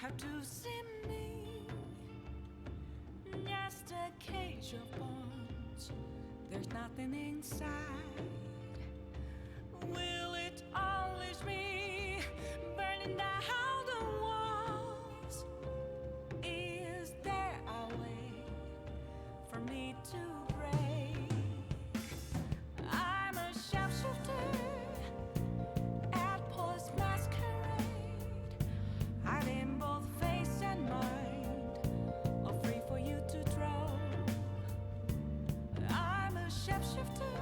How to see me? Just a cage of bones. There's nothing inside. Will it always be burning down the walls? Is there a way for me to break? I'm a sharpshooter at post masquerade, hiding both face and mind, all free for you to draw. I'm a shapeshifter,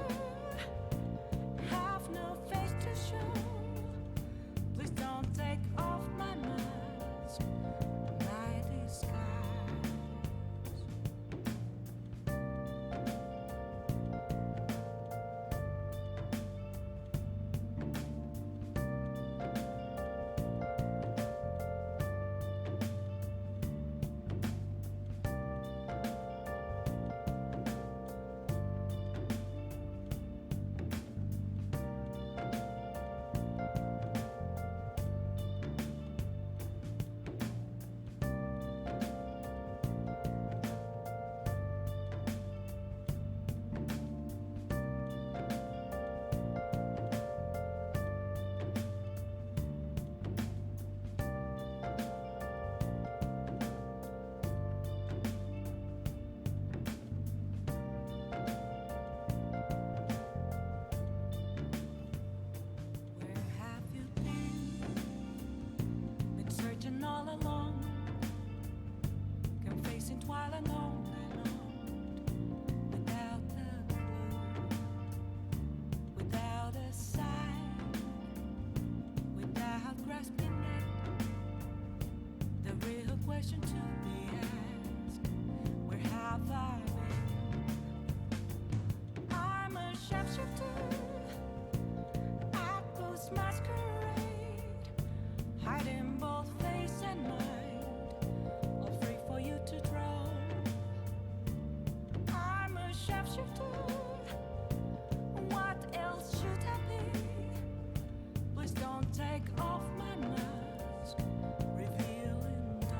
have no face to show. Please don't take off my mask, my disguise. All along, confessing while alone, without a clue, without a sign, without grasping it. The real question to be asked: where have I been? I'm a sharpshooter at post masquerade, hiding both face and mind, all free for you to draw. I'm a sharpshooter, what else should I be? Please don't take off my mask, revealing dark.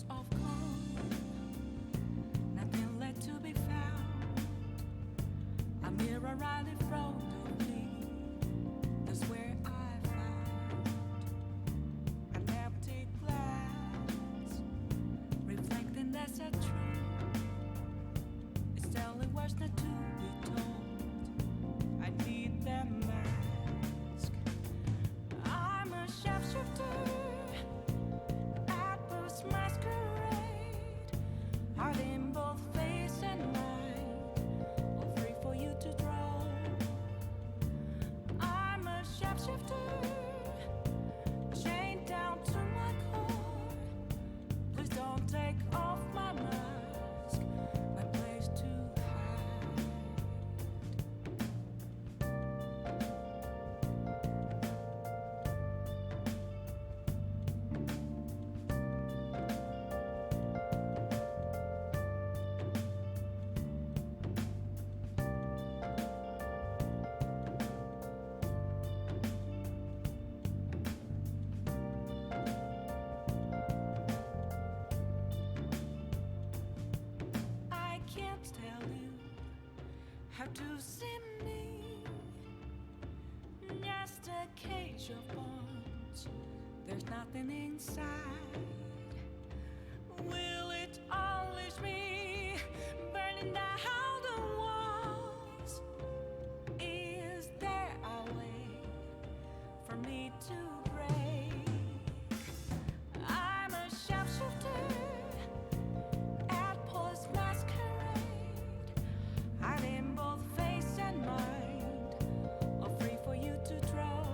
Of calm, nothing left to be found. A mirror right in front of me, that's where I found an empty glass, reflecting that's a truth. It's telling words not to be told. I need the mask. I'm a sharpshooter masquerade, hiding both face and mind, all free for you to draw. I'm a sharpshifter, chained down to my core. Please don't take off my mask, my place to hide. How to see me? Just a cage of bones. There's nothing inside. Will it always be burning down the walls? Is there a way for me to break? I'm a sharpshooter at post masquerade, hiding both face and mind, all free for you to draw.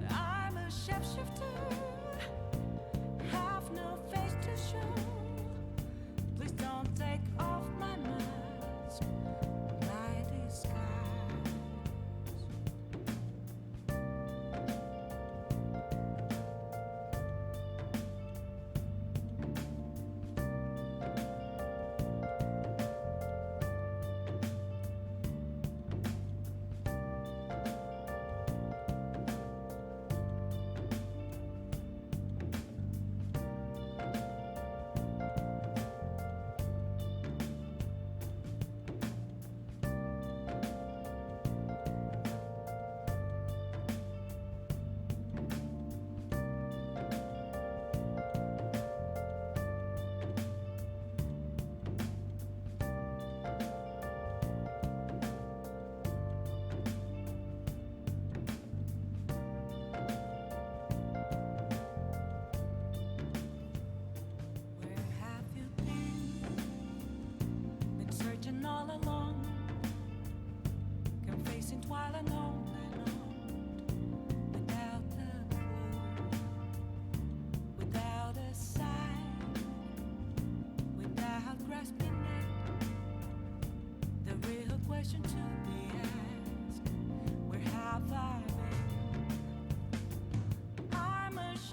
I'm a sharpshooter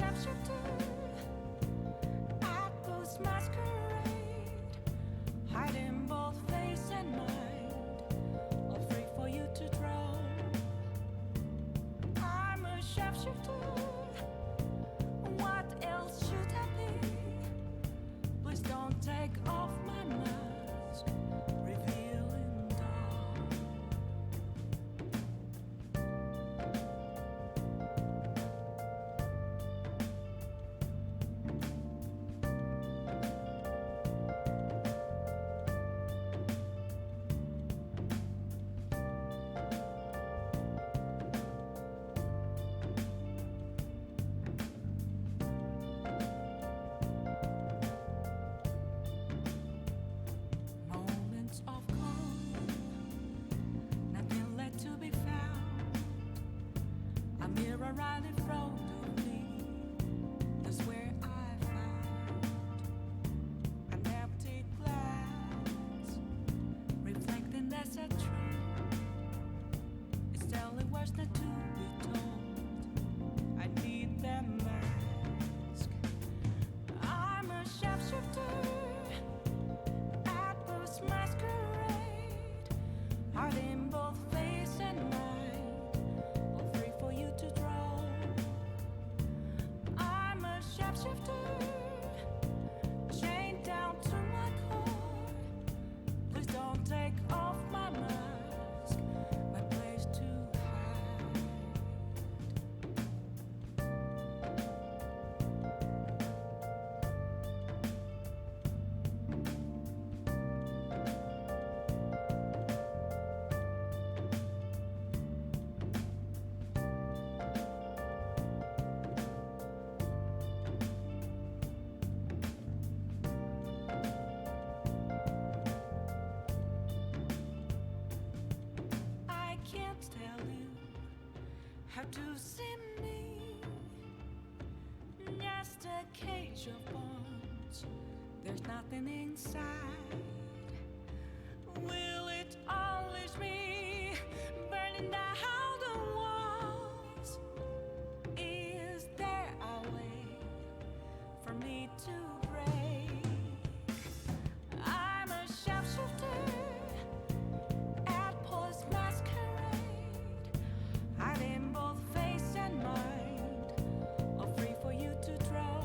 shapeshifter at Boost Masquerade, hiding both face and mind, all free for you to draw. I'm a shapeshifter. What else should I be? Please don't take off my mask, revealing dawn. Moments of calm, nothing left to be found. A mirror right in front of me, that's where I found an empty glass, reflecting that's a truth. It's telling words not to be told. I need that mask. I'm a shapeshifter at Boost Masquerade, hiding both face and mind, all free for you to draw. I'm a shapeshifter, chained down to my core. Please don't take off my mask, my place to hide. I can't tell you how to see me. Just a cage of bones. There's nothing inside. Will it unleash me, burning down the walls? Is there a way for me to break? I'm a shapeshifter at Post Masquerade, hiding both face and mind, all free for you to draw.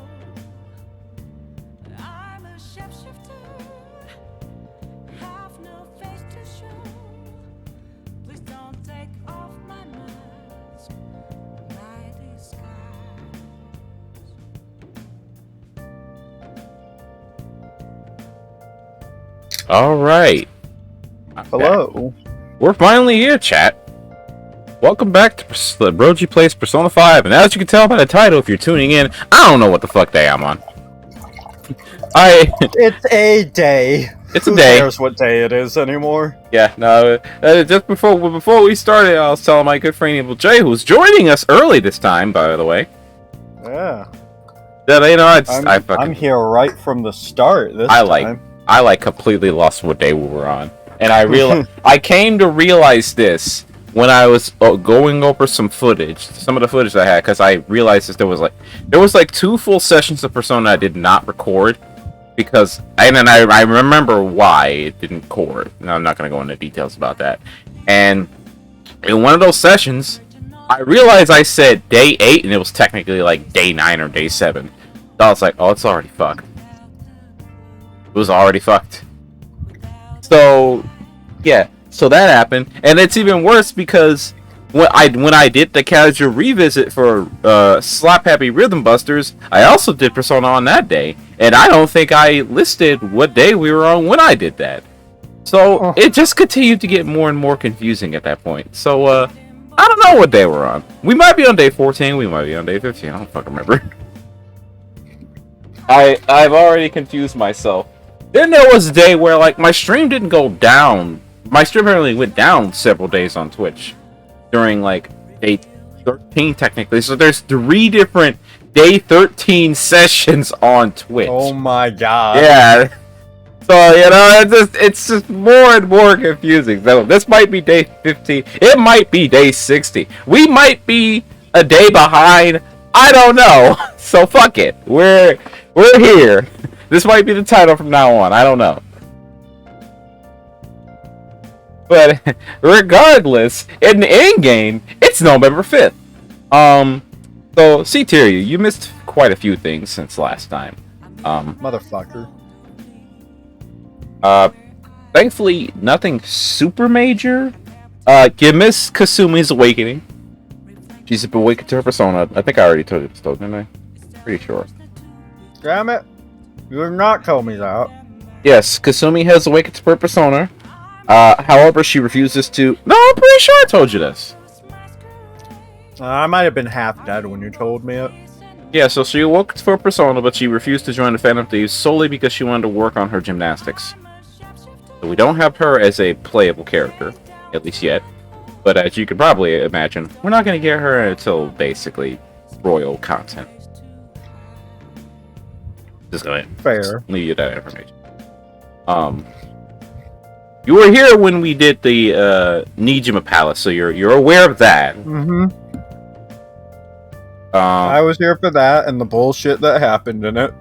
I'm a shapeshifter, have no face to show. Please don't take off my mask, my disguise. All right. Hello. We're finally here, chat. Welcome back to the Roji Plays Persona 5. And as you can tell by the title, if you're tuning in, I don't know what the fuck day I'm on. It's a day. It's a Who day. cares what day it is anymore? Yeah, no. Just before we started, I was telling my good friend Evil Jay, who's joining us early this time, by the way. Yeah. That you know, I'm here right from the start this time. I completely lost what day we were on, and I came to realize this when I was going over some of the footage I had, because I realized that there was like 2 full sessions of Persona I did not record, and then I remember why it didn't record. Now I'm not gonna go into details about that. And in one of those sessions, I realized I said day 8, and it was technically like day 9 or day 7. So I was like, oh, it's already fucked. It was already fucked. So, yeah. So that happened. And it's even worse because when I did the casual revisit for Slap Happy Rhythm Busters, I also did Persona on that day. And I don't think I listed what day we were on when I did that. So, it just continued to get more and more confusing at that point. So, I don't know what day we're on. We might be on day 14, we might be on day 15. I don't fucking remember. I've already confused myself. Then there was a day where, like, my stream didn't go down. My stream apparently went down several days on Twitch during, like, day 13, technically. So there's 3 different day 13 sessions on Twitch. Oh my god. Yeah. So, you know, it's just more and more confusing. So this might be day 15. It might be day 60. We might be a day behind. I don't know. So fuck it. We're here. This might be the title from now on. I don't know. But regardless, in the end game, it's November 5th. So C-Tier, you missed quite a few things since last time. Motherfucker. Thankfully, nothing super major. You missed Kasumi's awakening. She's awakened to her persona. I think I already told you this, didn't I? Pretty sure. Damn it. You have not told me that. Yes, Kasumi has awakened to her persona. However, she refuses to... No, I'm pretty sure I told you this. I might have been half dead when you told me it. Yeah, so she awoke to her persona, but she refused to join the Phantom Thieves solely because she wanted to work on her gymnastics. So we don't have her as a playable character, at least yet. But as you can probably imagine, we're not going to get her until basically royal content. Just gonna leave you that information. You were here when we did the Nijima Palace, so you're aware of that. Mm-hmm. I was here for that and the bullshit that happened in it.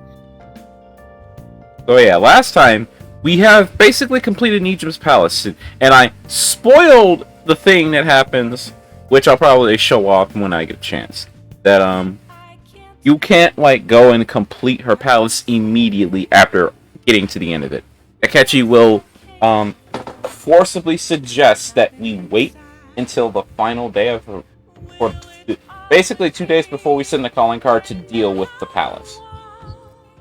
So yeah, last time we have basically completed Nijima's Palace, and I spoiled the thing that happens, which I'll probably show off when I get a chance. That you can't like go and complete her palace immediately after getting to the end of it. Akechi will forcibly suggest that we wait until the final day of her, or basically 2 days before we send the calling card to deal with the palace.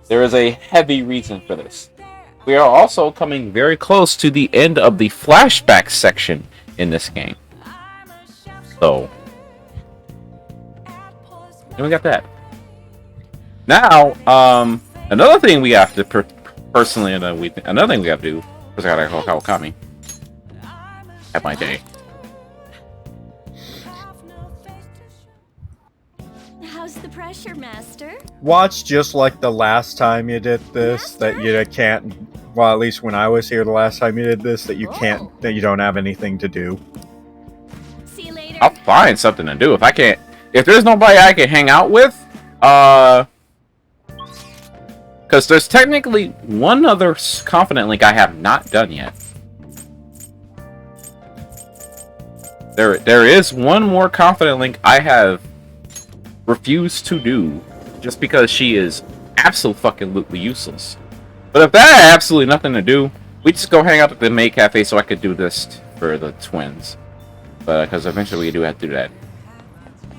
There is a heavy reason for this. We are also coming very close to the end of the flashback section in this game. So, and we got that. Now, another thing we have to personally, another thing we have to do is I gotta call Kawakami. Have my day. How's the pressure, Master? Watch just like the last time you did this, that you can't. Well, at least when I was here the last time you did this, that you can't, that you don't have anything to do. See you later. I'll find something to do if I can't. If there's nobody I can hang out with, because there's technically one other Confident Link I have not done yet. There is one more Confident Link I have refused to do just because she is absolutely useless. But if that had absolutely nothing to do, we just go hang out at the maid cafe so I could do this for the twins. But because eventually we do have to do that.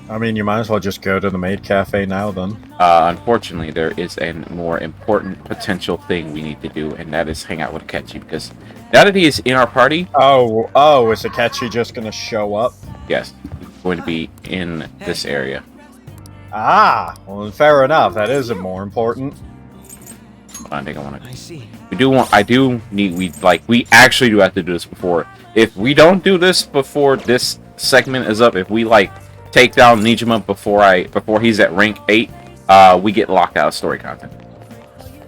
I mean, you might as well just go to the maid cafe now, then. Unfortunately, there is a more important potential thing we need to do, and that is hang out with Akechi, because now that he is in our party... Oh, is Akechi just gonna show up? Yes, he's going to be in this area. Ah, well, fair enough. That is more important. I think I want to... I see. We actually do have to do this before. If we don't do this before this segment is up, if we, take down Nijima before he's at rank 8, we get locked out of story content.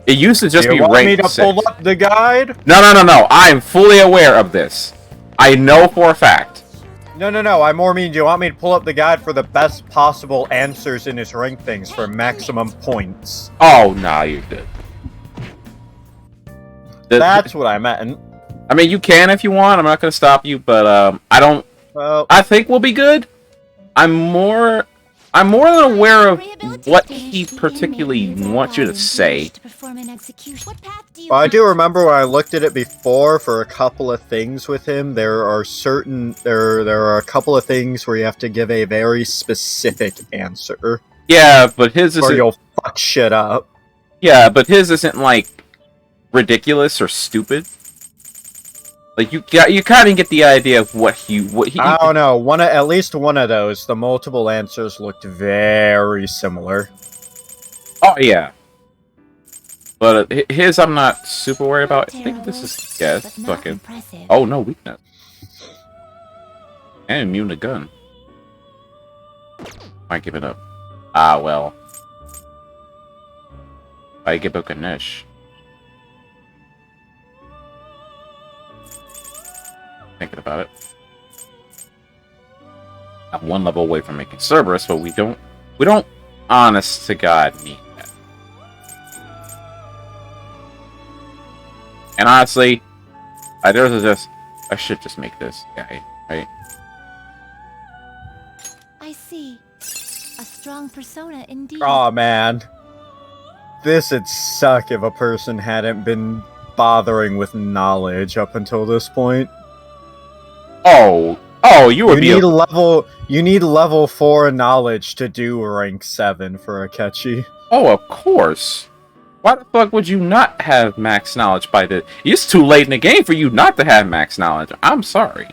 It used to just be rank 6. You want me to pull up the guide? No. I am fully aware of this. I know for a fact. No. I more mean, do you want me to pull up the guide for the best possible answers in his rank things for maximum points? Oh, nah, you're good. That's what I meant. I mean, you can if you want. I'm not going to stop you, but I don't... Well, I think we'll be good. I'm more than aware of what he particularly wants you to say. well, I do remember when I looked at it before for a couple of things with him. There are a couple of things where you have to give a very specific answer. Yeah, but his isn't... Or you'll fuck shit up. Yeah, but his isn't, ridiculous or stupid. You kind of get the idea of what he. I don't know. At least one of those, the multiple answers looked very similar. Oh yeah. But his, I'm not super worried about. I think this is it's fucking. Oh no, weakness. And immune to gun. Might give it up. Ah well. I give up Ganesh. Thinking about it. I'm one level away from making Cerberus, but we don't honest to God need that. And honestly, I should just make this guy, right? I see. A strong persona indeed. Oh man. This would suck if a person hadn't been bothering with knowledge up until this point. Oh, you would You need level 4 knowledge to do rank 7 for a catchy. Oh, of course. Why the fuck would you not have max knowledge by the... It's too late in the game for you not to have max knowledge. I'm sorry.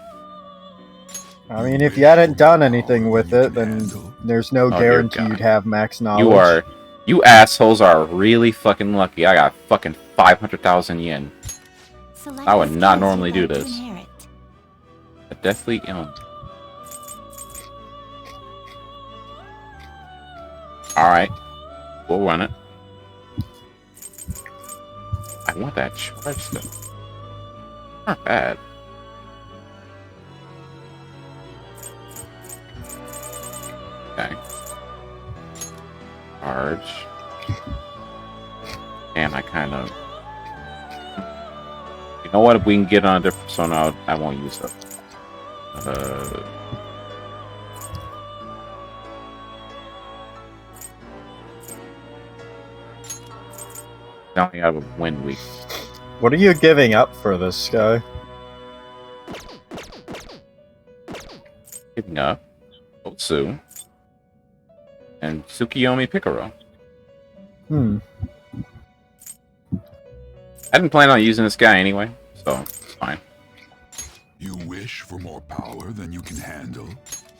I mean, if you hadn't done anything with it, then there's no guarantee God. you'd have max knowledge. You assholes are really fucking lucky. I got fucking 500,000 yen. Select I would the not skills normally you'd do like to this. inherit. A deathly ilm. Alright. We'll run it. I want that charge stuff. Not bad. Okay. Charge. And I kind of... You know what? If we can get on a different persona, I won't use that. Now I have a wind week. What are you giving up for this guy? Giving up. Otsu. And Tsukiyomi Picaro. I didn't plan on using this guy anyway, so it's fine. You wish for more power than you can handle?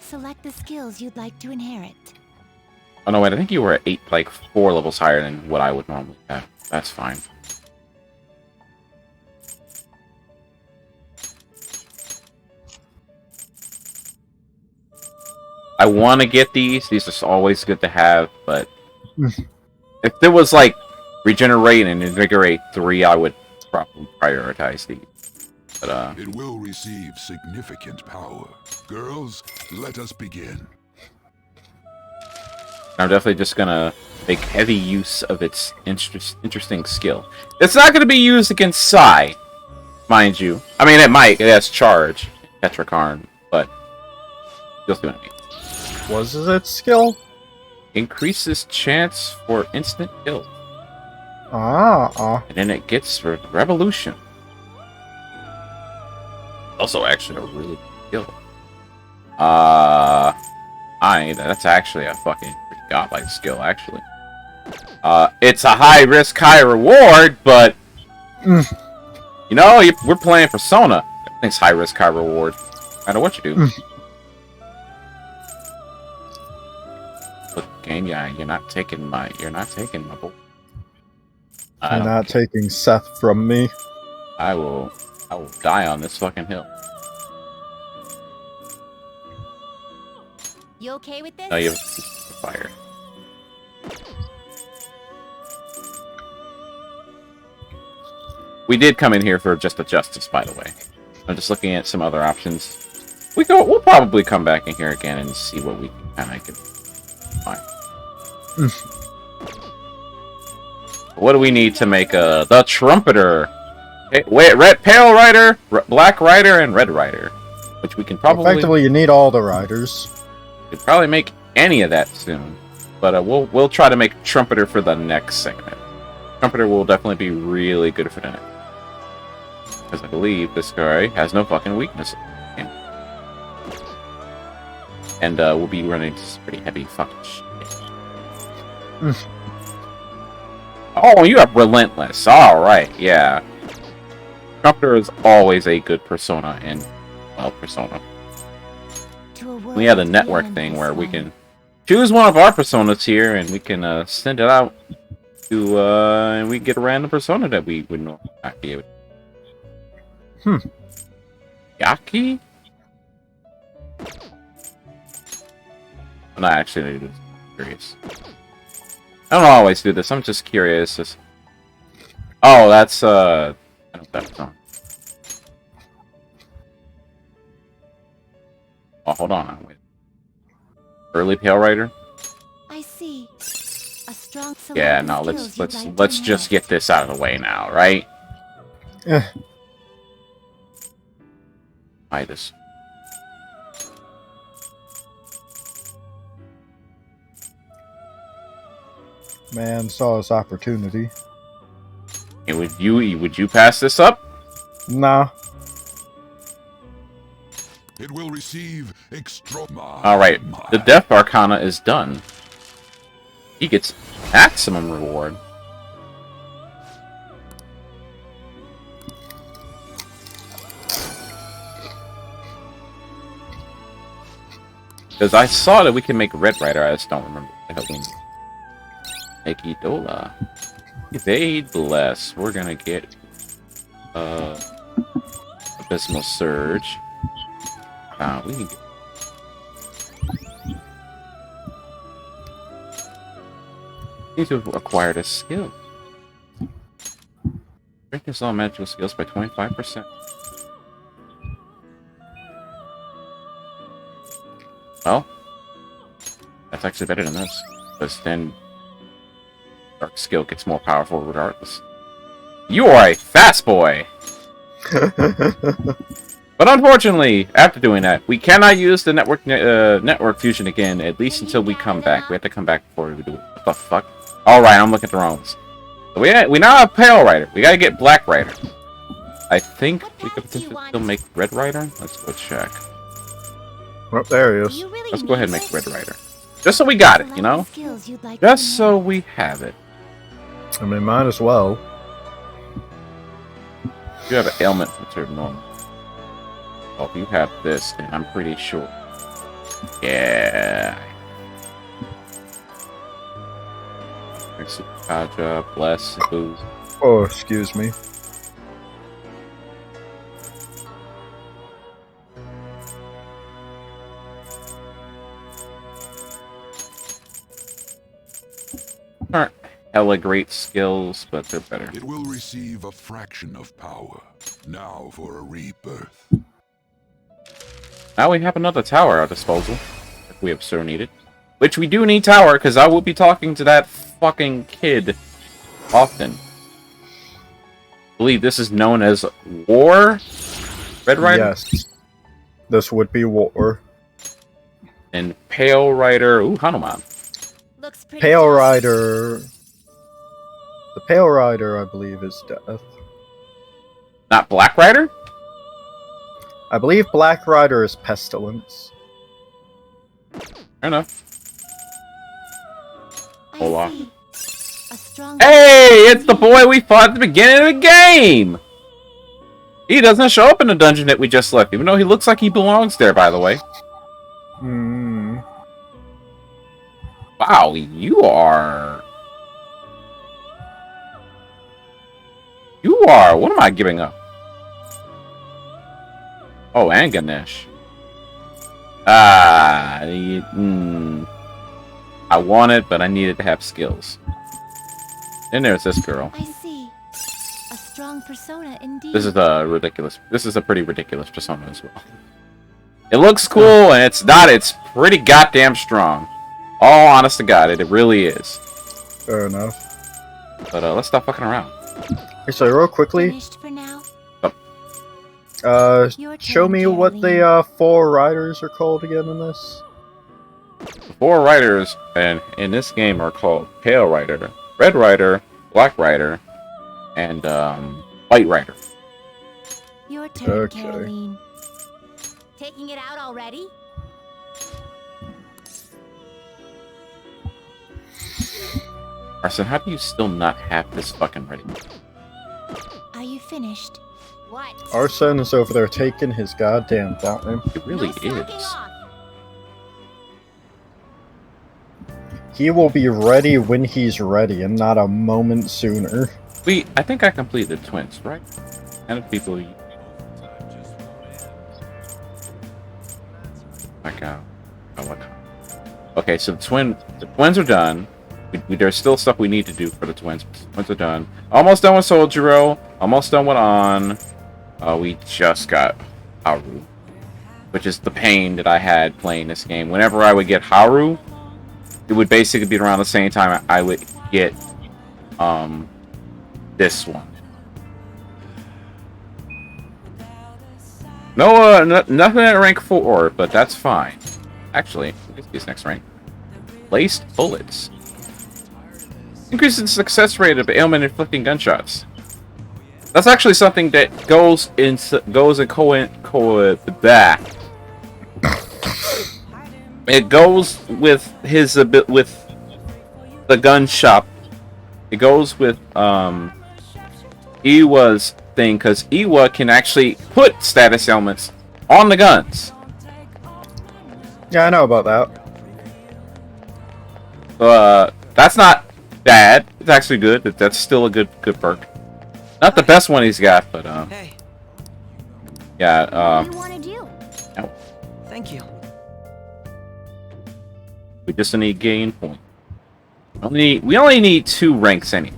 Select the skills you'd like to inherit. Oh no, wait, I think you were at 4 levels higher than what I would normally have. That's fine. I want to get these. These are always good to have, but if there was regenerate and invigorate 3, I would probably prioritize these. But It will receive significant power. Girls, let us begin. I'm definitely just gonna make heavy use of its interesting skill. It's not gonna be used against Sai, mind you. I mean, it might. It has charge, Tetrakarn, but you'll see what I mean. Was its skill? Increases chance for instant kill, Ah. and then it gets revolution. Also, actually, a really good skill. That's actually a fucking godlike skill, actually. It's a high risk, high reward, but you know, we're playing Persona. I think it's high risk, high reward. No matter what you do. Look, game, you're not taking my boy. You're not taking Seth from me. I will die on this fucking hill. You okay with this? No, you have fire. We did come in here for just a justice, by the way. I'm just looking at some other options. We'll probably come back in here again and see what we can find. What do we need to make the trumpeter? Wait, pale rider, black rider, and red rider, which we can probably. Effectively, you need all the riders. Could probably make any of that soon, but we'll try to make trumpeter for the next segment. Trumpeter will definitely be really good for that, because I believe this guy has no fucking weaknesses, and we'll be running some pretty heavy fucking shit. Oh, you have relentless. All right, yeah. Trumpeter is always a good persona in Persona. We have the network thing where we can choose one of our personas here, and we can send it out to, and we get a random persona that we would normally not be able to. Yaki? I'm not actually just curious. I don't always do this. I'm just curious. Oh, that's I don't know that song. Oh, hold on. Wait. Early Pale Rider? I see. A strong Yeah, select no, of let's skills you'd like let's to just enhance. get this out of the way now, right? Eh, Midas. man saw his opportunity. And would you pass this up? Nah. It will receive extra. All right, the Death Arcana is done. He gets maximum reward. Because I saw that we can make Red Rider, I just don't remember what the hell we need. Ekidola. Evade Bless. We're gonna get Abysmal Surge. We can get need to acquire this skill. Strengthens all magical skills by 25%. Well, that's actually better than this. Because then Dark skill gets more powerful regardless. You are a fast boy! But unfortunately, after doing that, we cannot use the network fusion again, at least until we come back. We have to come back before we do it. What the fuck? Alright, I'm looking at the wrong ones. So we now have Pale Rider. We gotta get Black Rider. I think we could potentially still make Red Rider. Let's go check. Oh, there he Do is. you really Let's go ahead and need make this? Red Rider. Just so we got it, you Select know? skills you'd like to Just so enhance. we have it. I mean, might as well. You have an ailment for normal. Oh, if you have this, then I'm pretty sure. Yeah. Kaja, bless, booze. Oh, excuse me. Aren't hella great skills, but they're better. It will receive a fraction of power. Now for a rebirth. Now we have another tower at our disposal, if we have so needed. Which we do need tower, because I will be talking to that fucking kid often. I believe this is known as War? Red Rider? Yes. This would be war. And Pale Rider. Ooh, Hanuman. Looks pretty Pale tough. Rider. The Pale Rider, I believe, is death. Not Black Rider? I believe Black Rider is pestilence. Fair enough. I Hola. see. A strong Hey, it's the boy we fought at the beginning of the game! He doesn't show up in the dungeon that we just left, even though he looks like he belongs there, by the way. Hmm. Wow, you are... What am I giving up? Oh, and Ganesh. I want it, but I needed to have skills. Then there's this girl. I see. A strong persona indeed. This is a ridiculous. This is a pretty ridiculous persona as well. It looks cool, and it's not. It's pretty goddamn strong. All honest to God, it really is. Fair enough. But let's stop fucking around. Hey, so real quickly, Finished for now. Your show turn, me what Caroline. the 4 riders are called again in this. The 4 riders in this game are called Pale Rider, Red Rider, Black Rider, and White Rider. Your turn, Okay. Caroline. Taking it out already? Arson, how do you still not have this fucking ready? Are you finished? What? Arsene is over there taking his goddamn time. It really No slacking is. off. He will be ready when he's ready, and not a moment sooner. I think I completed the twins, right? And the people. Like okay, so the twins are done. There's still stuff we need to do for the twins. The twins are done. Almost done with Soljiro. Almost done with On. We just got Haru, which is the pain that I had playing this game. Whenever I would get Haru, it would basically be around the same time I would get this one. No, nothing at rank 4, but that's fine. Actually, let's get next rank. Laced bullets. Increases the success rate of ailment inflicting gunshots. That's actually something that goes in back. It goes with his with the gun shop. It goes with Iwa's thing, because Iwa can actually put status ailments on the guns. Yeah, I know about that. That's not bad. It's actually good. That's still a good perk. Not the best one he's got, but Hey, yeah. What do you want to do? thank you. We just need gain point. We only need 2 ranks anyway.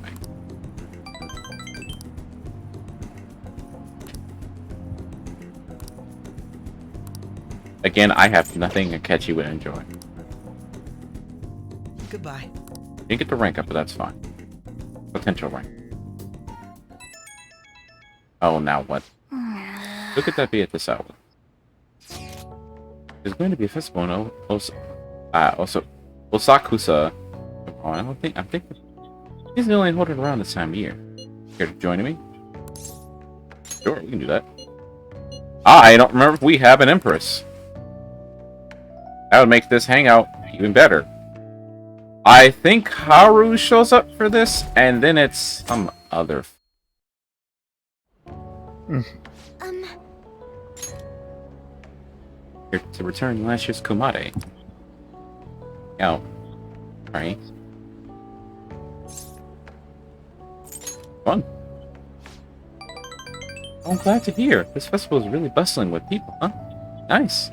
Again, I have nothing to catch you would enjoy. Goodbye. You didn't get the rank up, but that's fine. Potential rank. Oh, now what? Look at that be at this hour. There's going to be a festival in Osakusa. Oh, I think he's the only holding around this time of year. Here to join me? Sure, we can do that. I don't remember if we have an Empress. That would make this hangout even better. I think Haru shows up for this, and then it's some other. Here to return last year's Kumade. Oh. Alright. Fun. Oh, I'm glad to hear. This festival is really bustling with people, huh? Nice.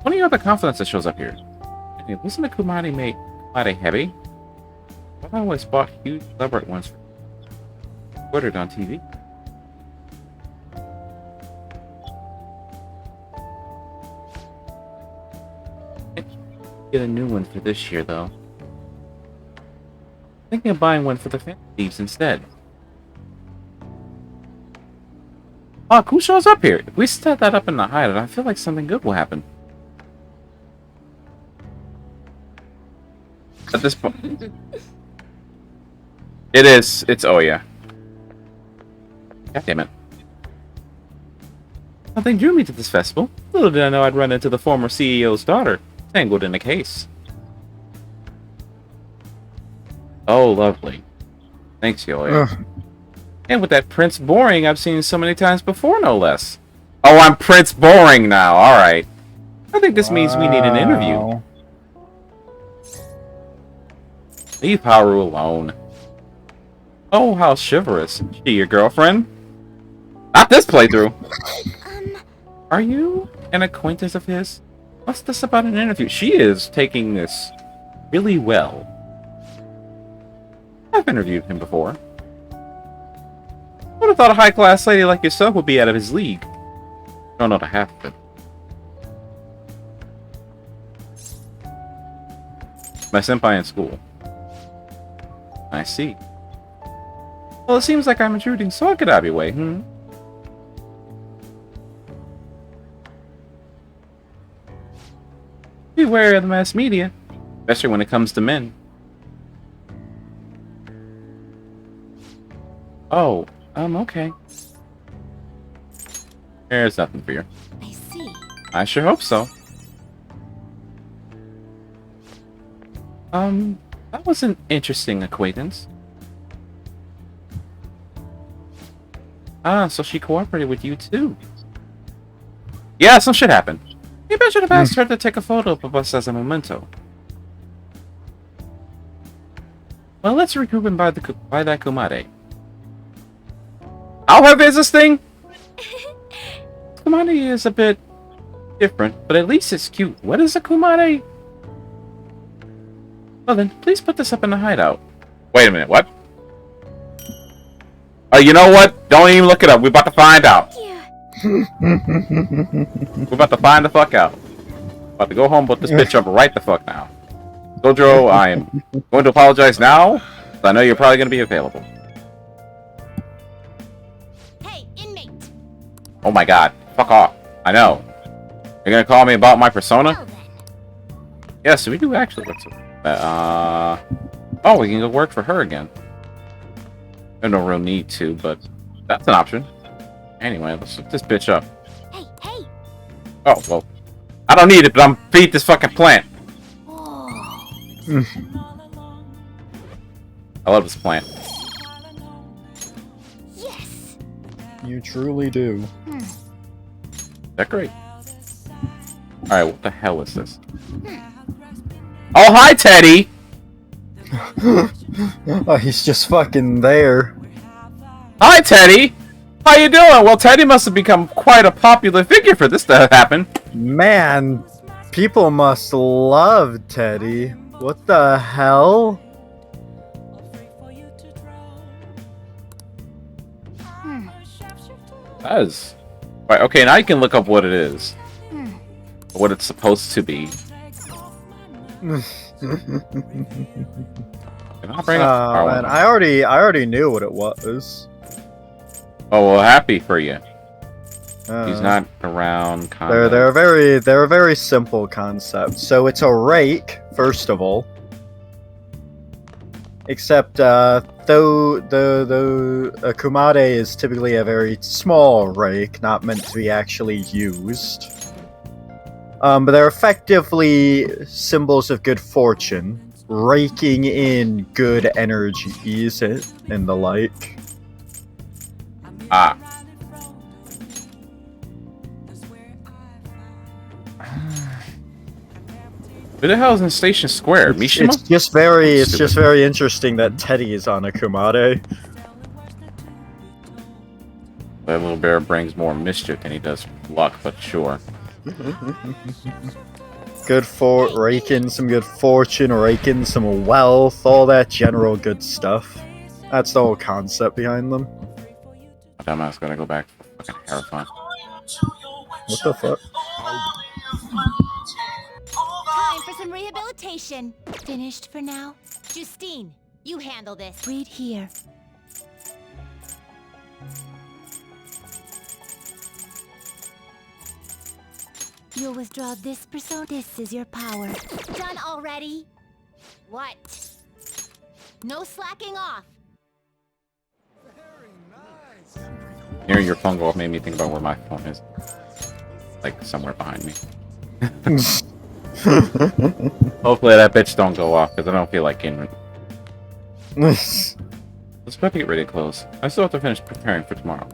Funny about the confidence that shows up here. Hey, wasn't the Kumade made Kumade heavy? I always bought huge elaborate ones for ordered on TV. Get a new one for this year, though. Thinking of buying one for the Fan Thieves instead. Oh, who shows up here? If we set that up in the hideout, I feel like something good will happen. At this point, it is. It's oh yeah. God damn it! Nothing drew me to this festival. Little did I know I'd run into the former CEO's daughter, tangled in a case. Oh, lovely. Thanks, Yoya. And with that Prince Boring I've seen so many times before, no less. Oh, I'm Prince Boring now. All right. I think this means we need an interview. Leave Haru alone. Oh, how chivalrous. She your girlfriend? Not this playthrough. Are you an acquaintance of his? What's this about an interview? She is taking this really well. I've interviewed him before. Would have thought a high-class lady like yourself would be out of his league. Don't know the half of it. My senpai in school. I see. Well, it seems like I'm intruding, so I'll get out of your way, Beware of the mass media, especially when it comes to men. Oh, okay. There's nothing for you. I see. I sure hope so. That was an interesting acquaintance. Ah, so she cooperated with you too. Yeah, some shit happened. Maybe I should have asked her to take a photo of us as a memento. Well, let's recoup and buy that Kumade. How heavy is this thing? Kumade is a bit different, but at least it's cute. What is a Kumade? Well then, please put this up in the hideout. Wait a minute, what? Oh, you know what? Don't even look it up. We're about to find out. Yeah. We're about to find the fuck out. About to go home, but this bitch up right the fuck now. Sojiro, I am going to apologize now. I know you're probably going to be available. Hey, inmate. Oh my god. Fuck off. I know. You're going to call me about my persona? Well then. Yes, we do actually. Oh, we can go work for her again. There's no real need to, but that's an option. Anyway, let's look this bitch up. Hey, hey. Oh, well. I don't need it, but I'm feed this fucking plant. Oh. I love this plant. Yes. You truly do. Is that great? Alright, what the hell is this? Oh, hi, Teddy! Oh, he's just fucking there. Hi, Teddy! How you doing? Well, Teddy must have become quite a popular figure for this to happen. Man, people must love Teddy. What the hell? That is... Right, okay, now you can look up what it is. What it's supposed to be. Can I bring up... Oh man, I already knew what it was. Oh, well, happy for you. He's Uh, not around. They're a very simple concept. So it's a rake, first of all. Except though the kumade is typically a very small rake, not meant to be actually used. But they're effectively symbols of good fortune, raking in good energies and the like. Ah. Who the hell is in Station Square? Mishima? It's just very interesting that Teddy is on a kumade. That little bear brings more mischief than he does luck, but sure. Good for raking some good fortune, raking some wealth, all that general good stuff. That's the whole concept behind them. Dumbass gonna go back for fucking hair fun. What the fuck? Time for some rehabilitation. Finished for now? Justine, you handle this. Read here. You'll withdraw this persona. This is your power. Done already? What? No slacking off. Hearing your phone go off made me think about where my phone is. Like, somewhere behind me. Hopefully that bitch don't go off, because I don't feel like getting rid. Let's about to get ready to close. I still have to finish preparing for tomorrow.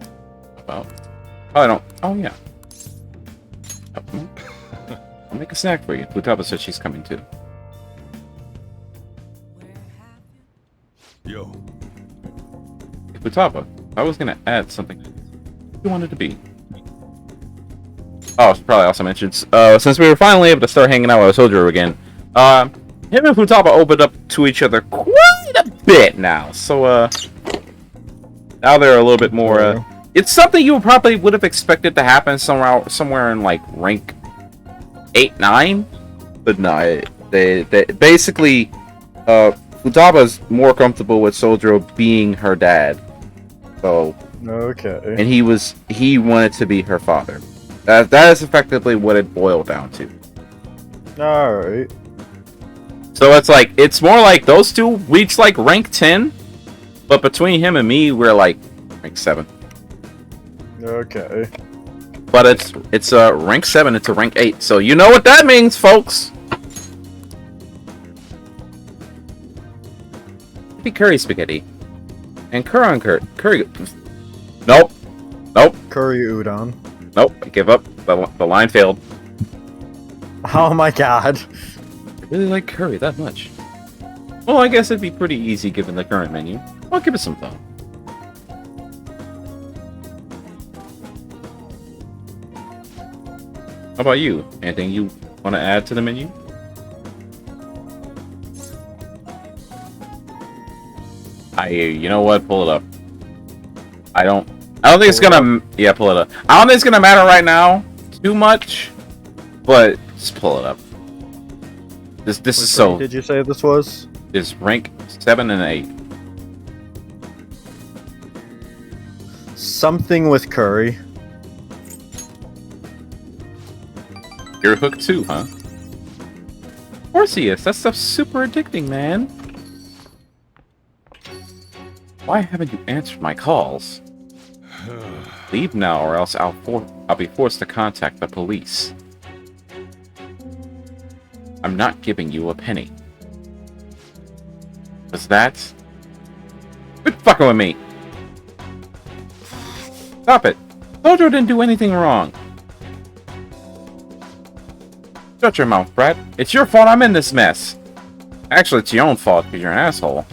About. Oh, I don't. Oh, yeah. I'll make a snack for you. Futaba said she's coming too. Yo. Futaba, I was gonna add something. What you wanted to be? Oh, I should probably also mention, since we were finally able to start hanging out with Sojiro again, him and Futaba opened up to each other quite a bit now. So, now they're a little bit more, it's something you probably would have expected to happen somewhere in, like, rank 8, 9? But no, they basically, Futaba's more comfortable with Sojiro being her dad. So, Okay. and he wanted to be her father. That is effectively what it boiled down to. Alright. So it's more like those two reached like rank 10, but between him and me, we're like rank 7. Okay. But it's rank 7 into rank 8, so you know what that means, folks. Maybe curry spaghetti. And curry. Nope. Curry udon. Nope. I give up. The line failed. Oh my god. I really like curry that much. Well, I guess it'd be pretty easy given the current menu. I'll give it some thought. How about you? Anything you want to add to the menu? You know what? Pull it up. I don't think it's gonna. Yeah, pull it up. I don't think it's gonna matter right now too much, but Just pull it up. This Which is so. rank did you say this was? Is rank 7 and 8. Something with curry. You're hooked too, huh? Of course he is. That stuff's super addicting, man. Why haven't you answered my calls? Leave now, or else I'll be forced to contact the police. I'm not giving you a penny. Was that? Quit fucking with me! Stop it! Jojo didn't do anything wrong. Shut your mouth, Brett. It's your fault I'm in this mess. Actually, it's your own fault because you're an asshole.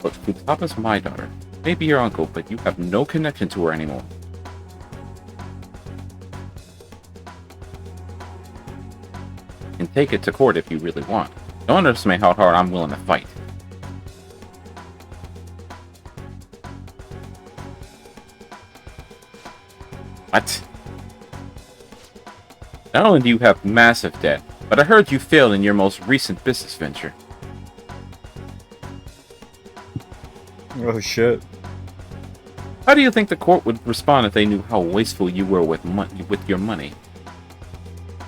Look, Futaba's my daughter. Maybe your uncle, but you have no connection to her anymore. You can take it to court if you really want. Don't underestimate how hard I'm willing to fight. What? Not only do you have massive debt, but I heard you failed in your most recent business venture. Oh shit. How do you think the court would respond if they knew how wasteful you were with your money?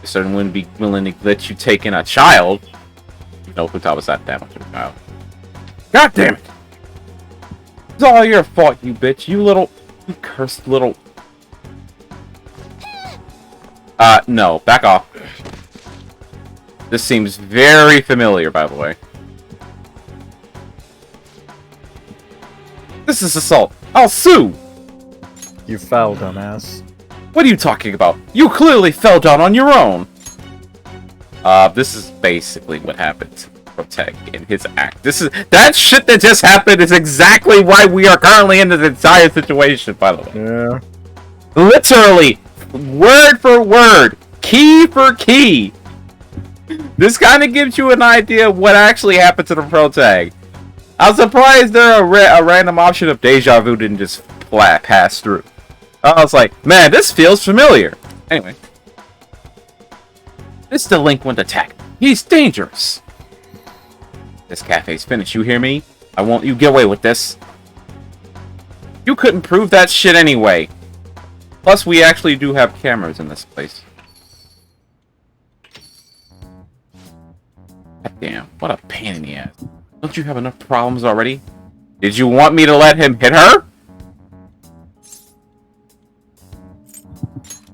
They certainly wouldn't be willing to let you take in a child. You know, Futaba's not that much of a child. God damn it! It's all your fault, you bitch. You cursed little... no. Back off. This seems very familiar, by the way. This is assault. I'll sue! You fell, dumbass. What are you talking about? You clearly fell down on your own! This is basically what happened to Protect in his act. That shit that just happened is exactly why we are currently in this entire situation, by the way. Yeah. Literally, word for word, key for key. This kind of gives you an idea of what actually happened to the Protag. I'm surprised there a random option of deja vu didn't just pass through. I was like, man, this feels familiar. Anyway. This delinquent attack. He's dangerous. This cafe's finished, you hear me? I won't you get away with this. You couldn't prove that shit anyway. Plus, we actually do have cameras in this place. God damn, what a pain in the ass. Don't you have enough problems already? Did you want me to let him hit her?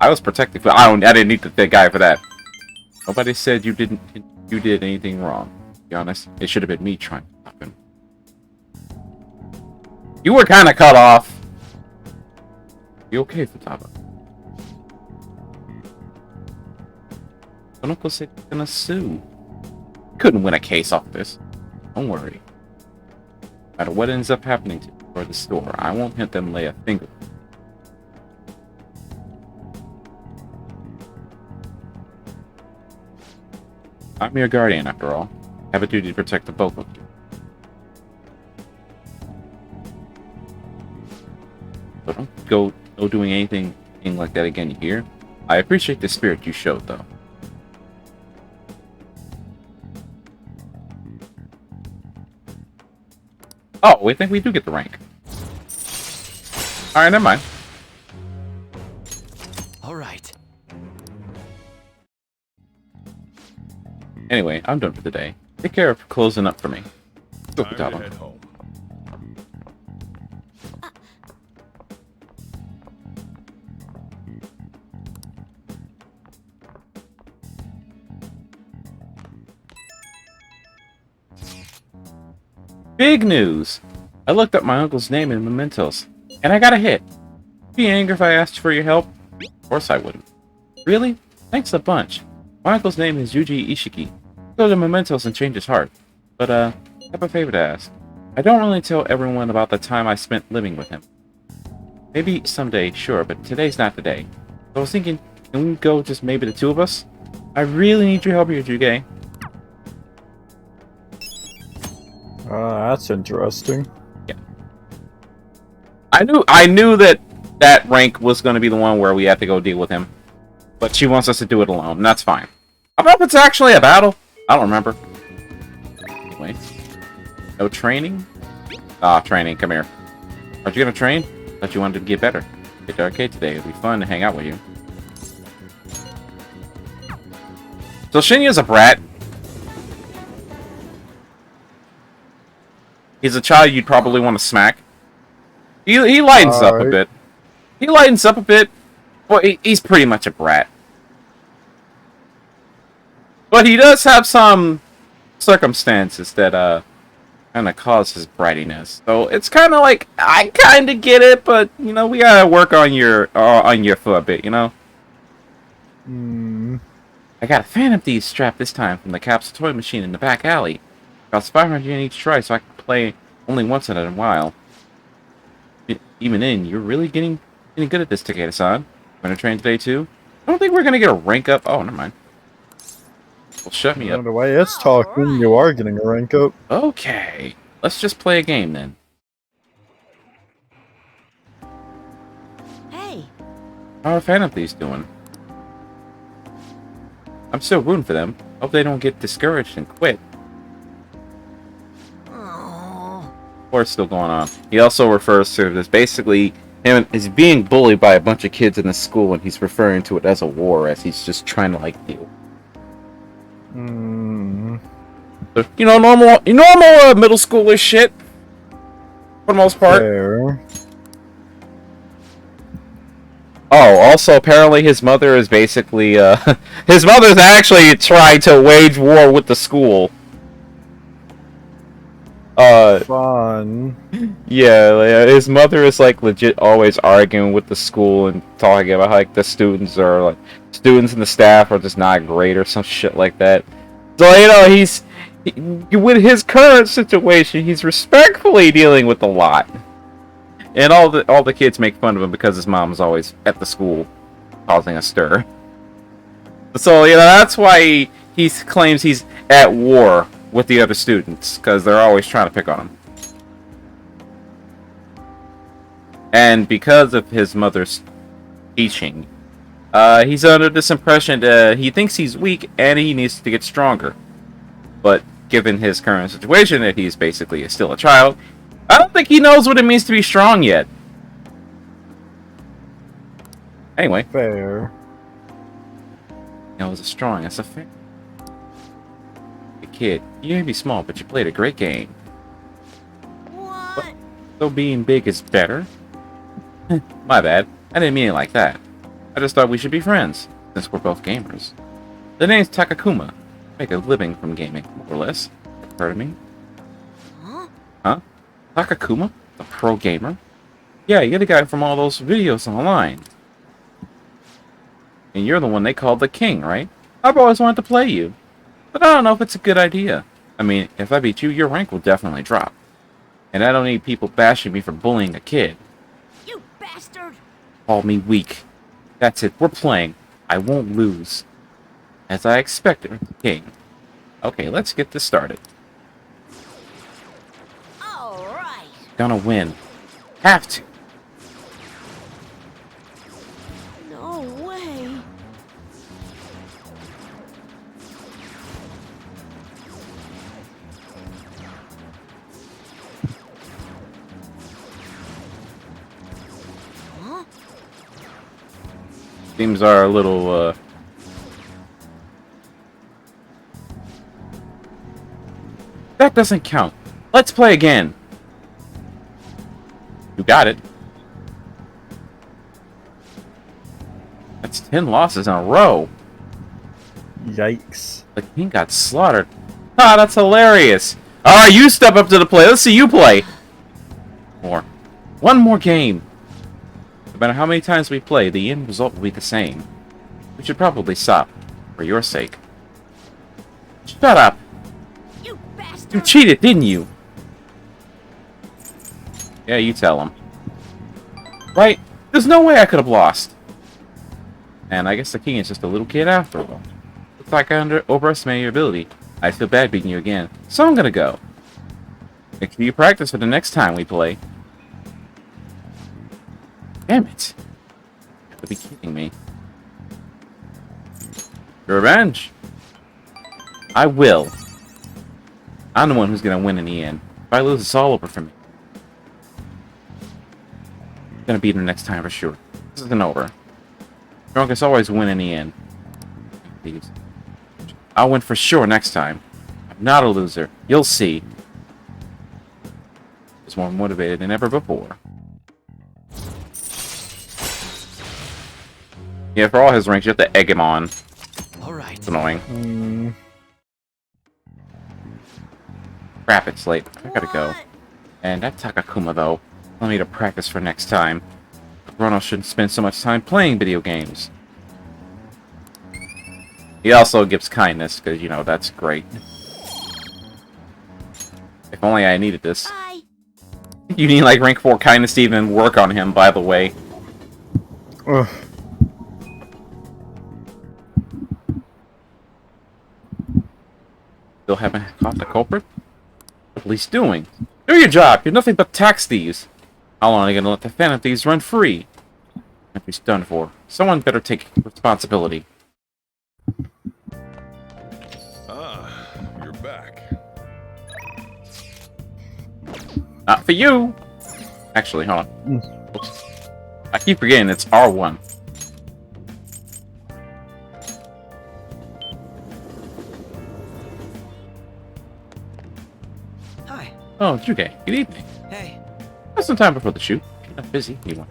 I was protecting. I didn't need the guy for that. Nobody said you did anything wrong. To be honest, it should have been me trying to stop him. You were kind of cut off. You okay, Futaba? But Uncle said he's gonna sue. Couldn't win a case off this. Don't worry. No matter what ends up happening to you or the store, I won't let them lay a finger. I'm your guardian, after all. I have a duty to protect the both of you. So don't go doing anything like that again, you hear? I appreciate the spirit you showed, though. Oh, we think we do get the rank. Alright, never mind. Alright. Anyway, I'm done for the day. Take care of closing up for me. Go, Futaba. Head home. Big news! I looked up my uncle's name in mementos, and I got a hit. Would you be angry if I asked for your help? Of course I wouldn't. Really? Thanks a bunch. My uncle's name is Yuji Ishiki. Go to mementos and change his heart. But, I have a favor to ask. I don't really tell everyone about the time I spent living with him. Maybe someday, sure, but today's not the day. So I was thinking, can we go just maybe the two of us? I really need your help here, Juge. That's interesting. Yeah. I knew that rank was going to be the one where we had to go deal with him. But she wants us to do it alone, and that's fine. I don't know if it's actually a battle. I don't remember. Wait. No training? Ah, training. Come here. Aren't you gonna train? Thought you wanted to get better. Get to arcade today. It'll be fun to hang out with you. So Shinya's a brat. He's a child you'd probably want to smack. He lightens up a bit. He lightens up a bit. Well, he's pretty much a brat. But he does have some circumstances that kind of cause his brattiness. So it's kind of like, I kind of get it, but you know, we gotta work on your foot a bit, you know. I got a Phantom Thieves strap this time from the Capsule Toy Machine in the back alley. Costs 500 yen each try, so I can play only once in a while. Even then, you're really getting good at this, Takeda-san. Gonna train today too? I don't think we're gonna get a rank up. Oh, never mind. Well, shut me up. The way it's talking, you are getting a rank up. Okay. Let's just play a game then. Hey. How are Phantom Thieves doing? I'm still rooting for them. Hope they don't get discouraged and quit. War's still going on. He also refers to this basically him is being bullied by a bunch of kids in the school, and he's referring to it as a war, as he's just trying to like deal. So, you know, normal middle schooler shit for the most part. Fair. Oh, also apparently his mother is basically his mother's actually trying to wage war with the school. Fun. Yeah, his mother is like legit always arguing with the school and talking about how, like, the students and the staff are just not great or some shit like that. So, you know, with his current situation, he's respectfully dealing with a lot. And all the kids make fun of him because his mom's always at the school causing a stir. So, you know, that's why he claims he's at war with the other students, because they're always trying to pick on him. And because of his mother's teaching, he's under this impression that he thinks he's weak and he needs to get stronger. But given his current situation, that he's basically still a child, I don't think he knows what it means to be strong yet. Anyway. Fair. You know, as a strong, that's a fair. Kid, you may be small, but you played a great game. What? So being big is better? My bad. I didn't mean it like that. I just thought we should be friends, since we're both gamers. The name's Takakuma. Make a living from gaming, more or less. Heard of me? Huh? Takakuma? The pro gamer? Yeah, you're the guy from all those videos online. And you're the one they called the king, right? I've always wanted to play you. But I don't know if it's a good idea. I mean, if I beat you, your rank will definitely drop. And I don't need people bashing me for bullying a kid. You bastard! Call me weak. That's it, we're playing. I won't lose. As I expected, king. Okay, let's get this started. Alright. Gonna win. Have to. No way. Seems are a little, That doesn't count. Let's play again. You got it. That's 10 losses in a row. Yikes. The king got slaughtered. Ah, that's hilarious. Alright, you step up to the plate. Let's see you play. One more game. No matter how many times we play, the end result will be the same. We should probably stop. For your sake. Shut up. You bastard! You cheated, didn't you? Yeah, you tell him. Right? There's no way I could have lost. And I guess the king is just a little kid after all. Looks like I overestimated your ability. I feel bad beating you again. So I'm gonna go. Make sure you practice for the next time we play. Damn it. You have to be kidding me. Revenge? I will. I'm the one who's gonna win in the end. If I lose, it's all over for me. I'm gonna beat him next time for sure. This isn't over. Drunkest always win in the end. Please. I'll win for sure next time. I'm not a loser. You'll see. He's more motivated than ever before. Yeah, for all his ranks, you have to egg him on. Alright. It's annoying. Crap, it's late. I gotta go. And that Takakuma, though, I'll need to practice for next time. Rono shouldn't spend so much time playing video games. He also gives kindness, because, you know, that's great. If only I needed this. Bye. You need, like, rank 4 kindness to even work on him, by the way. Ugh. Still haven't caught the culprit? What are police doing? Do your job! You're nothing but tax thieves! How long are you gonna let the phantom thieves run free? If he's done for. Someone better take responsibility. Ah, you're back. Not for you! Actually, hold on. Oops. I keep forgetting it's R1. Hi. Oh, Juge. Good evening. Hey. Got some time before the shoot. Not busy. You want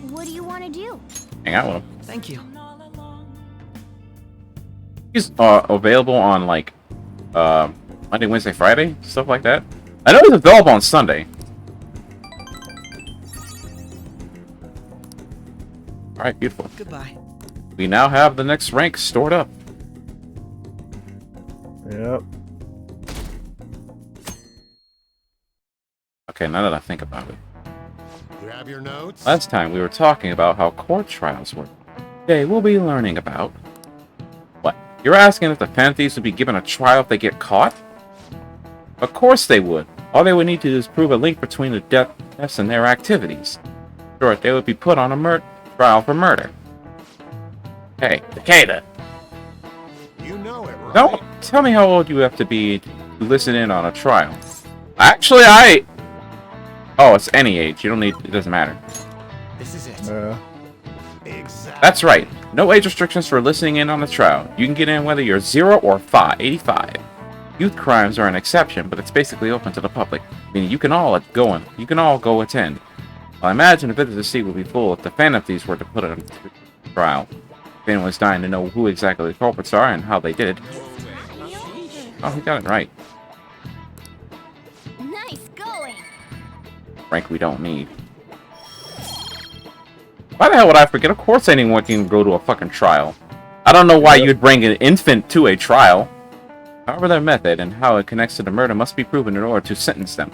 What do you want to do? hang out with him. Thank you. He's available on like Monday, Wednesday, Friday, stuff like that. I know he's available on Sunday. All right, beautiful. Goodbye. We now have the next rank stored up. Yep. Okay, now that I think about it. Grab your notes. Last time we were talking about how court trials work. Today we'll be learning about... What? You're asking if the Phanthieves would be given a trial if they get caught? Of course they would. All they would need to do is prove a link between the deaths and their activities. Sure, they would be put on a trial for murder. Hey, Takeda! You know it, right? Don't tell me how old you have to be to listen in on a trial. Actually, Oh, it's any age. You don't need... It doesn't matter. This is it. Yeah. Exactly. That's right. No age restrictions for listening in on the trial. You can get in whether you're 0 or 85. Youth crimes are an exception, but it's basically open to the public, meaning you can all go attend. I imagine the visitor seat would be full if the Phantom Thieves were to put it on trial. If anyone's dying to know who exactly the culprits are and how they did it. Oh, he got it right. Nice going. Rank we don't need. Why the hell would I forget? Of course anyone can go to a fucking trial. I don't know why you'd bring an infant to a trial. However, their method and how it connects to the murder must be proven in order to sentence them.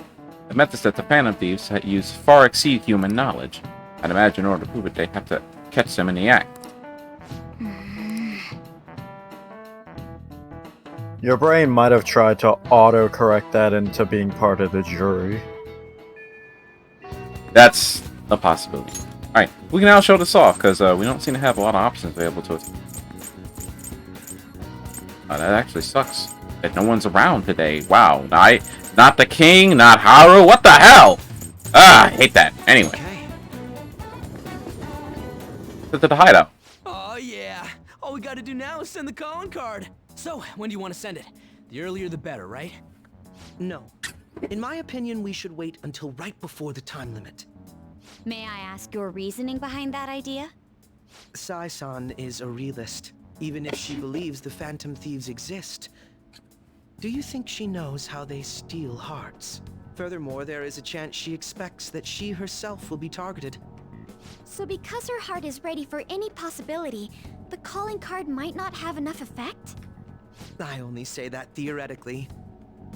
The methods that the Phantom Thieves use far exceed human knowledge. I'd imagine in order to prove it, they have to catch them in the act. Your brain might have tried to auto-correct that into being part of the jury. That's a possibility. Alright, we can now show this off, because we don't seem to have a lot of options available to us. That actually sucks. That no one's around today. Wow. Not the king, not Haru. What the hell? Ah, I hate that. Anyway. Okay. To the hideout. Oh, yeah. All we gotta do now is send the calling card. So, when do you want to send it? The earlier the better, right? No. In my opinion, we should wait until right before the time limit. May I ask your reasoning behind that idea? Sai-san is a realist, even if she believes the Phantom Thieves exist. Do you think she knows how they steal hearts? Furthermore, there is a chance she expects that she herself will be targeted. So because her heart is ready for any possibility, the calling card might not have enough effect? I only say that theoretically,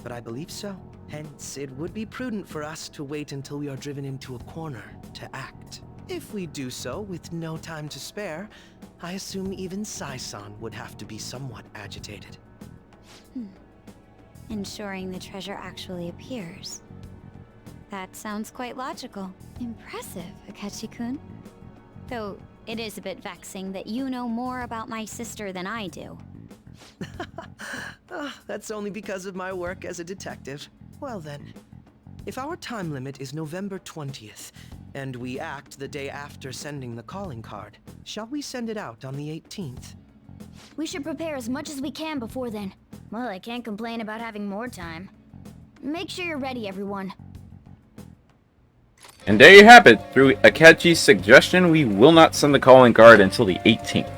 but I believe so. Hence, it would be prudent for us to wait until we are driven into a corner to act. If we do so with no time to spare, I assume even Sai-san would have to be somewhat agitated. Ensuring the treasure actually appears. That sounds quite logical. Impressive, Akechi-kun. Though, It is a bit vexing that you know more about my sister than I do. That's only because of my work as a detective. Well then, if our time limit is November 20th, and we act the day after sending the calling card, shall we send it out on the 18th? We should prepare as much as we can before then. Well, I can't complain about having more time. Make sure you're ready, everyone. And there you have it. Through Akechi's suggestion, we will not send the calling card until the 18th.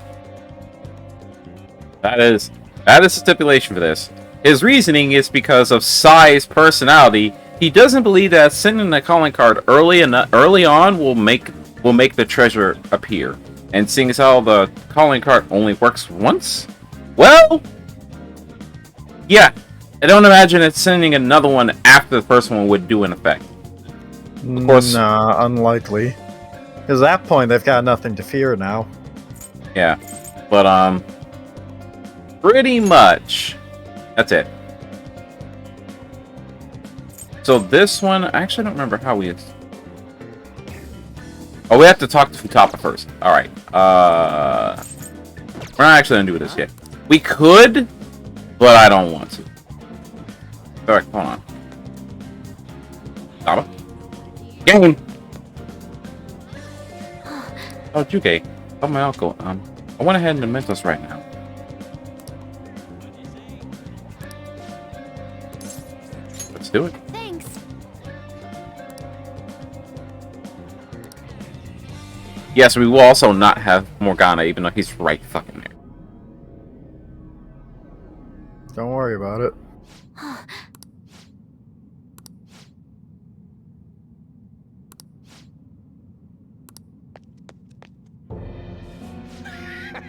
That is the stipulation for this. His reasoning is because of Sai's personality. He doesn't believe that sending the calling card early on will make the treasure appear. And seeing as how the calling card only works once, well, yeah, I don't imagine that sending another one after the first one would do an effect. Of course, nah, unlikely. Because at that point, they've got nothing to fear now. Yeah, but pretty much that's it. So this one, I actually don't remember how we. Oh, we have to talk to Futaba first. All right. We're not actually gonna do this yet. We could, but I don't want to. All right, hold on. Futaba. Game. Oh, Juke. Oh, my uncle. I went ahead and Mentos right now. Let's do it. Thanks. Yes, we will also not have Morgana, even though he's right fucking there. Don't worry about it.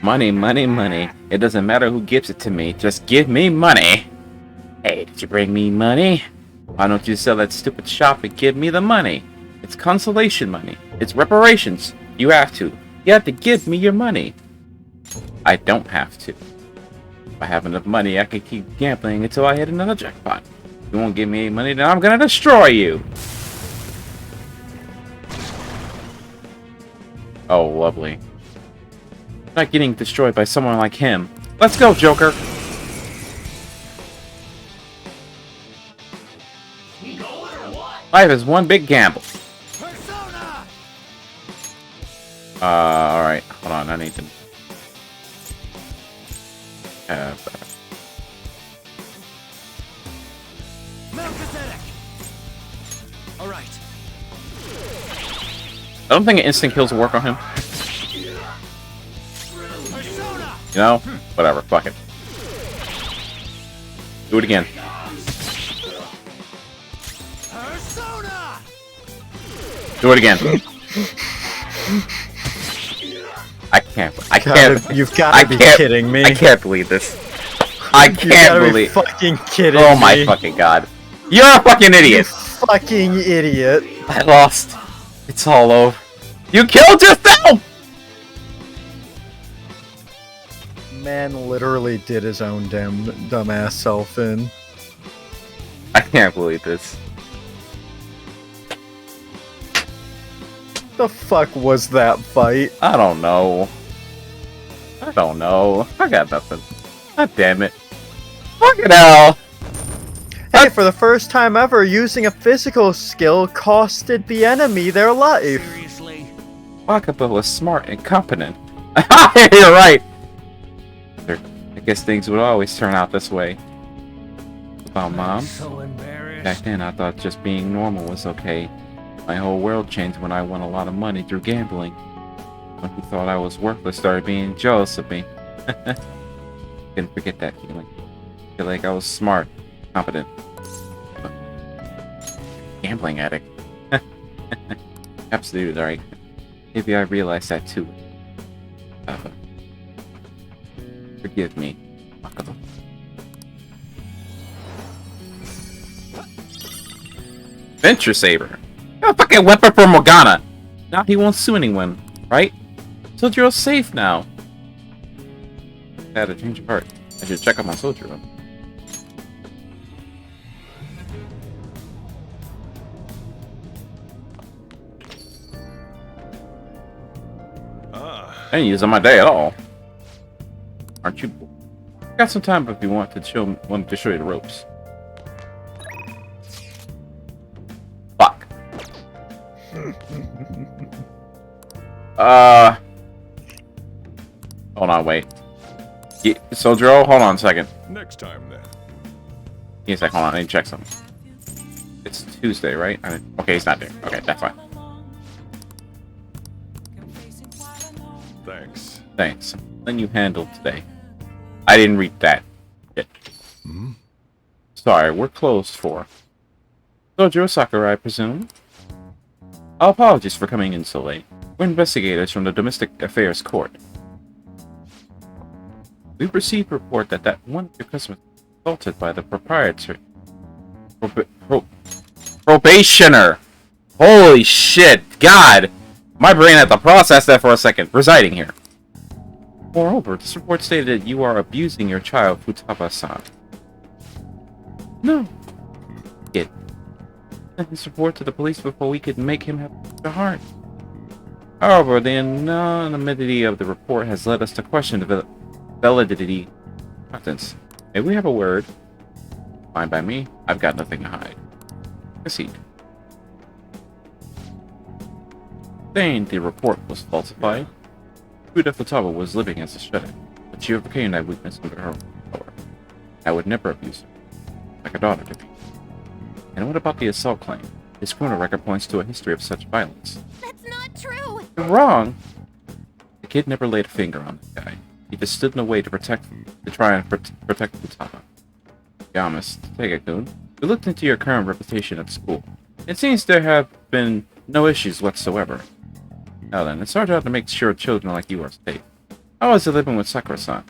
Money, money, money. It doesn't matter who gives it to me. Just give me money. Hey, did you bring me money? Why don't you sell that stupid shop and give me the money? It's consolation money. It's reparations. You have to. You have to give me your money. I don't have to. If I have enough money, I can keep gambling until I hit another jackpot. If you won't give me any money, then I'm gonna destroy you. Oh, lovely. Not getting destroyed by someone like him. Let's go, Joker! Life is one big gamble. Alright. Hold on, I need to... Alright. I don't think instant kills will work on him. You know? Whatever, fuck it. Do it again. Do it again. You've got to be kidding me. I can't believe this. I can't believe. Fucking kidding Oh me. my fucking god. You're a fucking idiot. You fucking idiot. I lost. It's all over. You killed yourself! Man literally did his own dumbass self in. I can't believe this. The fuck was that fight? I don't know. I don't know. I got nothing. God damn it. Fucking hell. Hey, for the first time ever, using a physical skill costed the enemy their life. Seriously? Wakaba was smart and competent. You're right. I guess things would always turn out this way. About Mom? So embarrassed. Back then, I thought just being normal was okay. My whole world changed when I won a lot of money through gambling. When he thought I was worthless, started being jealous of me. Couldn't forget that feeling. Feel like I was smart, competent. Gambling addict. Absolutely right. Maybe I realized that too. Forgive me. Venture Saber. A fucking weapon for Morgana. Now he won't sue anyone, right? Sojiro's safe now. I had a change of heart. I should check out my Sojiro. Ah, I ain't using my day at all. Aren't you? Got some time if you want to show you the ropes. Fuck. Hold on, wait. Soldier, hold on a second. Next time, then. Give me a sec, hold on, I need to check something. It's Tuesday, right? Okay, he's not there. Okay, that's fine. Thanks. Thanks. Then you handled today. I didn't read that. Shit. Sorry, we're closed for. Sojo Sakurai, I presume? Our apologies for coming in so late. We're investigators from the Domestic Affairs Court. We've received a report that one of your customers was assaulted by the proprietor. Probationer! Holy shit! God! My brain had to process that for a second. Residing here. Moreover, this report stated that you are abusing your child, Futaba-san. No. Get. Send this report to the police before we could make him have a heart. However, the anonymity of the report has led us to question the validity of contents. May we have a word? Fine by me. I've got nothing to hide. Proceed. Saying the report was falsified. Fuda Futaba was living as a shut-in, but she overcame that weakness under her power. I would never abuse her, like a daughter to me. And what about the assault claim? His criminal record points to a history of such violence. That's not true! You're wrong! The kid never laid a finger on the guy. He just stood in the way to try and protect Futaba. To be honest, Tegakun, we looked into your current reputation at school. It seems there have been no issues whatsoever. Now then, it's our job to make sure children like you are safe. How is it living with Sakura-san?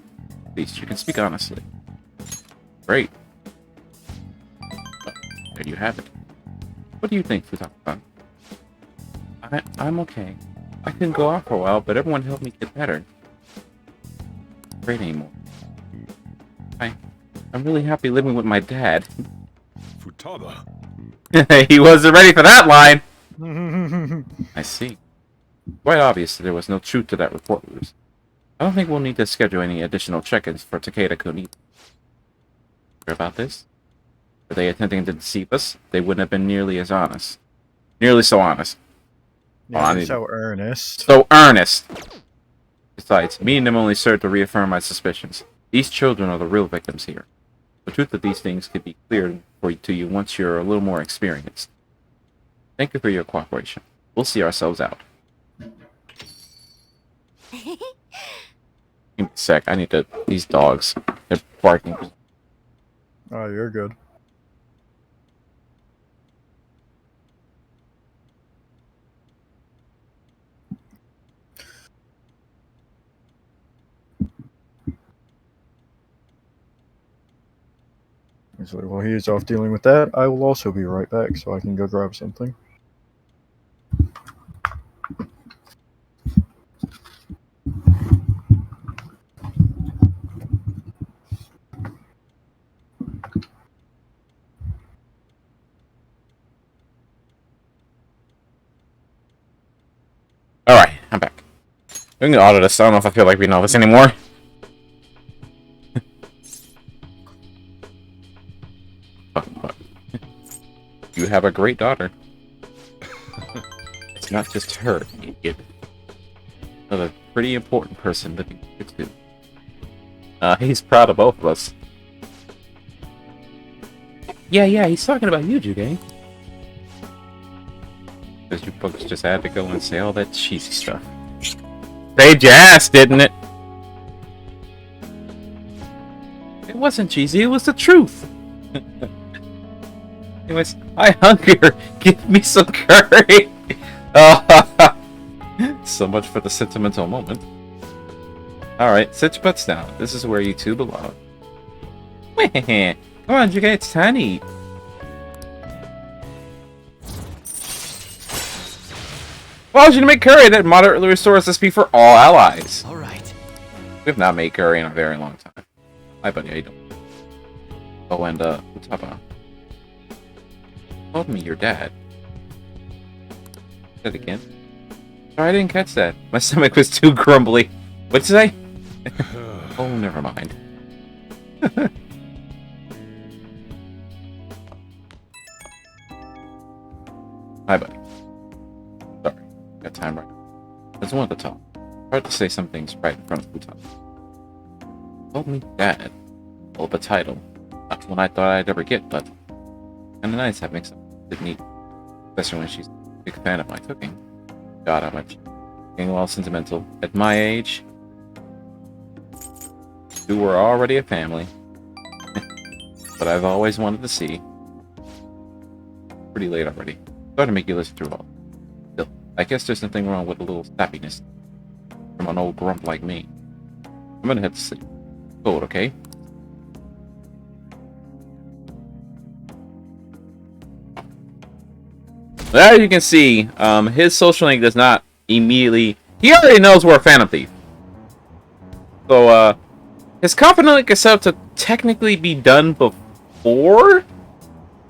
At least you can speak honestly. Great. Well, there you have it. What do you think, Futaba-san? I'm okay. I couldn't go off for a while, but everyone helped me get better. Not great anymore. I'm really happy living with my dad. Futaba. He wasn't ready for that line! I see. Quite obvious that there was no truth to that report we received. I don't think we'll need to schedule any additional check-ins for Takeda-kun either. Sure about this? Were they attempting to deceive us? They wouldn't have been nearly as honest. Nearly so honest. Yeah, so earnest. So earnest! Besides, meeting them only served to reaffirm my suspicions. These children are the real victims here. The truth of these things could be cleared to you once you're a little more experienced. Thank you for your cooperation. We'll see ourselves out. Give me a sec. I need to... These dogs. They're barking. Oh, you're good. So while he is off dealing with that, I will also be right back so I can go grab something. Alright, I'm back. We can auto this. I don't know if I feel like reading all this anymore. You have a great daughter. It's not just her, idiot. Another pretty important person living here too. He's proud of both of us. Yeah, he's talking about you, Juge. Because you folks just had to go and say all that cheesy stuff. Saved your ass, didn't it? It wasn't cheesy, it was the truth. Anyways, I hunger. Give me some curry. So much for the sentimental moment. Alright, sit your butts down. This is where you two belong. Come on, Juge, it's time to eat. Allows you to make curry that moderately restores SP for all allies. Alright. We have not made curry in a very long time. Hi, buddy, how you doing? Oh, and, Futaba. Told me your dad. Say it again. Sorry, I didn't catch that. My stomach was too grumbly. What'd you say? Oh, never mind. Hi, buddy. Sorry, got time right now. There's one at the top. Hard to say some things right in front of the top. Told me Dad. Well, of a title. Not one I thought I'd ever get, but kinda nice having something neat. Especially when she's a big fan of my cooking. God, how much. Getting all sentimental. At my age, we were already a family. But I've always wanted to see. Pretty late already. Sorry to make you listen through all. Still, I guess there's nothing wrong with a little sappiness from an old grump like me. I'm gonna head to sleep. Cold, okay? As you can see, his social link does not immediately... He already knows we're a Phantom Thief. So, his confident link is set up to technically be done before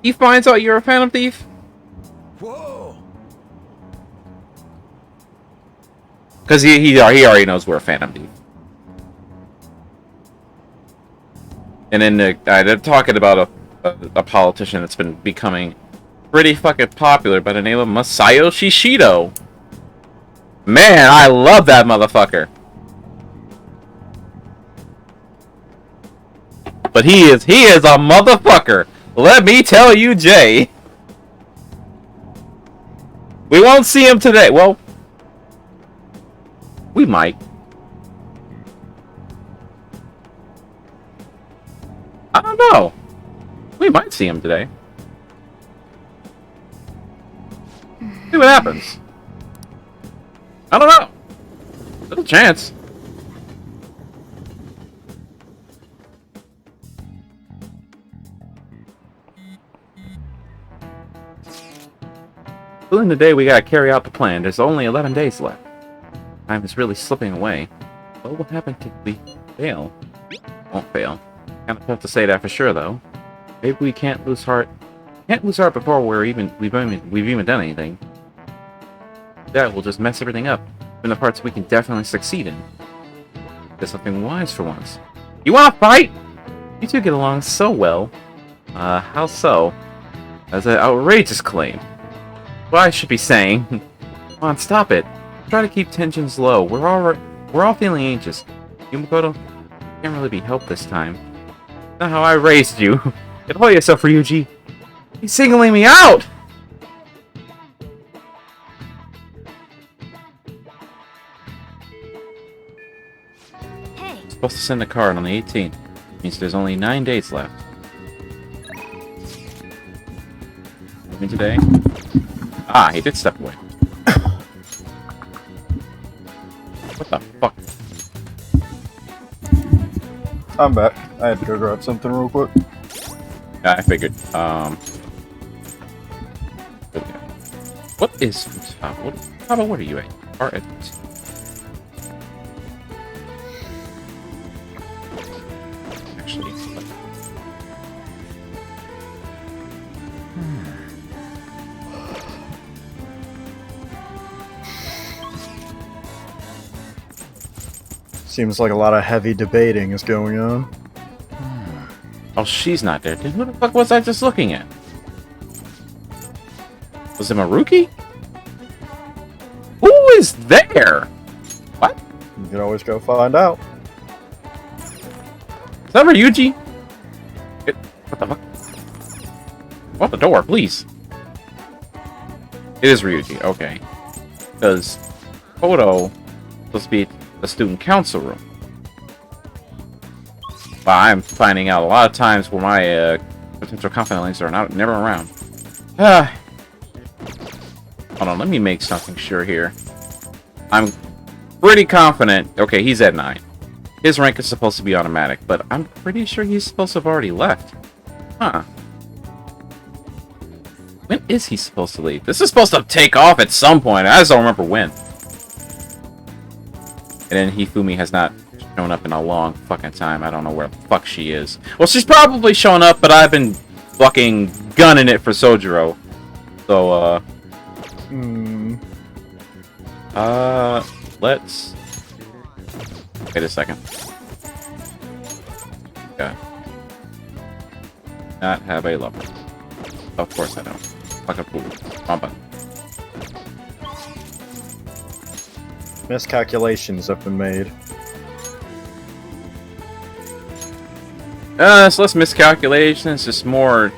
he finds out you're a Phantom Thief. Whoa! Because he already knows we're a Phantom Thief. And then they're talking about a politician that's been becoming pretty fucking popular by the name of Masayoshi Shido. Man, I love that motherfucker. But he is a motherfucker. Let me tell you, Jay. We won't see him today. Well, we might. I don't know. We might see him today. See what happens. I don't know. Little chance. Well, in the day we gotta carry out the plan. There's only 11 days left. Time is really slipping away. What will happen if we fail? Won't fail. Kind of tough to say that for sure, though. Maybe we can't lose heart. Can't lose heart before we've even done anything. That will just mess everything up. Even the parts we can definitely succeed in. There's something wise for once. You wanna fight? You two get along so well. How so? That's an outrageous claim. Well, I should be saying. Come on, stop it. Try to keep tensions low. We're all feeling anxious. Yumakoto can't really be helped this time. Not how I raised you. Control yourself, Ryuji. He's singling me out! Hey, Supposed to send a card on the 18th. Means there's only 9 days left. Me today? Ah, he did step away. What the fuck? I'm back. I had to go grab something real quick. Yeah, I figured. What is Taba? What are you at? Are at actually. Seems like a lot of heavy debating is going on. Oh, she's not there. Who the fuck was I just looking at? Was it Maruki? Who is there? What? You can always go find out. Is that Ryuji? What the fuck? What the door, please? It is Ryuji, okay. Because Kodo is supposed to be the student council room. But I'm finding out a lot of times where my potential confidant links are never around. Hold on, let me make something sure here. I'm pretty confident. Okay, he's at 9. His rank is supposed to be automatic, but I'm pretty sure he's supposed to have already left. Huh. When is he supposed to leave? This is supposed to take off at some point. I just don't remember when. And then Hifumi has not shown up in a long fucking time. I don't know where the fuck she is. Well, she's probably shown up, but I've been fucking gunning it for Sojiro. So, Let's... Wait a second. Okay. Not have a lover. Of course I don't. Fuck a fool. Bumpa. Miscalculations have been made. It's less miscalculation, it's just more...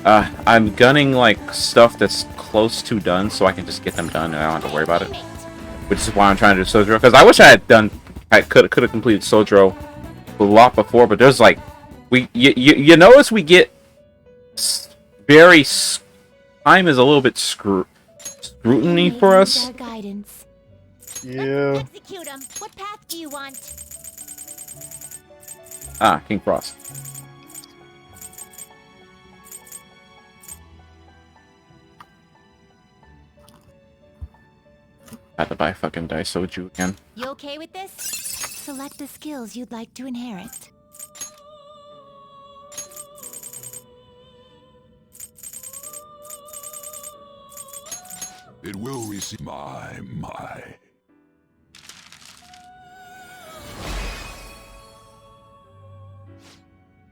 I'm gunning, like, stuff that's close to done, so I can just get them done and I don't have to worry about it. Which is why I'm trying to do Sojiro, because I wish I had done... I could have completed Sojiro a lot before, but there's, like... You notice we get... Very... Time is a little bit scrutiny for us. Yeah. Execute 'em. What path do you want? Ah, King Frost. I have to buy fucking Daisoju again. You okay with this? Select the skills you'd like to inherit. It will receive my.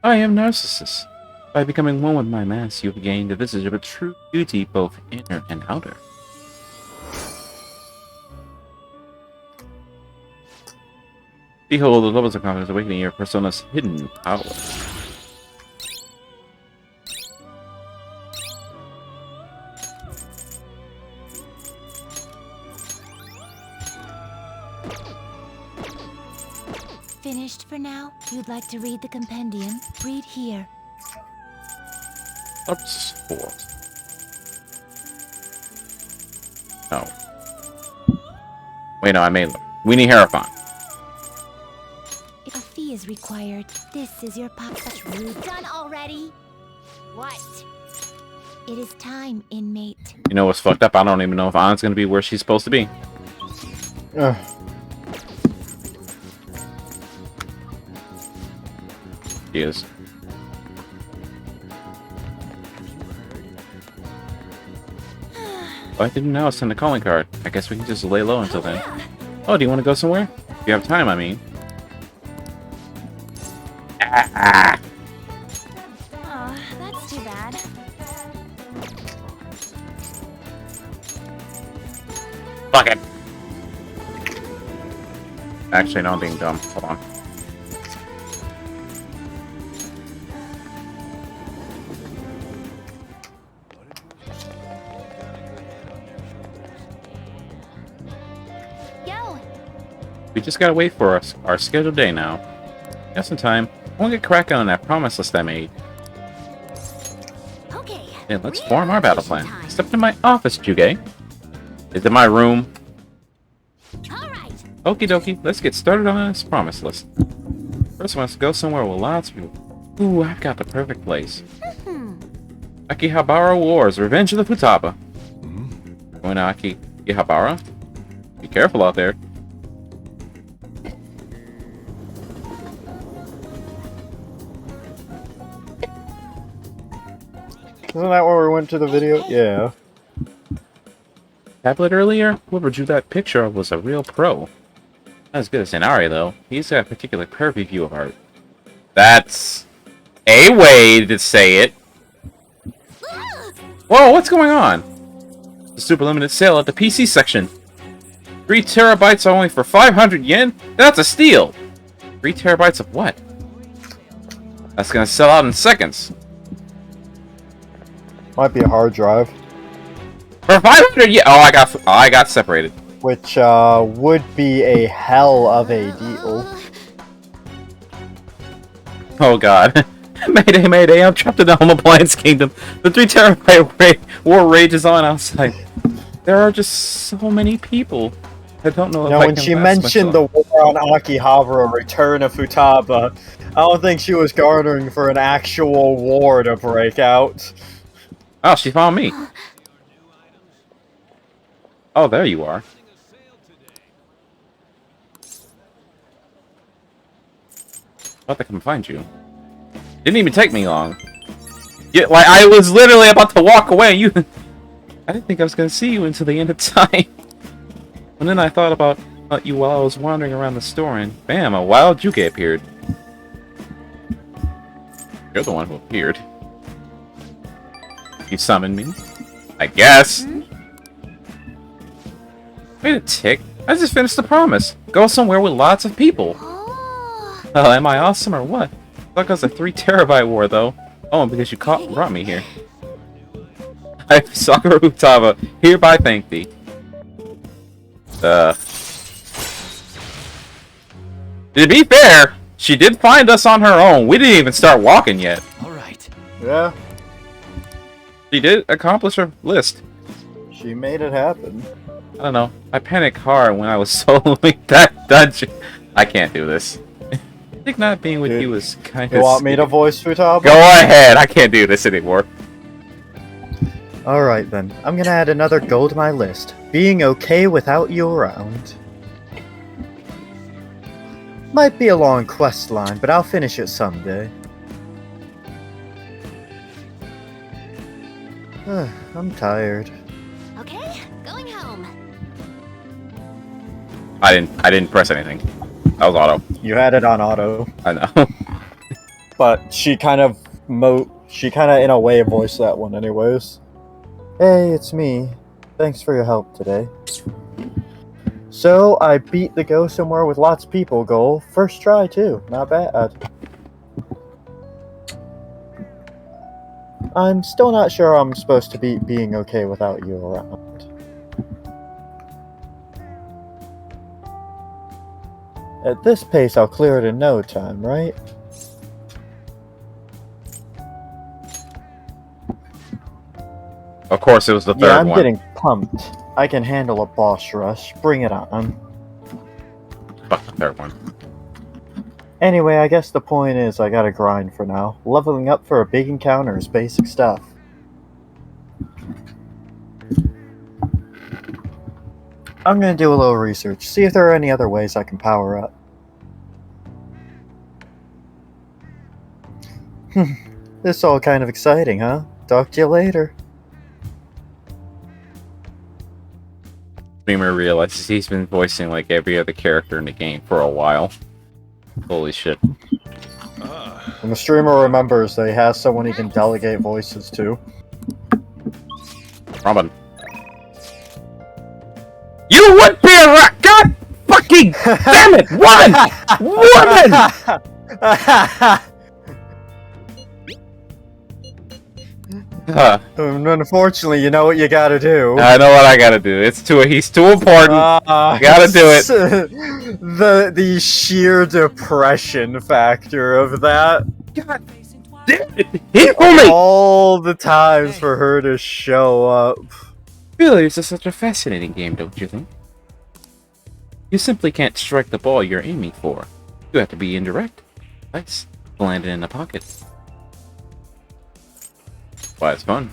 I am Narcissus. By becoming one with my mass, you have gained the visage of a true beauty, both inner and outer. Behold, the levels of confidence awakening your persona's hidden power. Finished for now? You'd like to read the compendium? Read here. Oops, 4. No. Wait, no, I made them. Weenie Hierophant. A fee is required. This is your pop. Such rude. Done already? What? It is time, inmate. You know what's fucked up? I don't even know if An's gonna be where she's supposed to be. She is. All I have to do now is send a calling card. I guess we can just lay low until then. Oh, do you want to go somewhere? If you have time, I mean. Aw, that's too bad. Fuck it! Actually, no, I'm being dumb. Hold on. Yo! We just gotta wait for our scheduled day now. Got some time. I want to get cracking on that promise list I made. Okay. Then let's form our battle plan. Step to my office, Juge. It's in my room. Alright. Okie dokie, let's get started on this promise list. First, I must go somewhere with lots of people. Ooh, I've got the perfect place. Akihabara Wars, Revenge of the Futaba. Going to Akihabara? Be careful out there. Isn't that where we went to the video? Yeah. Tablet earlier? Whoever drew that picture was a real pro. Not as good as Inari, though. He's got a particular curvy view of art. That's a way to say it. Whoa, what's going on? The super limited sale at the PC section. 3 terabytes only for 500 yen? That's a steal! 3 terabytes of what? That's gonna sell out in seconds. Might be a hard drive. For 500 yen? Oh, I got separated. Which would be a hell of a deal. Oh god. Mayday, mayday, I'm trapped in the home appliance kingdom. The 3 terabyte war rages on outside. There are just so many people. I don't know if Now, I when can she last mentioned myself. the war on Akihabara, Return of Futaba, I don't think she was garnering for an actual war to break out. Oh, she found me. Oh, there you are. About to come find you. Didn't even take me long. Yeah, like I was literally about to walk away. I didn't think I was gonna see you until the end of time. And then I thought about you while I was wandering around the store, and bam, a wild Yuge appeared. You're the one who appeared. You summoned me? I guess. Wait a tick. I just finished the promise. Go somewhere with lots of people. Oh. Am I awesome or what? That was a 3 terabyte war, though. Oh, because you brought me here. I, Sakura Utava, hereby thank thee. To be fair, she did find us on her own. We didn't even start walking yet. Alright. Yeah, She did accomplish her list. she made it happen. I don't know. I panicked hard when I was soloing that dungeon. I can't do this. I think not being with you was kind of... You want me to voice Futaba? Go ahead. I can't do this anymore. Alright then, I'm gonna add another goal to my list. Being okay without you around. Might be a long quest line, but I'll finish it someday. I'm tired. Okay, going home. I didn't press anything. That was auto. You had it on auto. I know. But she kind of in a way voiced that one anyways. Hey, it's me. Thanks for your help today. So, I beat the go somewhere with lots of people goal. First try too, not bad. I'm still not sure I'm supposed to be being okay without you around. At this pace, I'll clear it in no time, right? Of course, it was the third Yeah, I'm one. getting pumped. I can handle a boss rush. Bring it on. Fuck the third one. Anyway, I guess the point is I gotta grind for now. Leveling up for a big encounter is basic stuff. I'm gonna do a little research, see if there are any other ways I can power up. This is all kind of exciting, huh? Talk to you later. Streamer realizes he's been voicing like every other character in the game for a while. Holy shit. And the streamer remembers that he has someone he can delegate voices to. Robin. You would be a rat! God fucking damn it! Woman! Unfortunately, you know what you gotta do. I know what I gotta do. He's too important. Gotta do it. The sheer depression factor of that. God damn it! Hit me! All the times for her to show up. Really, this is such a fascinating game, don't you think? You simply can't strike the ball you're aiming for. You have to be indirect. Nice. Land it in the pocket. Why, it's fun.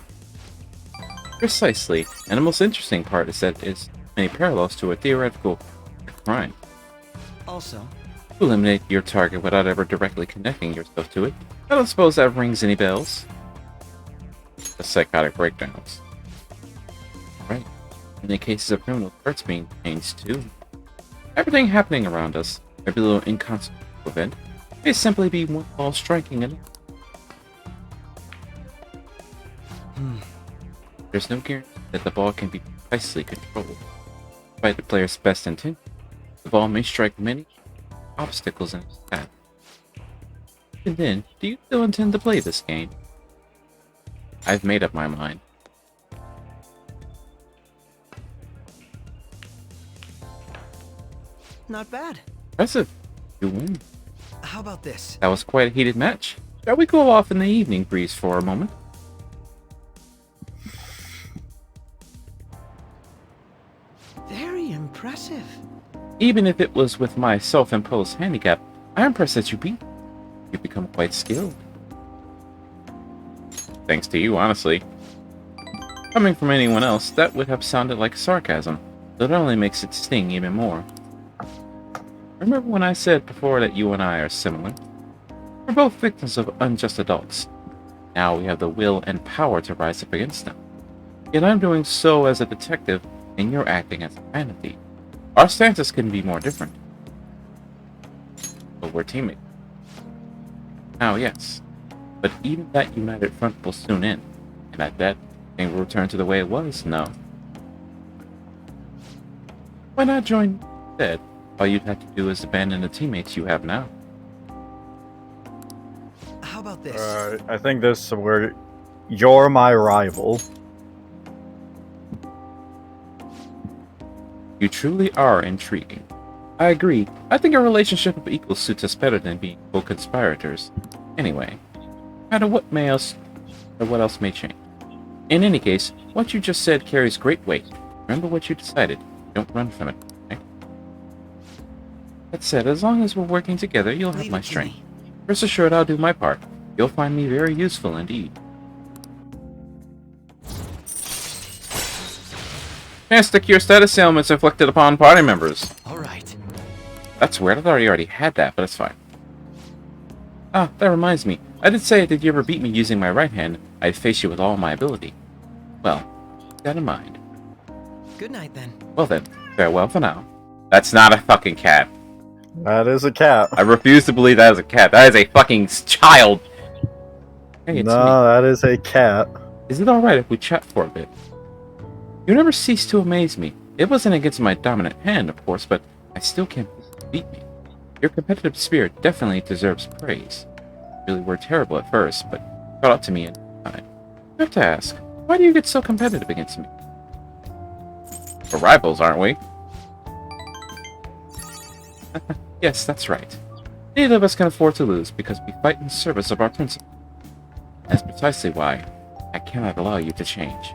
Precisely. And the most interesting part is that there's many parallels to a theoretical crime. Also, To eliminate your target without ever directly connecting yourself to it. I don't suppose that rings any bells. The psychotic breakdowns. Right. In the cases of criminal threats being changed too. Everything happening around us, every little inconsequential event, may simply be one ball striking another. There's no guarantee that the ball can be precisely controlled. Despite the player's best intent, the ball may strike many obstacles in its path. And then, do you still intend to play this game? I've made up my mind. not bad. Impressive. You win. How about this? That was quite a heated match. Shall we go off in the evening breeze for a moment? Very impressive. Even if it was with my self-imposed handicap, I'm impressed that you beat. You've become quite skilled. Thanks to you, honestly. Coming from anyone else, that would have sounded like sarcasm, but it only makes it sting even more. Remember when I said before that you and I are similar? We're both victims of unjust adults. Now we have the will and power to rise up against them. Yet I'm doing so as a detective, and you're acting as a vanity. Our stances can be more different. But we're teammates. Now, yes. But even that united front will soon end. And at that, things will return to the way it was? No. Why not join instead? All you'd have to do is abandon the teammates you have now. How about this? I think this is where you're my rival. You truly are intriguing. I agree. I think a relationship of equals suits us better than being co-conspirators. Anyway, no matter what else may change. In any case, what you just said carries great weight. Remember what you decided. Don't run from it. Okay? That said, as long as we're working together, you'll have Leave my it to strength. me. Rest assured I'll do my part. You'll find me very useful indeed. Chance to cure status ailments inflicted upon party members. All right. That's weird. I thought you already had that, but it's fine. Ah, that reminds me. I did say that if you ever beat me using my right hand, I'd face you with all my ability. Well, keep that in mind. Good night then. Well then, farewell for now. That's not a fucking cat. That is a cat. I refuse to believe that is a cat. That is a fucking child. Hey, it's me. No, that is a cat. Is it alright if we chat for a bit? You never cease to amaze me. It wasn't against my dominant hand, of course, but I still can't beat me. Your competitive spirit definitely deserves praise. You really were terrible at first, but caught up to me in time. I have to ask, why do you get so competitive against me? We're rivals, aren't we? Yes, that's right. Neither of us can afford to lose because we fight in service of our principle. That's precisely why I cannot allow you to change.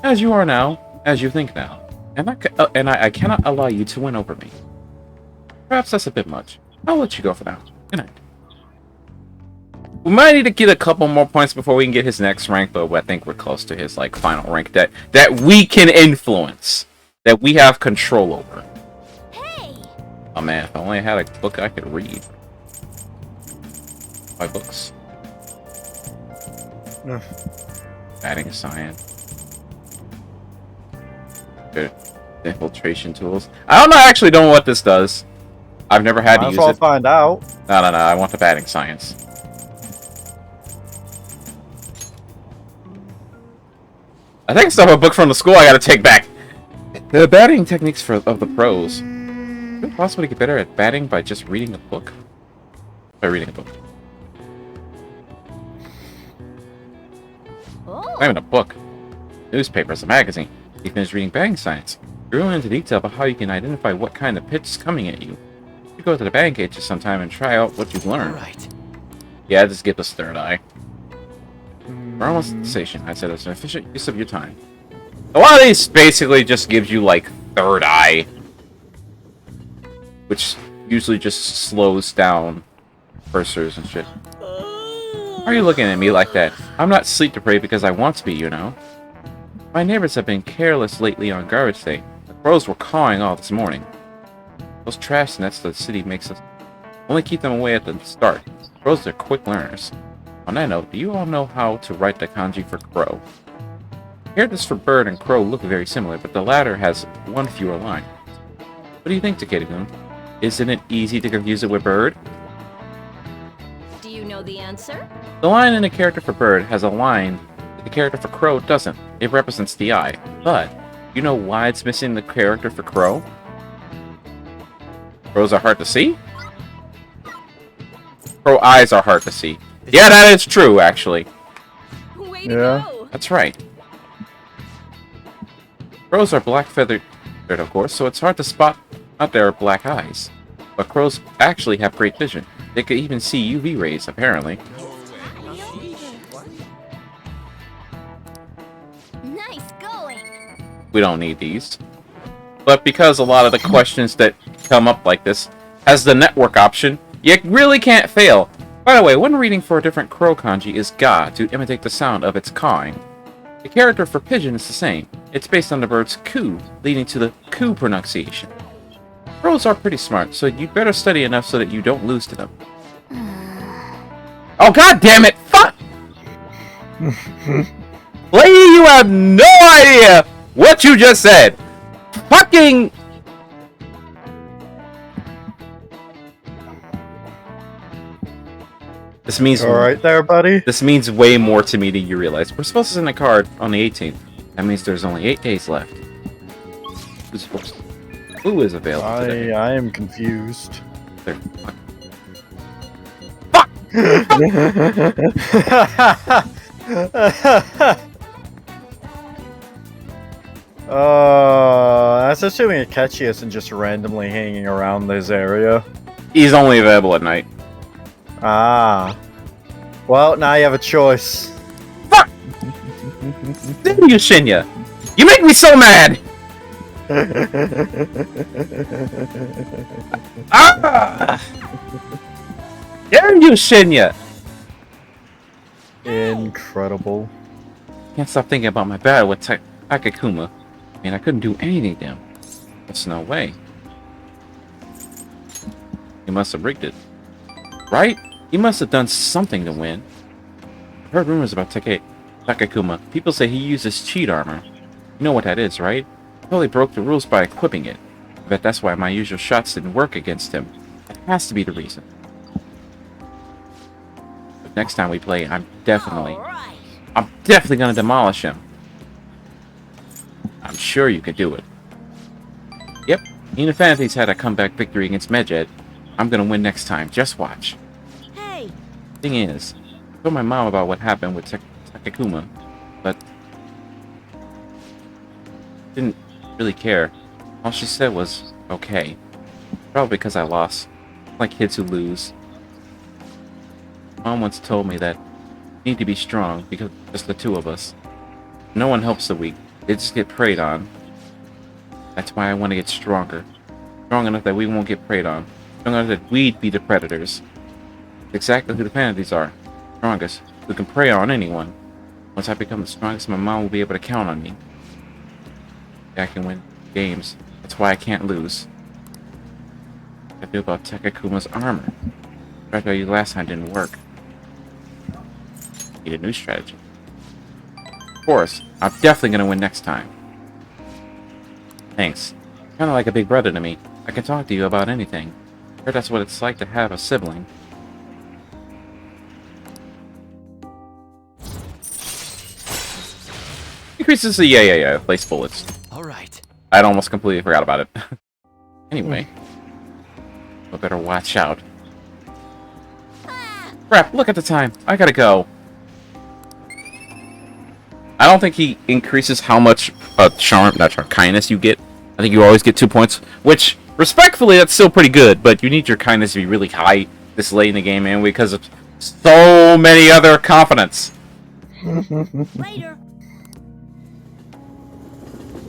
As you are now, as you think now, and I cannot allow you to win over me. Perhaps that's a bit much. I'll let you go for now. Good night. We might need to get a couple more points before we can get his next rank, but I think we're close to his like final rank that we can influence, that we have control over. Hey! Oh man, if I only had a book I could read. My books. Adding science. Good. Infiltration tools. I actually don't know what this does. I've never had to use it. Find out. No, I want the batting science. I think it's not a book from the school I gotta take back. The batting techniques of the pros. Is it possible to get better at batting by just reading a book? By reading a book. Not even a book. Newspapers, a magazine. You finish reading batting science. You're going into detail about how you can identify what kind of pitch is coming at you. You go to the batting cages sometime and try out what you've learned. Right. Yeah, just get this third eye. We're almost at the station. I said it's an efficient use of your time. A lot of these basically just gives you like third eye, which usually just slows down cursors and shit. Why are you looking at me like that? I'm not sleep deprived because I want to be, you know. My neighbors have been careless lately on garbage day. The crows were cawing all this morning. Those trash nets the city makes us only keep them away at the start. Crows are quick learners. On that note, do you all know how to write the kanji for crow? Characters for bird and crow look very similar, but the latter has one fewer line. What do you think, Takeda-kun? Isn't it easy to confuse it with bird? Do you know the answer? The line in a character for bird has a line that the character for crow doesn't. It represents the eye. But, you know why it's missing the character for crow? Crows are hard to see? Crow eyes are hard to see. Yeah, that is true, actually. Way to Yeah. go! That's right. Crows are black-feathered, of course, so it's hard to spot out their black eyes. But crows actually have great vision. They could even see UV rays, apparently. Nice going! We don't need these. But because a lot of the questions that come up like this has the network option, you really can't fail. By the way, when reading for a different crow kanji is ga to imitate the sound of its cawing. The character for pigeon is the same. It's based on the bird's coo, leading to the coo pronunciation. Crows are pretty smart, so you'd better study enough so that you don't lose to them. Oh god damn it! Fuck! Lady, you have no idea what you just said! Fucking... This means Alright there, buddy? This means way more to me than you realize. We're supposed to send a card on the 18th. That means there's only 8 days left. Who is available today? I am confused. There. Fuck! That's assuming Akechi isn't just randomly hanging around this area. He's only available at night. Ah. Well, now you have a choice. Fuck! Damn you, Shinya! You make me so mad! Ah! Damn you, Shinya! Incredible. Can't stop thinking about my battle with Takakuma. I mean, I couldn't do anything to him. There's no way. He must have rigged it. Right? He must have done something to win. I've heard rumors about Takakuma. People say he uses cheat armor. You know what that is, right? He totally broke the rules by equipping it. I bet that's why my usual shots didn't work against him. That has to be the reason. But next time we play, I'm definitely gonna demolish him. I'm sure you could do it. Yep, Inafanity's had a comeback victory against Medjed. I'm gonna win next time, just watch. Hey! Thing is, I told my mom about what happened with Takakuma, but didn't really care. All she said was, okay. Probably because I lost. Like kids who lose. Mom once told me that we need to be strong because just the two of us. No one helps the weak. They just get preyed on. That's why I want to get stronger. Strong enough that we won't get preyed on. Strong enough that we'd be the predators. Exactly who the Vanities are. Strongest. Who can prey on anyone. Once I become the strongest, my mom will be able to count on me. I can win games. That's why I can't lose. I feel about Takakuma's armor. I tried to tell you last time didn't work. Need a new strategy. Of course, I'm definitely gonna win next time. Thanks. Kinda like a big brother to me. I can talk to you about anything. I heard that's what it's like to have a sibling. Increases the place bullets. Alright. I'd almost completely forgot about it. Anyway. I better watch out. Crap, look at the time. I gotta go. I don't think he increases how much kindness you get. I think you always get 2 points, which, respectfully, that's still pretty good, but you need your kindness to be really high this late in the game anyway, because of so many other confidence. Later.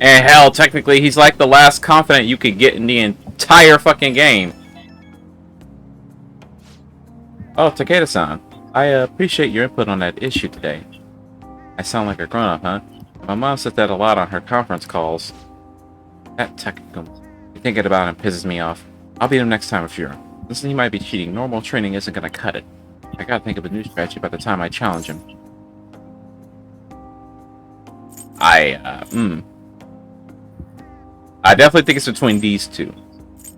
And hell, technically, he's like the last confident you could get in the entire fucking game. Oh, Takeda-san. I appreciate your input on that issue today. I sound like a grown-up, huh? My mom said that a lot on her conference calls. That Takakuma. Thinking about him pisses me off. I'll beat him next time if you're. Listen, he might be cheating. Normal training isn't gonna cut it. I gotta think of a new strategy by the time I challenge him. I definitely think it's between these two.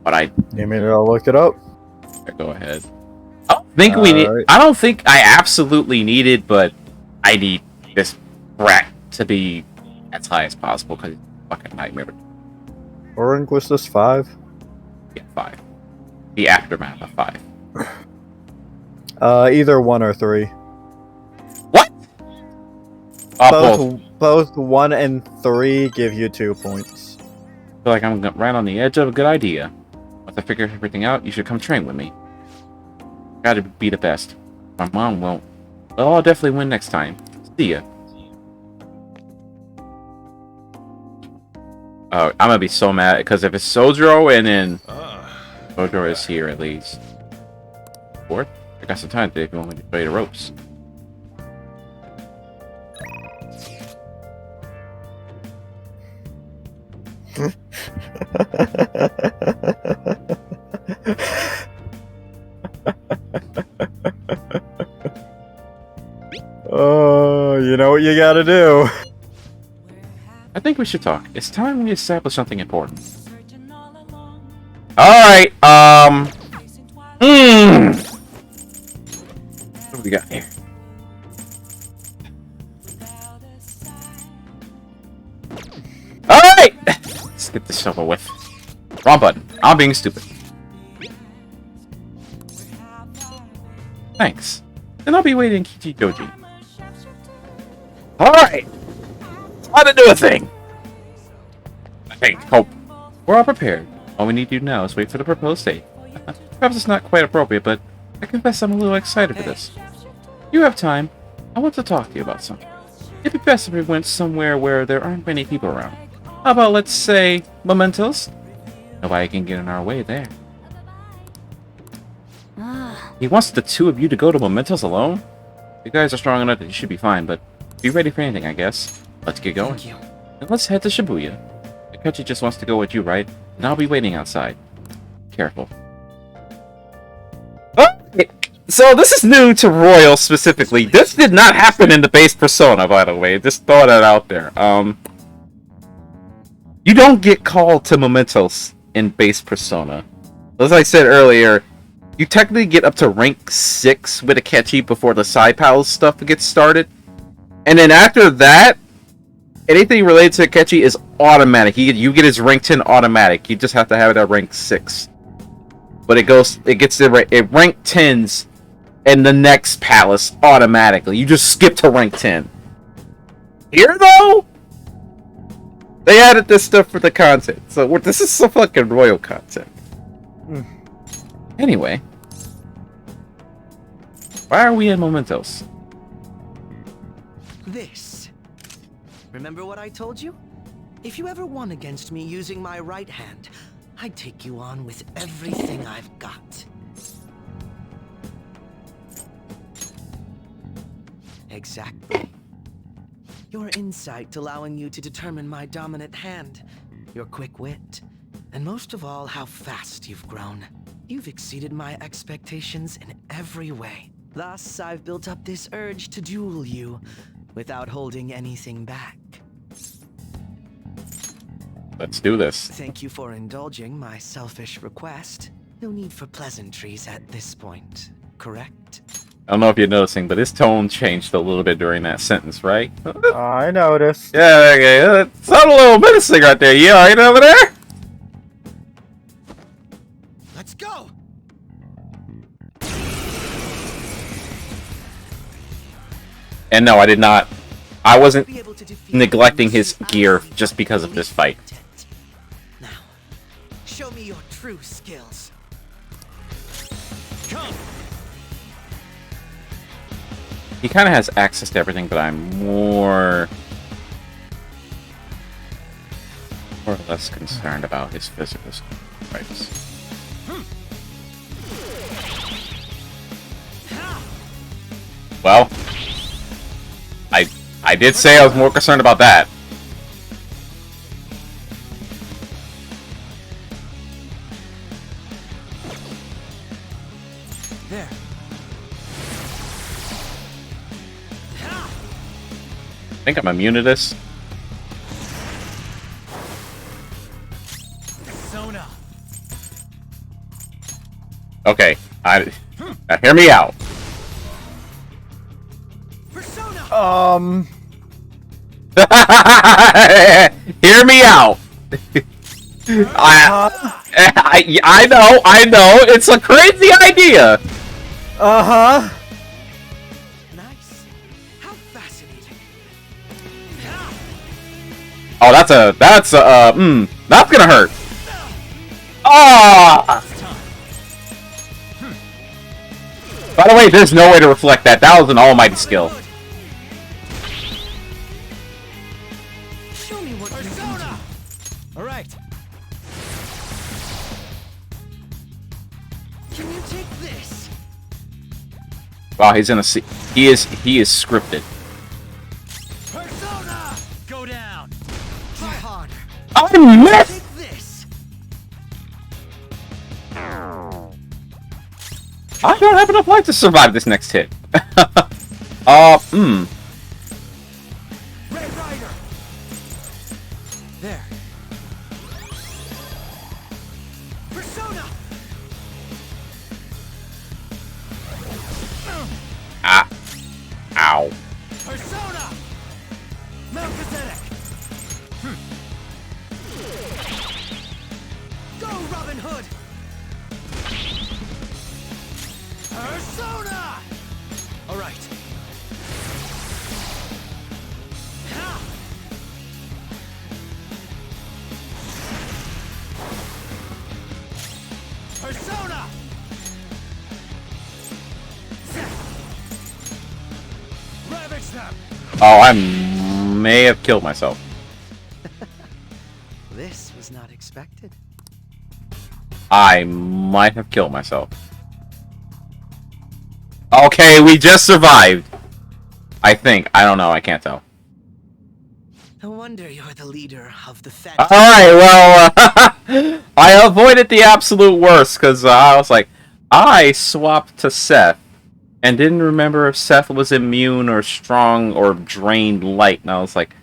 But I... You mean I'll look it up? Go ahead. I don't think we need... I don't think I absolutely need it, but I need this brat to be as high as possible, because he's a fucking nightmare. Or was this 5? Yeah, 5. The aftermath of 5. Either 1 or 3. What? Both. Both 1 and 3 give you 2 points. I feel like I'm right on the edge of a good idea. Once I figure everything out, you should come train with me. Gotta be the best. My mom won't. Well, I'll definitely win next time. See ya. Oh, I'm gonna be so mad, because if it's Sojiro and then Sojiro is here at least. Fourth? I got some time today if you want me to show you the ropes. Oh, you know what you gotta do. I think we should talk. It's time we establish something important. Alright, What do we got here? Alright! Let's get this over with. Wrong button. I'm being stupid. Thanks. Then I'll be waiting in Kichijoji. Alright! Time to do a thing! Hey, hope. We're all prepared. All we need to do now is wait for the proposed date. Perhaps it's not quite appropriate, but I confess I'm a little excited for this. You have time. I want to talk to you about something. It'd be best if we went somewhere where there aren't many people around. How about, let's say, Mementos? Nobody can get in our way there. He wants the two of you to go to Mementos alone? You guys are strong enough that you should be fine, but be ready for anything, I guess. Let's get going. Thank you. And let's head to Shibuya. Akachi just wants to go with you, right? And I'll be waiting outside. Careful. Okay. So this is new to Royal specifically. This did not happen in the base Persona, by the way. Just throw that out there. You don't get called to Mementos in base Persona. As I said earlier, you technically get up to rank 6 with Akechi before the side pals stuff gets started. And then after that, anything related to Akechi is automatic. You get his rank 10 automatic. You just have to have it at rank 6. But it gets to rank 10s in the next palace automatically. You just skip to rank 10. Here though, they added this stuff for the content. So this is some fucking Royal content. Anyway, why are we in Mementos? This. Remember what I told you? If you ever won against me using my right hand, I'd take you on with everything I've got. Exactly. Your insight allowing you to determine my dominant hand, your quick wit, and most of all, how fast you've grown. You've exceeded my expectations in every way. Thus, I've built up this urge to duel you without holding anything back. Let's do this. Thank you for indulging my selfish request. No need for pleasantries at this point, correct? I don't know if you're noticing, but his tone changed a little bit during that sentence, right? I noticed. Yeah, okay. It's not a little menacing right there. You alright over there? Let's go! And no, I did not. I wasn't neglecting his gear just because of this fight. Now, show me your true skills. Come! He kind of has access to everything, but I'm more or less concerned about his physical strengths. Well, I did say I was more concerned about that. There. I think I'm immune to this. Persona. Okay, now hear me out. Persona. Hear me out. I know, it's a crazy idea. Nice. How fascinating. Oh, that's gonna hurt. Ah! By the way, there's no way to reflect that. That was an almighty skill. Show me what you can Persona. All right. do. Can you take this? Wow, he's in a he is scripted. Persona. Go down. Try harder. I missed. Take this. I don't have enough life to survive this next hit. Red Rider. There. Persona. Persona! All right. Persona! Ravage them! Oh, I may have killed myself. This was not expected. I might have killed myself. Okay, we just survived. I think. I don't know. I can't tell. No wonder you're the leader of the Fed. Alright, well, I avoided the absolute worst, because I was like, I swapped to Seth, and didn't remember if Seth was immune or strong or drained light, and I was like,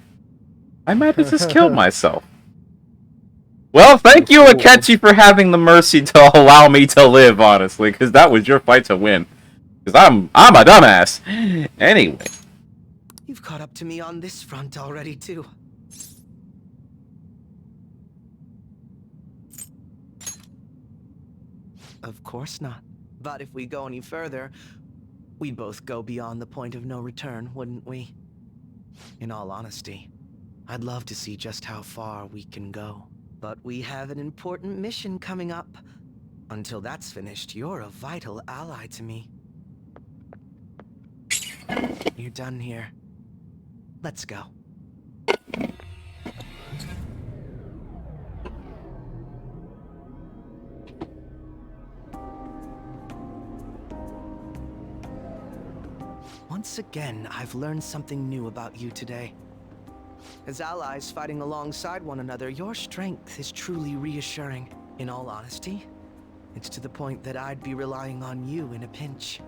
I might have just killed myself. Well, thank you, Akechi, for having the mercy to allow me to live, honestly, because that was your fight to win. Because I'm a dumbass. Anyway. You've caught up to me on this front already, too. Of course not. But if we go any further, we'd both go beyond the point of no return, wouldn't we? In all honesty, I'd love to see just how far we can go. But we have an important mission coming up. Until that's finished, you're a vital ally to me. You're done here. Let's go. Once again, I've learned something new about you today. As allies fighting alongside one another, your strength is truly reassuring. In all honesty, it's to the point that I'd be relying on you in a pinch.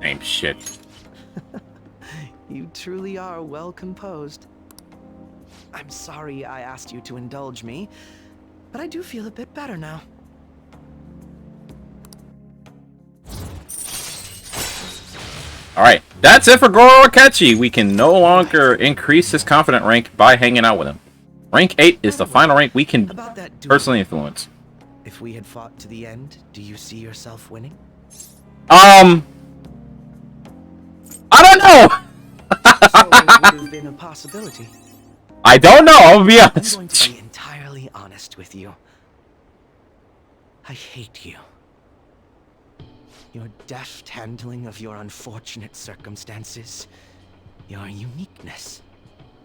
Same shit. You truly are well composed. I'm sorry I asked you to indulge me, but I do feel a bit better now. Alright, that's it for Goro Akechi. We can no longer increase his confident rank by hanging out with him. Rank 8 is the final rank we can personally influence. If we had fought to the end, do you see yourself winning? I don't know! So it would have been a possibility. I don't know, I'll be I'm honest. going to be entirely honest with you. I hate you. Your deft handling of your unfortunate circumstances, your uniqueness,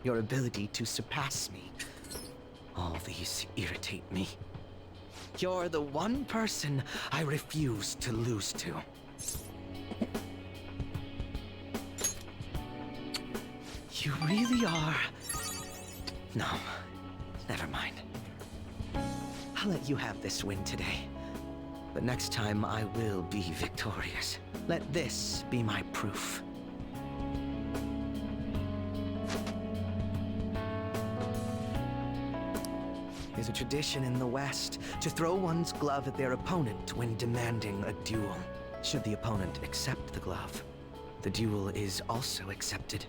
your ability to surpass me. All these irritate me. You're the one person I refuse to lose to. You really are... No, never mind. I'll let you have this win today. But next time I will be victorious. Let this be my proof. There's a tradition in the West to throw one's glove at their opponent when demanding a duel. Should the opponent accept the glove, the duel is also accepted.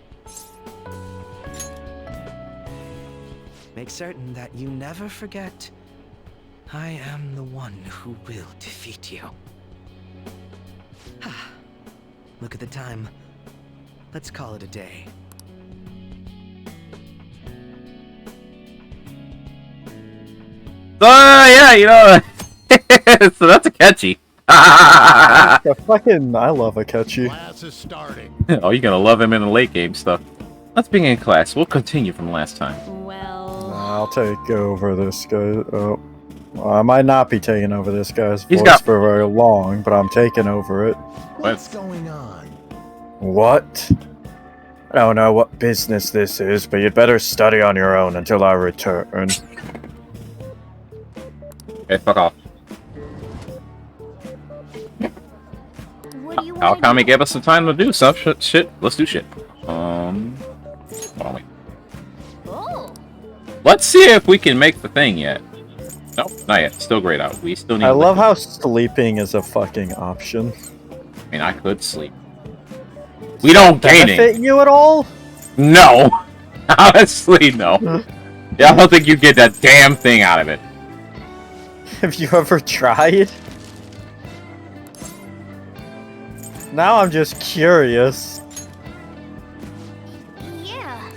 Make certain that you never forget, I am the one who will defeat you. Look at the time. Let's call it a day. So, yeah, you know, so that's Akechi. I love Akechi. Class is starting. Oh, you're gonna love him in the late game stuff. Let's begin class. We'll continue from last time. Well... I'll take over this guy. Oh. Well, I might not be taking over this guy's He's voice got- for very long, but I'm taking over it. What's going on? What? I don't know what business this is, but you'd better study on your own until I return. Okay, fuck off. What do you want to Alchemy do? gave us some time to do some shit. Let's do shit. Hold on, wait. Oh, Let's see if we can make the thing yet. Nope, not yet. Still grayed out. We still need. I love liquid. how sleeping is a fucking option. I mean, I could sleep. We don't gain it. Benefit you at all? No. Honestly, no. Yeah, I don't think you get that damn thing out of it. Have you ever tried? Now I'm just curious. Yeah.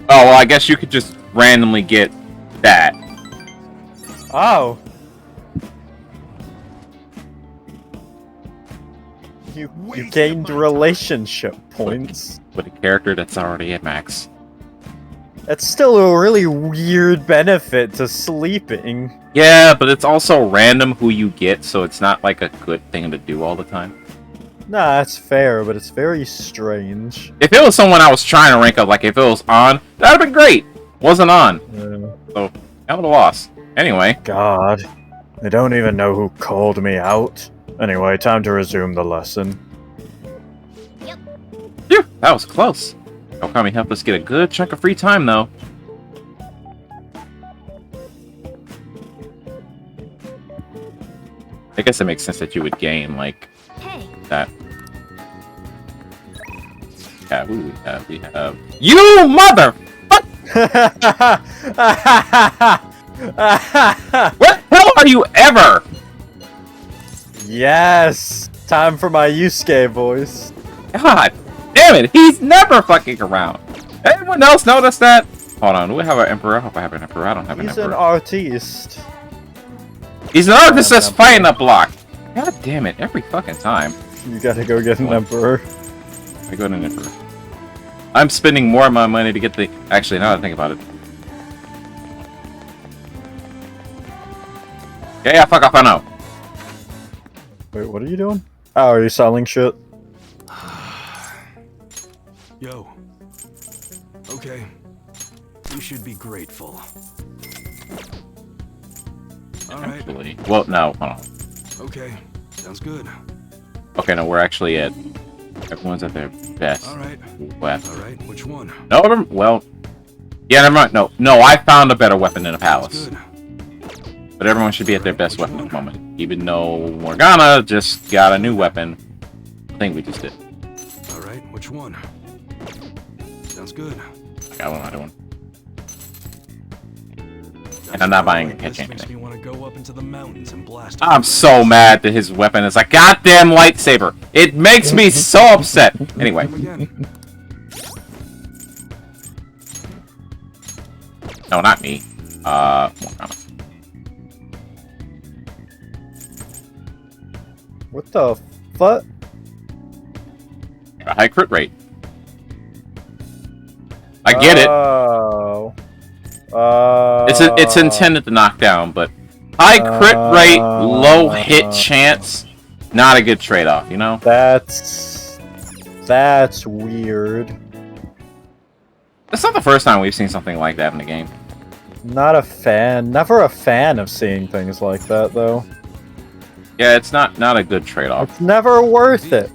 Oh, well, I guess you could just randomly get that. Oh. You gained relationship points. With a character that's already at max. That's still a really weird benefit to sleeping. Yeah, but it's also random who you get, so it's not like a good thing to do all the time. Nah, that's fair, but it's very strange. If it was someone I was trying to rank up, like if it was on, that'd have been great. Wasn't on. So, I would have lost. Anyway. God. I don't even know who called me out. Anyway, time to resume the lesson. Phew, that was close. Okami helped us get a good chunk of free time, though. I guess it makes sense that you would gain, like, that. Yeah, who do we have? We have... You mother! What the hell are you ever? Yes! Time for my Yusuke voice. God damn it, he's never fucking around. Anyone else notice that? Hold on, do we have an emperor? I hope I have an emperor. I don't have an emperor. He's an artiste. He's an artist that's fighting a block. God damn it, every fucking time. You gotta go get an emperor. I go to an emperor. I'm spending more of my money to get the... Actually, now that I think about it. Yeah, fuck off, I know. Wait, what are you doing? Oh, are you selling shit? Yo. Okay. You should be grateful. Alright. Actually, well, no, hold on. Okay. Sounds good. Okay, no, we're actually at... Everyone's at their best. Alright. Weapon. Alright, which one? No, well... Yeah, never mind. No, I found a better weapon in a palace. Good. But everyone should be at their best weapon at the moment. Even though Morgana just got a new weapon. I think we just did. Alright, which one? Sounds good. I got another one. And I'm not buying a catch This makes me anything. want to go up into the mountains and blast. I'm so mad that his weapon is a goddamn lightsaber. It makes me so upset. Anyway. Again. No, not me. Morgana. What the fuck? A high crit rate. I get it. Oh. It's intended to knock down, but high crit rate, low hit chance, not a good trade-off, you know? That's weird. It's not the first time we've seen something like that in the game. Not a fan. Never a fan of seeing things like that, though. Yeah, it's not a good trade-off. It's never worth it.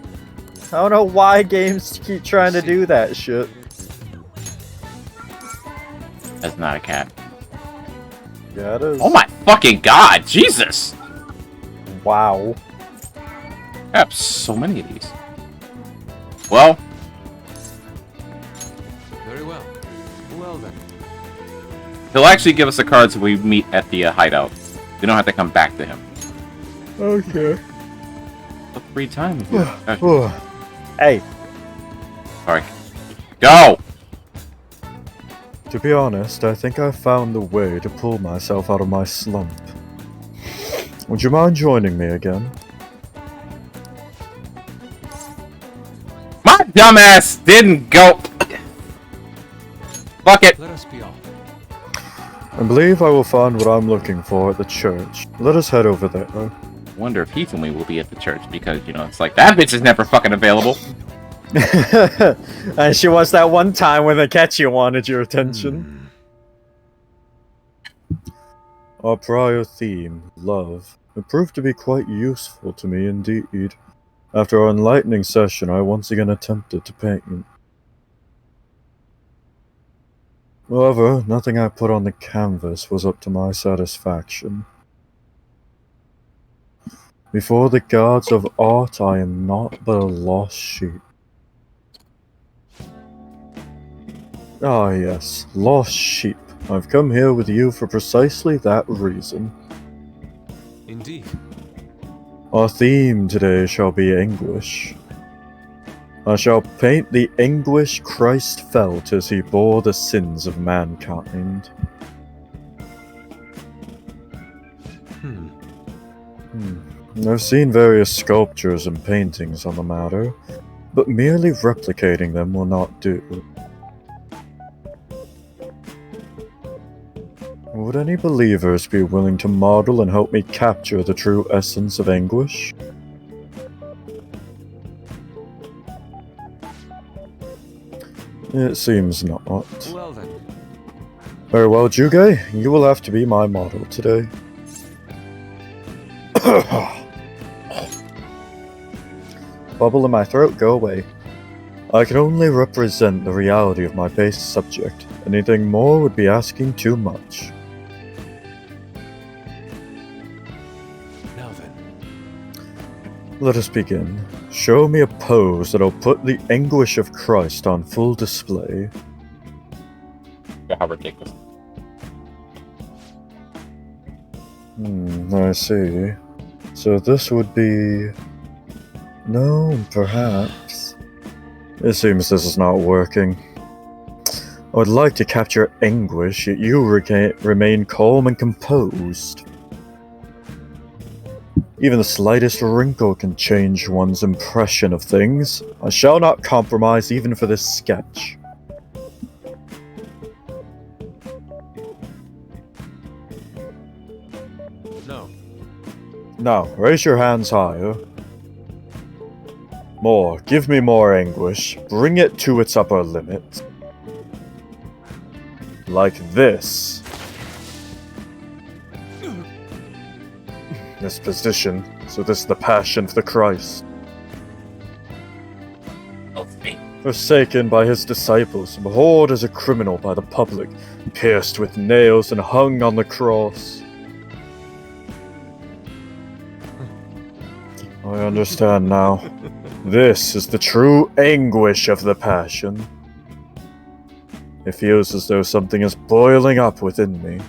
I don't know why games keep trying to do that shit. That's not a cat. Yeah, it is. Oh my fucking god, Jesus! Wow. I have so many of these. Well, Very well. Well then. he'll actually give us the cards if we meet at the hideout. We don't have to come back to him. Okay. What free time? Hey, Sorry. Go! to be honest, I think I found the way to pull myself out of my slump. Would you mind joining me again? My dumbass didn't go. Fuck it. Let us be off. I believe I will find what I'm looking for at the church. Let us head over there. Wonder if Hifumi will be at the church because, you know, it's like that bitch is never fucking available. And she was that one time when the catchy wanted your attention. Our prior theme, love, it proved to be quite useful to me indeed. After our enlightening session, I once again attempted to paint. However, nothing I put on the canvas was up to my satisfaction. Before the gods of art, I am naught but a lost sheep. Ah yes, lost sheep. I've come here with you for precisely that reason. Indeed. Our theme today shall be anguish. I shall paint the anguish Christ felt as he bore the sins of mankind. I've seen various sculptures and paintings on the matter, but merely replicating them will not do. Would any believers be willing to model and help me capture the true essence of anguish? It seems not. Well then. Very well, Juge, you will have to be my model today. Bubble in my throat, go away. I can only represent the reality of my base subject. Anything more would be asking too much. Now then. Let us begin. Show me a pose that'll put the anguish of Christ on full display. How ridiculous. I see. So this would be... No, perhaps. It seems this is not working. I would like to capture anguish, yet you remain calm and composed. Even the slightest wrinkle can change one's impression of things. I shall not compromise even for this sketch. No. Now, raise your hands higher. More. Give me more anguish. Bring it to its upper limit. Like this. This position. So this is the passion of the Christ. Forsaken by his disciples, abhorred as a criminal by the public, pierced with nails and hung on the cross. I understand now. This is the true anguish of the passion. It feels as though something is boiling up within me.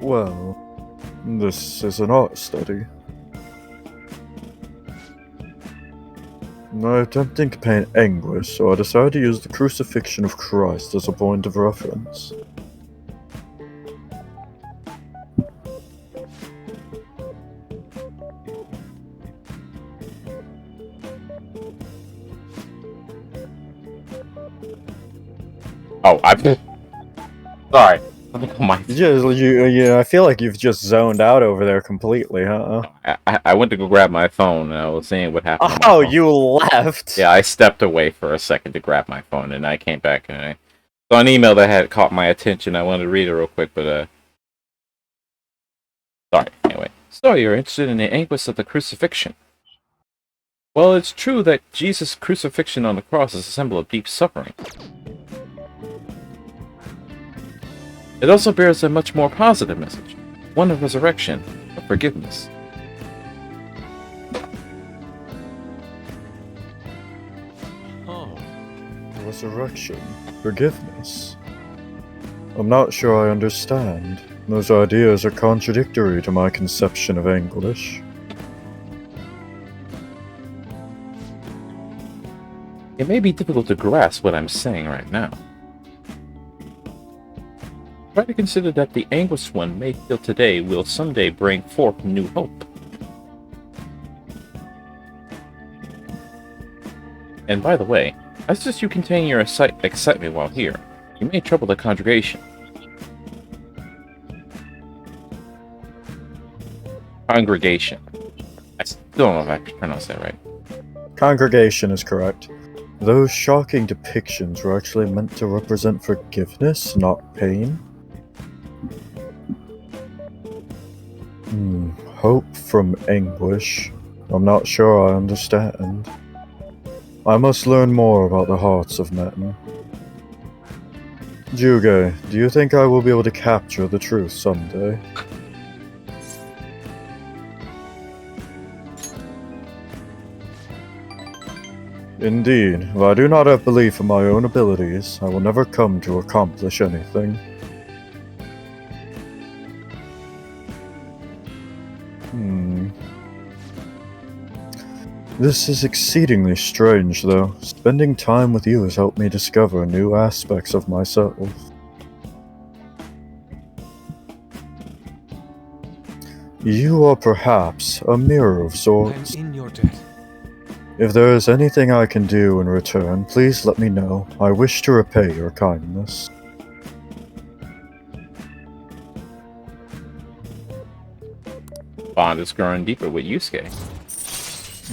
Well, this is an art study. I'm attempting to paint anguish, so I decided to use the crucifixion of Christ as a point of reference. Oh, I'm sorry. Oh my! I feel like you've just zoned out over there completely, huh? I went to go grab my phone and I was seeing what happened. to my Oh, phone. you left? Yeah, I stepped away for a second to grab my phone and I came back and I saw an email that had caught my attention. I wanted to read it real quick, but sorry. Anyway, so you're interested in the anguish of the crucifixion? Well, it's true that Jesus' crucifixion on the cross is a symbol of deep suffering. It also bears a much more positive message, one of resurrection, of forgiveness. Oh. Resurrection? Forgiveness? I'm not sure I understand. Those ideas are contradictory to my conception of anguish. It may be difficult to grasp what I'm saying right now. Try to consider that the anguish one may feel today will someday bring forth new hope. And by the way, I suggest you contain your excitement while here. You may trouble the congregation. Congregation. I still don't know if I pronounced that right. Congregation is correct. Those shocking depictions were actually meant to represent forgiveness, not pain. Hope from anguish. I'm not sure I understand. I must learn more about the hearts of men. Juge, do you think I will be able to capture the truth someday? Indeed, if I do not have belief in my own abilities, I will never come to accomplish anything. This is exceedingly strange, though. Spending time with you has helped me discover new aspects of myself. You are perhaps a mirror of sorts. I'm in your debt. If there is anything I can do in return, please let me know. I wish to repay your kindness. Bond is growing deeper with Yusuke.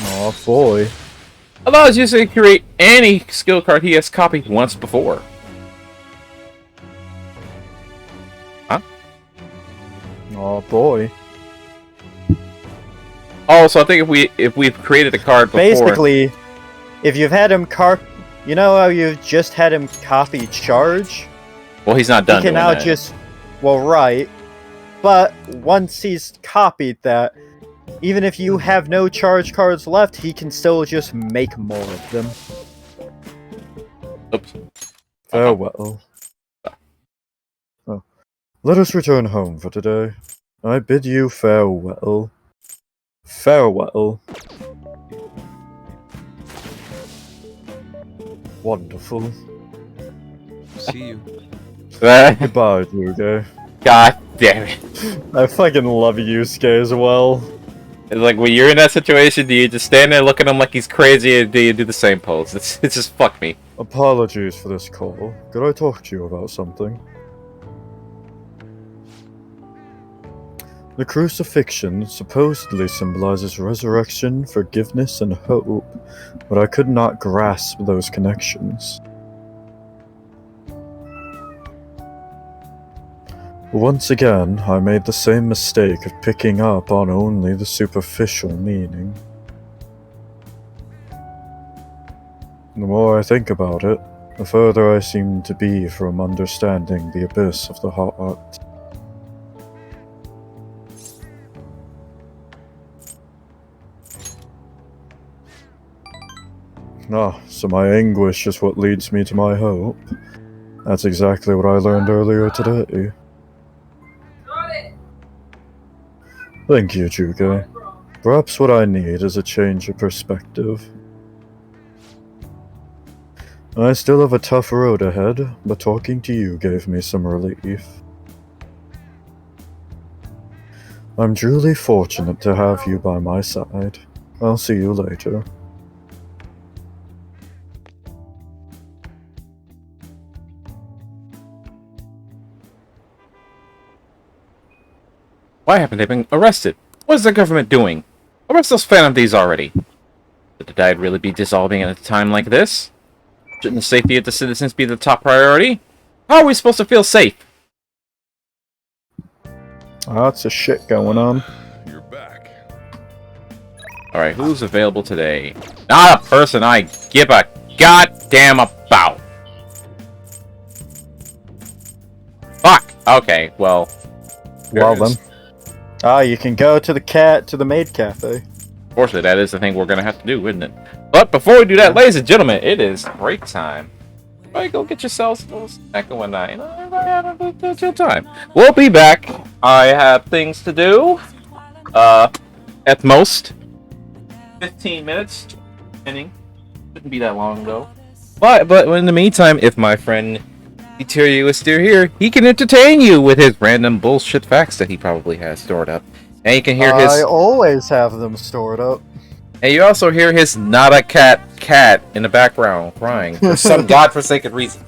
Aw, boy. Allows Yusuke to create any skill card he has copied once before. Huh? Aw, boy. Oh, so I think if we've created a card before, Basically, if you've had him you know how you've just had him copy charge? well, he's not done. He can doing now that. just, well, right. But once he's copied that, even if you have no charge cards left, he can still just make more of them. Oops. Farewell. Oh. Let us return home for today. I bid you farewell. Farewell. Wonderful. See you. Goodbye, Yusuke. God damn it! I fucking love Yusuke as well. It's like when you're in that situation, do you just stand there looking at him like he's crazy, or do you do the same pose? It's just fuck me. Apologies for this call. Could I talk to you about something? The crucifixion supposedly symbolizes resurrection, forgiveness, and hope, but I could not grasp those connections. Once again, I made the same mistake of picking up on only the superficial meaning. The more I think about it, the further I seem to be from understanding the abyss of the heart. So my anguish is what leads me to my hope. That's exactly what I learned earlier today. Thank you, Juge. Perhaps what I need is a change of perspective. I still have a tough road ahead, but talking to you gave me some relief. I'm truly fortunate to have you by my side. I'll see you later. Why haven't they been arrested? What is the government doing? Arrest those phantom thieves already. Should the tide really be dissolving at a time like this? Shouldn't the safety of the citizens be the top priority? How are we supposed to feel safe? Lots of shit going on. You're back. Alright, who's available today? Not a person I give a goddamn about. Fuck. Okay, well. Well then. You can go to the maid cafe. Fortunately, that is the thing we're gonna have to do, isn't it? But before we do that, ladies and gentlemen, it is break time. Everybody go get yourselves a little snack and whatnot. You know, everybody have a good time. We'll be back. I have things to do. At most 15 minutes. Depending. Shouldn't be that long though. But in the meantime, if my friend Eterio is still here, he can entertain you with his random bullshit facts that he probably has stored up. And you can hear his. I always have them stored up. And you also hear his not a cat in the background crying for some godforsaken reason.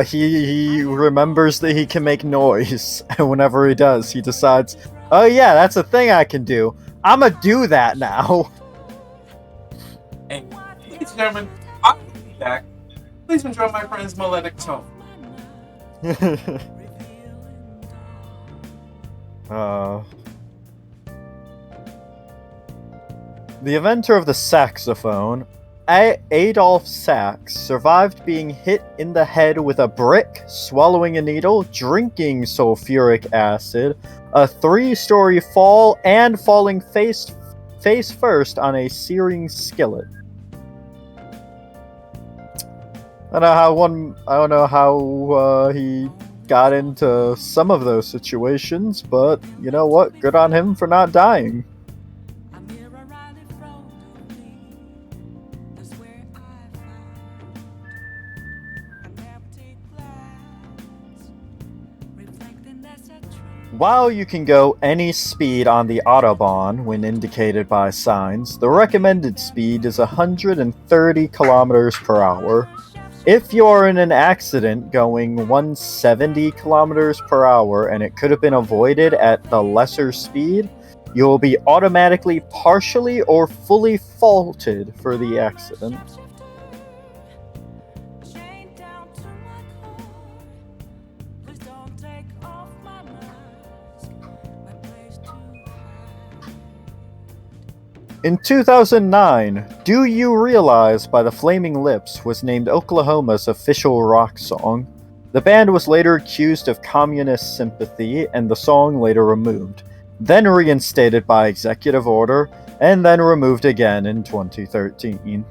He remembers that he can make noise, and whenever he does, he decides, oh yeah, that's a thing I can do. I'ma do that now. Hey, ladies and gentlemen, I'll be back. Please enjoy my friend's melodic tone. The inventor of the saxophone, Adolf Sax, survived being hit in the head with a brick, swallowing a needle, drinking sulfuric acid, a 3-story fall, and falling face first on a searing skillet. I don't know how he got into some of those situations, but you know what? Good on him for not dying. A mirror right in front of me. That's where I found an empty glass, reflecting that's a tree. While you can go any speed on the Autobahn when indicated by signs, the recommended speed is 130 kilometers per hour. If you're in an accident going 170 kilometers per hour and it could have been avoided at the lesser speed, you will be automatically partially or fully faulted for the accident. Chained down to my core. Please don't take off my mask. My place to hide. In 2009, Do You Realize by the Flaming Lips was named Oklahoma's official rock song. The band was later accused of communist sympathy and the song later removed, then reinstated by executive order, and then removed again in 2013.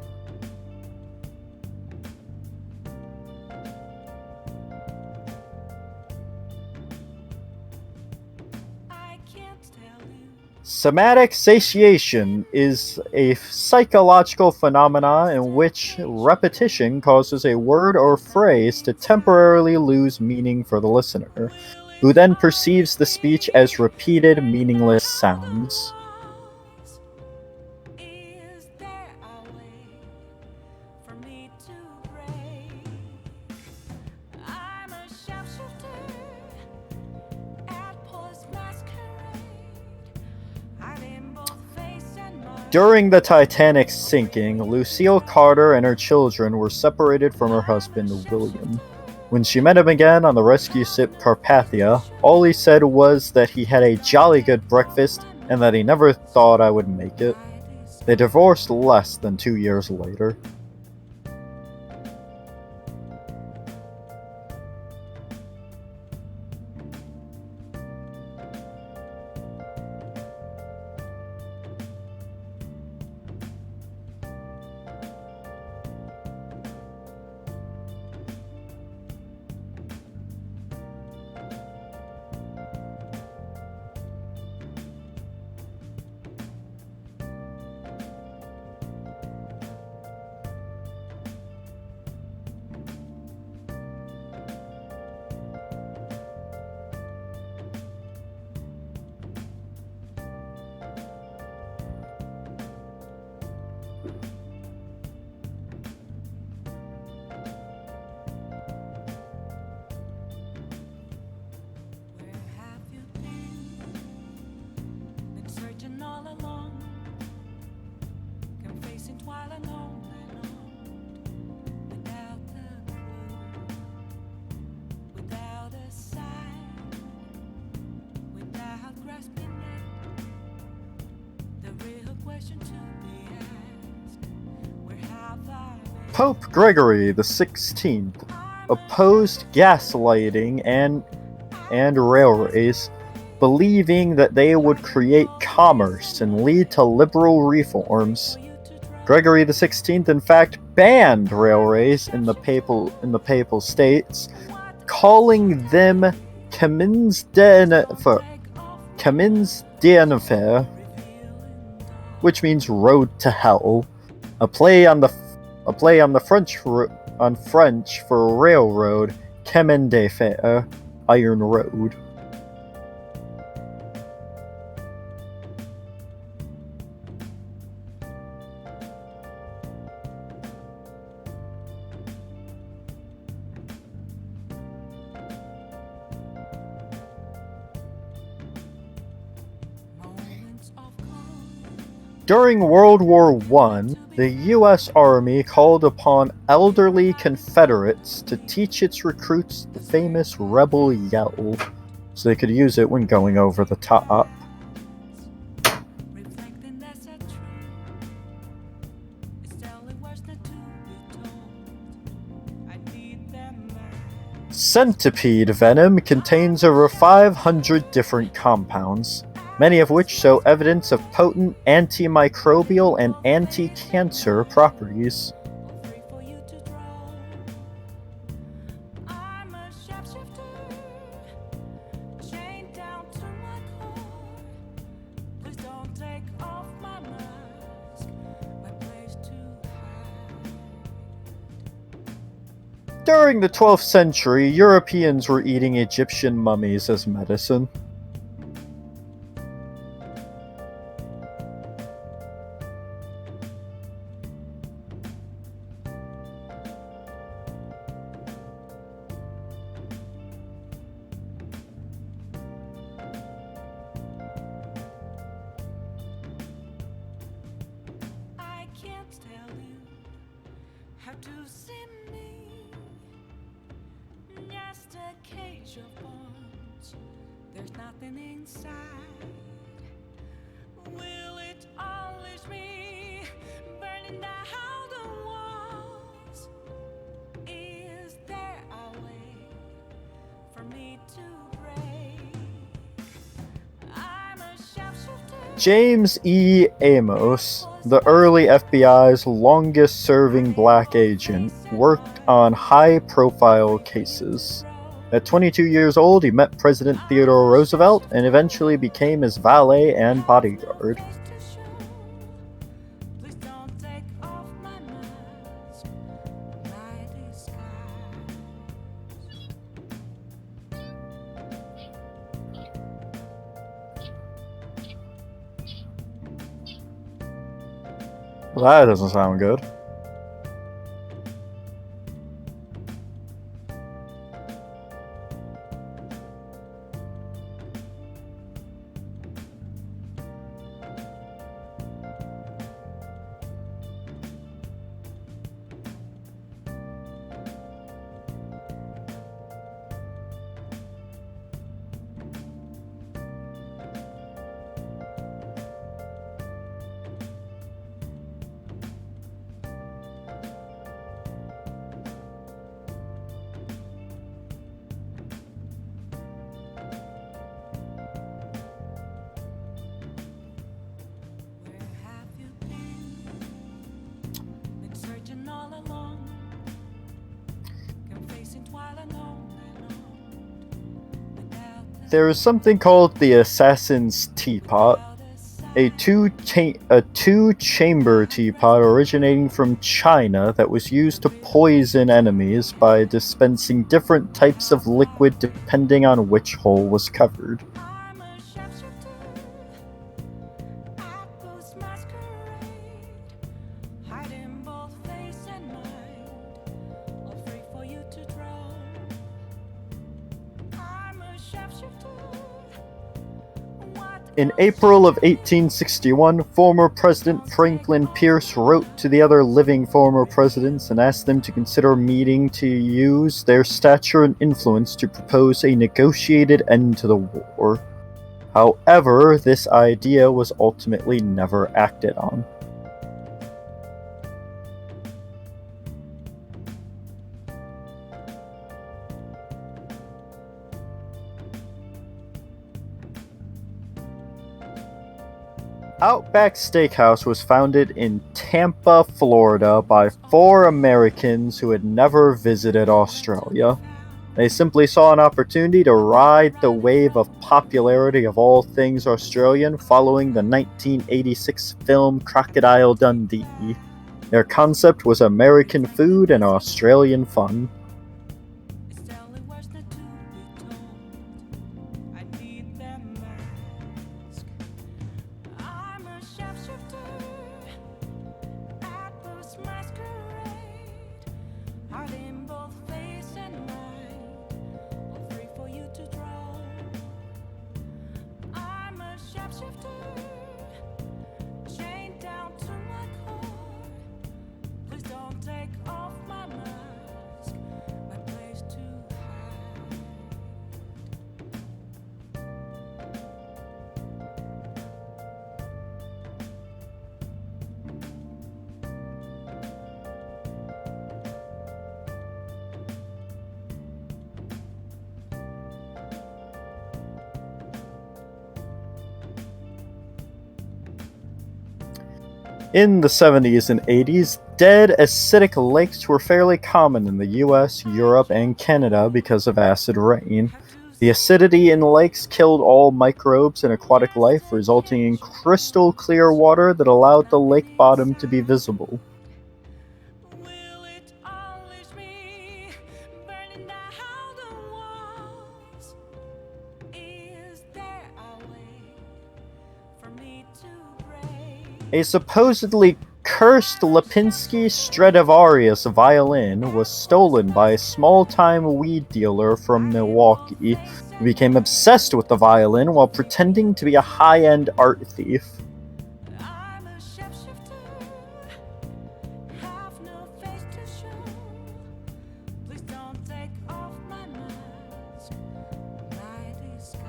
I can't tell you. Somatic satiation is a psychological phenomenon in which repetition causes a word or phrase to temporarily lose meaning for the listener, who then perceives the speech as repeated, meaningless sounds. Is there a way for me to break? I'm a sharpshooter at Paul's masquerade. I'm in both face and mind. During the Titanic's sinking, Lucille Carter and her children were separated from her husband, William. When she met him again on the rescue ship Carpathia, all he said was that he had a jolly good breakfast and that he never thought I would make it. They divorced less than 2 years later. Where have you been? Been searching all along, confessing while alone and on, without the clue, without a sign, without grasping it. The real question to be asked: where have I been? Pope Gregory XVI opposed gaslighting and railways, believing that they would create commerce and lead to liberal reforms. Gregory XVI, in fact, banned railways in the papal states, calling them Chemins d'enfer, which means road to hell, a play on French for railroad, chemin de fer, iron road. Moments of calm. During World War I, the U.S. Army called upon elderly Confederates to teach its recruits the famous Rebel Yell, so they could use it when going over the top. Reflecting that's a truth. It's telling words not to be told. I need them back. Centipede venom contains over 500 different compounds, many of which show evidence of potent antimicrobial and anti-cancer properties. Free for you to draw. During the 12th century, Europeans were eating Egyptian mummies as medicine. I can't tell you how to see me. Just a cage of bones. There's nothing inside. Will it always be burning down the walls? Is there a way for me to break? I'm a sharpshooter. James E. Amos, the early FBI's longest-serving black agent, worked on high-profile cases. At 22 years old, he met President Theodore Roosevelt and eventually became his valet and bodyguard. Please don't take off my mask, my disguise. Well, that doesn't sound good. Where have you been? Been searching all along, confessing while alone without There is something called the Assassin's Teapot, a two-chamber teapot originating from China that was used to poison enemies by dispensing different types of liquid depending on which hole was covered. I'm a sharpshooter at this masquerade, hiding both face and mind, all free for you to draw. I'm a sharpshooter. What In April of 1861, former President Franklin Pierce wrote to the other living former presidents and asked them to consider meeting to use their stature and influence to propose a negotiated end to the war. However, this idea was ultimately never acted on. Outback Steakhouse was founded in Tampa, Florida by 4 Americans who had never visited Australia. They simply saw an opportunity to ride the wave of popularity of all things Australian following the 1986 film Crocodile Dundee. Their concept was American food and Australian fun. It's only worse not to be told. I need that mask. I'm a sharpshooter at this masquerade, hiding both face and mind, all free for you to draw. I'm a sharpshooter, chained down to my core. Please don't take off my mask, my place to hide. In the 70s and 80s, dead acidic lakes were fairly common in the US, Europe, and Canada because of acid rain. The acidity in lakes killed all microbes and aquatic life, resulting in crystal clear water that allowed the lake bottom to be visible. Will it always be A supposedly cursed Lipinski Stradivarius violin was stolen by a small-time weed dealer from Milwaukee who became obsessed with the violin while pretending to be a high-end art thief. I'm a shapeshifter, have no face to show. Please don't take off my mask, my disguise.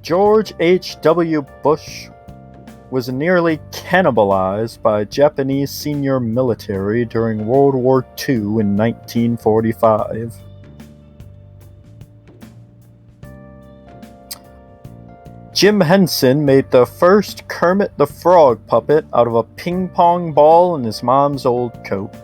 George H.W. Bush was nearly cannibalized by Japanese senior military during World War II in 1945. Jim Henson made the first Kermit the Frog puppet out of a ping pong ball in his mom's old coat.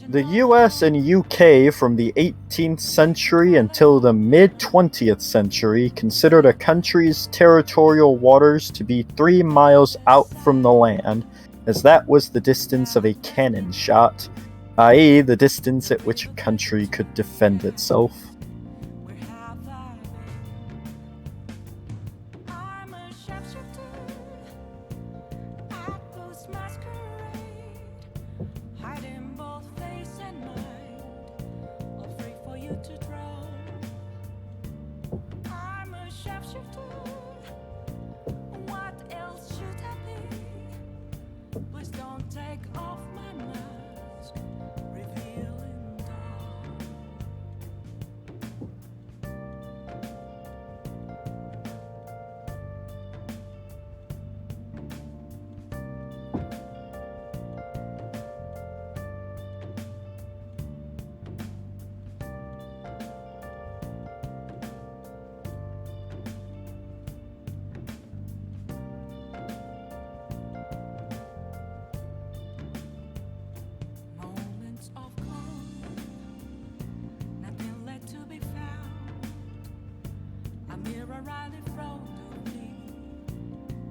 The US and UK from the 18th century until the mid-20th century considered a country's territorial waters to be 3 miles out from the land, as that was the distance of a cannon shot, i.e. the distance at which a country could defend itself. Where have I been? I'm a shapeshifter, Apple's masquerade, hiding both face and mind, all free for you to draw. I'm a shapeshifter, what else should I be? Please don't take off my mask, revealing dark. Moments of calm, nothing left to be found. A mirror right in front of me,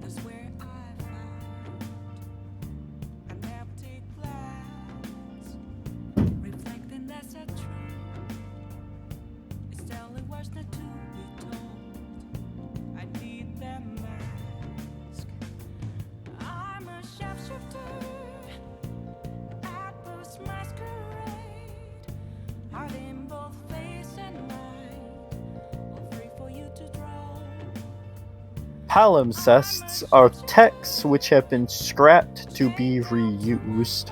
that's where I found an empty glass, reflecting as a tree. It's telling words not to be told. I need that mask. I'm a shapeshifter, Apple's masquerade, hiding both face and mind, all free for you to draw. Palimpsests are texts which have been scrapped to be reused.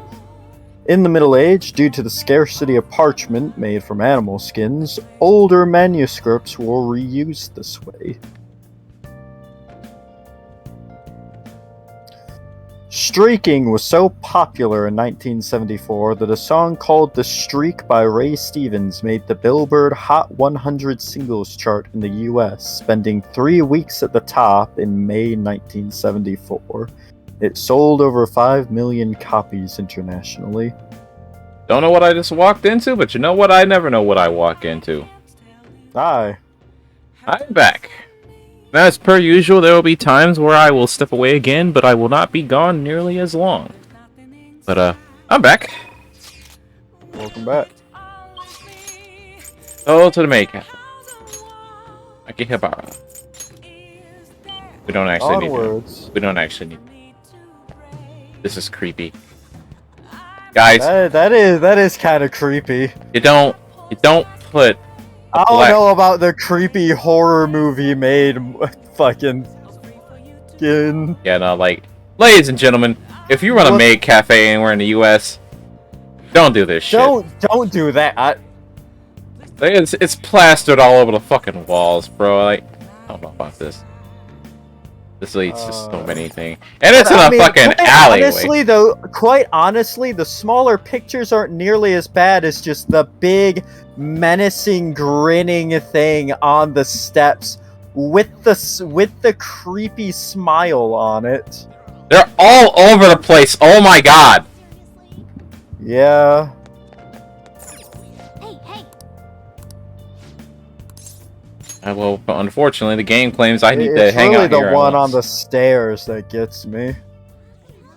In the Middle Age, due to the scarcity of parchment made from animal skins, older manuscripts were reused this way. Streaking was so popular in 1974 that a song called The Streak by Ray Stevens made the Billboard Hot 100 singles chart in the US, spending 3 weeks at the top in May 1974. It sold over 5 million copies internationally. Don't know what I just walked into, but you know what? I never know what I walk into. Aye. I'm back. As per usual, there will be times where I will step away again, but I will not be gone nearly as long. But, I'm back. Welcome back. Oh, to the makeup. Akihabara. We don't actually need Onwards. that. We don't actually need that. This is creepy. Guys, That is kind of creepy. you don't put I don't know about the creepy horror movie made fucking skin. Yeah, no, like, ladies and gentlemen, if you run a maid cafe anywhere in the U.S., don't do this shit. Don't do that. It's plastered all over the fucking walls, bro. Like, I don't know about this. This leads to so many things, and it's in a fucking alleyway. Quite honestly, the smaller pictures aren't nearly as bad as just the big, menacing, grinning thing on the steps with the creepy smile on it. They're all over the place. Oh my god. Yeah. Hey, hey. Well, unfortunately, the game claims I need to It's hang really out here. the one on the stairs that gets me.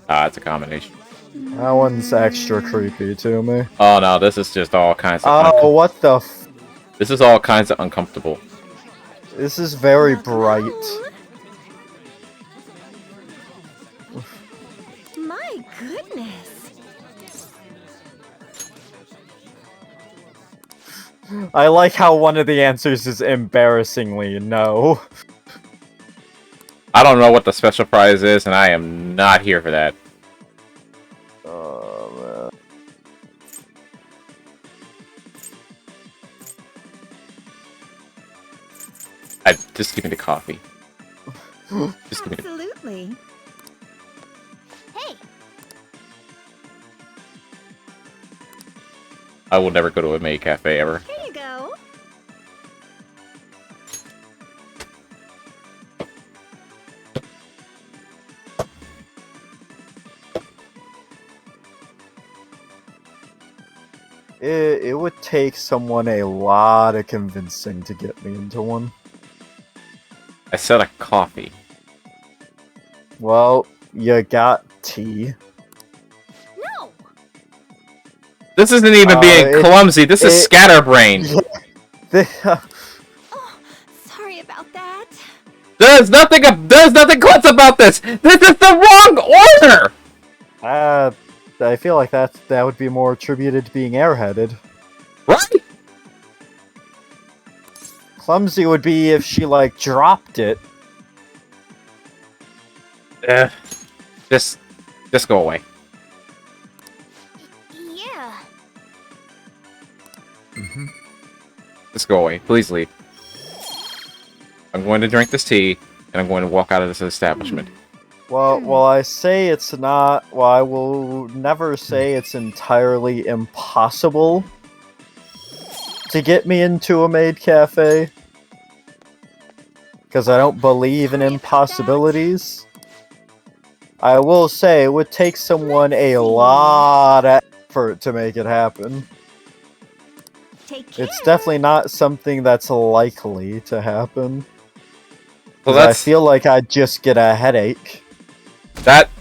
Ah, it's a combination. That one's extra creepy to me. Oh no, this is just all kinds of. Oh, what the? This is all kinds of uncomfortable. This is very bright. My goodness. I like how one of the answers is embarrassingly no. I don't know what the special prize is, and I am not here for that. Man. Just give me the coffee. Just give me the... Absolutely. Hey. I will never go to a maid cafe ever. Here you go. It would take someone a lot of convincing to get me into one. I said a coffee. Well, you got tea. No. This isn't even being clumsy. This is scatterbrained. Oh, sorry about that. There's nothing clumsy about this. This is the wrong order. I feel like that would be more attributed to being airheaded. Right? Clumsy would be if she like dropped it. Just go away. Yeah. Just go away. Please leave. I'm going to drink this tea, and I'm going to walk out of this establishment. Well, I say it's not. Well, I will never say it's entirely impossible to get me into a maid cafe, because I don't believe in impossibilities. I will say it would take someone a lot of effort to make it happen. Take care. It's definitely not something that's likely to happen. Well, 'Cause I feel like I'd just get a headache.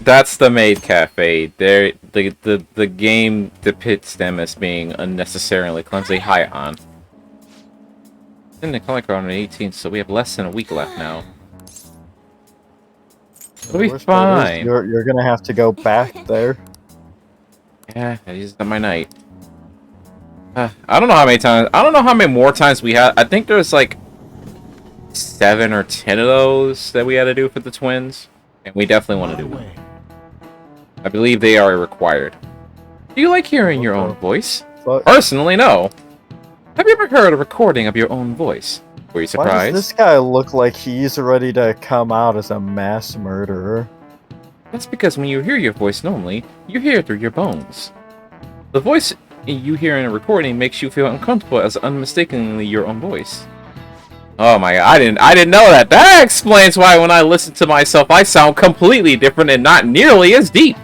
That's the maid cafe. The game depicts them as being unnecessarily clumsy. Hi, on. In the comic on the 18th, so we have less than a week left now. It'll be fine. You're gonna have to go back there. Yeah, I used up my night. I don't know how many times. I don't know how many more times we had. I think there's like 7 or 10 of those that we had to do for the twins, and we definitely want to do one. I believe they are required. Do you like hearing your own voice? Personally, no. Have you ever heard a recording of your own voice? Were you surprised? Why does this guy look like he's ready to come out as a mass murderer? That's because when you hear your voice normally, you hear it through your bones. The voice you hear in a recording makes you feel uncomfortable as unmistakably your own voice. Oh my god, I didn't know that. That explains why when I listen to myself I sound completely different and not nearly as deep.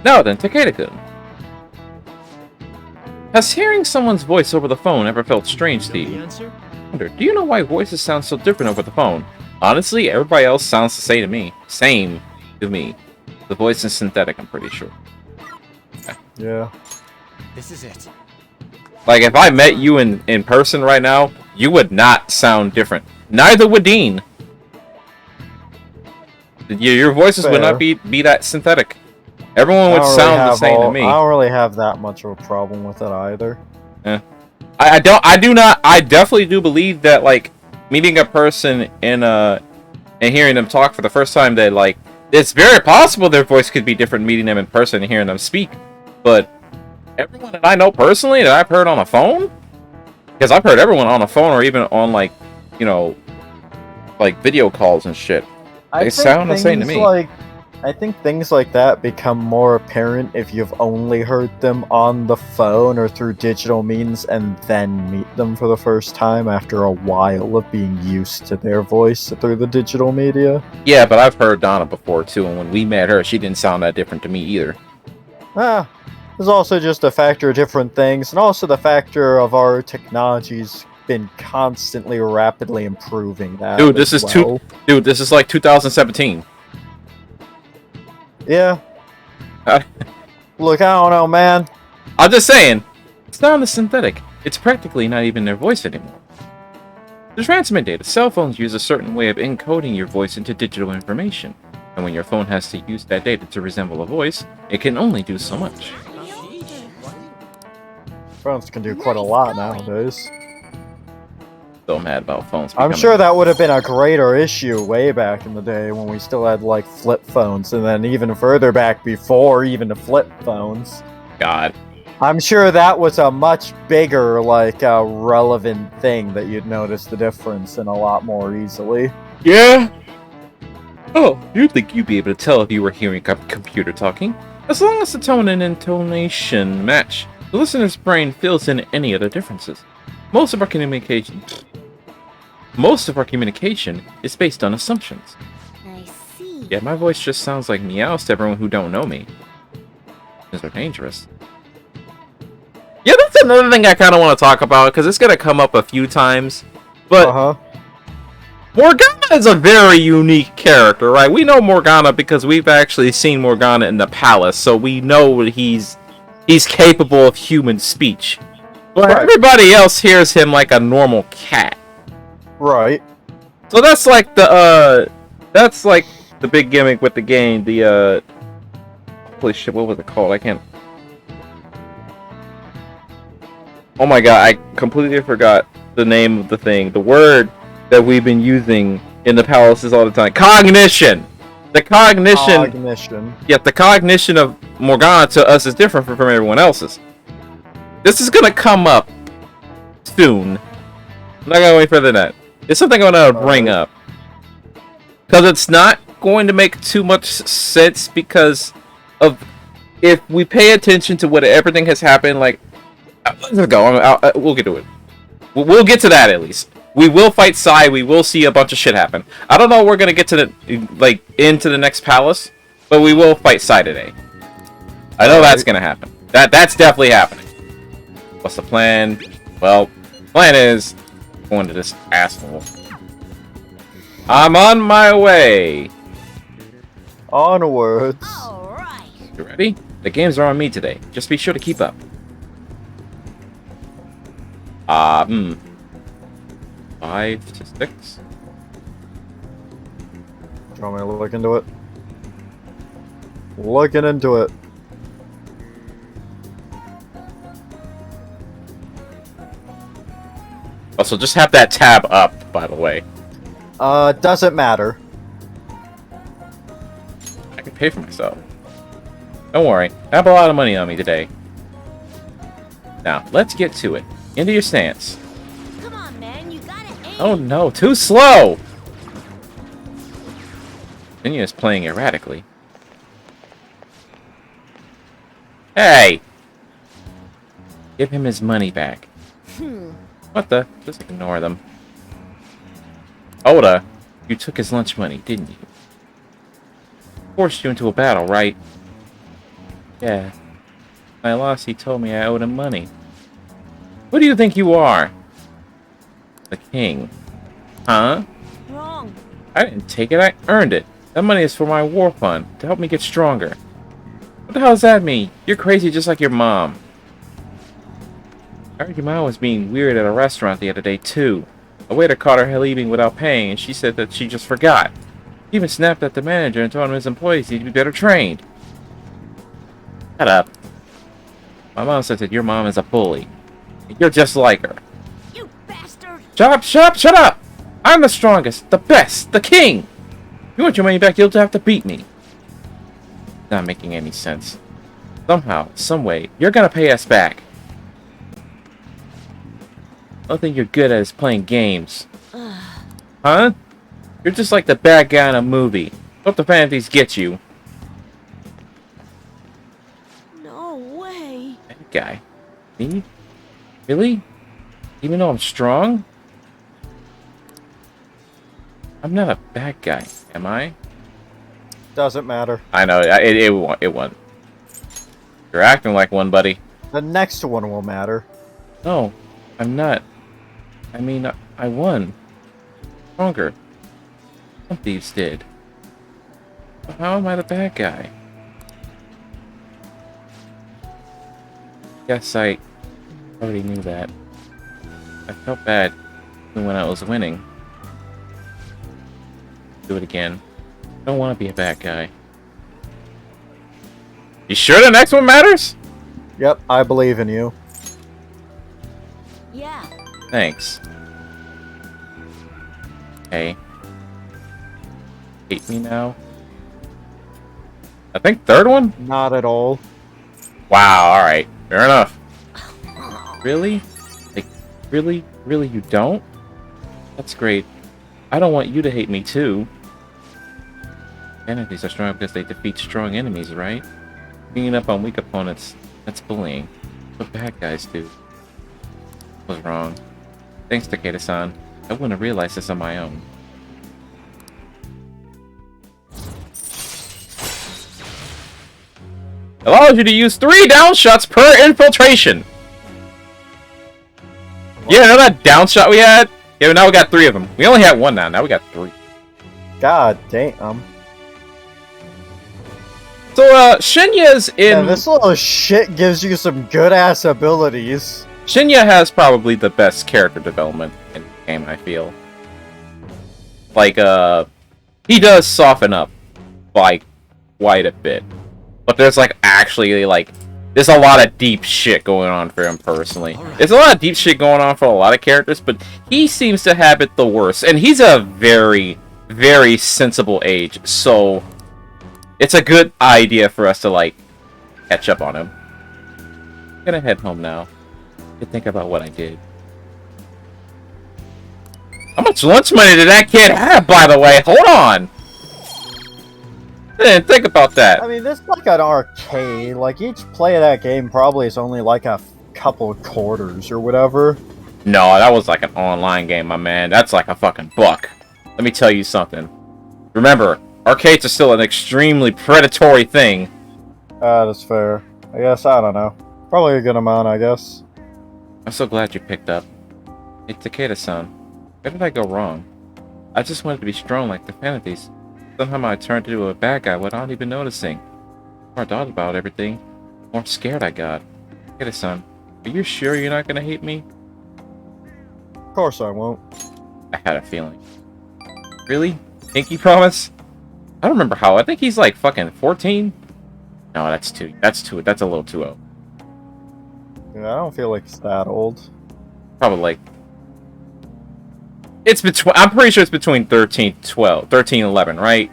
Now then, Takeda-kun. Has hearing someone's voice over the phone ever felt strange to you? Do you know why voices sound so different over the phone? Honestly, everybody else sounds the same to me. Same to me. The voice is synthetic, I'm pretty sure. Yeah. This is it. Like, if I met you in person right now, you would not sound different. Neither would Dean. Your voices would not be that synthetic. Everyone would sound the same to me. I don't really have that much of a problem with it either. Yeah. I definitely do believe that, like, meeting a person and hearing them talk for the first time, that, like, it's very possible their voice could be different meeting them in person and hearing them speak. But everyone that I know personally that I've heard on a phone, because I've heard everyone on a phone or even on, like, you know, like video calls and shit, they sound the same to me. I think things like that become more apparent if you've only heard them on the phone or through digital means and then meet them for the first time after a while of being used to their voice through the digital media. Yeah, but I've heard Donna before too, and when we met her, she didn't sound that different to me either. There's also just a factor of different things, and also the factor of our technology's been constantly rapidly improving that. Dude, this is this is like 2017. Yeah. Look, I don't know, man. I'm just saying, it's not a synthetic. It's practically not even their voice anymore. To transmit data, cell phones use a certain way of encoding your voice into digital information. And when your phone has to use that data to resemble a voice, it can only do so much. Phones can do quite a lot nowadays. So mad about phones. I'm sure that would have been a greater issue way back in the day when we still had, like, flip phones, and then even further back before even the flip phones. God. I'm sure that was a much bigger, like, relevant thing that you'd notice the difference in a lot more easily. Yeah? Oh, you'd think you'd be able to tell if you were hearing a computer talking. As long as the tone and intonation match, the listener's brain fills in any other differences. Most of our communication is based on assumptions. I see. Yeah, my voice just sounds like meows to everyone who don't know me. These are dangerous. Yeah, that's another thing I kind of want to talk about, because it's going to come up a few times. But Morgana is a very unique character, right? We know Morgana because we've actually seen Morgana in the palace, so we know he's capable of human speech. But everybody else hears him like a normal cat. Right. So that's like the big gimmick with the game. The holy shit, what was it called? I can't. Oh my god, I completely forgot the name of the thing. The word that we've been using in the palaces all the time. Cognition! The cognition. Yeah, the cognition of Morgana to us is different from everyone else's. This is gonna come up soon. I'm not gonna wait further than that. It's something I'm gonna bring up. Because it's not going to make too much sense because of if we pay attention to what everything has happened, like let's go. We'll get to it. We'll get to that at least. We will fight Sai. We will see a bunch of shit happen. I don't know if we're gonna get to the into the next palace, but we will fight Sai today. I know that's gonna happen. That's definitely happening. What's the plan? Well, plan is going to this asshole. I'm on my way. Onwards. All right. You ready? The games are on me today. Just be sure to keep up. 5 to 6. Do you want me to look into it? Looking into it. Also, just have that tab up, by the way. Doesn't matter. I can pay for myself. Don't worry, I have a lot of money on me today. Now, let's get to it. Into your stance. Come on, man, you gotta aim. Oh no, too slow! Minya is playing erratically. Hey! Give him his money back. What the? Just ignore them. Oda, you took his lunch money, didn't you? Forced you into a battle, right? Yeah. When I lost, he told me I owed him money. Who do you think you are? The king. Huh? Wrong. I didn't take it, I earned it. That money is for my war fund, to help me get stronger. What the hell does that mean? You're crazy just like your mom. I heard your mom was being weird at a restaurant the other day, too. A waiter caught her leaving without paying, and she said that she just forgot. He even snapped at the manager and told him his employees need to be better trained. Shut up. My mom says that your mom is a bully. You're just like her. You bastard! Shut up! I'm the strongest, the best, the king! If you want your money back, you'll have to beat me. Not making any sense. Somehow, someway, you're gonna pay us back. The only thing you're good at is playing games. Huh? You're just like the bad guy in a movie. Hope the fantasies get you. guy. Me? Really? Even though I'm strong? I'm not a bad guy, am I? Doesn't matter. I know, it won. You're acting like one, buddy. The next one will matter. No, I'm not. I mean, I won. Stronger. Some thieves did. But how am I the bad guy? Guess I already knew that. I felt bad even when I was winning. Do it again. I don't want to be a bad guy. You sure the next one matters? Yep, I believe in you. Yeah. Thanks. Hey. Hate me now? I think third one? Not at all. Wow, alright. Fair enough. Really? Like, really? Really you don't? That's great. I don't want you to hate me too. Enemies are strong because they defeat strong enemies, right? Beating up on weak opponents, that's bullying. What bad guys do. I was wrong. Thanks, Takeda-san. I wouldn't have realized this on my own. Allows you to use 3 down shots per infiltration! Yeah, know that down shot we had? Yeah, but now we got 3 of them. We only had 1 now we got 3. God damn. So, Shinya's in... Yeah, this little shit gives you some good-ass abilities. Shinya has probably the best character development in the game, I feel. Like, he does soften up, like, quite a bit. But there's, like, actually, like, there's a lot of deep shit going on for him personally. All right. There's a lot of deep shit going on for a lot of characters, but he seems to have it the worst. And he's a very, very sensible age, so it's a good idea for us to, like, catch up on him. I'm gonna head home now. To think about what I did. How much lunch money did that kid have, by the way? Hold on! I didn't think about that. I mean, this is like an arcade. Like, each play of that game probably is only like a couple of quarters or whatever. No, that was like an online game, my man. That's like a fucking buck. Let me tell you something. Remember, arcades are still an extremely predatory thing. That's fair. I guess, I don't know. Probably a good amount, I guess. I'm so glad you picked up. Hey, Takeda-san. Where did I go wrong? I just wanted to be strong like the Fantasies. Somehow I turned into a bad guy without even noticing. The more I thought about everything, the more scared I got. Takeda-san, are you sure you're not gonna hate me? Of course I won't. I had a feeling. Really? Pinky promise? I don't remember how. I think he's like fucking 14? No, that's a little too old. Yeah, I don't feel like it's that old. Probably like... It's between... I'm pretty sure it's between 13 and 11, right?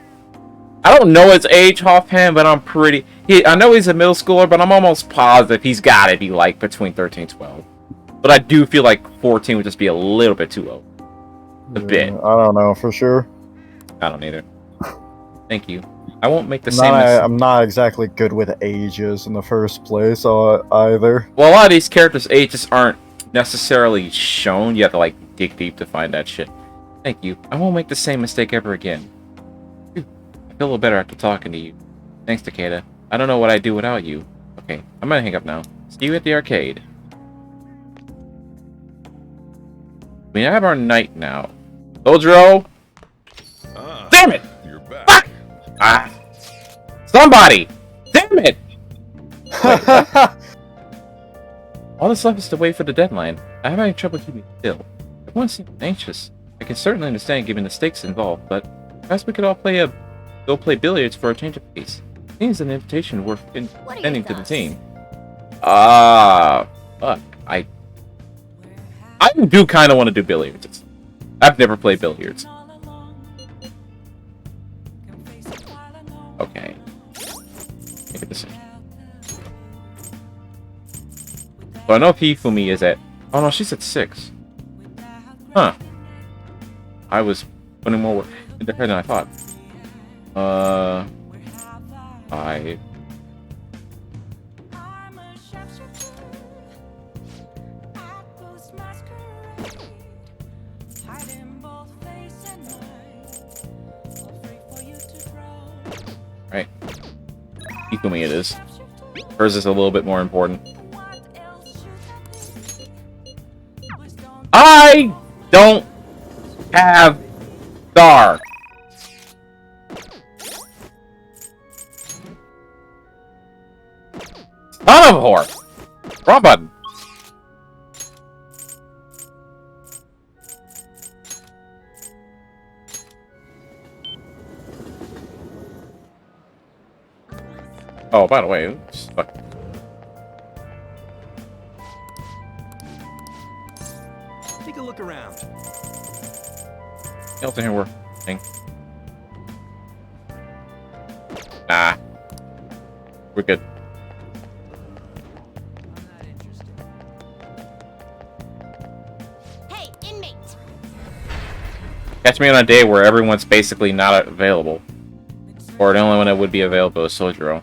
I don't know his age offhand, but I'm pretty... I know he's a middle schooler, but I'm almost positive he's gotta be like between 13 and 12. But I do feel like 14 would just be a little bit too old. A bit. I don't know for sure. I don't either. Thank you. I won't make the same mistake. I'm not exactly good with ages in the first place, either. Well, a lot of these characters' ages aren't necessarily shown. You have to, like, dig deep to find that shit. Thank you. I won't make the same mistake ever again. Phew. I feel a little better after talking to you. Thanks, Takeda. I don't know what I'd do without you. Okay, I'm gonna hang up now. See you at the arcade. We have our night now. Sojiro! Damn it! You're back. Fuck! Ah! Somebody! Damn it! All that's left is to wait for the deadline. I'm having trouble keeping still. Everyone seems anxious. I can certainly understand given the stakes involved, but perhaps we could all go play billiards for a change of pace. Seems an invitation worth extending to the team. Fuck. I do kind of want to do billiards. I've never played billiards. Okay. Make a decision. So I know Hifumi is at... Oh no, she's at 6. Huh. I was putting more work into her than I thought. 5. Ikumi it is. Hers is a little bit more important. I don't have Dark. Son of a whore! Wrong button. Oh, by the way, oops, fuck. Take a look around. Else in here we're thing. Nah. We're good. I'm not interested. Hey, inmate! Catch me on a day where everyone's basically not available. Or the only one that would be available is Sojiro.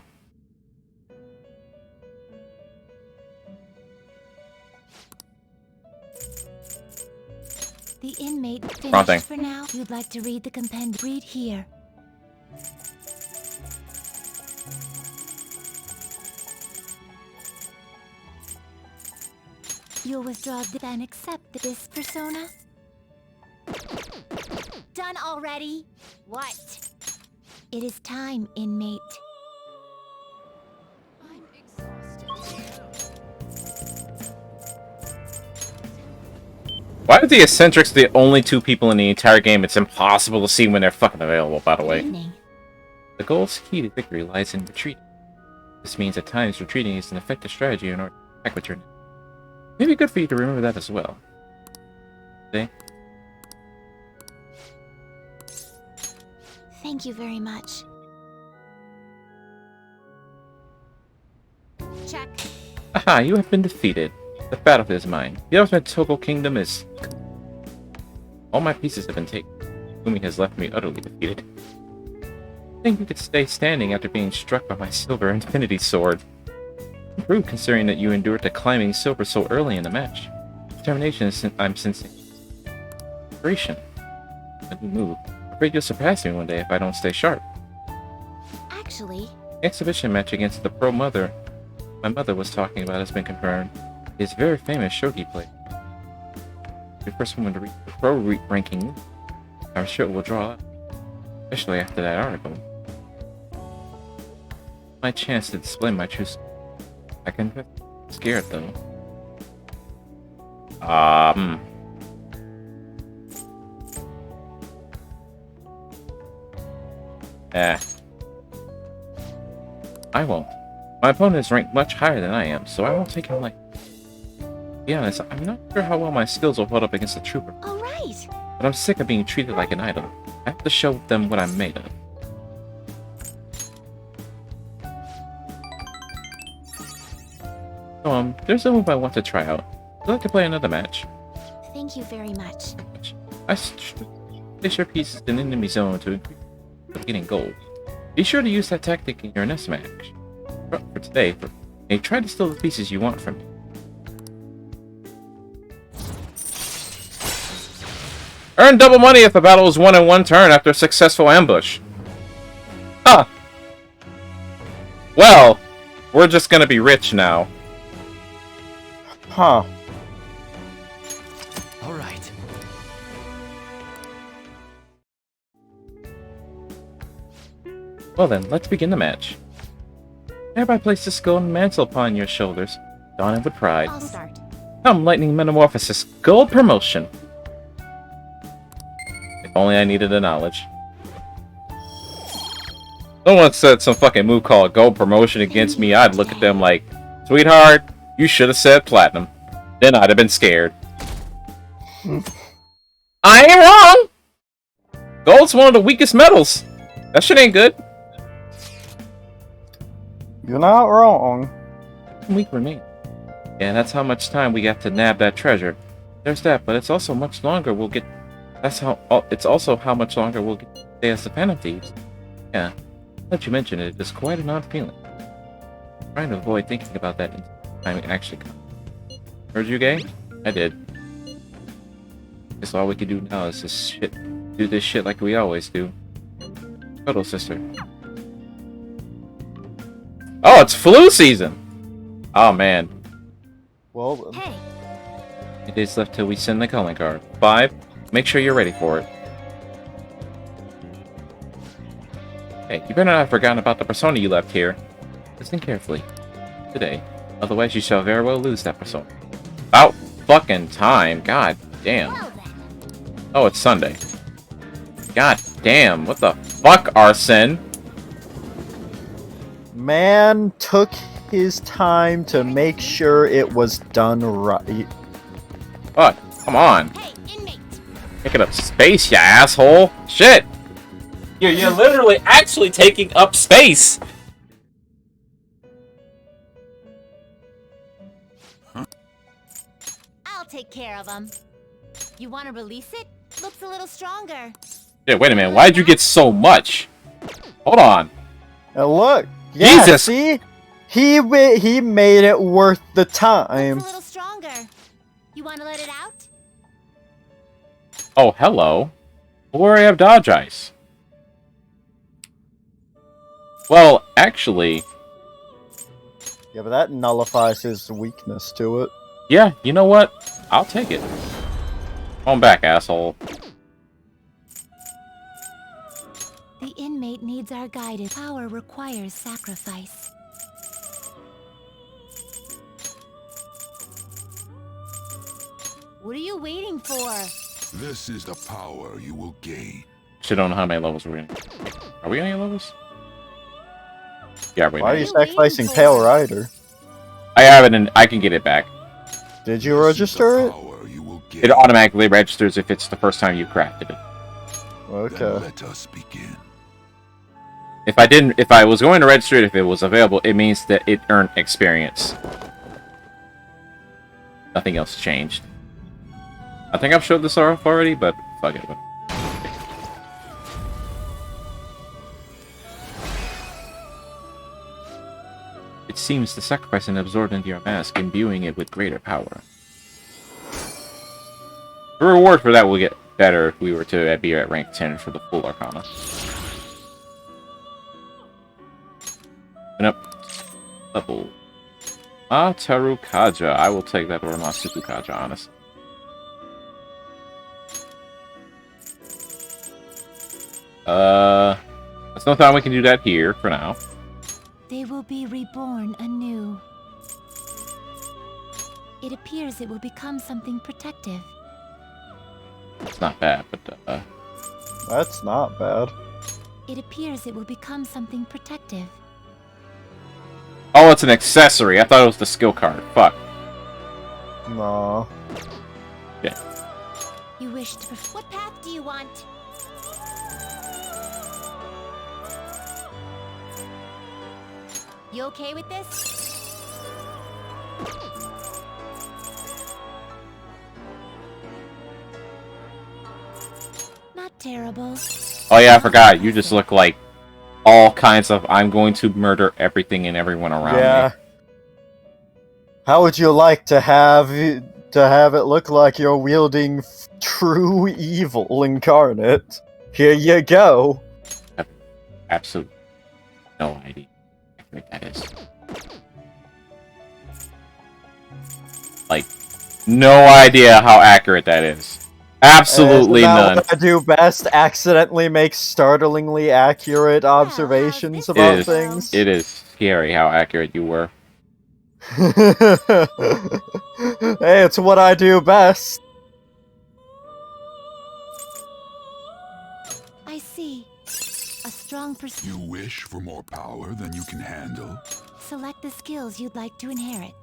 The inmate Wrong thing. finished for now. If you'd like to read the compendium, read here. You'll withdraw and accept this persona? Done already? What? It is time, inmate. I'm exhausted. Why are the eccentrics the only two people in the entire game it's impossible to see when they're fucking available, by the way? Evening. The goal's key to victory lies in retreat. This means at times retreating is an effective strategy in order to attack with your... Maybe good for you to remember that as well. See? Thank you very much. Check. Aha, you have been defeated. The battlefield is mine. The ultimate Togo Kingdom is... All my pieces have been taken. Umi has left me utterly defeated. I think you could stay standing after being struck by my silver infinity sword. Rude considering that you endured the climbing silver so early in the match. Determination is I'm sensing. Inspiration. A new move. I'm afraid you'll surpass me one day if I don't stay sharp. Actually, The exhibition match against the pro mother my mother was talking about has been confirmed. He is a very famous shogi player. The first woman to reach the pro ranking. I'm sure it will draw up, especially after that article. My chance to display my true. I confess, I'm scared though. I won't. My opponent is ranked much higher than I am, so I won't take him like. To be honest, I'm not sure how well my skills will hold up against a trooper. all right. But I'm sick of being treated like an idol. I have to show them what I'm made of. So, there's a move I want to try out. Would you like to play another match? Thank you very much. Place your pieces in enemy zone to increase getting gold. Be sure to use that tactic in your next match. But for today, try to steal the pieces you want from me. Earn double money if the battle is won in one turn after a successful ambush. Huh. Well, we're just gonna be rich now. Huh. All right. Well then, let's begin the match. Hereby place this golden mantle upon your shoulders, dawning with pride. I'll start. Come, Lightning Metamorphosis, gold promotion. If only I needed the knowledge. Someone said some fucking move called gold promotion against me, I'd look at them like, sweetheart, you should have said platinum. Then I'd have been scared. I ain't wrong! Gold's one of the weakest metals. That shit ain't good. You're not wrong. Week remain. Yeah, that's how much time we got to nab that treasure. There's that, but it's also much longer we'll get. It's also how much longer we'll get to stay as the Phantom Thieves. Yeah, now that you mention it, it's quite an odd feeling. I'm trying to avoid thinking about that until the time it actually comes. Heard you, gay? I did. Guess all we can do now is just do this shit like we always do. Cuddle, sister. Oh, it's flu season! Oh, man. Well, Hey, 8 days left till we send the calling card. 5. Make sure you're ready for it. Hey, you better not have forgotten about the persona you left here. Listen carefully. Today. Otherwise, you shall very well lose that persona. About fucking time. God damn. well then. Oh, it's Sunday. God damn. What the fuck, Arsene? man took his time to make sure it was done right. Fuck. Come on. Hey, inmate. Taking up space, you asshole. Shit. You're literally actually taking up space. I'll take care of him. You want to release it? Looks a little stronger. Yeah, wait a minute. Why'd you get so much? Hold on. And look, yeah, Jesus. see, he made it worth the time. Looks a little stronger. You want to let it out? Oh, hello. Where I have dodge ice. Well, actually, Yeah, but that nullifies his weakness to it. yeah, you know what? I'll take it. Come back, asshole. The inmate needs our guidance. Power requires sacrifice. What are you waiting for? This is the power you will gain. Shit, don't know how many levels we're in. Are we on any levels? Yeah, wait. Why are no. you you waiting sacrificing for? Pale Rider? I have it, and I can get it back. Did you This is the register it? power you will gain. It automatically registers if it's the first time you crafted it. Then Okay. let us begin. If I was going to register it, if it was available, it means that it earned experience. Nothing else changed. I think I've showed this off already, but fuck it. It seems the sacrifice and absorbed into your mask, imbuing it with greater power. The reward for that will get better if we were to be at rank 10 for the full Arcana. And up. Level. Teru Kaja. I will take that over Masuku Kaja, honestly. There's no time we can do that here for now. They will be reborn anew. It appears it will become something protective. It's not bad, but That's not bad. It appears it will become something protective. oh, it's an accessory. I thought it was the skill card. Fuck. No. Yeah. You wish to... What path do you want? You okay with this? Not terrible. Oh yeah, I forgot. You just look like all kinds of I'm going to murder everything and everyone around Yeah. me. How would you like to have it look like you're wielding true evil incarnate? Here you go. Absolutely no idea what that is. Like, no idea how accurate that is. Absolutely Isn't that none. what I do best, accidentally make startlingly accurate observations this about is. things. It is scary how accurate you were. Hey, it's what I do best. I see. A strong You wish for more power than you can handle? Select the skills you'd like to inherit.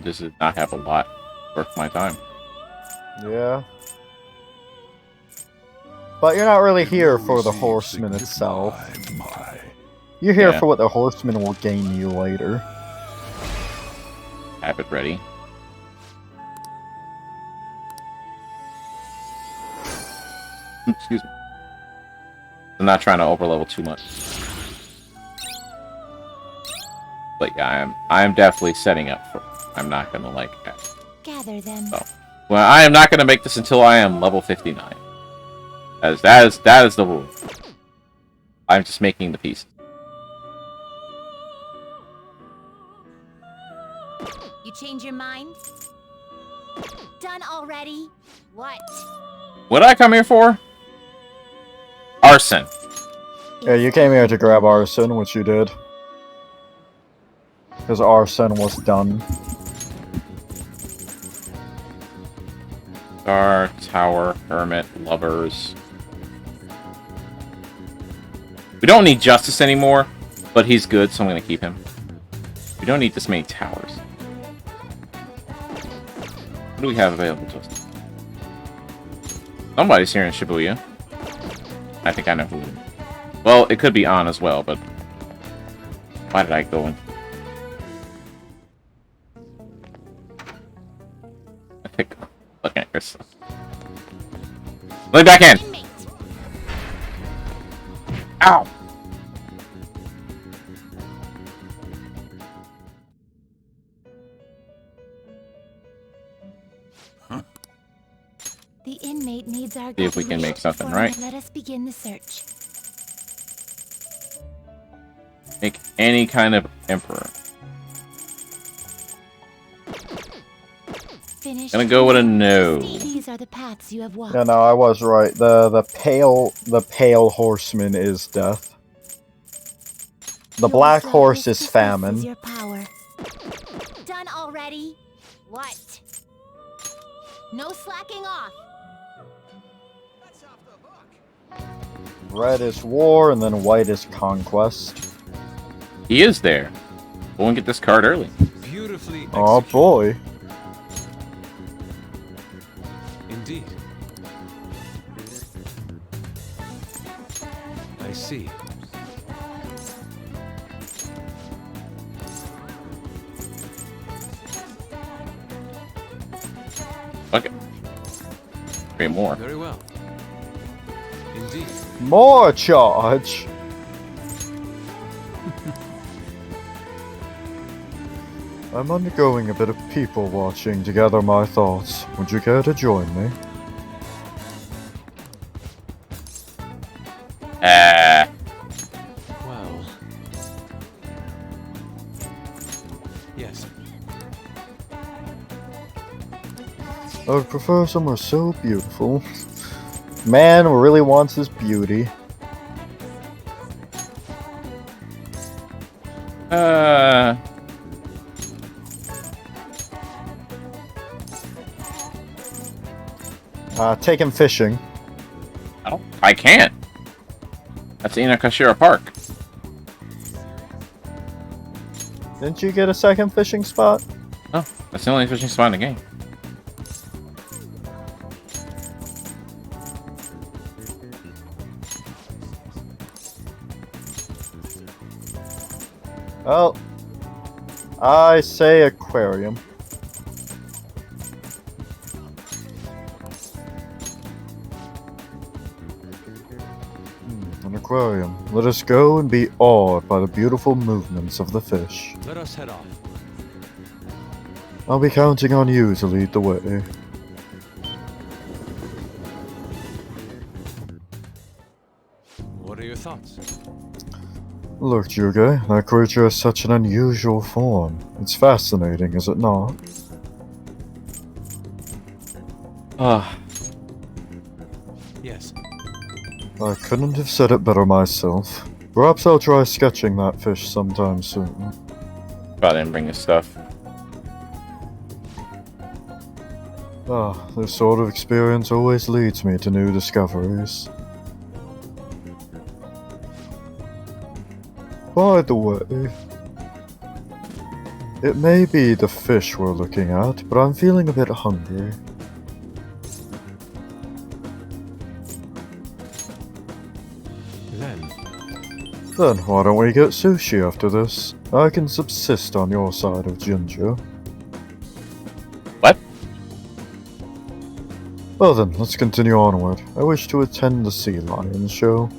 This does not have a lot worth my time. Yeah. But you're not really You here will for the receive horseman itself. my. You're here Yeah. for what the horseman will gain you later. Have it ready. Excuse me. I'm not trying to overlevel too much. But yeah, I am definitely setting up for I'm not gonna like that. Gather them. Oh. Well, I am not gonna make this until I am level 59. As that is the rule. I'm just making the pieces. You change your mind? Done already? What? What did I come here for? Arson. Yeah, you came here to grab Arson, which you did. Because Arson was done. Star, Tower, Hermit, Lovers. We don't need Justice anymore, but he's good, so I'm going to keep him. We don't need this many towers. What do we have available to us? Somebody's here in Shibuya. I think I know who. Well, it could be On as well, but... Why did I go in? I think... Looking at your stuff. Let me back in! Inmate. Ow! The inmate needs our See if we can make guidance. something Before right. Let us begin the search. Make any kind of emperor. Finish. Gonna go with a no. These are the paths you have walked. Yeah, no, I was right. The pale horseman is death. The Your black service horse to is this famine. your power. Done already? What? No slacking off. Red is war, and then white is conquest. He is there. Go and get this card early. Beautifully Oh executed. boy. Indeed. I see. Okay. 3 more. Very well. Indeed. More charge! I'm undergoing a bit of people watching to gather my thoughts. Would you care to join me? Well. Yes. I would prefer somewhere so beautiful. Man really wants his beauty. Take him fishing. I can't. That's Inokashira Park. Didn't you get a second fishing spot? Oh, that's the only fishing spot in the game. Well, I say aquarium. An aquarium. Let us go and be awed by the beautiful movements of the fish. Let us head off. I'll be counting on you to lead the way. What are your thoughts? Look, Juge, that creature has such an unusual form. It's fascinating, is it not? Ah, Yes. I couldn't have said it better myself. Perhaps I'll try sketching that fish sometime soon. probably didn't bring his stuff. This sort of experience always leads me to new discoveries. By the way, it may be the fish we're looking at, but I'm feeling a bit hungry. Then why don't we get sushi after this? I can subsist on your side of ginger. What? Well then, let's continue onward. I wish to attend the sea lion show.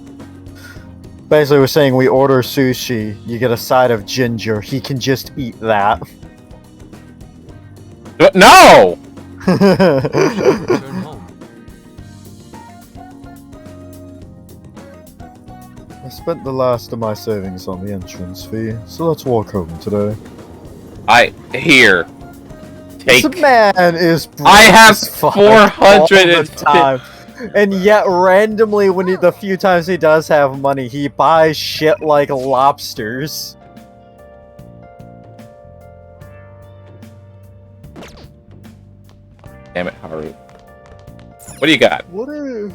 Basically, we're saying we order sushi, you get a side of ginger, he can just eat that. No! Return home. I spent the last of my savings on the entrance fee, so let's walk home today. Here. Take. This man is broke I have as fuck 400 all the time. And yet, randomly, the few times he does have money, he buys shit like lobsters. Damn it, Haru. What do you got? What are...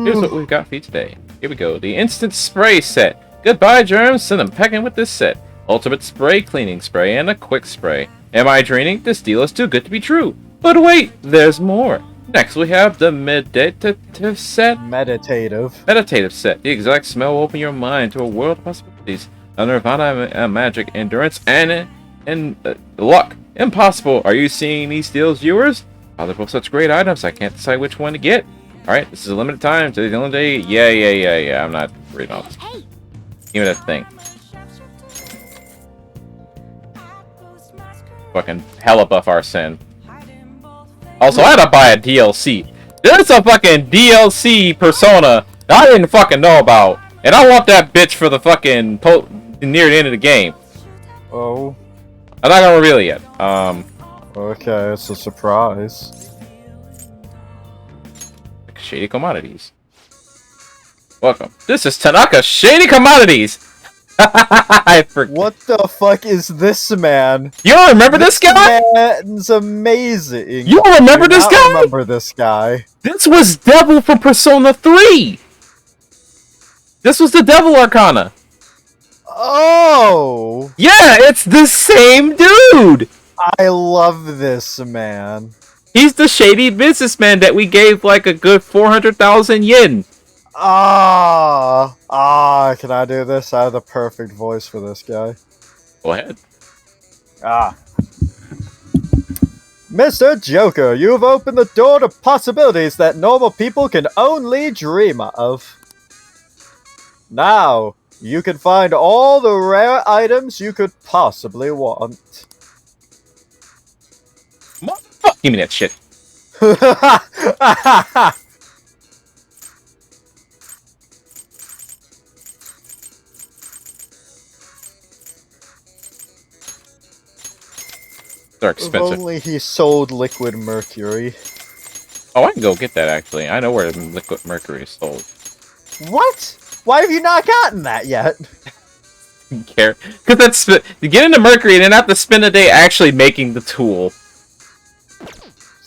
Here's what we've got for you today. Here we go. The instant spray set. Goodbye, germs. Send them packing with this set. Ultimate spray, cleaning spray, and a quick spray. Am I dreaming? This deal is too good to be true. But wait, there's more. Next, we have the meditative set. Meditative set. The exact smell will open your mind to a world of possibilities. A nirvana, magic, endurance, and luck. Impossible. Are you seeing these deals, viewers? Oh, they're both such great items. I can't decide which one to get. All right, this is a limited time. Today's the only day. Yeah. I'm not reading off. Hey, Give me that thing. Fucking hella buff Arsene. Also, I had to buy a DLC. There's a fucking DLC Persona that I didn't fucking know about. And I want that bitch for the fucking near the end of the game. Oh. I'm not gonna reveal it yet. Okay, it's a surprise. Shady Commodities. Welcome. This is Tanaka Shady Commodities! I forgot. What the fuck is this man? You don't remember this guy? Man's amazing. You don't remember this guy? I remember this guy. This was Devil from Persona 3! This was the Devil Arcana. Oh! Yeah, it's the same dude! I love this man. He's the shady businessman that we gave like a good 400,000 yen. Can I do this? I have the perfect voice for this guy. Go ahead. Mr. Joker, you've opened the door to possibilities that normal people can only dream of. Now, you can find all the rare items you could possibly want. Fuck, give me that shit. They're If expensive. only he sold liquid mercury. Oh, I can go get that actually. I know where liquid mercury is sold. What? Why have you not gotten that yet? Care? Because that's you get into mercury and then have to spend a day actually making the tool.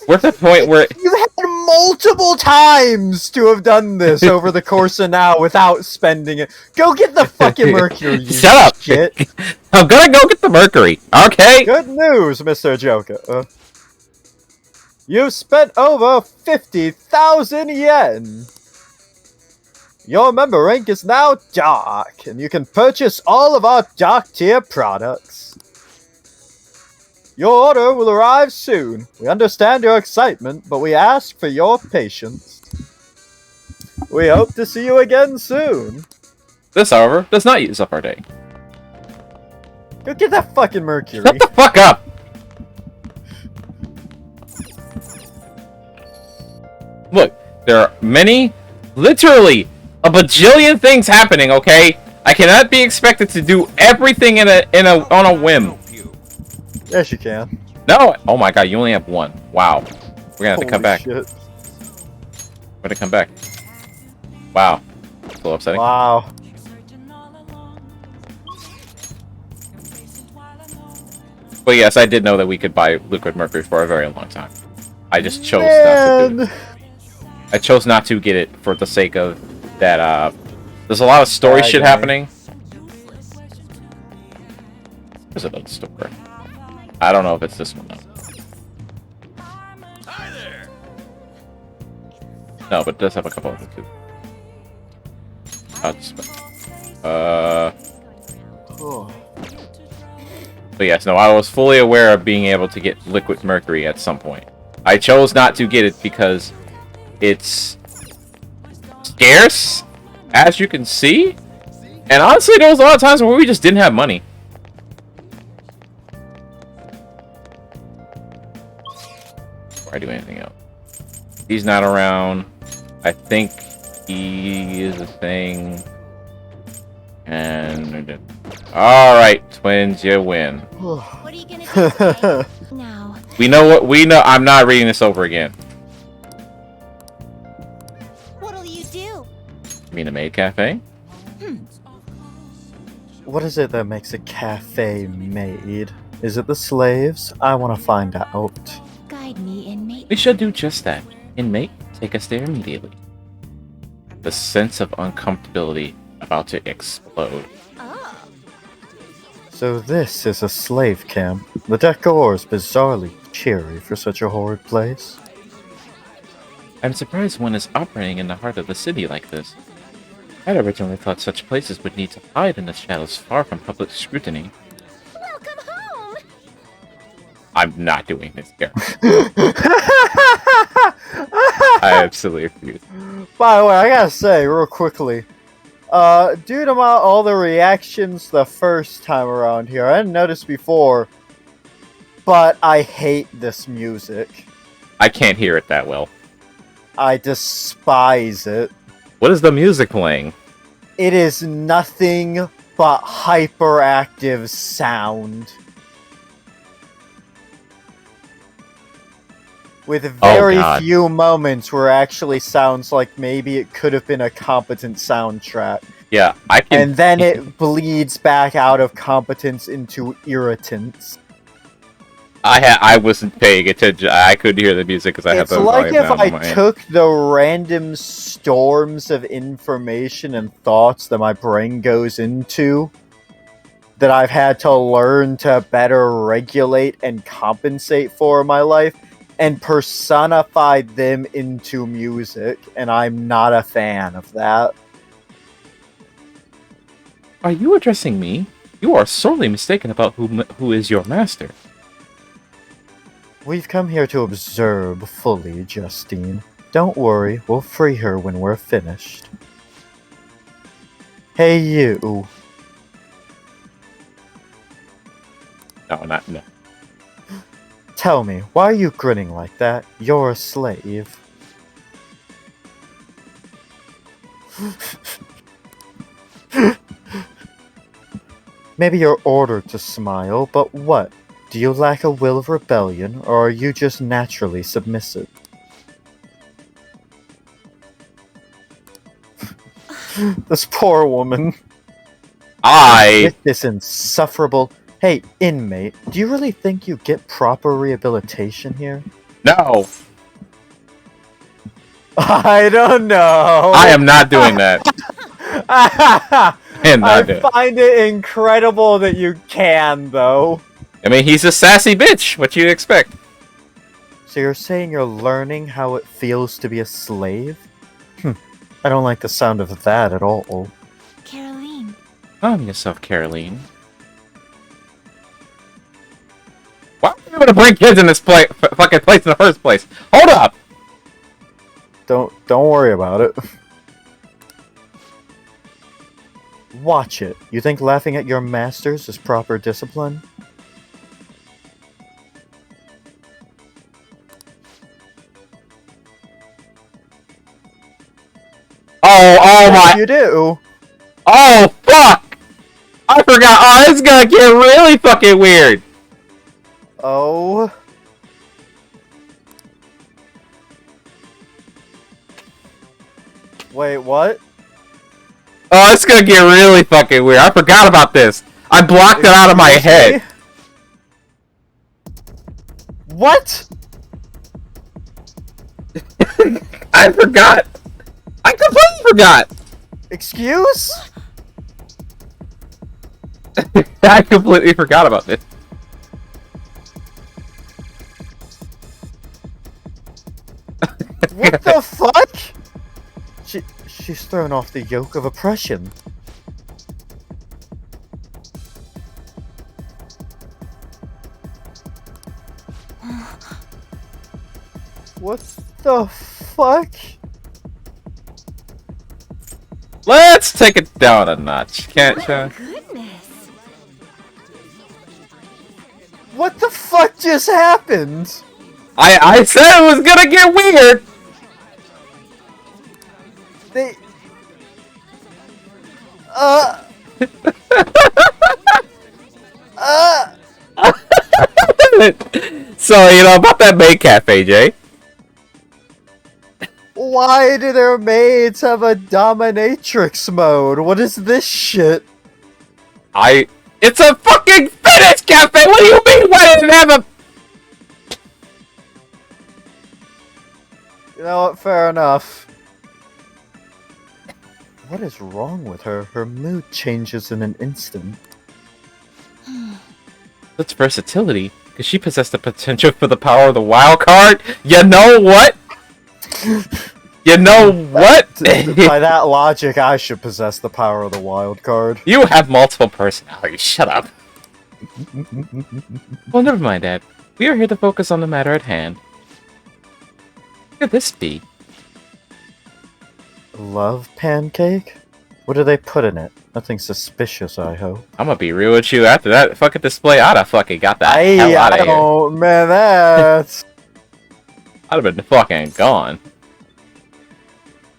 We're at the point where You had multiple times to have done this over the course of now without spending it. Go get the fucking mercury, you shut up. shit. I'm gonna go get the mercury. Okay. Good news, Mr. Joker. You've spent over 50,000 yen. Your member rank is now dark, and you can purchase all of our dark tier products. Your order will arrive soon. We understand your excitement, but we ask for your patience. We hope to see you again soon. This, however, does not use up our day. Go get that fucking mercury. Shut the fuck up! Look, there are literally a bajillion things happening. Okay, I cannot be expected to do everything on a whim. Yes, you can. No! Oh my god, you only have one. Wow. We're gonna have to come back. Shit. We're gonna come back. Wow. It's a little upsetting. Wow. But yes, I did know that we could buy liquid mercury for a very long time. I just chose not to do it. I chose not to get it for the sake of that, there's a lot of story shit happening. There's another store. I don't know if it's this one though. Hi there. No, but it does have a couple of them too. Oh. But yes, no, I was fully aware of being able to get liquid mercury at some point. I chose not to get it because it's scarce, as you can see. And honestly, there was a lot of times where we just didn't have money. before I do anything else. He's not around. I think he is a thing. And alright, twins, you win. What are you gonna do today? Now. We know what we know. I'm not reading this over again. What'll you do? You mean a maid cafe? What is it that makes a cafe maid? Is it the slaves? I want to find out. Guide me, inmate. We should do just that. Inmate, take us there immediately. The sense of uncomfortability about to explode. Oh. So this is a slave camp. The decor is bizarrely cheery for such a horrid place. I'm surprised one is operating in the heart of the city like this. I'd originally thought such places would need to hide in the shadows far from public scrutiny. Welcome home. I'm not doing this, Garrett. I absolutely refuse. By the way, I gotta say, real quickly, due to all the reactions the first time around here, I didn't notice before, but I hate this music. I can't hear it that well. I despise it. What is the music playing? It is nothing but hyperactive sound. With very God. few moments where it actually sounds like maybe it could have been a competent soundtrack. Yeah, I can. And then it bleeds back out of competence into irritants. I wasn't paying attention. I couldn't hear the music because I have It's the like volume if down on my I end. took the random storms of information and thoughts that my brain goes into, that I've had to learn to better regulate and compensate for in my life, and personified them into music, and I'm not a fan of that. Are you addressing me? You are sorely mistaken about who is your master. We've come here to observe fully, Justine. Don't worry, we'll free her when we're finished. Hey, you. No. Tell me, why are you grinning like that? You're a slave. Maybe you're ordered to smile, but what? Do you lack a will of rebellion, or are you just naturally submissive? This poor woman. With this insufferable... Hey, inmate, do you really think you get proper rehabilitation here? No! I don't know! I am not doing that. I am not doing it. I find it incredible that you can, though. I mean, he's a sassy bitch. What you expect? So you're saying you're learning how it feels to be a slave? I don't like the sound of that at all. Caroline. Calm yourself, Caroline. Why are we able to bring kids in this fucking place in the first place? Hold up! Don't worry about it. Watch it. You think laughing at your masters is proper discipline? Oh my! You do. Oh fuck! I forgot. Oh, this is gonna get really fucking weird. Oh. Wait, what? Oh, it's gonna get really fucking weird. I forgot about this. I blocked it out of my head. What? I forgot. I completely forgot. Excuse? I completely forgot about this. What the fuck? She's thrown off the yoke of oppression. What the fuck? Let's take it down a notch. Can't you? Goodness. What the fuck just happened? I said it was gonna get weird. They. So you know about that maid cafe, Jay? Why do their maids have a dominatrix mode? What is this shit? It's a fucking fetish cafe. What do you mean? Why does it have a? You know what? Fair enough. What is wrong with her? Her mood changes in an instant. That's versatility, because she possessed the potential for the power of the wild card. You know what? You know what? By that logic, I should possess the power of the wild card. You have multiple personalities. Shut up. Well, never mind, Dad. We are here to focus on the matter at hand. What could this be? Love pancake? What do they put in it? Nothing suspicious, I hope. I'm gonna be real with you. After that fucking display, I'd have fucking got that hell out of here. Oh man, that's I'd have been fucking gone.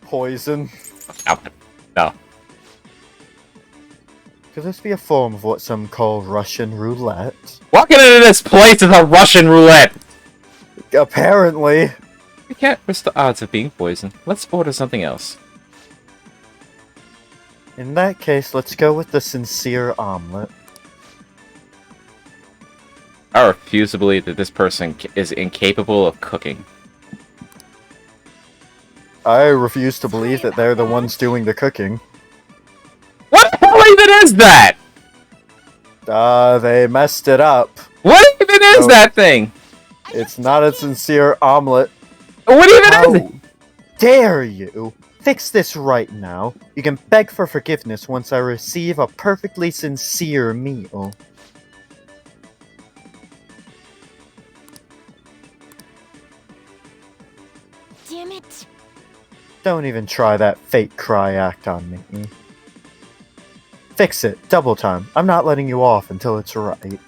poison. No. Could this be a form of what some call Russian roulette? Walking into this place is a Russian roulette! Apparently. We can't risk the odds of being poisoned. Let's order something else. In that case, let's go with the sincere omelet. I refuse to believe that this person is incapable of cooking. I refuse to believe that they're the ones doing the cooking. What the hell even is that? They messed it up. What even is that thing? It's not a sincere omelet. What even How is it? dare you? Fix this right now. You can beg for forgiveness once I receive a perfectly sincere meal. Damn it. Don't even try that fake cry act on me. Fix it. Double time. I'm not letting you off until it's right.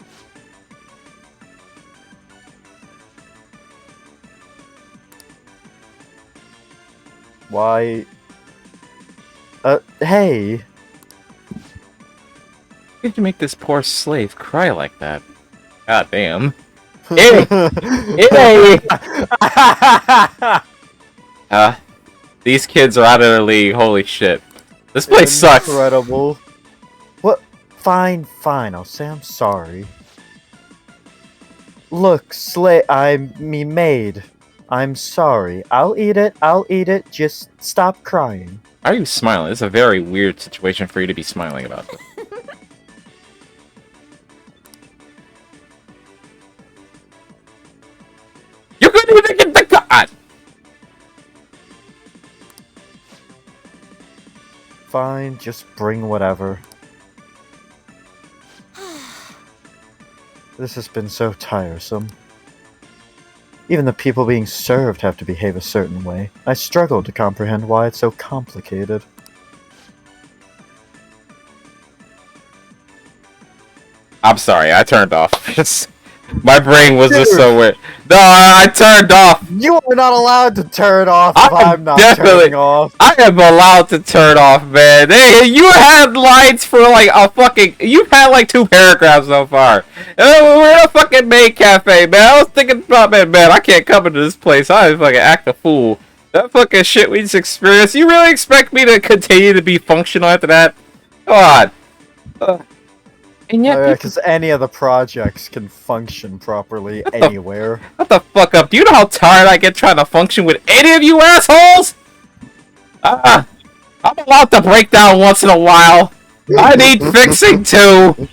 Why? Hey. How did you make this poor slave cry like that? God damn. Hey! Hey! These kids are out of their league. Holy shit. This place sucks. Incredible. What? Fine, fine. I'll say I'm sorry. Look, maid. I'm sorry. I'll eat it. I'll eat it. Just stop crying. Why are you smiling? It's a very weird situation for you to be smiling about this. You couldn't even get the cut! Fine, just bring whatever. This has been so tiresome. Even the people being served have to behave a certain way. I struggle to comprehend why it's so complicated. I'm sorry, I turned off. My brain was just so weird. No, I turned off. You are not allowed to turn off if I'm not turning off. I am allowed to turn off, man. Hey, you had lines for like a fucking. You've had like 2 paragraphs so far. We're in a fucking maid cafe, man. I was thinking about, man, I can't come into this place. I fucking act a fool. That fucking shit we just experienced. You really expect me to continue to be functional after that? Come on. And yet, because any of the projects can function properly anywhere. What the fuck up? Do you know how tired I get trying to function with any of you assholes? I'm allowed to break down once in a while. I need fixing too.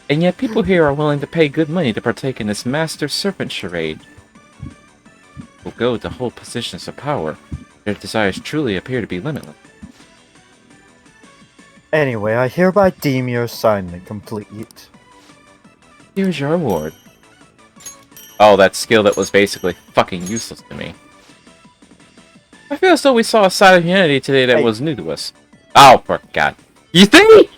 And yet people here are willing to pay good money to partake in this master serpent charade. Will go to hold positions of power. Their desires truly appear to be limitless. Anyway, I hereby deem your assignment complete. Here's your reward. Oh, that skill that was basically fucking useless to me. I feel as though we saw a side of humanity today that was new to us. Oh, for God. You think?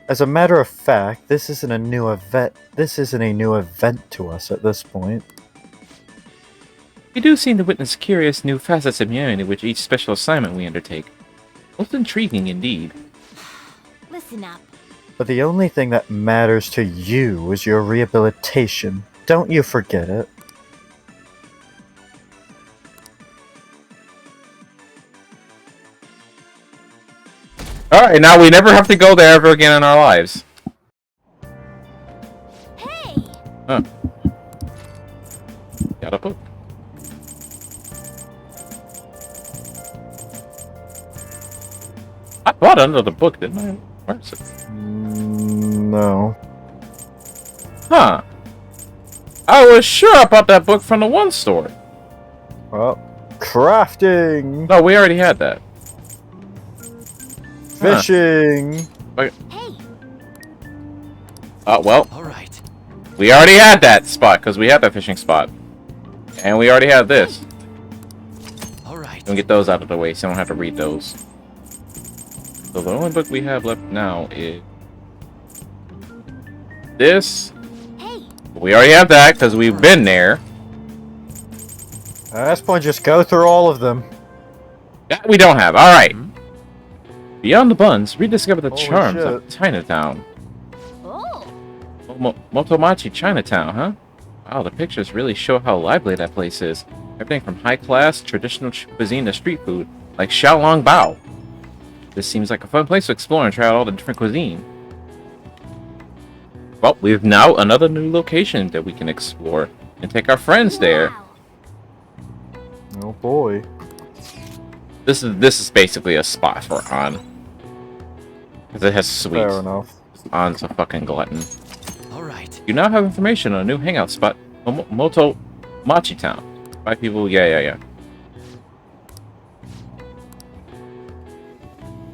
As a matter of fact, this isn't a new event. This isn't a new event to us at this point. We do seem to witness curious new facets of humanity with each special assignment we undertake. Most intriguing indeed. Listen up. But the only thing that matters to you is your rehabilitation. Don't you forget it. Alright, now we never have to go there ever again in our lives. Hey! Huh. Got a book. I bought another book, didn't I? Where is it? No. Huh. I was sure I bought that book from the one store. Well, crafting, No, we already had that. fishing. Okay. Hey! Oh, well, All right. we already had that spot, because we had that fishing spot. And we already had this. All right. We'll get those out of the way so I don't have to read those. So the only book we have left now is this. Hey! We already have that because we've been there. At this point, just go through all of them. That we don't have. All right. Beyond the buns, rediscover the Holy charms shit. of Chinatown. Oh! Motomachi Chinatown, huh? Wow, the pictures really show how lively that place is. Everything from high-class, traditional cuisine to street food, like Xiaolong Bao. This seems like a fun place to explore and try out all the different cuisine. Well, we've now another new location that we can explore and take our friends there. Wow. Oh boy. This is basically a spot for Han. Because it has sweets. Fair enough. Han's a fucking glutton. All right. You now have information on a new hangout spot, Motomachi Town. 5 people, yeah.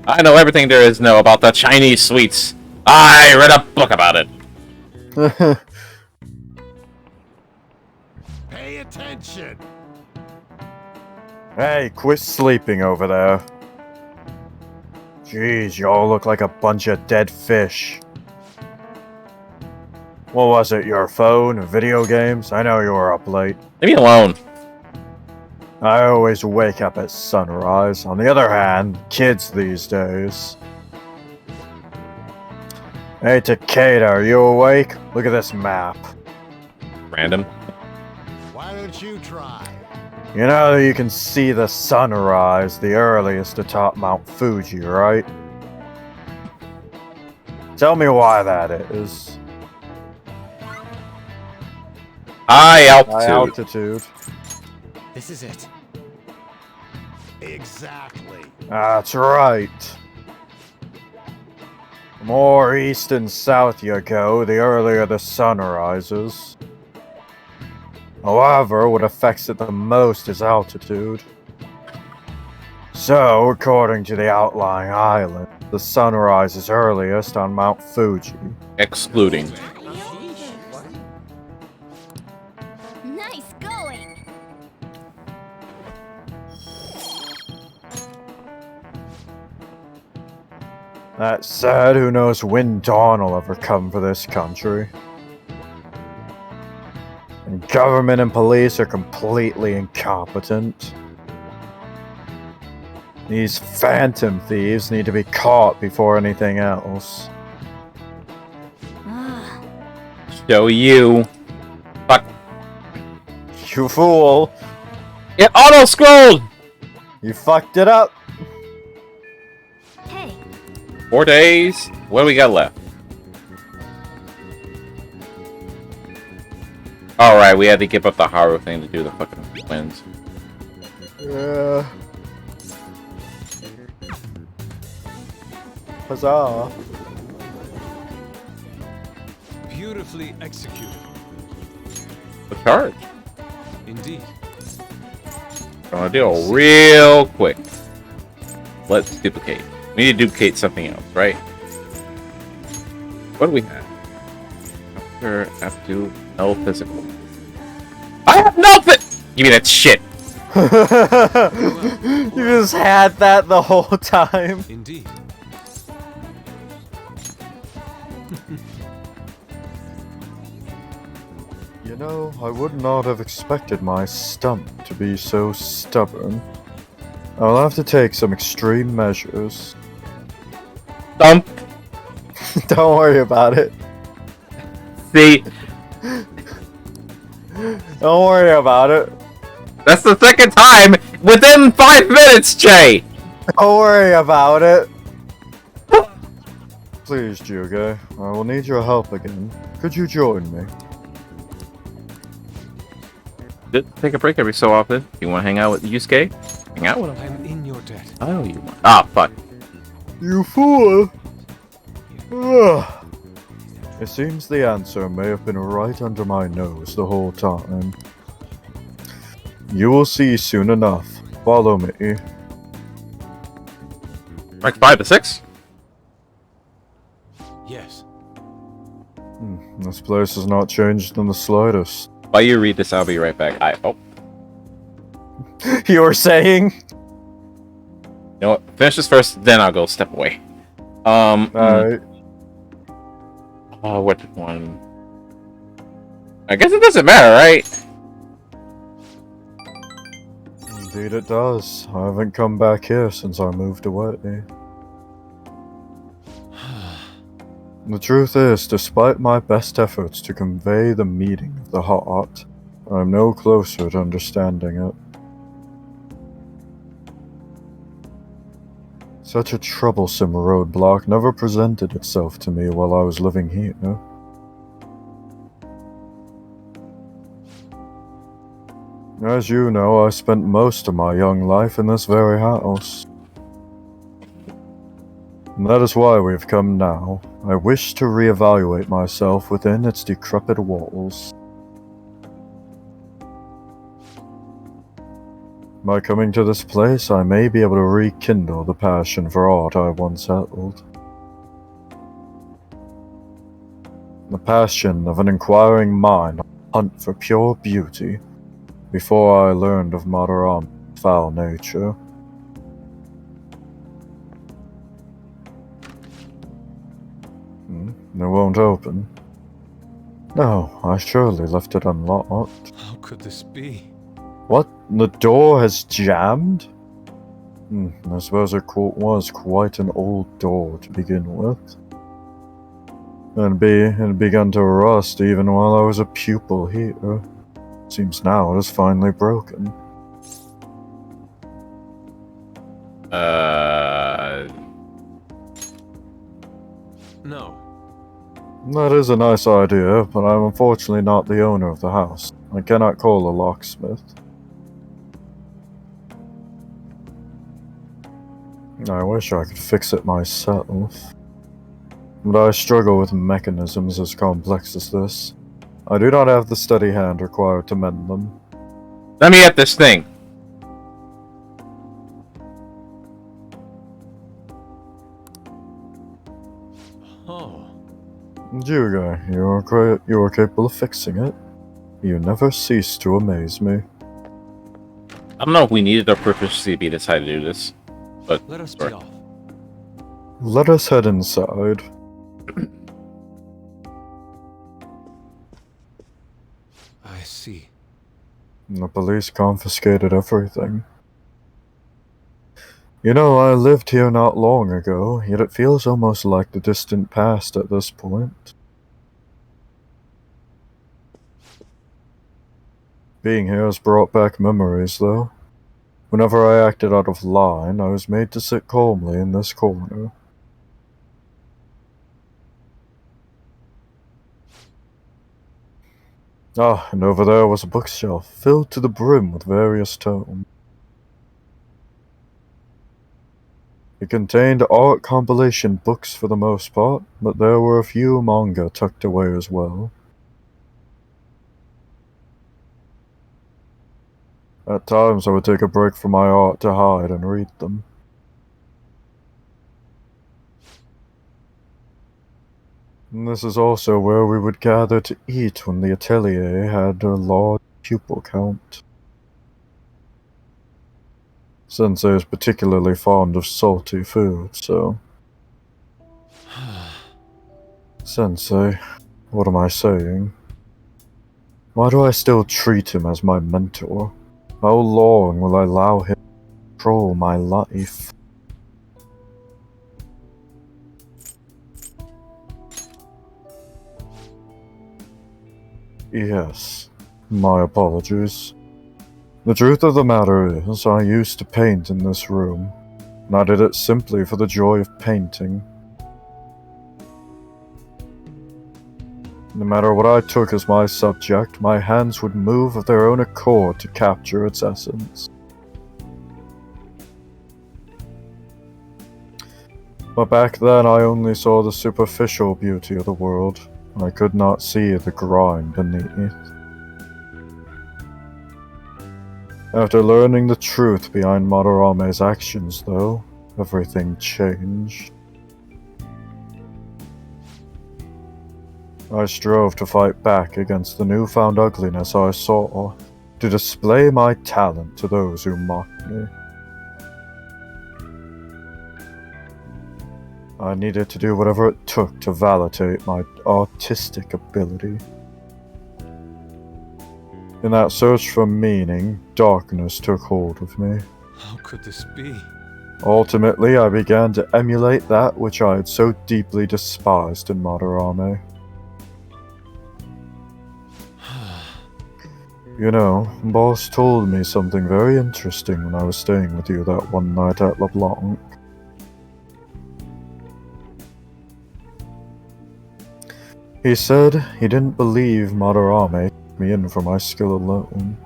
I know everything there is to know about the Chinese sweets. I read a book about it. Pay attention. Hey, quit sleeping over there. Jeez, y'all look like a bunch of dead fish. What was it, your phone, video games? I know you were up late. Leave me alone. I always wake up at sunrise. On the other hand, kids these days. Hey, Takeda, are you awake? Look at this map. Random. Why don't you try? You know you can see the sunrise the earliest atop Mount Fuji, right? Tell me why that is. High High altitude. altitude. This is it. Exactly. That's right. The more east and south you go, the earlier the sun rises. However, what affects it the most is altitude. So, according to the outlying island, the sun rises earliest on Mount Fuji. Excluding. Nice going! That said, who knows when dawn will ever come for this country. And government and police are completely incompetent. These phantom thieves need to be caught before anything else. Ah, Show you. Fuck. You fool! It auto-scrolled! You fucked it up! hey! 4 days. What do we got left? Alright, we had to give up the Haru thing to do the fucking twins. Yeah. Huzzah. Beautifully executed. The charge. Indeed. Gonna do it real quick. Let's duplicate. We need to duplicate something else, right? What do we have? Have to no physical. I have no Give me that shit. You just had that the whole time. Indeed. You know, I would not have expected my stump to be so stubborn. I'll have to take some extreme measures. Thump. Don't worry about it. See, Don't worry about it. that's the second time within 5 minutes, Jay. Don't worry about it. Please, Juge, I will need your help again. Could you join me? Take a break every so often. You want to hang out with Yusuke? Hang out with him. I'm in your debt. I know you want. Ah, fuck. You fool! Ugh. It seems the answer may have been right under my nose the whole time. You will see soon enough. Follow me. Rank 5 to 6? Yes. This place has not changed in the slightest. While you read this, I'll be right back. Oh. You were saying? You know what? Finish this first, then I'll go step away. Alright. Oh, what one? I guess it doesn't matter, right? Indeed it does. I haven't come back here since I moved away. The truth is, despite my best efforts to convey the meaning of the heart, I'm no closer to understanding it. Such a troublesome roadblock never presented itself to me while I was living here. As you know, I spent most of my young life in this very house. And that is why we've come now. I wish to reevaluate myself within its decrepit walls. By coming to this place, I may be able to rekindle the passion for art I once held. The passion of an inquiring mind on the hunt for pure beauty, before I learned of Madarame's foul nature. It won't open. No, I surely left it unlocked. How could this be? What? The door has jammed? I suppose it was quite an old door to begin with. It began to rust even while I was a pupil here. Seems now it is finally broken. No. That is a nice idea, but I'm unfortunately not the owner of the house. I cannot call a locksmith. I wish I could fix it myself. But I struggle with mechanisms as complex as this. I do not have the steady hand required to mend them. Let me get this thing. Oh. Juga, you are capable of fixing it. You never cease to amaze me. I don't know if we needed our proficiency to be this high to do this, but Let us be off. Let us head inside. I see. The police confiscated everything. You know, I lived here not long ago, yet it feels almost like the distant past at this point. Being here has brought back memories, though. Whenever I acted out of line, I was made to sit calmly in this corner. Ah, and over there was a bookshelf, filled to the brim with various tomes. It contained art compilation books for the most part, but there were a few manga tucked away as well. At times I would take a break from my art to hide and read them. And this is also where we would gather to eat when the atelier had a large pupil count. Sensei is particularly fond of salty food, so Sensei, what am I saying? Why do I still treat him as my mentor? How long will I allow him to control my life? Yes, my apologies. The truth of the matter is, I used to paint in this room, and I did it simply for the joy of painting. No matter what I took as my subject, my hands would move of their own accord to capture its essence. But back then I only saw the superficial beauty of the world, and I could not see the grind beneath. After learning the truth behind Madarame's actions, though, everything changed. I strove to fight back against the newfound ugliness I saw, to display my talent to those who mocked me. I needed to do whatever it took to validate my artistic ability. In that search for meaning, darkness took hold of me. How could this be? Ultimately, I began to emulate that which I had so deeply despised in Madarame. You know, Boss told me something very interesting when I was staying with you that one night at LeBlanc. He said he didn't believe Madarame took me in for my skill alone.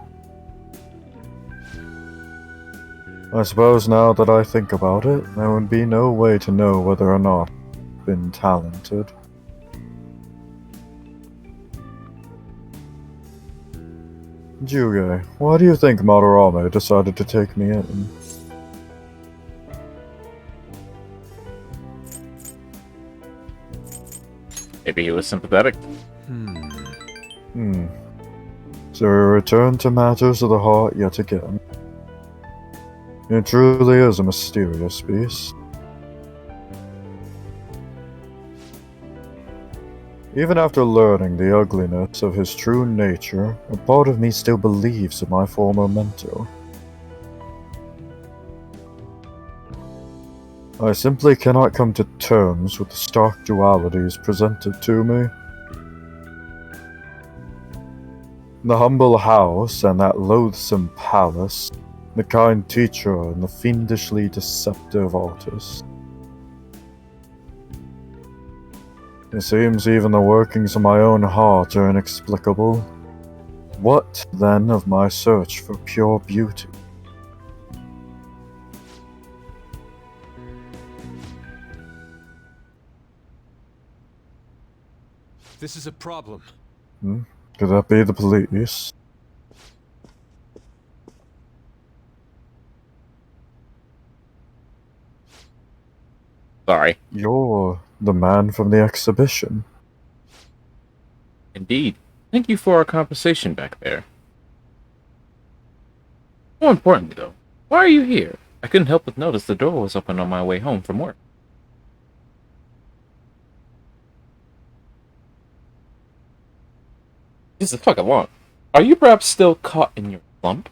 I suppose now that I think about it, there would be no way to know whether or not I've been talented. Juge, why do you think Madarame decided to take me in? Maybe he was sympathetic. So we return to matters of the heart yet again. It truly is a mysterious beast. Even after learning the ugliness of his true nature, a part of me still believes in my former mentor. I simply cannot come to terms with the stark dualities presented to me. The humble house and that loathsome palace, the kind teacher and the fiendishly deceptive artist. It seems even the workings of my own heart are inexplicable. What, then, of my search for pure beauty? This is a problem. Could that be the police? Sorry. You're the man from the exhibition. Indeed. Thank you for our conversation back there. More importantly, though, why are you here? I couldn't help but notice the door was open on my way home from work. This is fucking long. Are you perhaps still caught in your slump?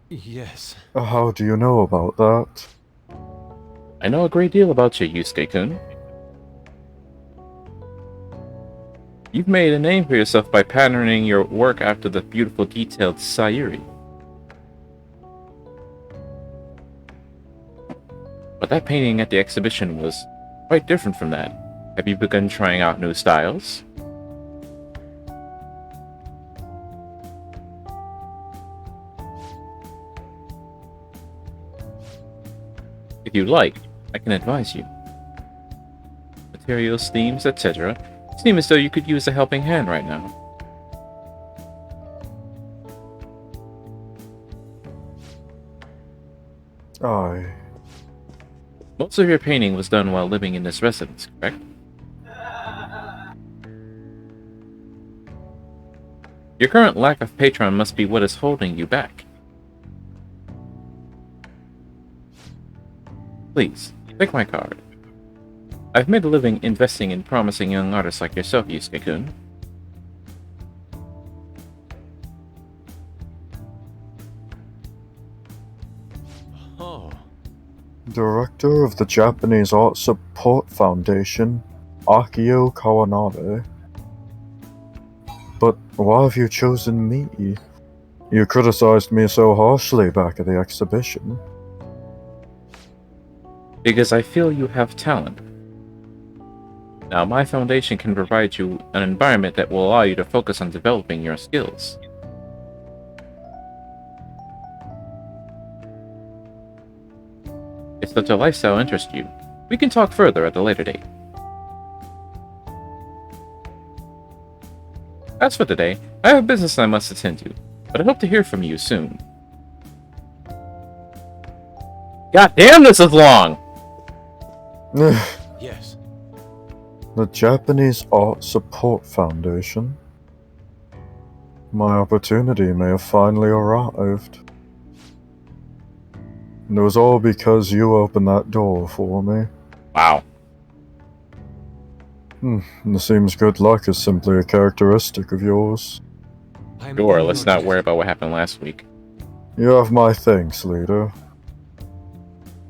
Yes. How do you know about that? I know a great deal about you, Yusuke-kun. You've made a name for yourself by patterning your work after the beautiful, detailed Sayuri. But that painting at the exhibition was quite different from that. Have you begun trying out new styles? If you like, I can advise you. Materials, themes, etc. Seem as though you could use a helping hand right now. Most of your painting was done while living in this residence, correct? Your current lack of patron must be what is holding you back. Please, take my card. I've made a living investing in promising young artists like yourself, Yusuke-kun. Oh, Director of the Japanese Art Support Foundation, Akio Kawanabe. But why have you chosen me? You criticized me so harshly back at the exhibition. Because I feel you have talent. Now, my foundation can provide you an environment that will allow you to focus on developing your skills. If such a lifestyle interests you, we can talk further at a later date. As for today, I have business I must attend to, but I hope to hear from you soon. God damn, this is long! yes. The Japanese Art Support Foundation. My opportunity may have finally arrived. And it was all because you opened that door for me. Wow. It seems good luck is simply a characteristic of yours. Sure, let's not worry about what happened last week. You have my thanks, leader.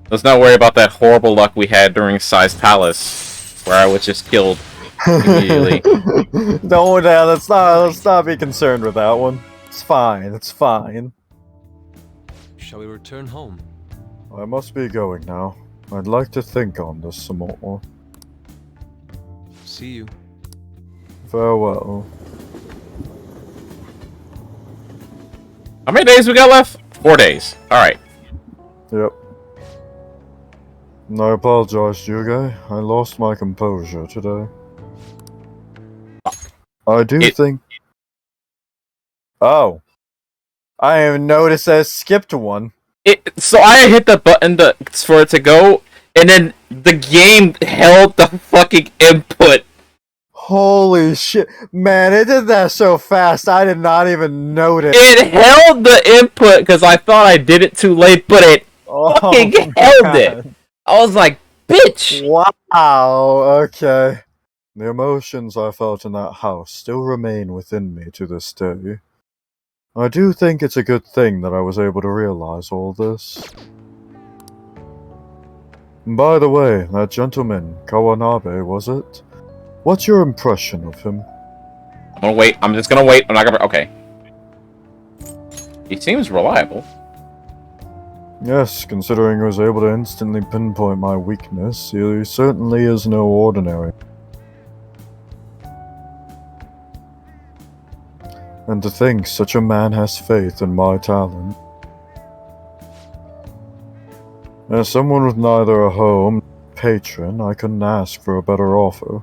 Let's not worry about that horrible luck we had during Sai's Palace, where I was just killed immediately. Don't, let's not be concerned with that one. It's fine, it's fine. Shall we return home? I must be going now. I'd like to think on this some more. See you. Farewell. How many days we got left? 4 days. Alright. Yep. I apologize, Yuge. I lost my composure today. I do think... Oh. I didn't even notice I skipped one. So I hit the button for it to go, and then the game held the fucking input. Holy shit. Man, it did that so fast, I did not even notice. It held the input because I thought I did it too late, but it fucking held it. I was like, bitch! Wow, okay. The emotions I felt in that house still remain within me to this day. I do think it's a good thing that I was able to realize all this. By the way, that gentleman, Kawanabe, was it? What's your impression of him? I'm gonna wait. I'm just gonna wait. I'm not gonna... Okay. He seems reliable. Yes, considering he was able to instantly pinpoint my weakness, he certainly is no ordinary. And to think such a man has faith in my talent. As someone with neither a home nor a patron, I couldn't ask for a better offer.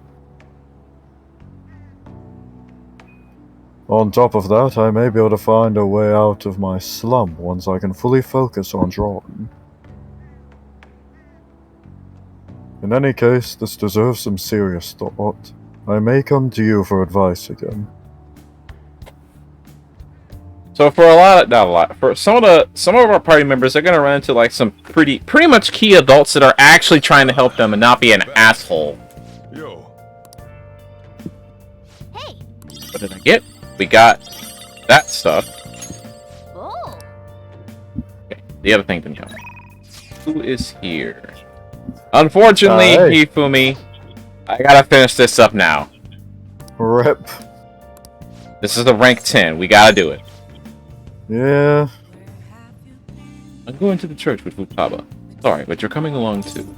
On top of that, I may be able to find a way out of my slump once I can fully focus on drawing. In any case, this deserves some serious thought. I may come to you for advice again. So for for some of our party members, they're gonna run into like some pretty much key adults that are actually trying to help them and not be an asshole. Yo. Hey! What did I get? We got that stuff. Oh! Okay, the other thing didn't come. Who is here? Unfortunately, Hey. Hifumi, I gotta finish this up now. RIP. This is the rank 10. We gotta do it. Yeah. I'm going to the church with Futaba. Sorry, but you're coming along too.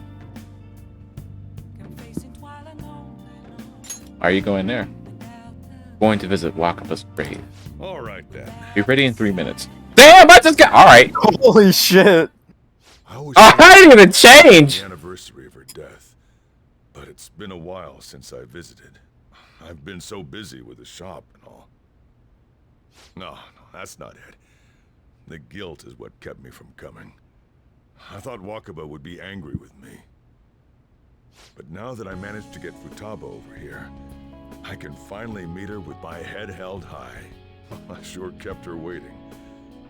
Are you going there? Going to visit Wakaba's grave. All right then. Be ready in 3 minutes. Damn, I just got... Alright. Holy shit. I didn't even change! The anniversary of her death. But it's been a while since I visited. I've been so busy with the shop and all. No, that's not it. The guilt is what kept me from coming. I thought Wakaba would be angry with me. But now that I managed to get Futaba over here, I can finally meet her with my head held high. I sure kept her waiting.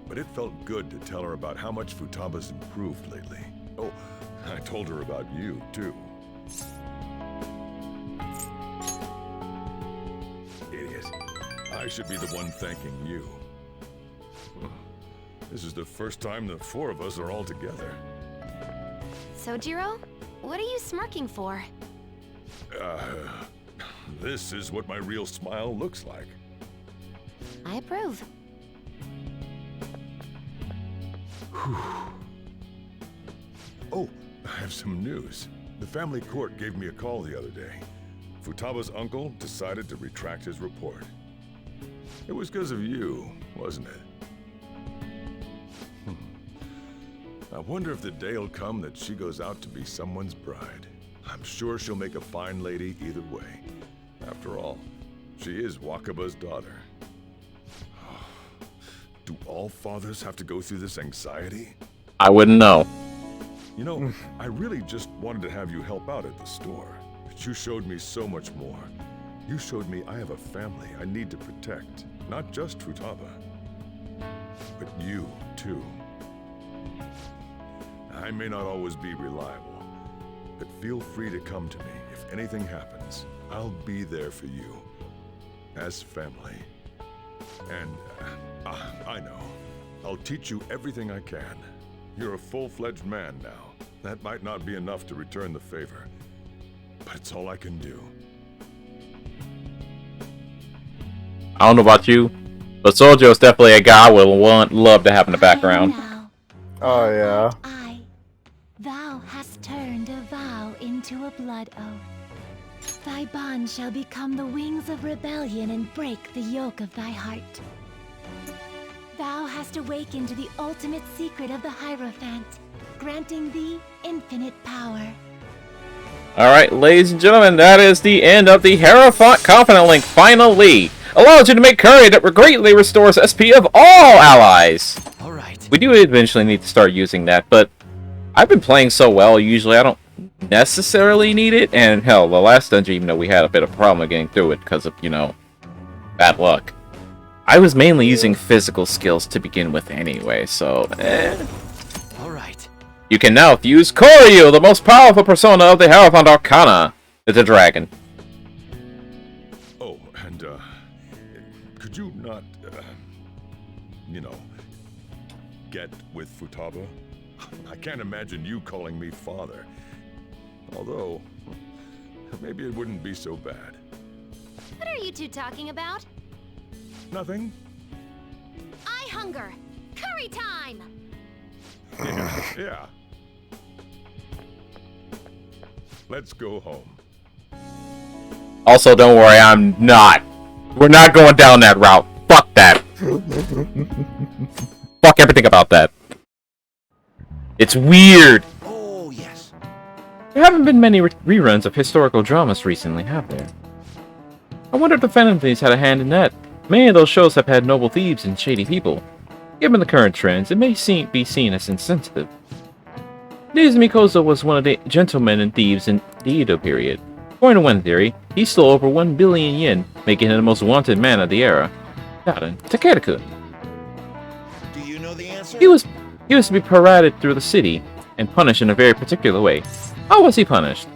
But it felt good to tell her about how much Futaba's improved lately. Oh, I told her about you, too. I should be the one thanking you. This is the first time the four of us are all together. Sojiro, what are you smirking for? This is what my real smile looks like. I approve. Oh, I have some news. The family court gave me a call the other day. Futaba's uncle decided to retract his report. It was because of you, wasn't it? I wonder if the day will come that she goes out to be someone's bride. I'm sure she'll make a fine lady either way. After all, she is Wakaba's daughter. Do all fathers have to go through this anxiety? I wouldn't know. You know, I really just wanted to have you help out at the store. But you showed me so much more. You showed me I have a family I need to protect. Not just Futaba, but you, too. I may not always be reliable, but feel free to come to me if anything happens. I'll be there for you, as family. And I know, I'll teach you everything I can. You're a full-fledged man now. That might not be enough to return the favor, but it's all I can do. I don't know about you, but Sojo is definitely a guy I would love to have in the background. Oh yeah. Thou hast turned a vow into a blood oath. Thy bond shall become the wings of rebellion and break the yoke of thy heart. Thou hast awakened to the ultimate secret of the Hierophant, granting thee infinite power. Alright, ladies and gentlemen, that is the end of the Hierophant Confidant Link, finally! Allows you to make curry that greatly restores SP of all allies! Alright. We do eventually need to start using that, but I've been playing so well, usually I don't necessarily need it, and hell, the last dungeon, even though we had a bit of a problem getting through it because of, you know, bad luck. I was mainly using physical skills to begin with anyway, so Alright. You can now fuse Koryu, the most powerful persona of the Hierophant Arcana, with the dragon. Oh, and, could you not, you know, get with Futaba? I can't imagine you calling me father. Although, maybe it wouldn't be so bad. What are you two talking about? Nothing? I hunger! Curry time! Yeah. Let's go home. Also, don't worry, I'm not. We're not going down that route. Fuck that. Fuck everything about that. It's weird. Oh, yes. There haven't been many reruns of historical dramas recently, have there? I wonder if the Fantasies had a hand in that. Many of those shows have had noble thieves and shady people. Given the current trends, it may be seen as insensitive. Nizume Kozo was one of the gentlemen and thieves in the Edo period. According to one theory, he stole over 1 billion yen, making him the most wanted man of the era. Takeda-kun. Do you know the answer? He was to be paraded through the city and punished in a very particular way. How was he punished?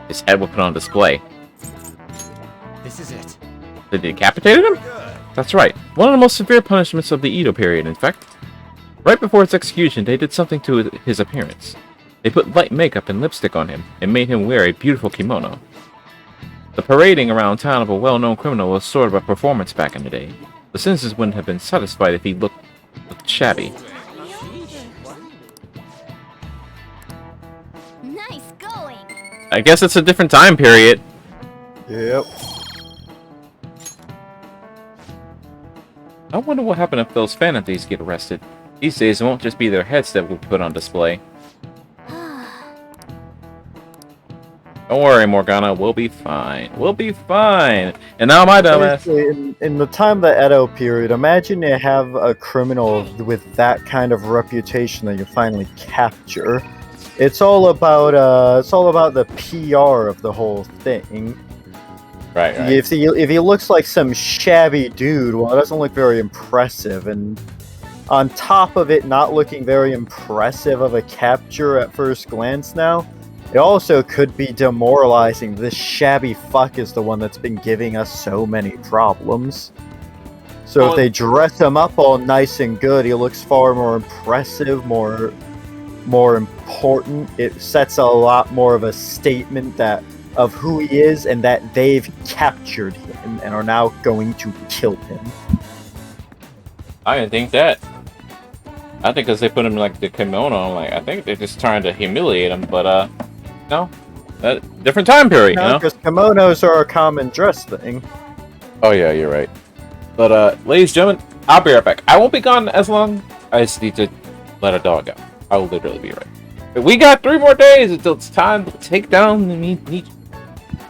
His head was put on display. This is it. They decapitated him? That's right. One of the most severe punishments of the Edo period, in fact. Right before its execution, they did something to his appearance. They put light makeup and lipstick on him, and made him wear a beautiful kimono. The parading around town of a well-known criminal was sort of a performance back in the day. The citizens wouldn't have been satisfied if he looked shabby. Nice going! I guess it's a different time period. Yep. I wonder what happened if those Fantasies get arrested. These days, it won't just be their heads that will be put on display. Don't worry, Morgana. We'll be fine. We'll be fine. And now my dumbass. In the time of the Edo period, imagine you have a criminal with that kind of reputation that you finally capture. It's all about the PR of the whole thing. Right. If he looks like some shabby dude, well, it doesn't look very impressive. And on top of it not looking very impressive of a capture at first glance now, It also could be demoralizing. This shabby fuck is the one that's been giving us so many problems. So Well, if they dress him up all nice and good, he looks far more impressive, more important. It sets a lot more of a statement that of who he is and that they've captured him and are now going to kill him. I didn't think that. I think because they put him like the kimono, I'm like, I think they're just trying to humiliate him, but no. Different time period, you know? Because kimonos are a common dress thing. Oh yeah, you're right. But ladies and gentlemen, I'll be right back. I won't be gone as long. I just need to let a dog out. I will literally be right. But we got 3 more days until it's time to take down the meat.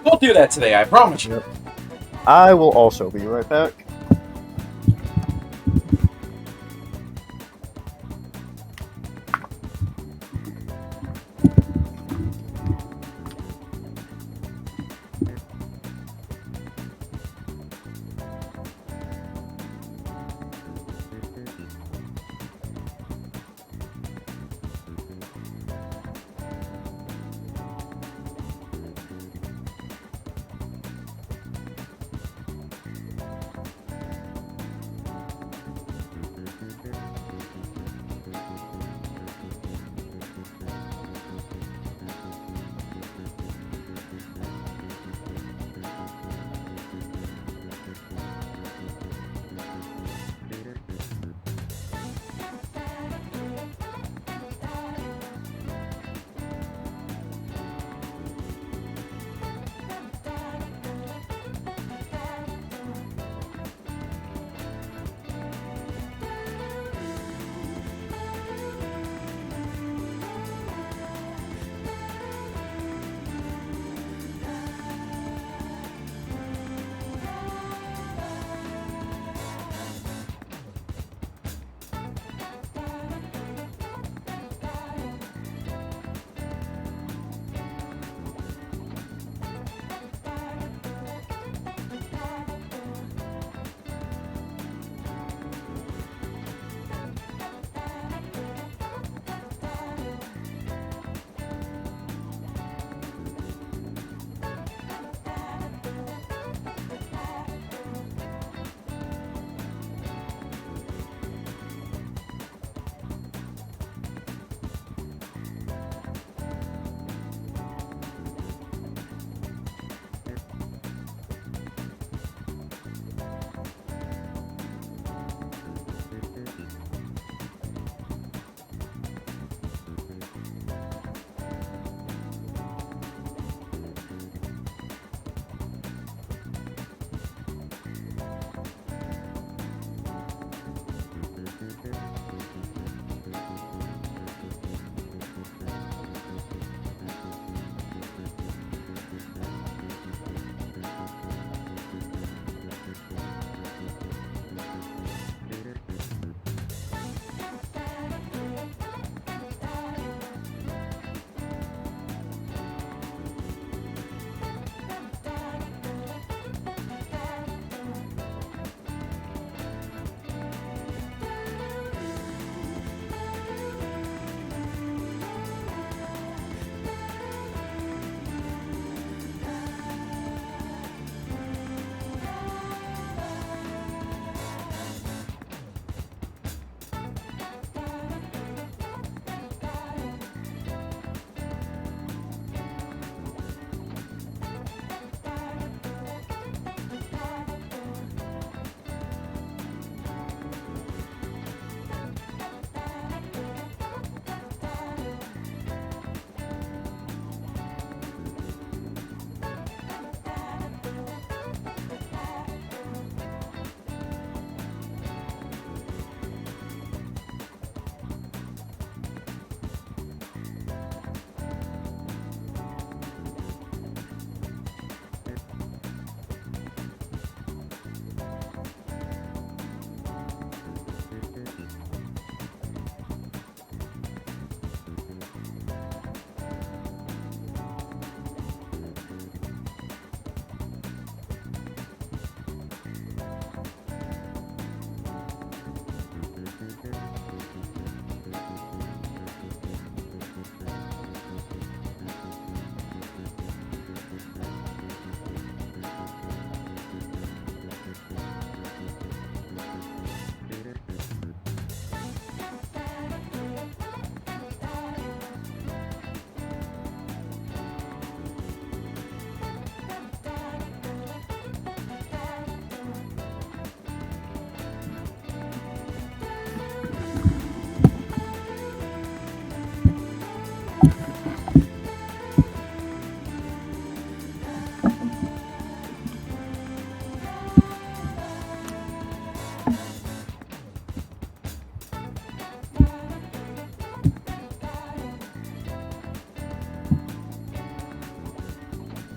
We'll do that today, I promise you. Yep. I will also be right back.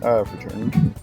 I've returned.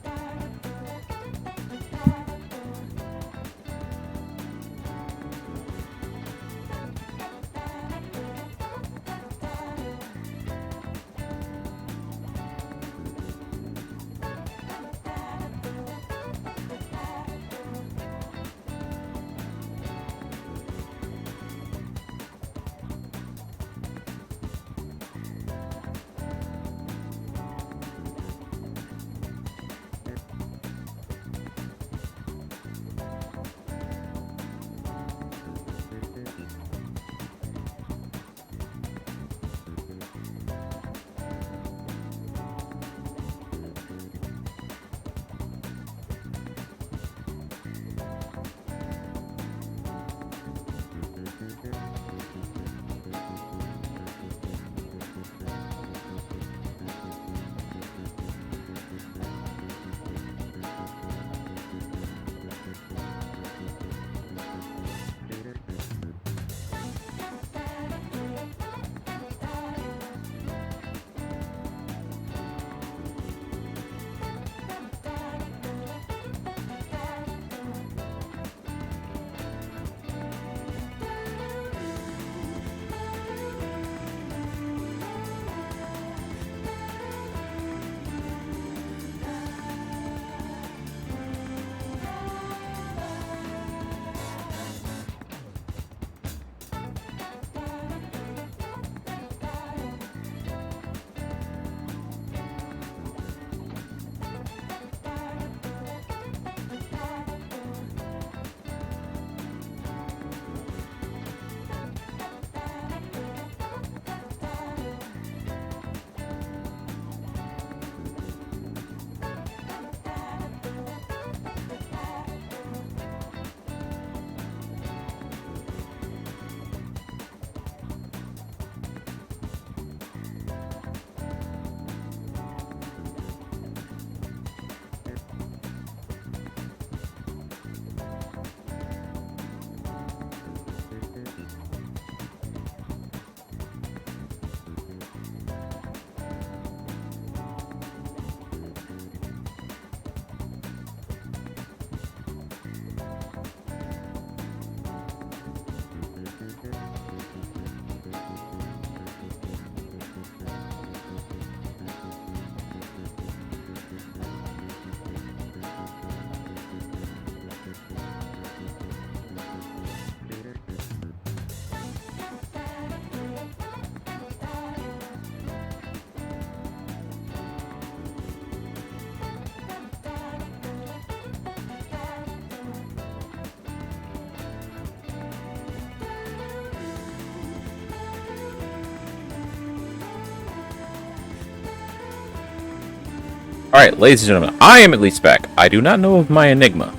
Alright, ladies and gentlemen, I am at least back. I do not know of my enigma.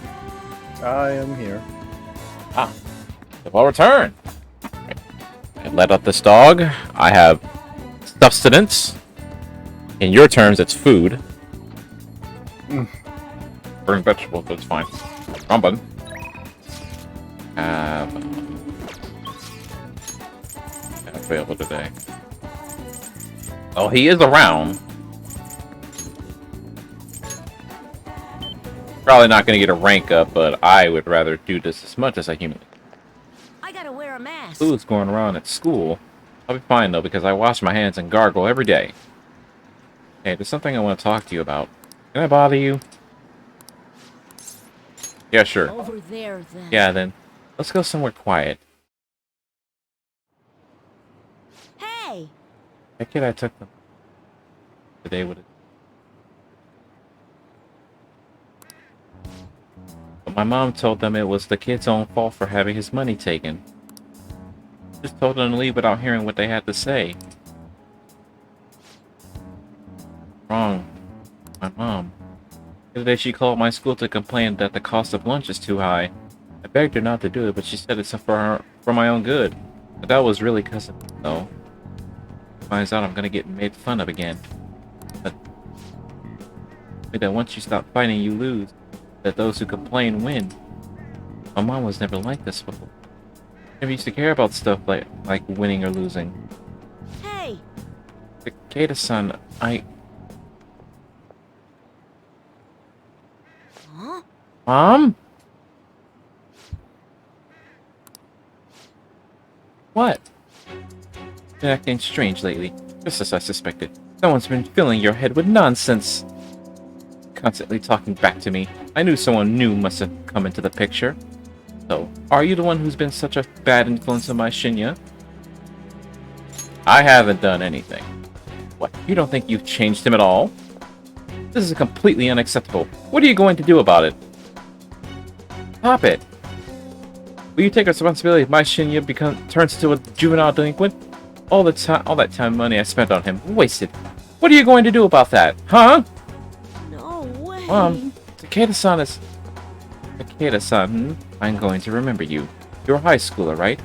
I am here. Ah, well return. I let out this dog. I have sustenance. In your terms, it's food. Burn vegetables, but it's fine. Wrong button. Available today. Oh, he is around. Probably not going to get a rank up, but I would rather do this as much as I humanly. I gotta wear a mask. Food's going around at school. I'll be fine though because I wash my hands and gargle every day. Hey, there's something I want to talk to you about. Can I bother you? Yeah, sure. Over there, then. Yeah, then let's go somewhere quiet. Hey! That kid I took them today with it. But my mom told them it was the kid's own fault for having his money taken. Just told them to leave without hearing what they had to say. Wrong. My mom. The other day she called my school to complain that the cost of lunch is too high. I begged her not to do it, but she said it's for my own good. But that was really because of me, though. Finds out I'm gonna get made fun of again. But that once you stop fighting, you lose. That those who complain win. My mom was never like this before. Never used to care about stuff like winning or losing. Hey! Takeda-san, Mom? What? Been acting strange lately, just as I suspected. Someone's been filling your head with nonsense. Constantly talking back to me. I knew someone new must have come into the picture. So, are you the one who's been such a bad influence on my Shinya? I haven't done anything. What, you don't think you've changed him at all? This is completely unacceptable. What are you going to do about it? Stop it! Will you take responsibility if my Shinya turns into a juvenile delinquent? All that time and money I spent on him, wasted. What are you going to do about that, huh? No way. Takeda-san is... Takeda-san, I'm going to remember you. You're a high schooler, right?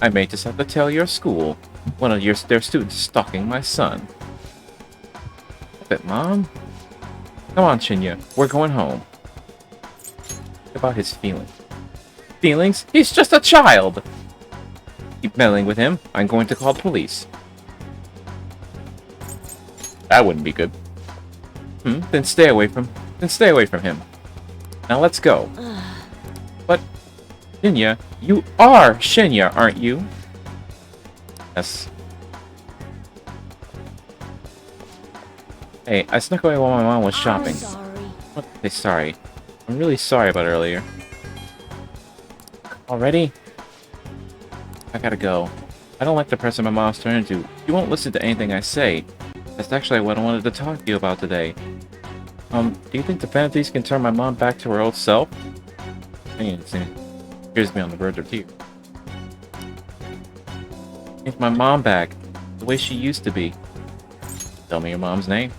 I may just have to tell your school. One of their students stalking my son. Stop it, Mom. Come on, Shinya. We're going home. What about his feelings? Feelings? He's just a child! Keep meddling with him, I'm going to call the police. That wouldn't be good. Then stay away from him. Now let's go. But Shinya, you are Shinya, aren't you? Yes. Hey, I snuck away while my mom was shopping. I'm sorry. What? Say sorry. I'm really sorry about earlier. Already? I gotta go. I don't like the person my mom's turned into. She won't listen to anything I say. That's actually what I wanted to talk to you about today. Do you think the fantasies can turn my mom back to her old self? It hears me on the verge of tears. Get my mom back, the way she used to be. Tell me your mom's name.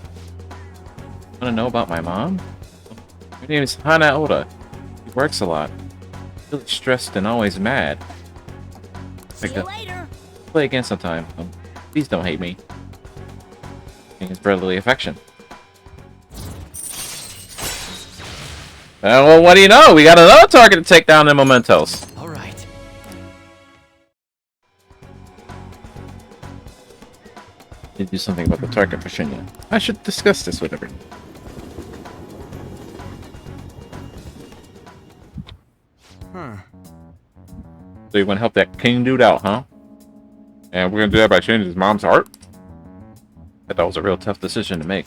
Want to know about my mom? Her name is Hana Oda. She works a lot. Really stressed and always mad. See you later. Play again sometime. Please don't hate me. And his brotherly affection. Well, what do you know? We got another target to take down in Mementos. All right. Need to do something about the target for Shinya. I should discuss this with everyone. So you want to help that king dude out, huh? And we're gonna do that by changing his mom's heart? I thought that was a real tough decision to make.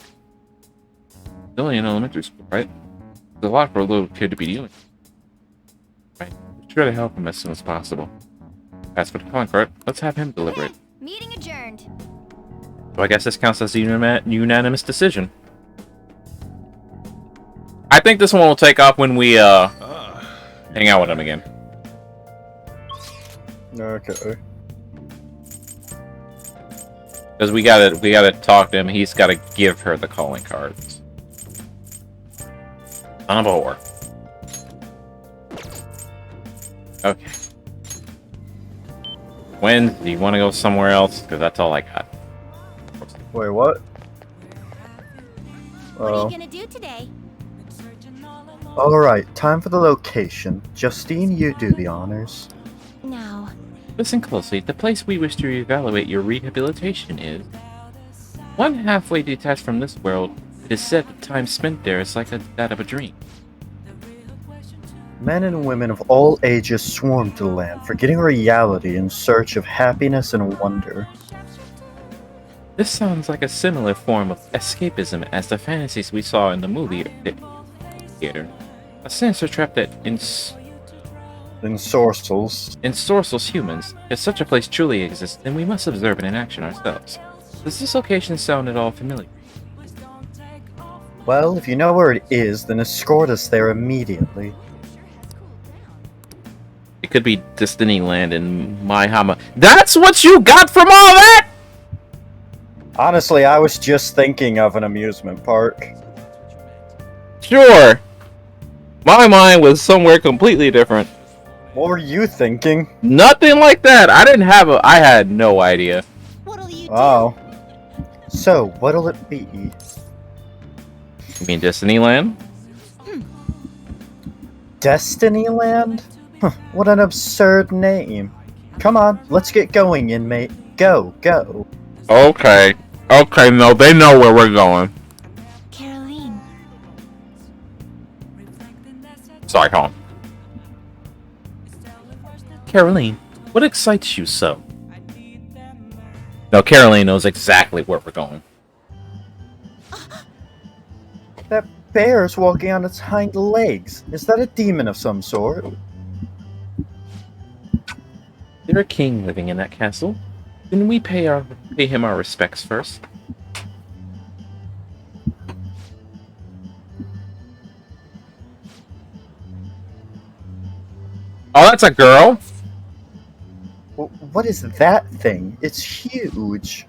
Still in elementary school, right? There's a lot for a little kid to be dealing with. Right. Try to help him as soon as possible. As for the calling card, let's have him deliver it. Meeting adjourned. So I guess this counts as a unanimous decision. I think this one will take off when we hang out with him again. Okay. Because we gotta talk to him. He's gotta give her the calling cards. Son of a whore. Okay. When do you want to go somewhere else? Because that's all I got. Wait, what? What are you gonna do today? Alright, time for the location. Justine, you do the honors. Now, Listen closely. The place we wish to evaluate your rehabilitation is one halfway detached from this world. It is said the time spent there is like that of a dream. Men and women of all ages swarm to the land, forgetting reality in search of happiness and wonder. This sounds like a similar form of escapism as the fantasies we saw in the movie theater. A sinister trap that ensorcels humans. If such a place truly exists, then we must observe it in action ourselves. Does this location sound at all familiar? Well, if you know where it is, then escort us there immediately. It could be Disneyland in Maihama. That's what you got from all that?! Honestly, I was just thinking of an amusement park. Sure. My mind was somewhere completely different. What were you thinking? Nothing like that. I had no idea. what'll you do? Oh. So, what'll it be? You mean Disneyland? Destinyland? Huh, what an absurd name. Come on, let's get going, inmate. Go, go. Okay. Okay, no, they know where we're going. Caroline, Sorry, hold on. Caroline, what excites you so? No, Caroline knows exactly where we're going. That bear's walking on its hind legs. Is that a demon of some sort? There's a king living in that castle. Didn't we pay him our respects first? Oh, that's a girl. What is that thing? It's huge.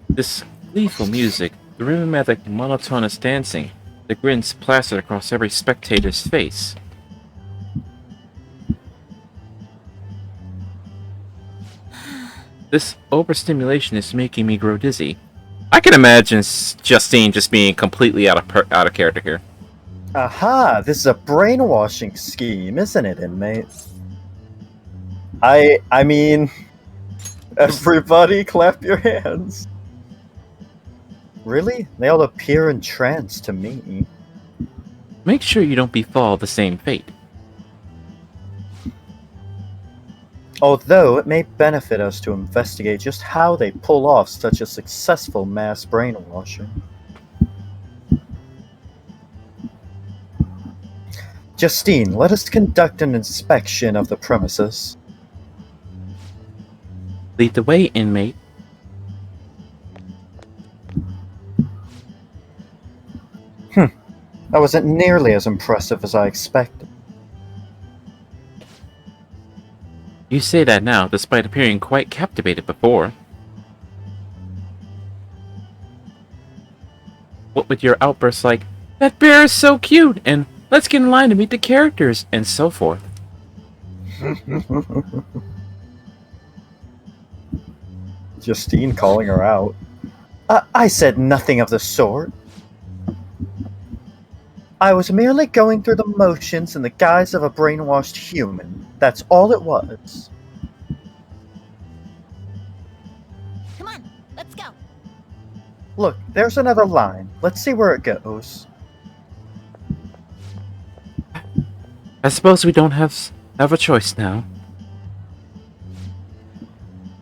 This gleeful music, the rhythmic monotonous dancing, the grins plastered across every spectator's face. This overstimulation is making me grow dizzy. I can imagine Justine just being completely out of character here. Aha! This is a brainwashing scheme, isn't it, inmate? I mean, everybody clap your hands. Really? They all appear entranced to me. Make sure you don't befall the same fate. Although it may benefit us to investigate just how they pull off such a successful mass brainwashing. Justine, let us conduct an inspection of the premises. Lead the way, inmate. That wasn't nearly as impressive as I expected. You say that now, despite appearing quite captivated before. What with your outbursts like, "That bear is so cute," and "Let's get in line to meet the characters," and so forth. Justine calling her out. I said nothing of the sort. I was merely going through the motions in the guise of a brainwashed human. That's all it was. Come on, let's go. Look, there's another line. Let's see where it goes. I suppose we don't have a choice now.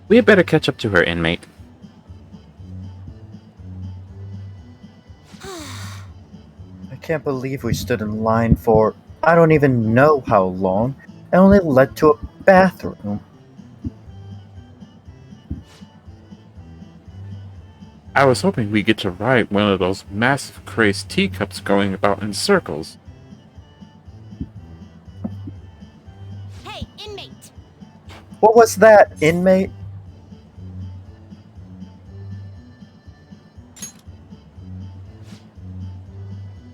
We had better catch up to her, inmate. I can't believe we stood in line for I don't even know how long. It only led to a bathroom. I was hoping we'd get to ride one of those massive crazed teacups going about in circles. Hey, inmate! What was that, inmate?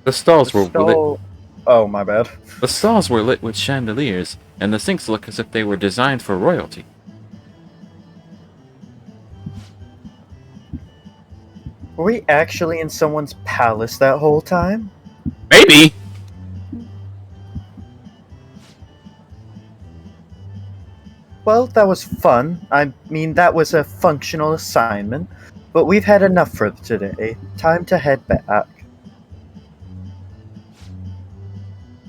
The stalls were lit. Oh, my bad. The stalls were lit with chandeliers, and the sinks looked as if they were designed for royalty. Were we actually in someone's palace that whole time? Maybe! Well, that was fun. I mean, that was a functional assignment. But we've had enough for today. Time to head back.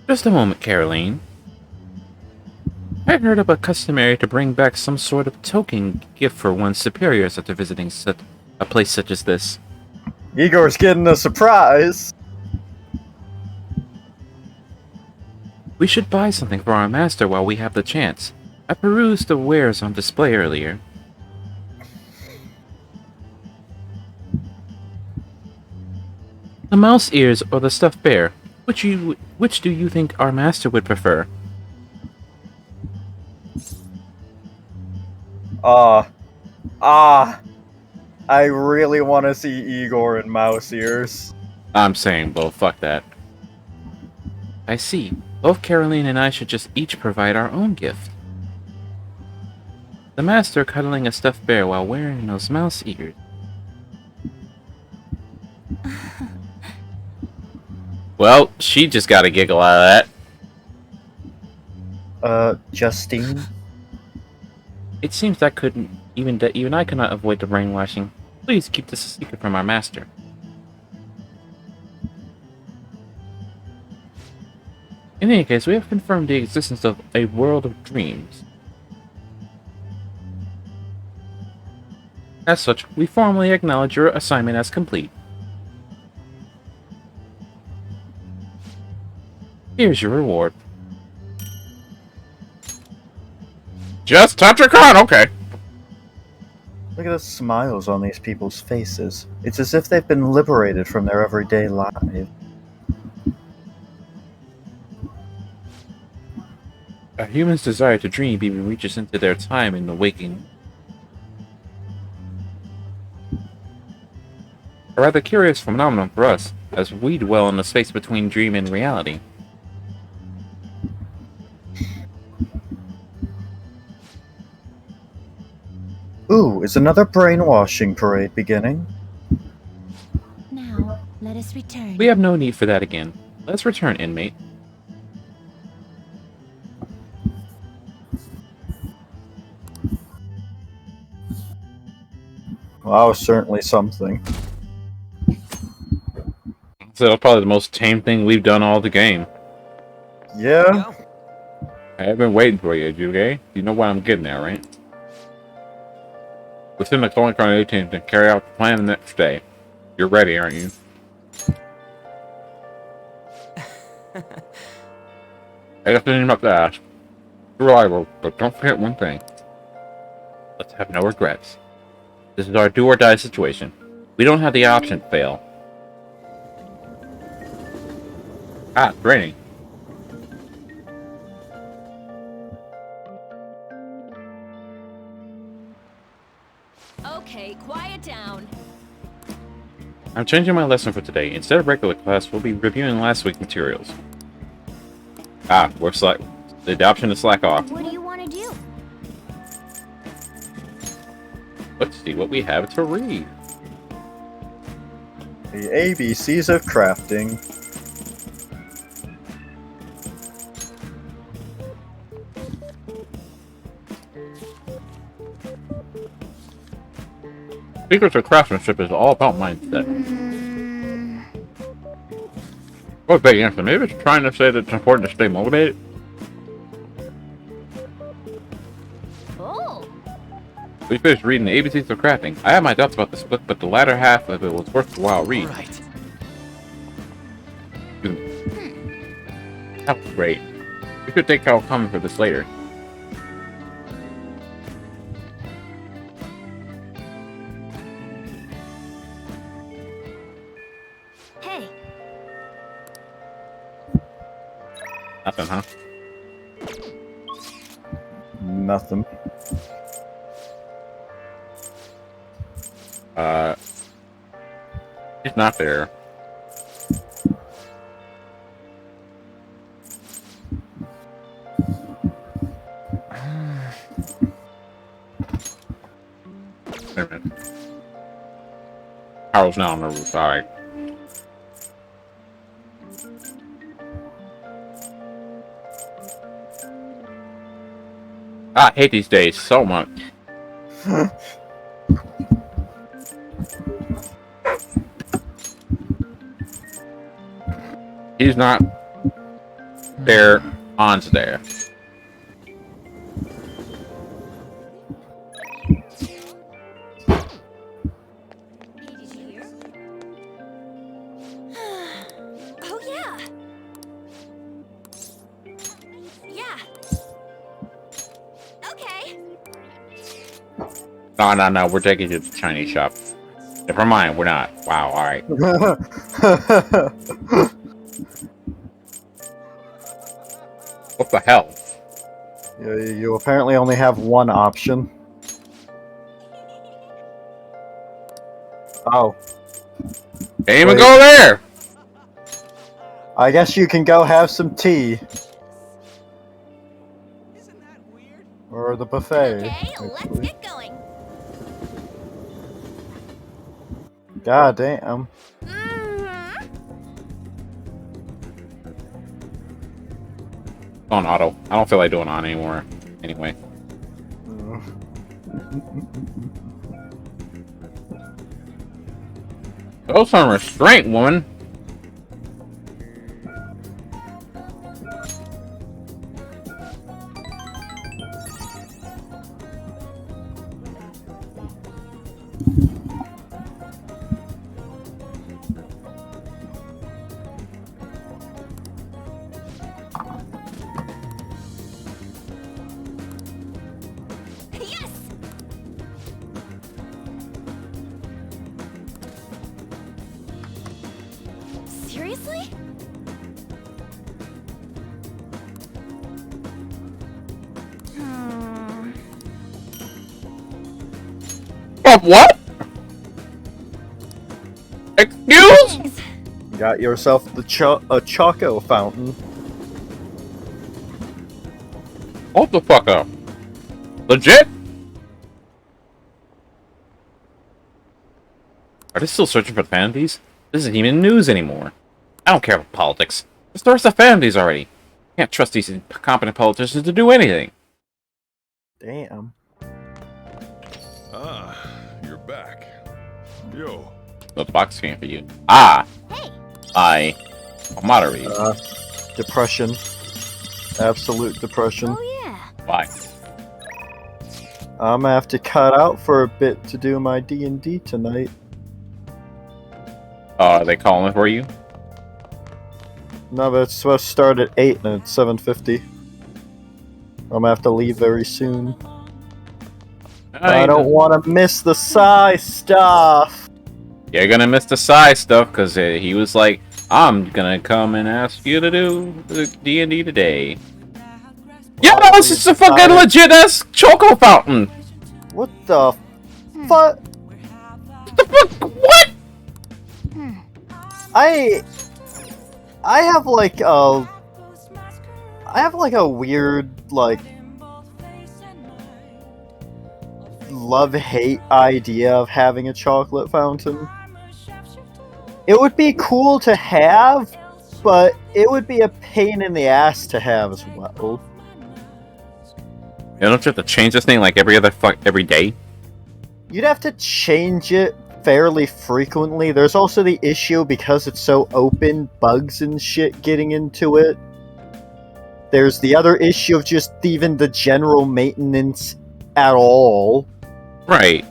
Just a moment, Caroline. I heard of a customary to bring back some sort of token gift for one's superiors after visiting a place such as this. Igor's getting a surprise! We should buy something for our master while we have the chance. I perused the wares on display earlier. The mouse ears or the stuffed bear? Which do you think our master would prefer? I really want to see Igor in mouse ears. I'm saying both, fuck that. I see. Both Caroline and I should just each provide our own gift. The master cuddling a stuffed bear while wearing those mouse ears. Well, she just got a giggle out of that. Justine? It seems that even I cannot avoid the brainwashing. Please keep this a secret from our master. In any case, we have confirmed the existence of a world of dreams. As such, we formally acknowledge your assignment as complete. Here's your reward. Just touch a card, okay. Look at the smiles on these people's faces. It's as if they've been liberated from their everyday lives. A human's desire to dream even reaches into their time in the waking. A rather curious phenomenon for us, as we dwell in the space between dream and reality. Ooh, is another brainwashing parade beginning? Now, let us return. We have no need for that again. Let's return, inmate. Well, that was certainly something. So that's probably the most tame thing we've done all the game. Yeah? Go. I've been waiting for you, okay? You know what I'm getting at, right? Within the calling card 18 to carry out the plan the next day. You're ready, aren't you? I got nothing about to ask. You're reliable, but don't forget one thing. Let's have no regrets. This is our do or die situation. We don't have the option to fail. Ah, it's raining. Okay, quiet down. I'm changing my lesson for today. Instead of regular class, we'll be reviewing last week's materials. Ah, we're slack. The option to slack off. What do you want to do? Let's see what we have to read. The ABCs of crafting. Secrets of Craftsmanship is all about mindset. What big answer? Maybe it's trying to say that it's important to stay motivated? Oh. We finished reading the ABCs of Crafting. I have my doubts about this book, but the latter half of it was worth the while read. Right. That was great. We should take out comment for this later. Hey. Nothing, huh? Nothing. He's not there. Wait a minute. Carl's now on the roof, alright. I hate these days so much. He's not there. Han's there. Did you hear? Oh yeah. Yeah. Okay. No, we're taking you to the Chinese shop. Never mind, we're not. Wow, alright. What the hell? You apparently only have one option. Oh. Can't even Wait. go there! I guess you can go have some tea. Isn't that weird? Or the buffet. Okay, let's actually. get going. God damn. On auto. I don't feel like doing on anymore. Anyway. Show some restraint, woman. Seriously? Hmm. What? Excuse? Thanks. Got yourself a Choco fountain. Hold the fuck up. Legit? Are they still searching for the fantasies? This isn't even news anymore. I don't care about politics. Just arrest the fantasies already. Can't trust these incompetent politicians to do anything. Damn. Ah, you're back. Yo, The box came for you. Ah! Hey, Moderate. Depression. Absolute depression. oh yeah. Why? I'm gonna have to cut out for a bit to do my D&D tonight. Are they calling for you? No, but it's supposed to start at 8 and it's 7:50. I'm gonna have to leave very soon. I don't want to miss the Psy stuff. You're gonna miss the side stuff because he was like, I'm gonna come and ask you to do the D&D today. Yeah, no, it's just a fucking legit ass Choco fountain. What the fuck? What the fuck? What? I have like a weird like love-hate idea of having a chocolate fountain. It would be cool to have, but it would be a pain in the ass to have as well. You don't you have to change this thing like every day? You'd have to change it fairly frequently. There's also the issue because it's so open, bugs and shit getting into it. There's the other issue of just even the general maintenance at all. Right.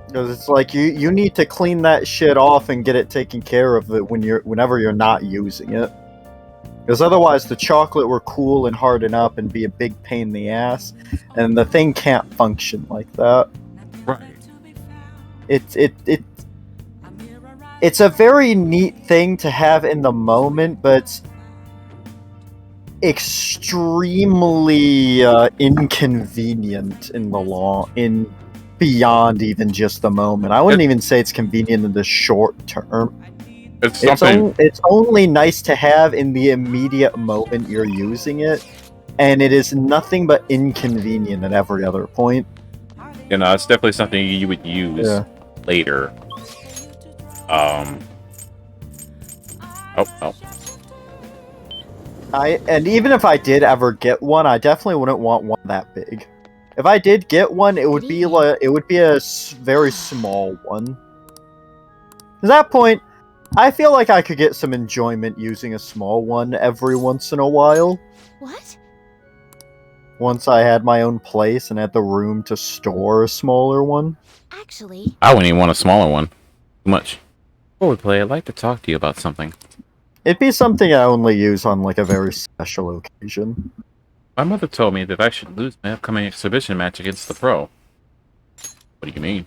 Because it's like you need to clean that shit off and get it taken care of whenever you're not using it. Because otherwise the chocolate will cool and harden up and be a big pain in the ass, and the thing can't function like that. Right. It's a very neat thing to have in the moment, but extremely inconvenient in the beyond even just the moment. I wouldn't even say it's convenient in the short term. It's only nice to have in the immediate moment you're using it, and it is nothing but inconvenient at every other point. You know, it's definitely something you would use later. Oh. And even if I did ever get one, I definitely wouldn't want one that big. If I did get one, it would be a very small one. At that point, I feel like I could get some enjoyment using a small one every once in a while. What? Once I had my own place and had the room to store a smaller one. Actually, I wouldn't even want a smaller one. Too much. Before we play, I'd like to talk to you about something. It'd be something I only use on like a very special occasion. My mother told me that I should lose my upcoming exhibition match against the pro. What do you mean?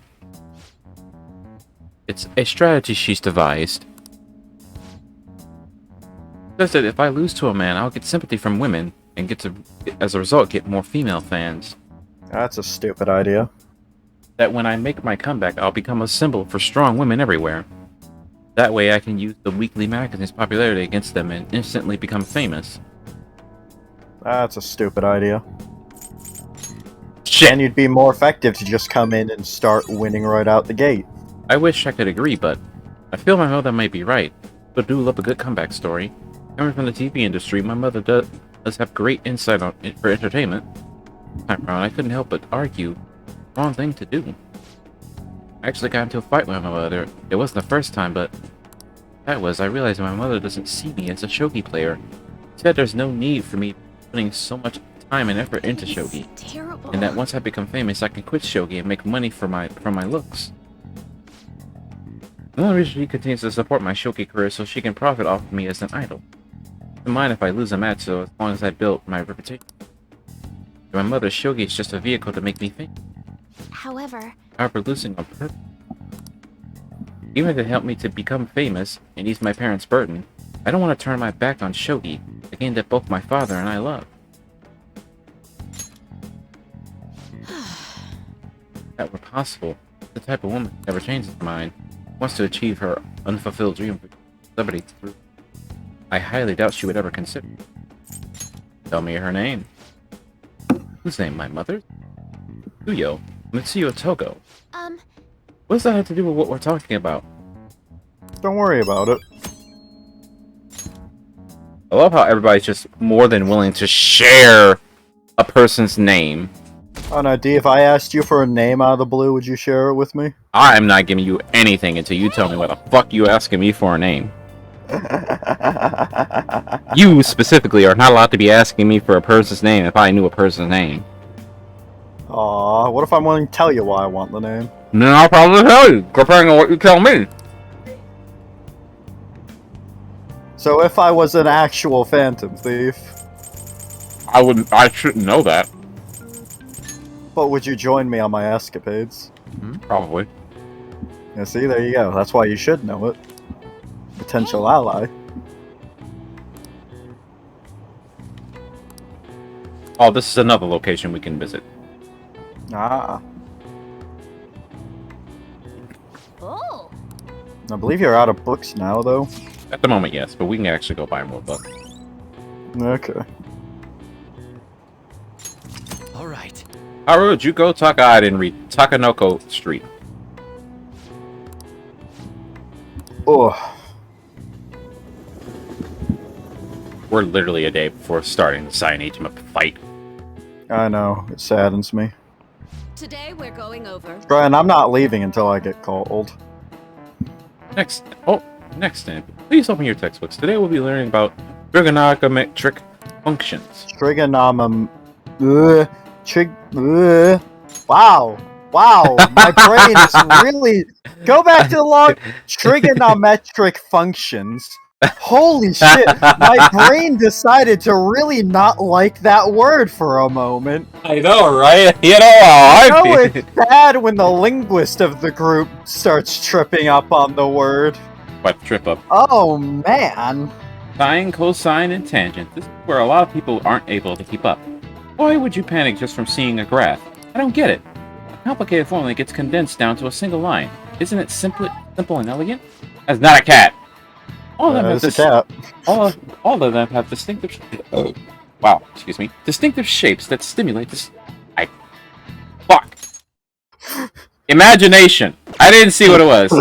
It's a strategy she's devised. She says that if I lose to a man, I'll get sympathy from women, and as a result, get more female fans. That's a stupid idea. That when I make my comeback, I'll become a symbol for strong women everywhere. That way I can use the weekly magazine's popularity against them and instantly become famous. That's a stupid idea. Shit! And you'd be more effective to just come in and start winning right out the gate. I wish I could agree, but I feel my mother might be right. But do love a good comeback story. Coming from the TV industry, my mother does have great insight for entertainment. Time around, I couldn't help but argue. Wrong thing to do. I actually got into a fight with my mother. It wasn't the first time, but I realized my mother doesn't see me as a shogi player. She said there's no need for me putting so much time and effort into shogi, terrible. and that once I become famous, I can quit shogi and make money from my looks. Another reason she continues to support my shogi career so she can profit off of me as an idol. I don't mind if I lose a match, so as long as I build my reputation. My mother's shogi is just a vehicle to make me famous. However, Losing on purpose. Even if it helped me to become famous and ease my parents' burden, I don't want to turn my back on Shogi, the game that both my father and I love. If that were possible, the type of woman never changes her mind, wants to achieve her unfulfilled dream of celebrity through. I highly doubt she would ever consider. Tell me her name. Whose name? My mother's? Uyo, Mitsuyo Togo. What does that have to do with what we're talking about? Don't worry about it. I love how everybody's just more than willing to share a person's name. Oh no, D, if I asked you for a name out of the blue, would you share it with me? I'm not giving you anything until you tell me what the fuck you asking me for a name. You specifically are not allowed to be asking me for a person's name if I knew a person's name. Aw, what if I'm willing to tell you why I want the name? Then I'll probably tell you, depending on what you tell me. So if I was an actual phantom thief, I shouldn't know that. but would you join me on my escapades? Probably. Yeah, see, there you go. That's why you should know it. Potential ally. Oh, this is another location we can visit. Ah. Oh. I believe you're out of books now, though. At the moment, yes, but we can actually go buy more books. Okay. Alright. Haru, Juko, Taka, I didn't read Takanoko Street. Oh. We're literally a day before starting the Cyanetium fight. I know. It saddens me. Today we're going over. Brian, I'm not leaving until I get called. Next stand. Please open your textbooks. Today we'll be learning about trigonometric functions. Wow. Wow. My brain is really... Go back to the log. Trigonometric functions. Holy shit. My brain decided to really not like that word for a moment. I know, right? You know how You I know feel. it's bad when the linguist of the group starts tripping up on the word. What trip up? Oh, man. Sine, cosine, and tangent. This is where a lot of people aren't able to keep up. Why would you panic just from seeing a graph? I don't get it. A complicated formula gets condensed down to a single line. Isn't it simple and elegant? That's not a cat. All of them have It's a cat. all of them have distinctive. Wow, excuse me. Distinctive shapes that stimulate this. Fuck. Imagination. I didn't see what it was.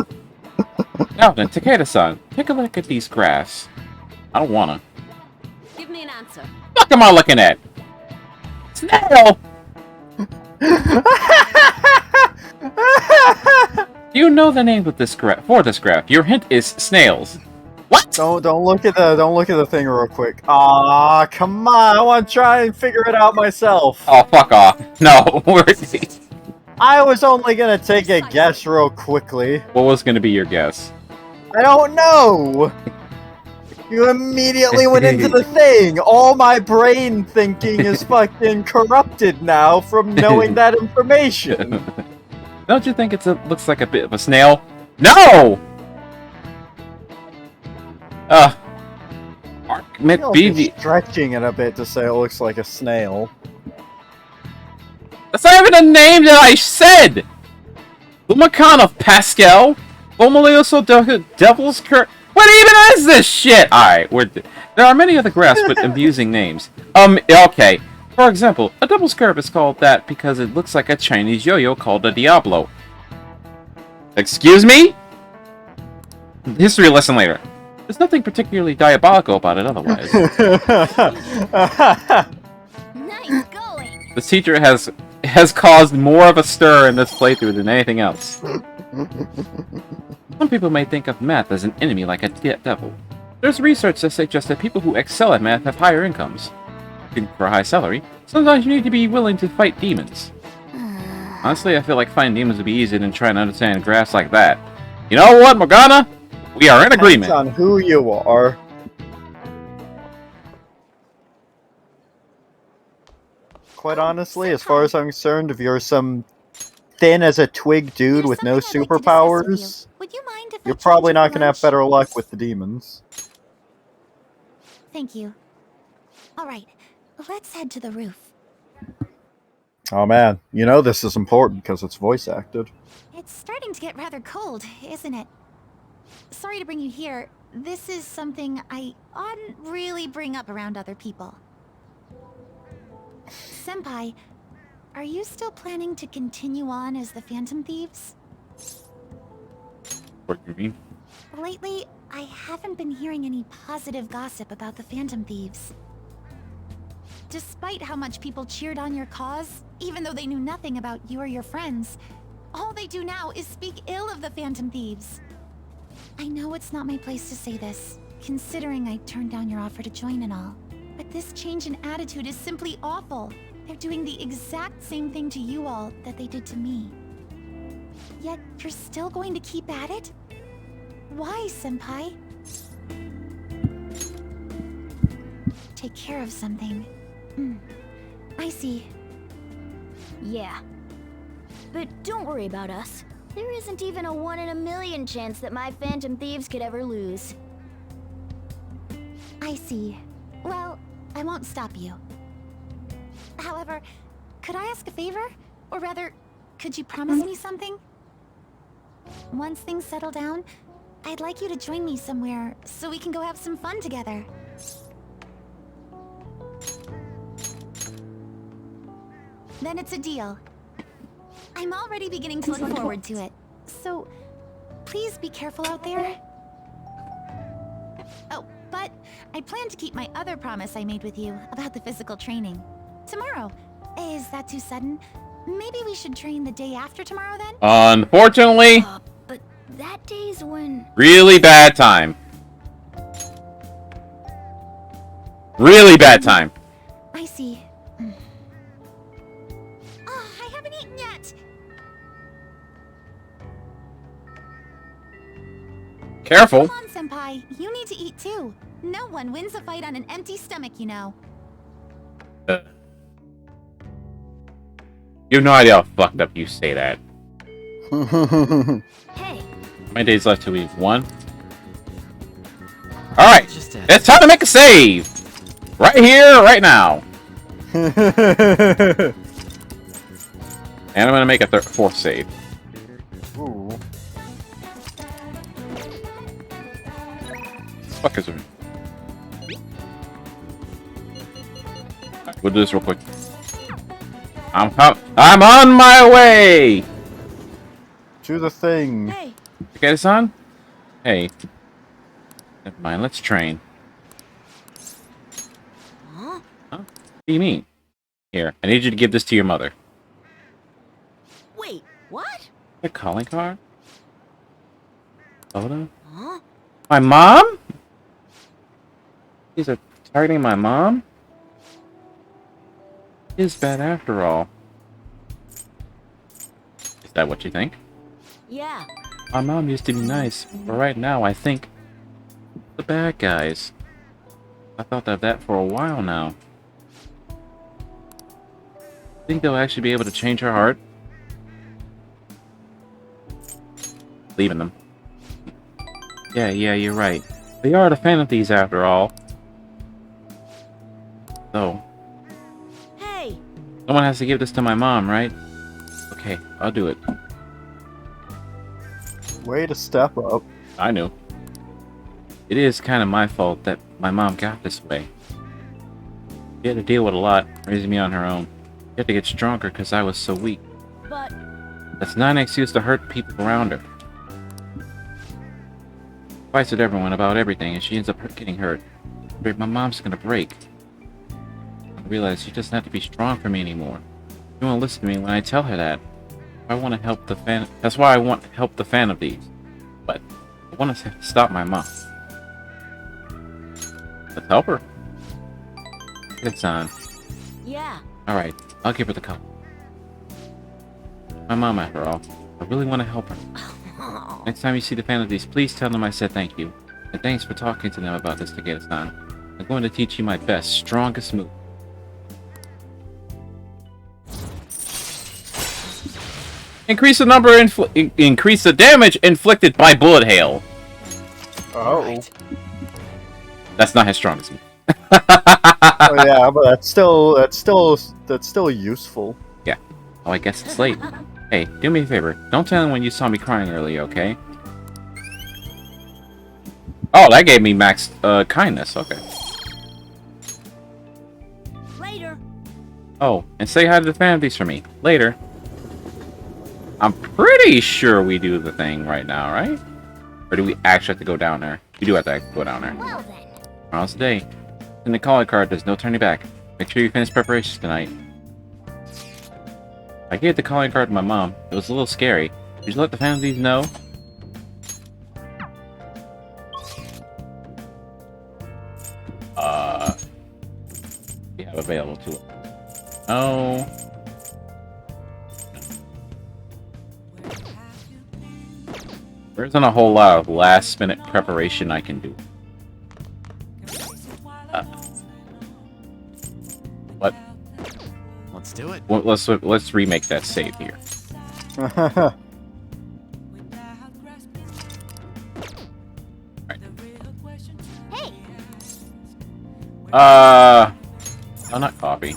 Now then, Takeda-san, take a look at these graphs. I don't wanna. Give me an answer. Fuck am I looking at? Snail! You know the name of this graph for this graph. Your hint is snails. What? Don't look at the thing real quick. Ah, come on! I want to try and figure it out myself. Oh, fuck off. No, where is he? I was only gonna take a guess real quickly. What was gonna be your guess? I don't know. You immediately went into the thing. All my brain thinking is fucking corrupted now from knowing that information. Don't you think looks like a bit of a snail? No! You're BV. stretching it a bit to say it looks like a snail. That's not even a name that I said! Lumacan of Pascal? Bomolioso Devil's Curse? What even is this shit? Alright, there are many other graphs with amusing names. Okay. For example, a double scarab is called that because it looks like a Chinese yo-yo called a Diablo. Excuse me? History lesson later. There's nothing particularly diabolical about it otherwise. Nice going. This teacher has caused more of a stir in this playthrough than anything else. Some people may think of math as an enemy like a devil. There's research that suggests that people who excel at math have higher incomes. For a high salary, sometimes you need to be willing to fight demons. Honestly, I feel like fighting demons would be easier than trying to understand graphs like that. You know what, Morgana? We are in agreement. Depends on who you are. Quite honestly, as far as I'm concerned, if you're some thin as a twig dude with no There's something I'd like to discuss with superpowers, you. Would you mind if I you're joined probably you not for gonna have lunch? better luck with the demons. Thank you. Alright, let's head to the roof. Oh man, you know this is important because it's voice acted. It's starting to get rather cold, isn't it? Sorry to bring you here. This is something I oughtn't really bring up around other people. Senpai, are you still planning to continue on as the Phantom Thieves? What do you mean? Lately, I haven't been hearing any positive gossip about the Phantom Thieves. Despite how much people cheered on your cause, even though they knew nothing about you or your friends, all they do now is speak ill of the Phantom Thieves. I know it's not my place to say this, considering I turned down your offer to join and all. But this change in attitude is simply awful. They're doing the exact same thing to you all that they did to me. Yet, you're still going to keep at it? Why, Senpai? Take care of something. I see. Yeah. But don't worry about us. There isn't even a 1 in a million chance that my Phantom Thieves could ever lose. I see. Well, I won't stop you. However, could I ask a favor? Or rather, could you promise me something? Once things settle down, I'd like you to join me somewhere so we can go have some fun together. Then it's a deal. I'm already beginning to look forward to it. So, please be careful out there. Oh, but I plan to keep my other promise I made with you about the physical training. Tomorrow. Is that too sudden? Maybe we should train the day after tomorrow then? Unfortunately, But that day's when... really bad time. Really bad time. I see. Oh, I haven't eaten yet! Careful. Come on, Senpai. You need to eat too. No one wins a fight on an empty stomach, you know. You have no idea how fucked up you say that. Hey, How many days left till week 1? Alright, Just it's time to make a save! Right here, right now. And I'm gonna make a 4th save. Ooh. Fuck is it? Alright, we'll do this real quick. I'm on my way! To the thing. hey, Okay, this on? Hey. Never mind, let's train. huh? Huh? What do you mean? Here, I need you to give this to your mother. Wait, what? A calling card? Photo? Huh? My mom? These are targeting my mom? Is bad after all. Is that what you think? Yeah, My mom used to be nice, but right now I think the bad guys. I thought of that for a while now. Think they'll actually be able to change her heart? Leaving them. Yeah, you're right. They are the Phantom Thieves after all. So, hey, someone has to give this to my mom, right? Okay, I'll do it. Way to step up. I knew. It is kind of my fault that my mom got this way. She had to deal with a lot, raising me on her own. She had to get stronger because I was so weak. but... That's not an excuse to hurt people around her. Fights with everyone about everything, and she ends up getting hurt. My mom's gonna break. I realize she doesn't have to be strong for me anymore. She won't listen to me when I tell her that. I want to help the fan. That's why I want to help the Phantom Thieves. But I want to stop my mom. Let's help her. It's on. Yeah, Alright, I'll give her the cup. My mom, after all. I really want to help her. Next time you see the Phantom Thieves, please tell them I said thank you. And thanks for talking to them about this to get us on. I'm going to teach you my best, strongest move. Increase the number increase the damage inflicted by bullet hail. Oh. Right. That's not his strongest move. Oh yeah, but that's still useful. Yeah. Oh, I guess it's late. Hey, do me a favor. Don't tell anyone you saw me crying earlier, okay? Oh, that gave me max kindness. Okay. Later. Oh, and say hi to the families for me. Later. I'm pretty sure we do the thing right now, right? Or do we actually have to go down there? We do have to go down there. Well then. Tomorrow's the day. In the calling card, there's no turning back. Make sure you finish preparations tonight. I gave the calling card to my mom. It was a little scary. Did you let the families know? We have available to it. Oh. There isn't a whole lot of last-minute preparation I can do. What? Let's do it. Well, let's remake that save here. Hey. Oh, not coffee.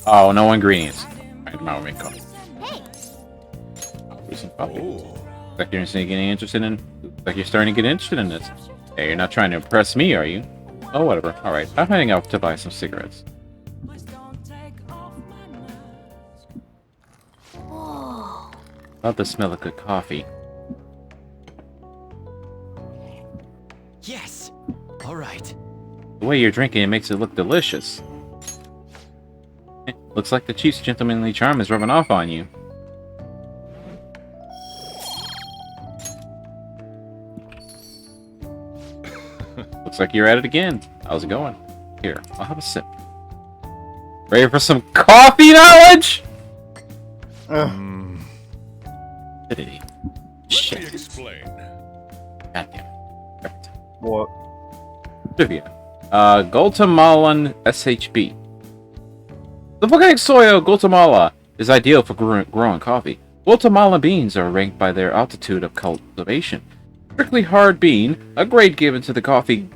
Oh, no ingredients. Alright, tomorrow we'll make coffee. Hey. Do some coffee. Looks like you're starting to get interested in this. Hey, you're not trying to impress me, are you? Oh, whatever. Alright, I'm heading out to buy some cigarettes. Whoa. Love the smell of good coffee. Yes. All right. The way you're drinking it makes it look delicious. Looks like the chief's gentlemanly charm is rubbing off on you. Looks like you're at it again. How's it going? Here, I'll have a sip. Ready for some coffee knowledge? Acidity. Let me explain. Goddamn. What? Trivia. Guatemalan SHB. The volcanic soil of Guatemala is ideal for growing coffee. Guatemalan beans are ranked by their altitude of cultivation. Strictly hard bean, a grade given to the coffee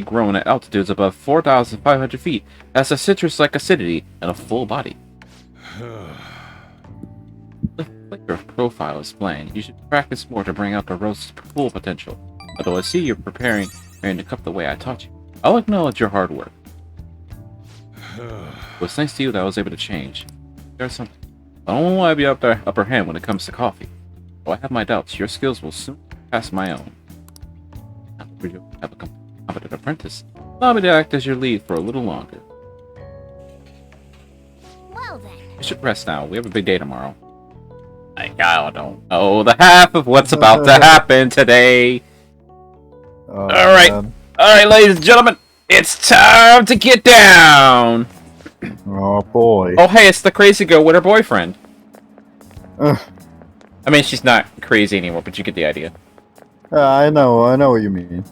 grown at altitudes above 4,500 feet, has a citrus-like acidity and a full body. The flavor profile is bland. You should practice more to bring out the roast's full potential. Although I see you're preparing to cup the way I taught you, I'll acknowledge your hard work. Well, it's thanks to you that I was able to change. There's something. I don't want to be upper hand when it comes to coffee. Though I have my doubts, your skills will soon pass my own. Now that you have a competent apprentice, allow me to act as your lead for a little longer. Well then. You should rest now. We have a big day tomorrow. I don't know the half of what's about to happen today. Alright, ladies and gentlemen, it's time to get down! Oh boy. Oh hey, it's the crazy girl with her boyfriend. I mean, she's not crazy anymore, but you get the idea. I know what you mean.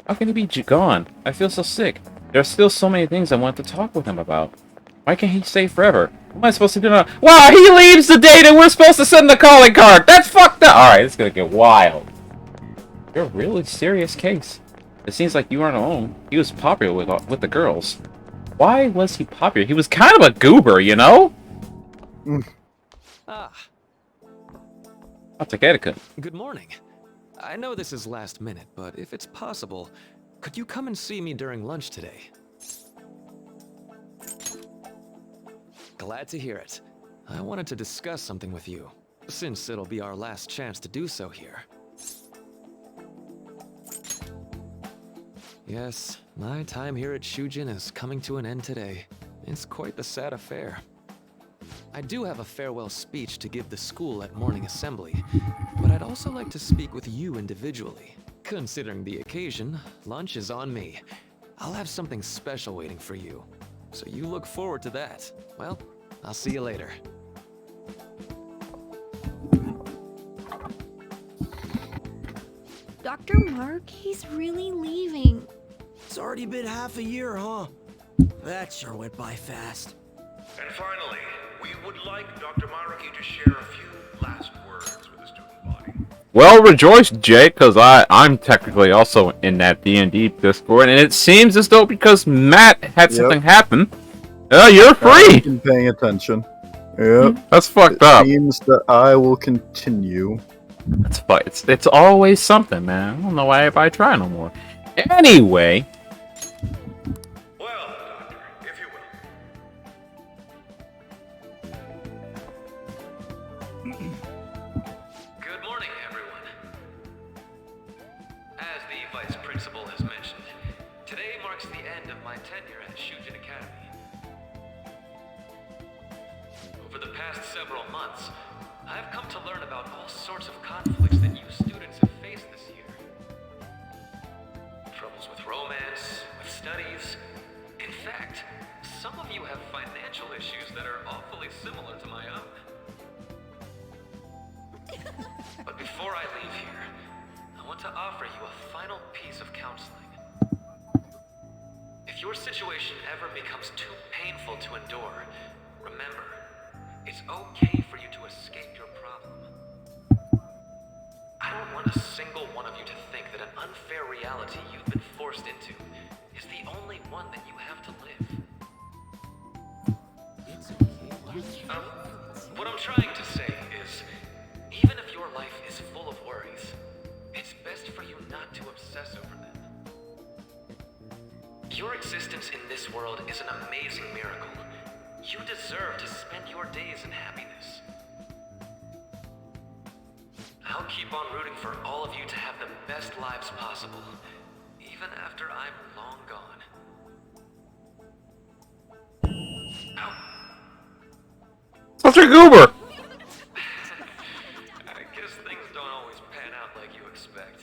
How can he be gone? I feel so sick. There are still so many things I want to talk with him about. Why can't he stay forever? What am I supposed to do now? Wow, he leaves the day that we're supposed to send the calling card! That's fucked up! Alright, it's gonna get wild. You're a really serious case. It seems like you aren't alone. He was popular with the girls. Why was he popular? He was kind of a goober, you know? Ah, I'll take etiquette. good morning. I know this is last minute, but if it's possible, could you come and see me during lunch today? Glad to hear it. I wanted to discuss something with you, since it'll be our last chance to do so here. Yes, my time here at Shujin is coming to an end today. It's quite the sad affair. I do have a farewell speech to give the school at morning assembly, but I'd also like to speak with you individually. Considering the occasion, lunch is on me. I'll have something special waiting for you, so you look forward to that. Well, I'll see you later. Dr. Mark, he's really leaving. It's already been half a year, huh? That sure went by fast. And finally, we would like Dr. Maraki to share a few last words with the student body. Well, rejoice, Jake, because I'm technically also in that D&D Discord, and it seems as though because Matt had something happen, you're free! I've been paying attention. Yep. That's fucked up. Seems that I will continue. That's fine. It's always something, man. I don't know why I try no more. Anyway. Well, Doctor, if you will. Good morning, everyone. As the Vice Principal has mentioned, today marks the end of my tenure at Shujin Academy. Over the past several months, I've come to learn about all sorts of conflicts that you students have faced this year. Troubles with romance, with studies. In fact, some of you have financial issues that are awfully similar to my own. But before I leave here, I want to offer you a final piece of counseling. If your situation ever becomes too painful to endure, remember, it's okay for you to escape your problem. I don't want a single one of you to think that an unfair reality you've been forced into is the only one that you have to live. What I'm trying to say is, even if your life is full of worries, it's best for you not to obsess over them. Your existence in this world is an amazing miracle. You deserve to spend your days in happiness. I'll keep on rooting for all of you to have the best lives possible, even after I'm long gone. Ow. Such a goober! I guess things don't always pan out like you expect.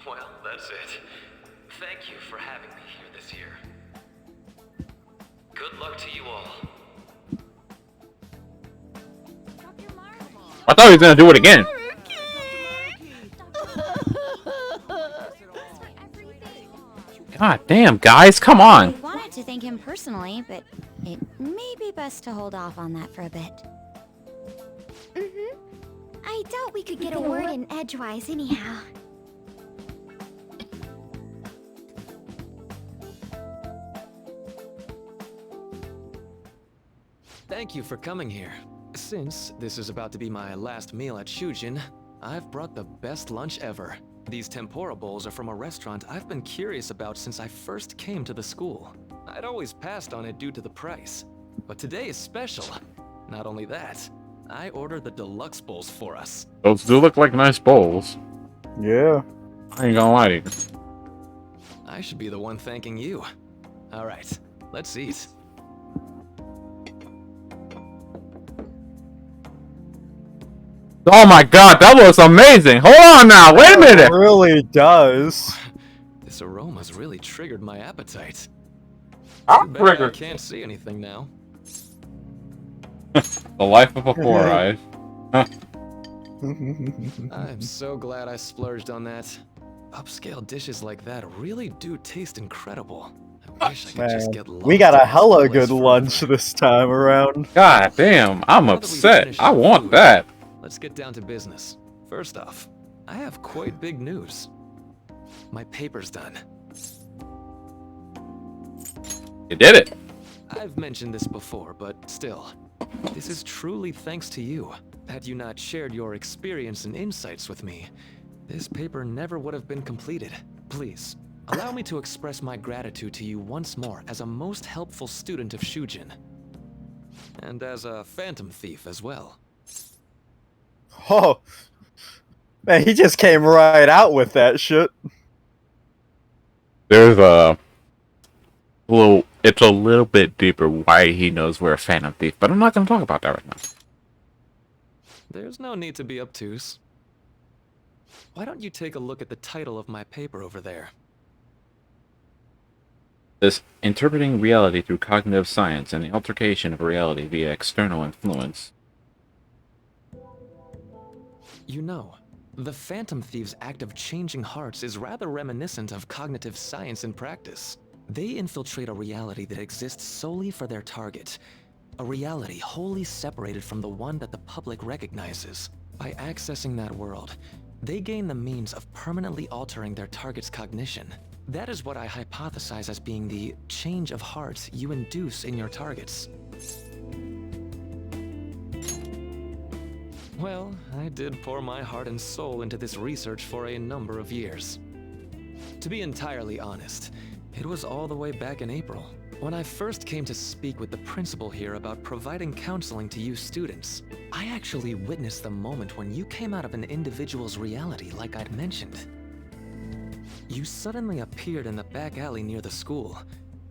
Well, that's it. Thank you for having me here this year. Good luck to you all. I thought he was gonna do it again. God damn, guys, come I on. wanted to thank him personally, but it may be best to hold off on that for a bit. Mm-hmm. I doubt we could get a word in edgewise anyhow. Thank you for coming here. Since this is about to be my last meal at Shujin, I've brought the best lunch ever. These tempura bowls are from a restaurant I've been curious about since I first came to the school. I'd always passed on it due to the price, but today is special. Not only that, I ordered the deluxe bowls for us. Those do look like nice bowls. Yeah. I ain't gonna lie to you. I should be the one thanking you. All right, let's eat. Oh my god, that looks amazing! Hold on now, wait a minute! It really does. This aroma's really triggered my appetite. I'm Too bad I triggered. can't see anything now. The life of a four-eyed. Huh. I'm so glad I splurged on that. Upscale dishes like that really do taste incredible. I wish I could just get lost We got in a this hella place good forever. lunch this time around. God damn, I'm Now that we've upset. finished I our want food, that. Let's get down to business. First off, I have quite big news. My paper's done. You did it. I've mentioned this before, but still, this is truly thanks to you. Had you not shared your experience and insights with me, this paper never would have been completed. Please, allow me to express my gratitude to you once more as a most helpful student of Shujin. And as a phantom thief as well. Oh. Man, he just came right out with that shit. There's it's a little bit deeper why he knows we're a phantom thief, but I'm not gonna talk about that right now. There's no need to be obtuse. Why don't you take a look at the title of my paper over there? This interpreting reality through cognitive science and the altercation of reality via external influence. You know, the Phantom Thief's act of changing hearts is rather reminiscent of cognitive science in practice. They infiltrate a reality that exists solely for their target. A reality wholly separated from the one that the public recognizes. By accessing that world, they gain the means of permanently altering their target's cognition. That is what I hypothesize as being the change of heart you induce in your targets. Well, I did pour my heart and soul into this research for a number of years. To be entirely honest, it was all the way back in April, when I first came to speak with the principal here about providing counseling to you students. I actually witnessed the moment when you came out of an individual's reality like I'd mentioned. You suddenly appeared in the back alley near the school.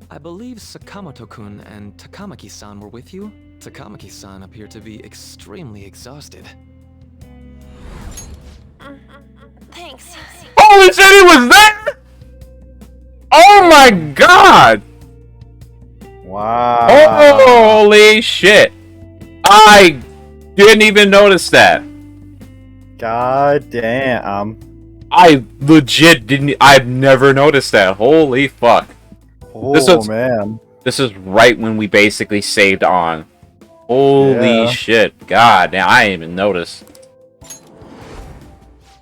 I believe Sakamoto-kun and Takamaki-san were with you? Takamaki-san appeared to be extremely exhausted. Thanks. Holy shit, he was there! Oh my god! Wow. Holy shit! I didn't even notice that. God damn. I legit didn't. I've never noticed that. Holy fuck. Oh, man. This is right when we basically saved on. Holy shit. God damn, I didn't even notice.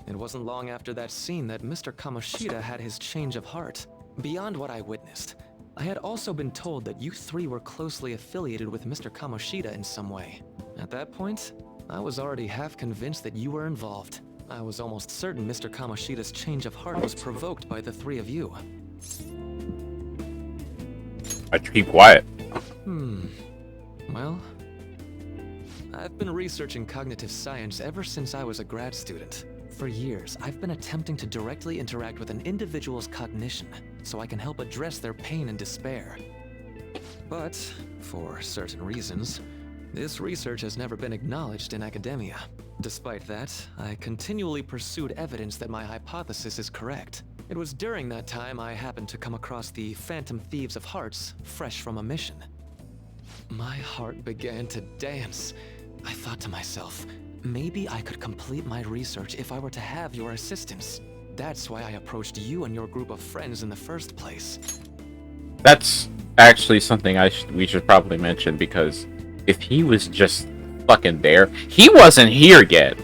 It wasn't long after that scene that Mr. Kamoshida had his change of heart. Beyond what I witnessed, I had also been told that you three were closely affiliated with Mr. Kamoshida in some way. At that point, I was already half convinced that you were involved. I was almost certain Mr. Kamoshida's change of heart was provoked by the three of you. I keep quiet. Well, I've been researching cognitive science ever since I was a grad student. For years, I've been attempting to directly interact with an individual's cognition, so I can help address their pain and despair. But, for certain reasons, this research has never been acknowledged in academia. Despite that, I continually pursued evidence that my hypothesis is correct. It was during that time I happened to come across the Phantom Thieves of Hearts, fresh from a mission. My heart began to dance. I thought to myself, maybe I could complete my research if I were to have your assistance. That's why I approached you and your group of friends in the first place. That's actually something we should probably mention, because if he was just fucking there, he wasn't here yet.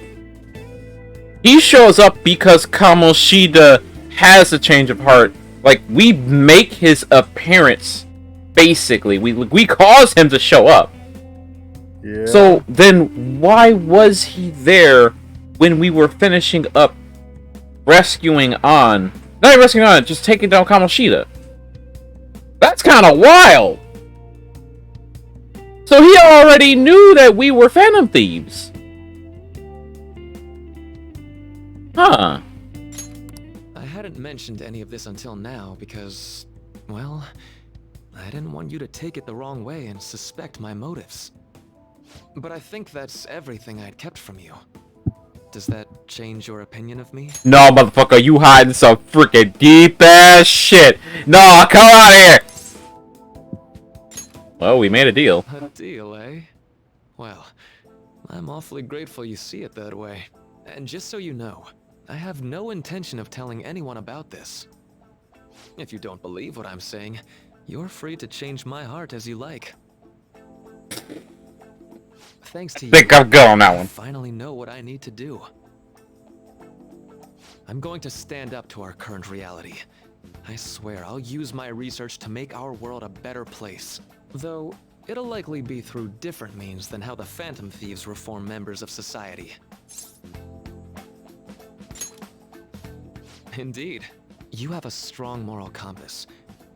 He shows up because Kamoshida has a change of heart. Like, we make his appearance, basically. We cause him to show up. Yeah. So then why was he there when we were finishing up rescuing An? Not even rescuing An, just taking down Kamoshida. That's kind of wild. So he already knew that we were Phantom Thieves. Huh. I hadn't mentioned any of this until now because, well, I didn't want you to take it the wrong way and suspect my motives. But I think that's everything I'd kept from you. Does that change your opinion of me? No, motherfucker, you hiding some freaking deep ass shit. No, come out of here. Well, we made a deal. A deal, eh? Well, I'm awfully grateful you see it that way. And just so you know, I have no intention of telling anyone about this. If you don't believe what I'm saying, you're free to change my heart as you like. Thanks to you, I think I'm good on that one. I finally know what I need to do. I'm going to stand up to our current reality. I swear I'll use my research to make our world a better place. Though, it'll likely be through different means than how the Phantom Thieves reform members of society. Indeed, you have a strong moral compass,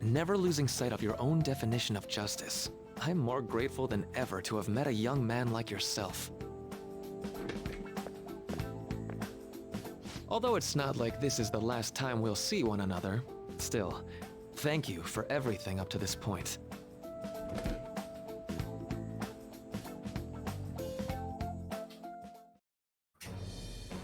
never losing sight of your own definition of justice. I'm more grateful than ever to have met a young man like yourself. Although it's not like this is the last time we'll see one another, still, thank you for everything up to this point.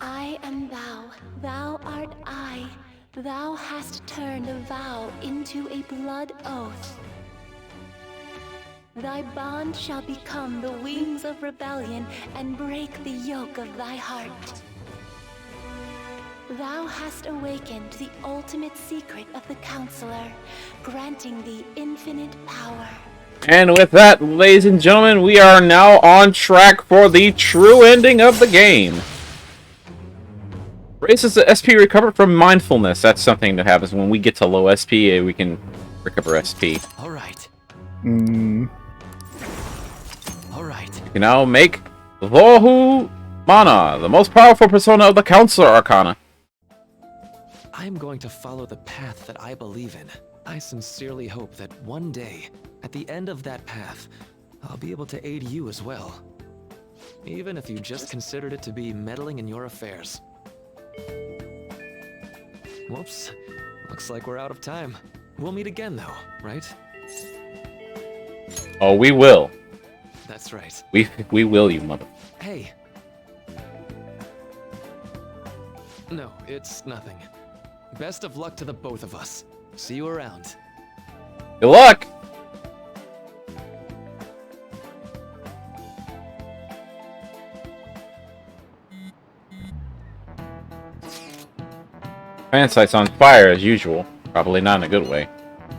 I am thou, thou art I. Thou hast turned a vow into a blood oath. Thy bond shall become the wings of rebellion and break the yoke of thy heart. thou hast awakened the ultimate secret of the Counselor, granting thee infinite power. And with that, ladies and gentlemen, we are now on track for the true ending of the game. Raises the SP recovered from mindfulness. That's something that happens when we get to low SP. We can recover SP. All right. All right. You can now make Vohu Mana, the most powerful persona of the Counselor Arcana. I'm going to follow the path that I believe in. I sincerely hope that one day, at the end of that path, I'll be able to aid you as well. Even if you just considered it to be meddling in your affairs. Whoops. Looks like we're out of time. We'll meet again though, right? Oh, we will. That's right. We will, you mother. Hey. No, it's nothing. Best of luck to the both of us. See you around. Good luck! Fan site's on fire as usual. Probably not in a good way.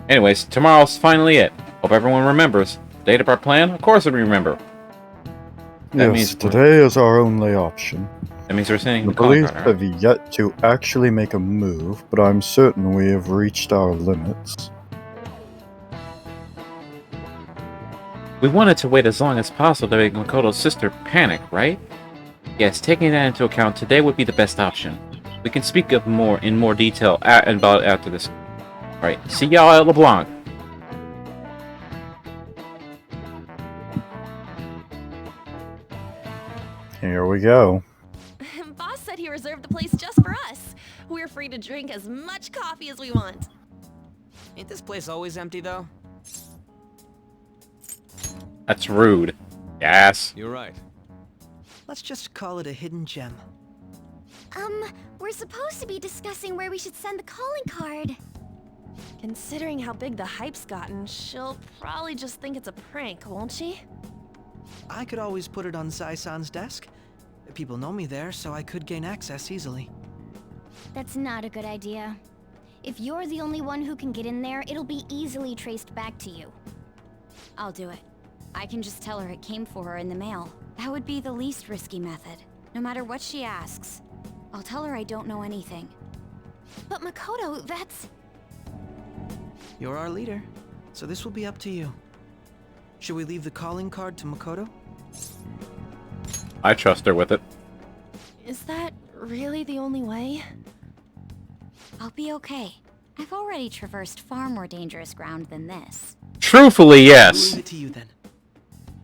Anyways, tomorrow's finally it. Hope everyone remembers. The date of our plan? Of course we remember. That Yes, today is our only option. That means we're sending The the calling police card, right? have yet to actually make a move, but I'm certain we have reached our limits. We wanted to wait as long as possible to make Makoto's sister panic, right? Yes, taking that into account, today would be the best option. We can speak of in more detail about it after this. Alright, see y'all at LeBlanc. Here we go. Boss said he reserved the place just for us. We're free to drink as much coffee as we want. Ain't this place always empty, though? That's rude. Yes. You're right. Let's just call it a hidden gem. We're supposed to be discussing where we should send the calling card. Considering how big the hype's gotten, she'll probably just think it's a prank, won't she? I could always put it on Zai-san's desk. People know me there, so I could gain access easily. That's not a good idea. If you're the only one who can get in there, it'll be easily traced back to you. I'll do it. I can just tell her it came for her in the mail. That would be the least risky method. No matter what she asks, I'll tell her I don't know anything. But Makoto, that's... You're our leader, so this will be up to you. Should we leave the calling card to Makoto? I trust her with it. Is that really the only way? I'll be okay. I've already traversed far more dangerous ground than this. Truthfully, We'll yes. leave it to you then.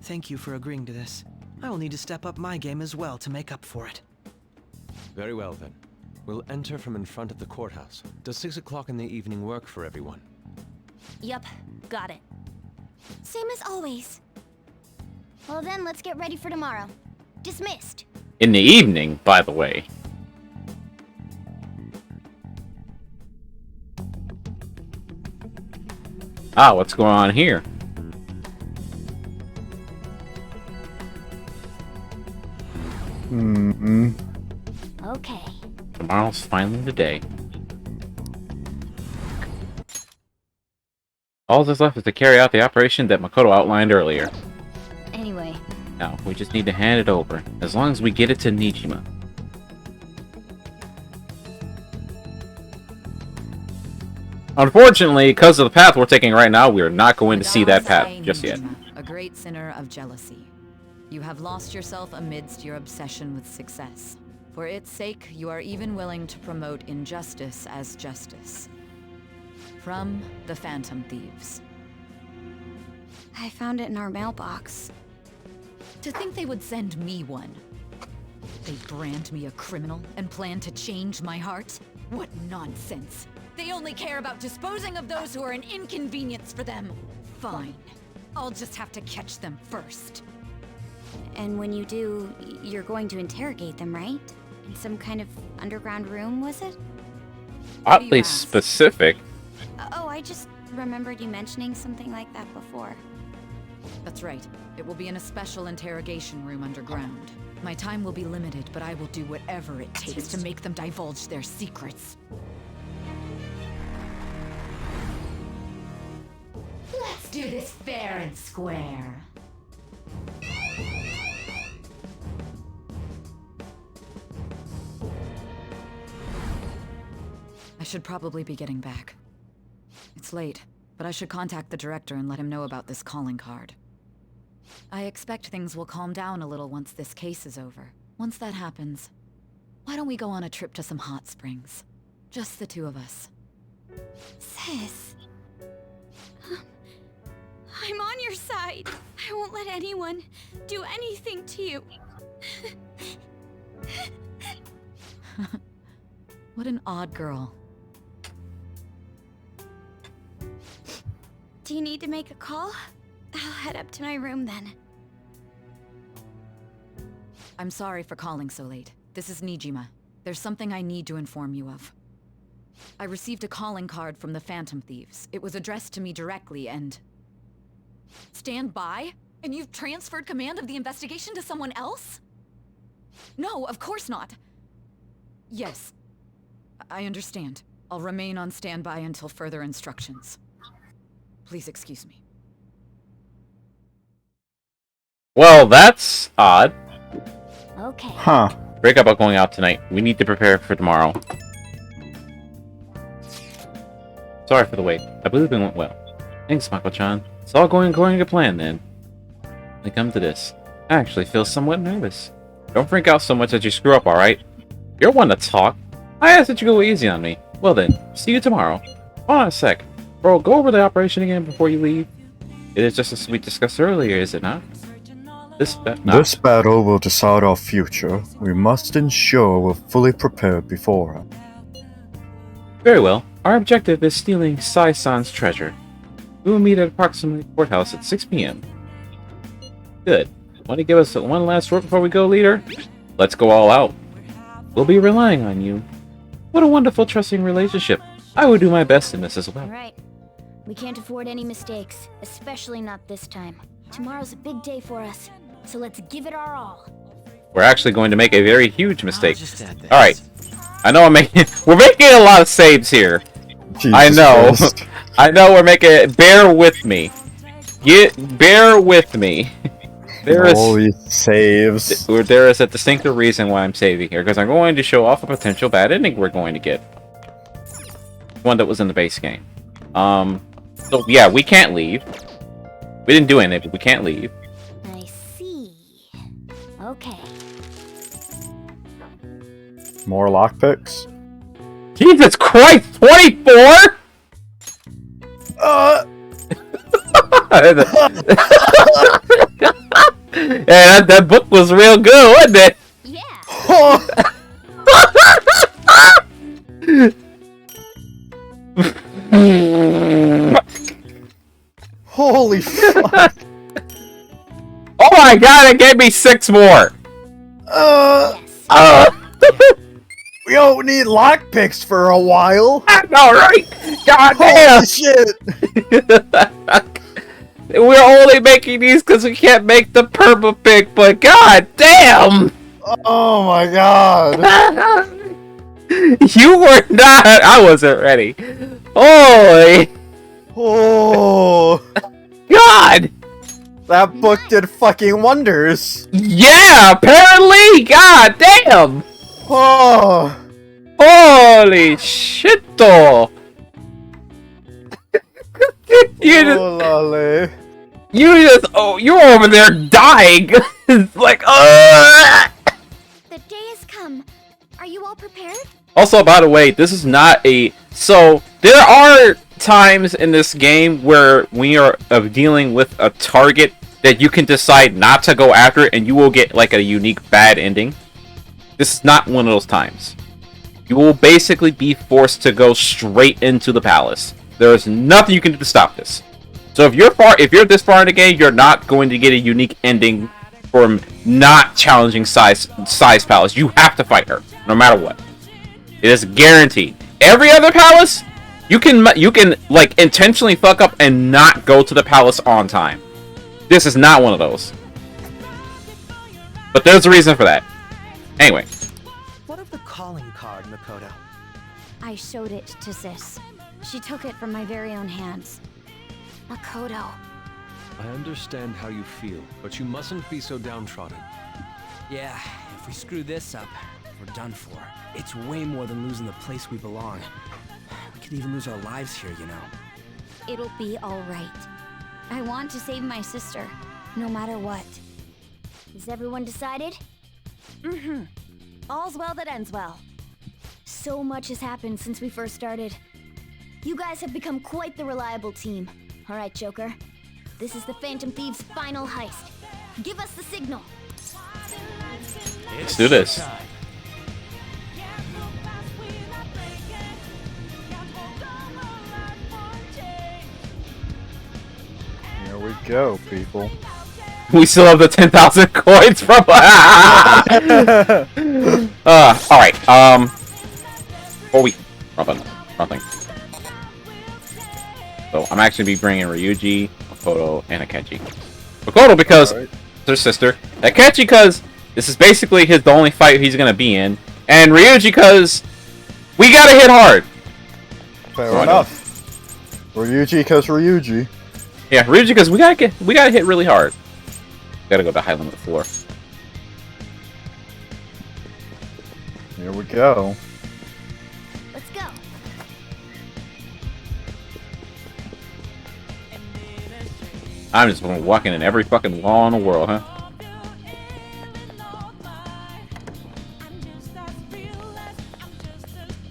Thank you for agreeing to this. I will need to step up my game as well to make up for it. Very well then. We'll enter from in front of the courthouse. Does 6 o'clock in the evening work for everyone? Yup, got it. Same as always. Well then, let's get ready for tomorrow. Dismissed. In the evening, by the way. Ah, what's going on here? Okay. Tomorrow's finally the day. All that's left is to carry out the operation that Makoto outlined earlier. Anyway, Now, we just need to hand it over, as long as we get it to Nijima. Unfortunately, because of the path we're taking right now, we are not going to see that path just yet. A great sinner of jealousy. You have lost yourself amidst your obsession with success. For its sake, you are even willing to promote injustice as justice. From the Phantom Thieves. I found it in our mailbox. To think they would send me one. They brand me a criminal and plan to change my heart? What nonsense! They only care about disposing of those who are an inconvenience for them. Fine. I'll just have to catch them first. And when you do, you're going to interrogate them, right? In some kind of underground room, was it? Oddly specific. Oh, I just remembered you mentioning something like that before. That's right. It will be in a special interrogation room underground. My time will be limited, but I will do whatever it takes to make them divulge their secrets. Let's do this fair and square. I should probably be getting back. It's late, but I should contact the director and let him know about this calling card. I expect things will calm down a little once this case is over. Once that happens, why don't we go on a trip to some hot springs? Just the two of us. Sis. I'm on your side. I won't let anyone do anything to you. What an odd girl. Do you need to make a call? I'll head up to my room then. I'm sorry for calling so late. This is Nijima. There's something I need to inform you of. I received a calling card from the Phantom Thieves. It was addressed to me directly and... Stand by? And you've transferred command of the investigation to someone else? No, of course not. Yes. I understand. I'll remain on standby until further instructions. Please excuse me. Well, that's odd. Okay. Huh. Break up about going out tonight. We need to prepare for tomorrow. Sorry for the wait. I believe it went well. Thanks, Mako-chan. It's all going according to plan then. When it comes to this, I actually feel somewhat nervous. Don't freak out so much that you screw up, alright? You're one to talk. I asked that you go easy on me. Well then, see you tomorrow. Hold on a sec. Bro, go over the operation again before you leave. It is just as we discussed earlier, is it not? This battle will decide our future. We must ensure we're fully prepared beforehand. Very well. Our objective is stealing Sai-san's treasure. We will meet at approximately the courthouse at 6 p.m. Good. Want to give us one last word before we go, leader? Let's go all out. We'll be relying on you. What a wonderful, trusting relationship. I will do my best in this as well. Alright. We can't afford any mistakes, especially not this time. Tomorrow's a big day for us, so let's give it our all. We're actually going to make a very huge mistake. Alright. I know we're making a lot of saves here. Jesus I know. Christ. I know we're making bear with me. Bear with me. Holy saves. There is a distinctive reason why I'm saving here, because I'm going to show off a potential bad ending we're going to get. One that was in the base game. So yeah, we can't leave. We didn't do anything, but we can't leave. I see. Okay. More lockpicks? Jesus Christ, 24?! Yeah, that book was real good, wasn't it? Holy fuck! Oh my god, it gave me 6 more! We don't need lockpicks for a while! I know, right? God damn! Holy shit! We're only making these because we can't make the purple pick, but god damn! Oh my god! You were not. I wasn't ready. Holy! Oh! God! That book did fucking wonders! Yeah, apparently! God damn! Oh! Holy shit, though! Lolly. You're over there dying! It's like, The day has come. Are you all prepared? Also, by the way, this is not a... So, there are times in this game where we are dealing with a target that you can decide not to go after and you will get, like, a unique bad ending. This is not one of those times. You will basically be forced to go straight into the palace. There is nothing you can do to stop this. So if you're this far in the game, you're not going to get a unique ending from not challenging Sai's palace. You have to fight her, no matter what. It is guaranteed. Every other palace, you can like intentionally fuck up and not go to the palace on time. This is not one of those. But there's a reason for that. Anyway. What of the calling card, Makoto? I showed it to Sis. She took it from my very own hands. Makoto. I understand how you feel, but you mustn't be so downtrodden. Yeah, if we screw this up, we're done for. It's way more than losing the place we belong. We could even lose our lives here, you know. It'll be all right. I want to save my sister, no matter what. Is everyone decided? Mm-hmm. All's well that ends well. So much has happened since we first started. You guys have become quite the reliable team. All right, Joker. This is the Phantom Thieves' final heist. Give us the signal. Let's do this. Here we go, people. We still have the 10,000 coins from. All right. Before we nothing. So I'm actually be bringing Ryuji, Makoto, and Akechi. Makoto because it's her sister. Akechi because this is basically the only fight he's gonna be in, and Ryuji because we gotta hit hard. Fair enough. Ryuji because Ryuji. Yeah, Ryuji because we gotta hit really hard. Gotta go to high limit floor. Here we go. Let's go. I'm just walking in every fucking wall in the world, huh?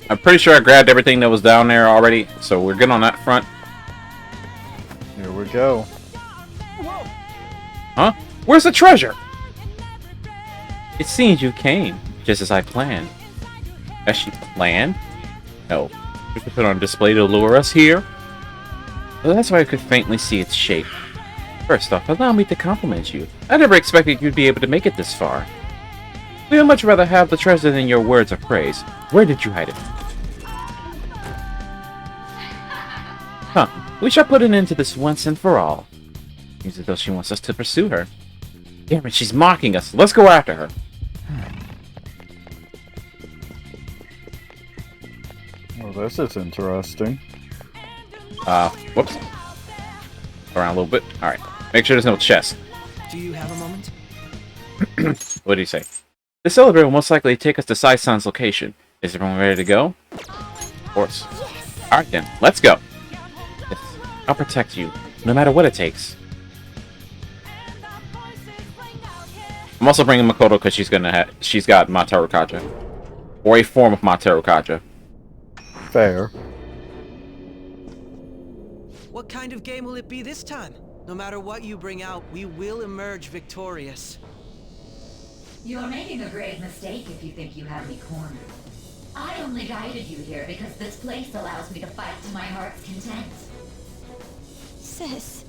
I'm pretty sure I grabbed everything that was down there already, so we're good on that front. Here we go. Huh? Where's the treasure? It seems you came, just as I planned. As she planned? No. Just to put on display to lure us here? Well, that's why I could faintly see its shape. First off, allow me to compliment you. I never expected you'd be able to make it this far. We would much rather have the treasure than your words of praise. Where did you hide it? Huh. We shall put an end to this once and for all. Seems as though she wants us to pursue her. Damn it, she's mocking us. Let's go after her. Well, this is interesting. Whoops. Around a little bit. Alright. Make sure there's no chest. Do you have a moment? What do you say? This elevator will most likely take us to Sai-san's location. Is everyone ready to go? Of course. Alright then, let's go. Yes. I'll protect you, no matter what it takes. I'm also bringing Makoto because she's got Mataru Kaja. Or a form of Mataru Kaja. Fair. What kind of game will it be this time? No matter what you bring out, we will emerge victorious. You're making a grave mistake if you think you have me cornered. I only guided you here because this place allows me to fight to my heart's content. Sis.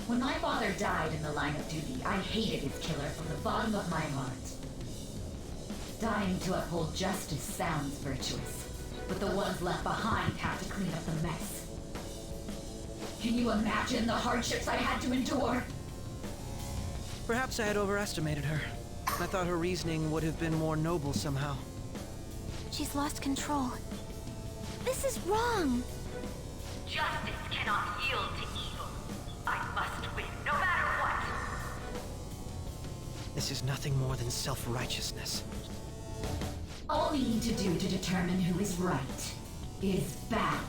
When my father died in the line of duty, I hated his killer from the bottom of my heart. Dying to uphold justice sounds virtuous, but the ones left behind have to clean up the mess. Can you imagine the hardships I had to endure? Perhaps I had overestimated her. I thought her reasoning would have been more noble somehow. She's lost control. This is wrong. Justice cannot yield to evil. I must win, no matter what. This is nothing more than self-righteousness. All we need to do to determine who is right is battle.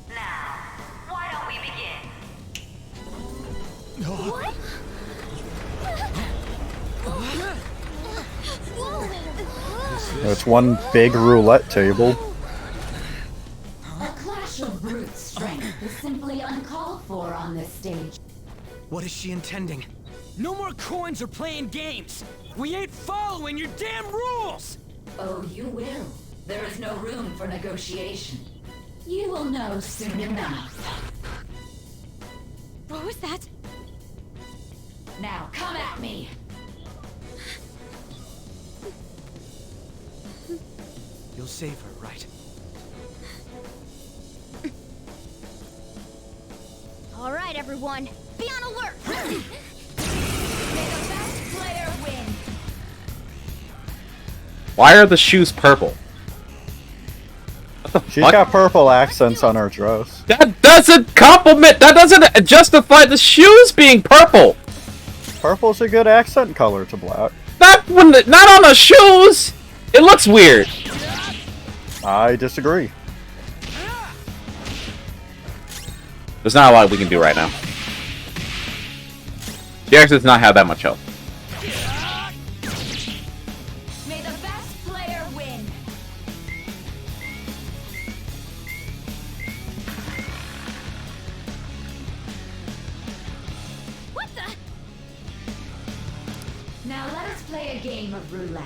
Now, why don't we begin? What? It's one big roulette table. A clash of brute strength is simply uncalled for on this stage. What is she intending? No more coins or playing games! We ain't following your damn rules! Oh, you will. There is no room for negotiation. You will know soon enough. What was that? Now, come at me! You'll save her, right? All right, right, everyone. Be on alert. May the best player win. Why are the shoes purple? What the She's fuck? got purple accents on her dress. That doesn't compliment. That doesn't justify the shoes being purple. Purple's a good accent color to black. Not on the shoes. It looks weird. I disagree. There's not a lot we can do right now. Jax does not have that much health. May the best player win. What the? Now let us play a game of roulette.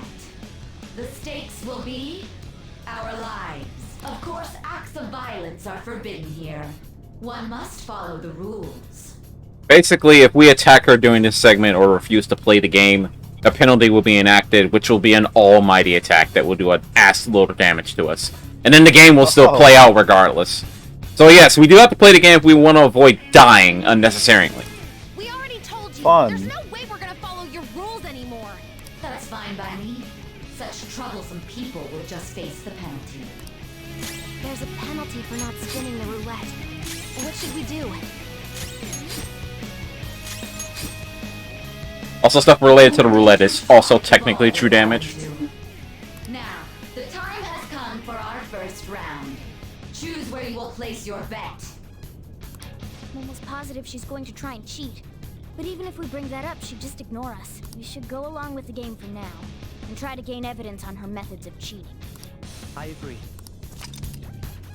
The stakes will be our lives. Of course, acts of violence are forbidden here. One must follow the rules. Basically, if we attack her during this segment or refuse to play the game, a penalty will be enacted, which will be an almighty attack that will do an ass load of damage to us. And then the game will still play out regardless. So yes, we do have to play the game if we want to avoid dying unnecessarily. We already told you. Fun. There's no way we're gonna follow your rules anymore. That's fine by me. Such troublesome people will just face the penalty. There's a penalty for not spinning the roulette. What should we do? Also, stuff related to the roulette is also technically true damage. Now, the time has come for our first round. Choose where you will place your bet. I'm almost positive she's going to try and cheat. But even if we bring that up, she'd just ignore us. We should go along with the game for now, and try to gain evidence on her methods of cheating. I agree.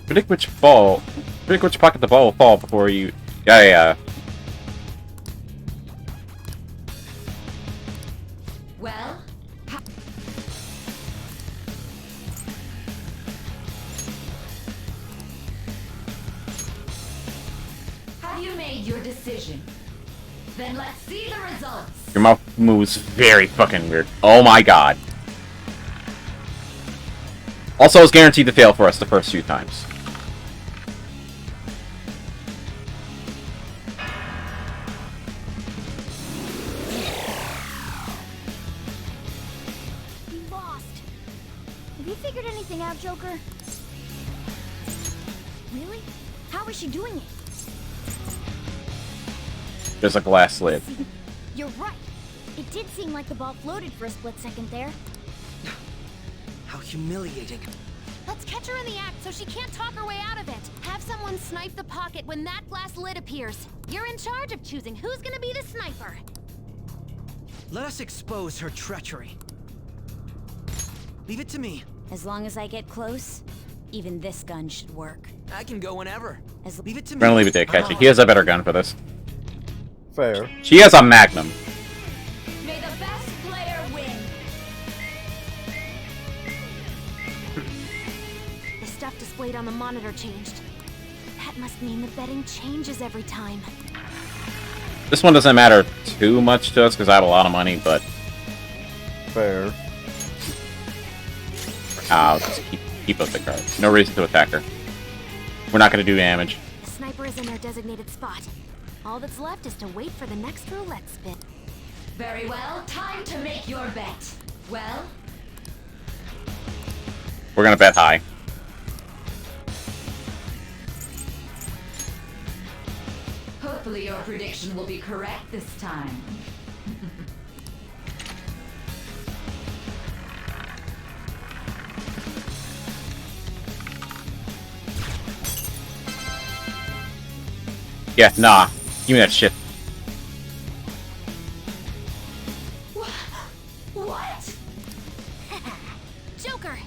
Predict which pocket the ball will fall before you... Yeah. Well, have you made your decision? Then let's see the results. Your mouth moves very fucking weird. Oh my god. Also, it's guaranteed to fail for us the first few times. We lost. Have you figured anything out, Joker? Really? How is she doing it? There's a glass lid. You're right. It did seem like the ball floated for a split second there. How humiliating. Let's catch her in the act so she can't talk her way out of it. Have someone snipe the pocket when that glass lid appears. You're in charge of choosing who's gonna be the sniper. Let us expose her treachery. Leave it to me. As long as I get close, even this gun should work. I can go whenever. Leave it to We're me. gonna leave it to Akechi. He has a better gun for this. Fair. She has a Magnum. May the best player win. The stuff displayed on the monitor changed. That must mean the betting changes every time. This one doesn't matter too much to us because I have a lot of money, but... Fair. I'll just keep up the cards. No reason to attack her. We're not gonna do damage. The sniper is in their designated spot. All that's left is to wait for the next roulette spin. Very well, time to make your bet. Well, We're gonna bet high. hopefully your prediction will be correct this time. Yeah, nah. Give me that shit. What? Joker!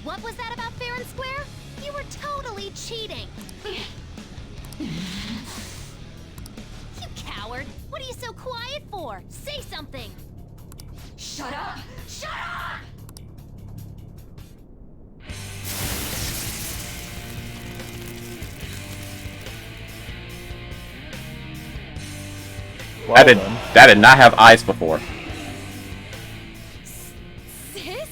What was that about fair and square? You were totally cheating! You coward! What are you so quiet for? Say something! Shut up! Shut up! Well That did not have eyes before. Sis?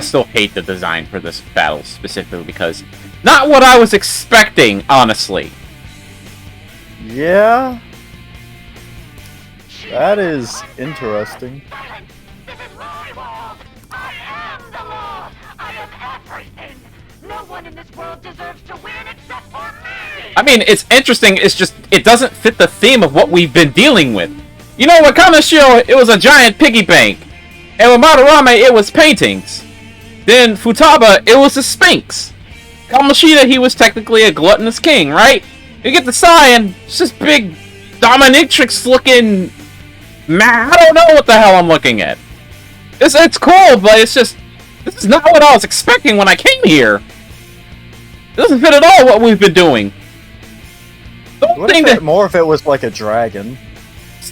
I still hate the design for this battle specifically because not what I was expecting, honestly. Yeah. That is interesting. No one in this world deserves to win except for me! I mean, it's interesting, it's just, it doesn't fit the theme of what we've been dealing with. You know, with Kamashiro, it was a giant piggy bank. And with Madarame, it was paintings. Then Futaba, it was a Sphinx. Kamoshida, he was technically a gluttonous king, right? You get the Sai, and it's just big dominatrix looking... Man, I don't know what the hell I'm looking at. It's cool, but it's just... This is not what I was expecting when I came here. It doesn't fit at all what we've been doing. More if it was like a dragon.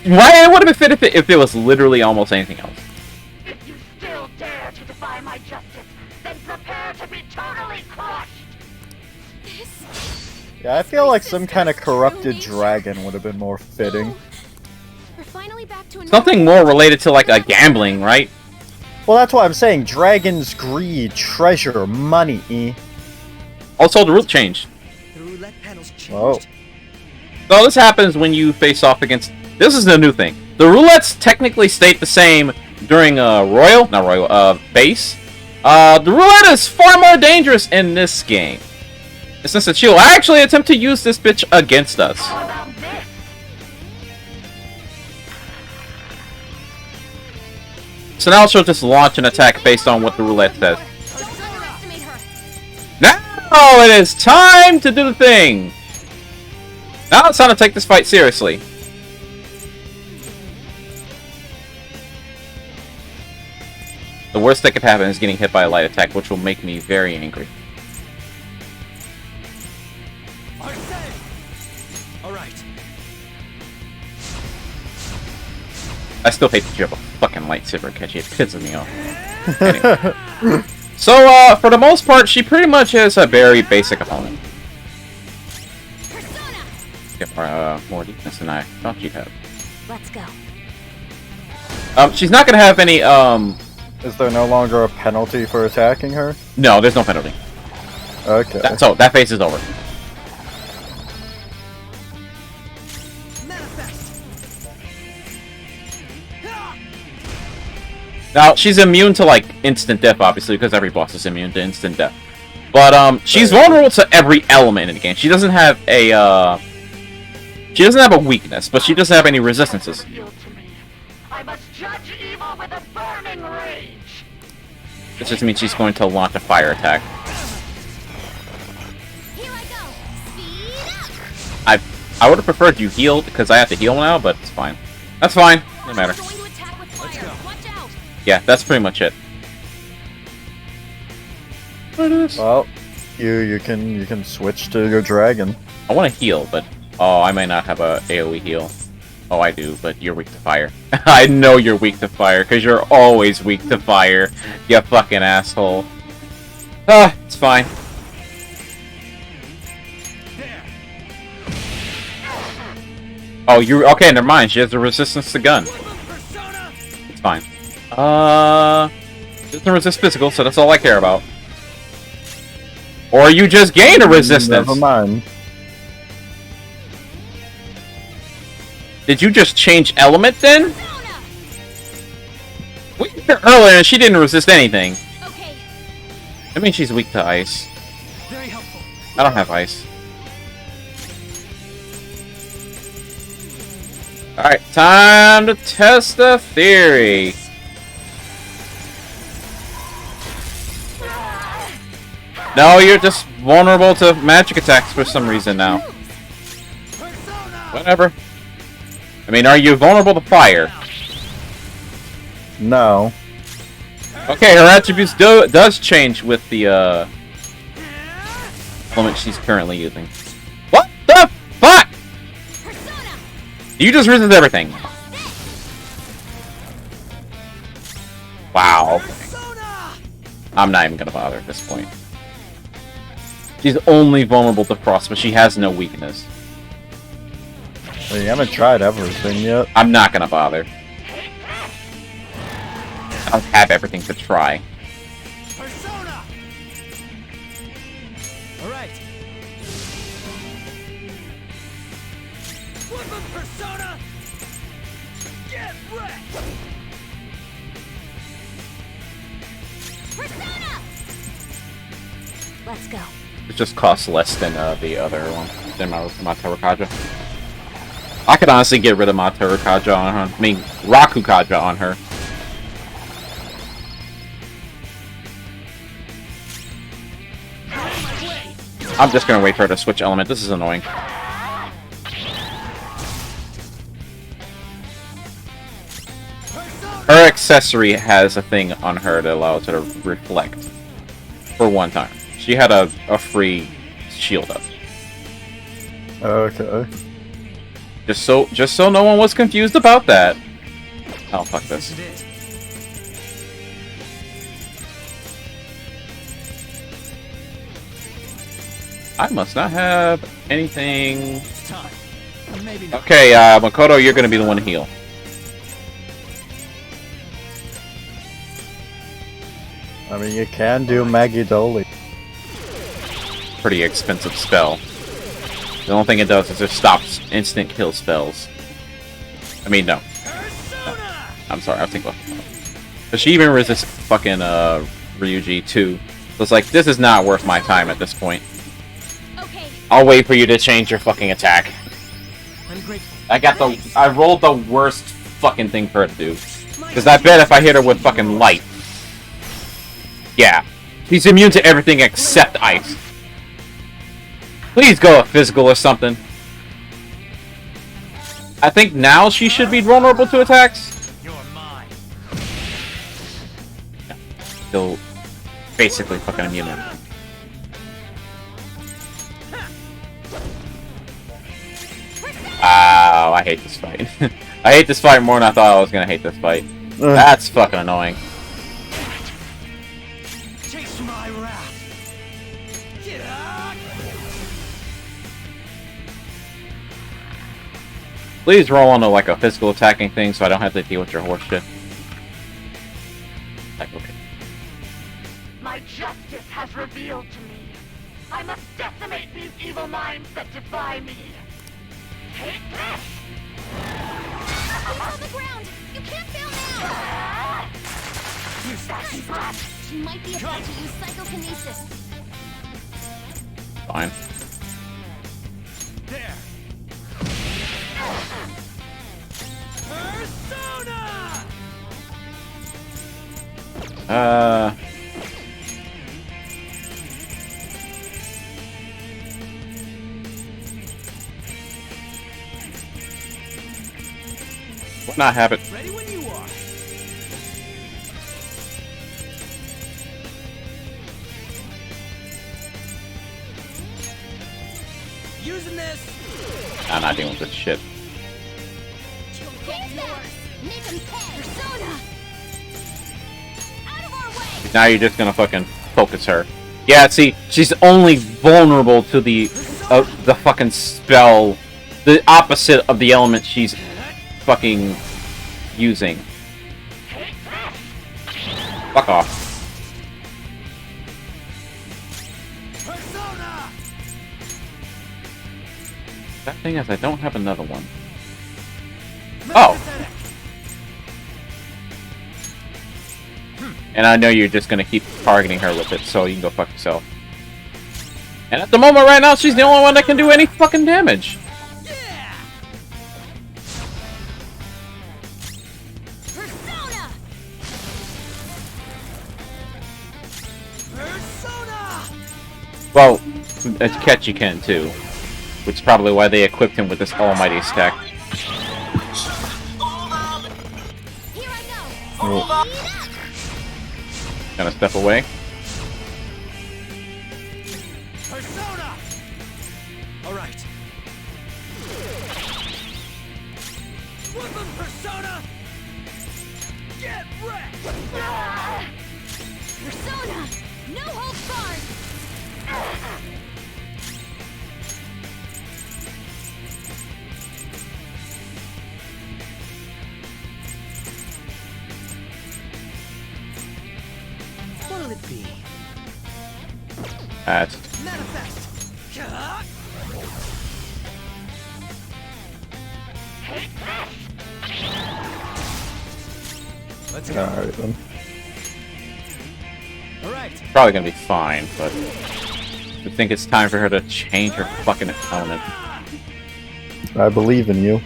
Right? It would have been fit if it was literally almost anything else. If you still dare to defy my justice, then prepare to be totally crushed! Yeah, I feel like some kind of corrupted dragon would have been more fitting. We're finally back to Something more related to like a gambling, right? Well, that's why I'm saying dragons, greed, treasure, money. Also, the route changed. The roulette panels changed. Oh. So this happens when you face off against... This is the new thing. The roulettes technically stayed the same during base. The roulette is far more dangerous in this game. Since that she'll actually attempt to use this bitch against us. So now she'll just launch an attack based on what the roulette says. Now it is time to do the thing! Now it's time to take this fight seriously. The worst that could happen is getting hit by a light attack, which will make me very angry. Alright. I still hate that you have a fucking lightsaber, Catchy. It pisses me off. Anyway. So, for the most part, she pretty much is a very basic opponent. Get more defense than I thought she'd have. Let's go. She's not gonna have any, Is there no longer a penalty for attacking her? No, there's no penalty. Okay. So, that phase is over. Now, she's immune to, like, instant death, obviously, because every boss is immune to instant death. But, she's vulnerable to every element in the game. She doesn't have a, She doesn't have a weakness, but she doesn't have any resistances. I must judge evil with a burning rage! This just means she's going to launch a fire attack. Here I go. Speed up. I would have preferred you healed, because I have to heal now, but it's fine. That's fine. Doesn't matter. Yeah, that's pretty much it. Well, you can switch to your dragon. I want to heal, but oh, I might not have a AoE heal. Oh, I do, but you're weak to fire. I know you're weak to fire, because you're always weak to fire, you fucking asshole. Ah, it's fine. Oh, you okay? Never mind. She has a resistance to gun. It's fine. Doesn't resist physical, so that's all I care about. Or you just gain a resistance. Never mind. Did you just change element then? We did her earlier and she didn't resist anything. Okay. I mean, she's weak to ice. Very helpful. I don't have ice. Alright, time to test the theory. No, you're just vulnerable to magic attacks for some reason now. Whatever. I mean, are you vulnerable to fire? No. Okay, her attributes does change with the element she's currently using. What the fuck? You just resist everything. Wow. I'm not even gonna bother at this point. She's only vulnerable to frost, but she has no weakness. Well, you haven't tried everything yet. I'm not gonna bother. I don't have everything to try. right. Weapon persona. Get wrecked. Persona! Let's go. It just costs less than the other one, than my Terukaja. I could honestly get rid of my Terukaja on her. I mean, Rakukaja on her. I'm just gonna wait for her to switch element. This is annoying. Her accessory has a thing on her that allows her to reflect. For one time. She had a free shield up. Okay. Just so no one was confused about that. Oh, fuck this. I must not have anything. Okay, Makoto, you're gonna be the one to heal. I mean, you can do Magidoli. Pretty expensive spell. The only thing it does is it stops instant kill spells. I mean, no. I'm sorry, I was thinking about. But she even resists fucking Ryuji too. So it's like, this is not worth my time at this point. I'll wait for you to change your fucking attack. I rolled the worst fucking thing for her to do. Because I bet if I hit her with fucking light. Yeah. She's immune to everything except ice. Please go a physical or something. I think now she should be vulnerable to attacks. You're mine. Yeah. Still basically fucking immune. Ow, I hate this fight. I hate this fight more than I thought I was gonna hate this fight. That's fucking annoying. Chase my wrath. Get out. Please roll on to like a physical attacking thing so I don't have to deal with your horse shit. Like, okay. My justice has revealed to me. I must decimate these evil minds that defy me. Take this! She's on the ground! You can't fail now! Use that breath! She might be about to use psychokinesis. Fine. There. Persona! Why not have it? Ready when you are. Using this. I'm not dealing with this shit. Make him pay! Persona! Out of our way! Now you're just gonna fucking focus her. Yeah, see, she's only vulnerable to the fucking spell, the opposite of the element she's fucking using. Fuck off. Persona! That thing is, I don't have another one. Oh! And I know you're just gonna keep targeting her with it, so you can go fuck yourself. And at the moment right now, she's the only one that can do any fucking damage. Persona! Persona! Well, Ketchy can too. Which is probably why they equipped him with this almighty stack. Here I go! Oh. Gonna step away. Persona! Alright. Weapon persona! Get wrecked! Persona! No holds barred! What'll it be? That's Manifest! Let's go. Alright then. Alright. Probably gonna be fine, but I think it's time for her to change her fucking opponent. I believe in you.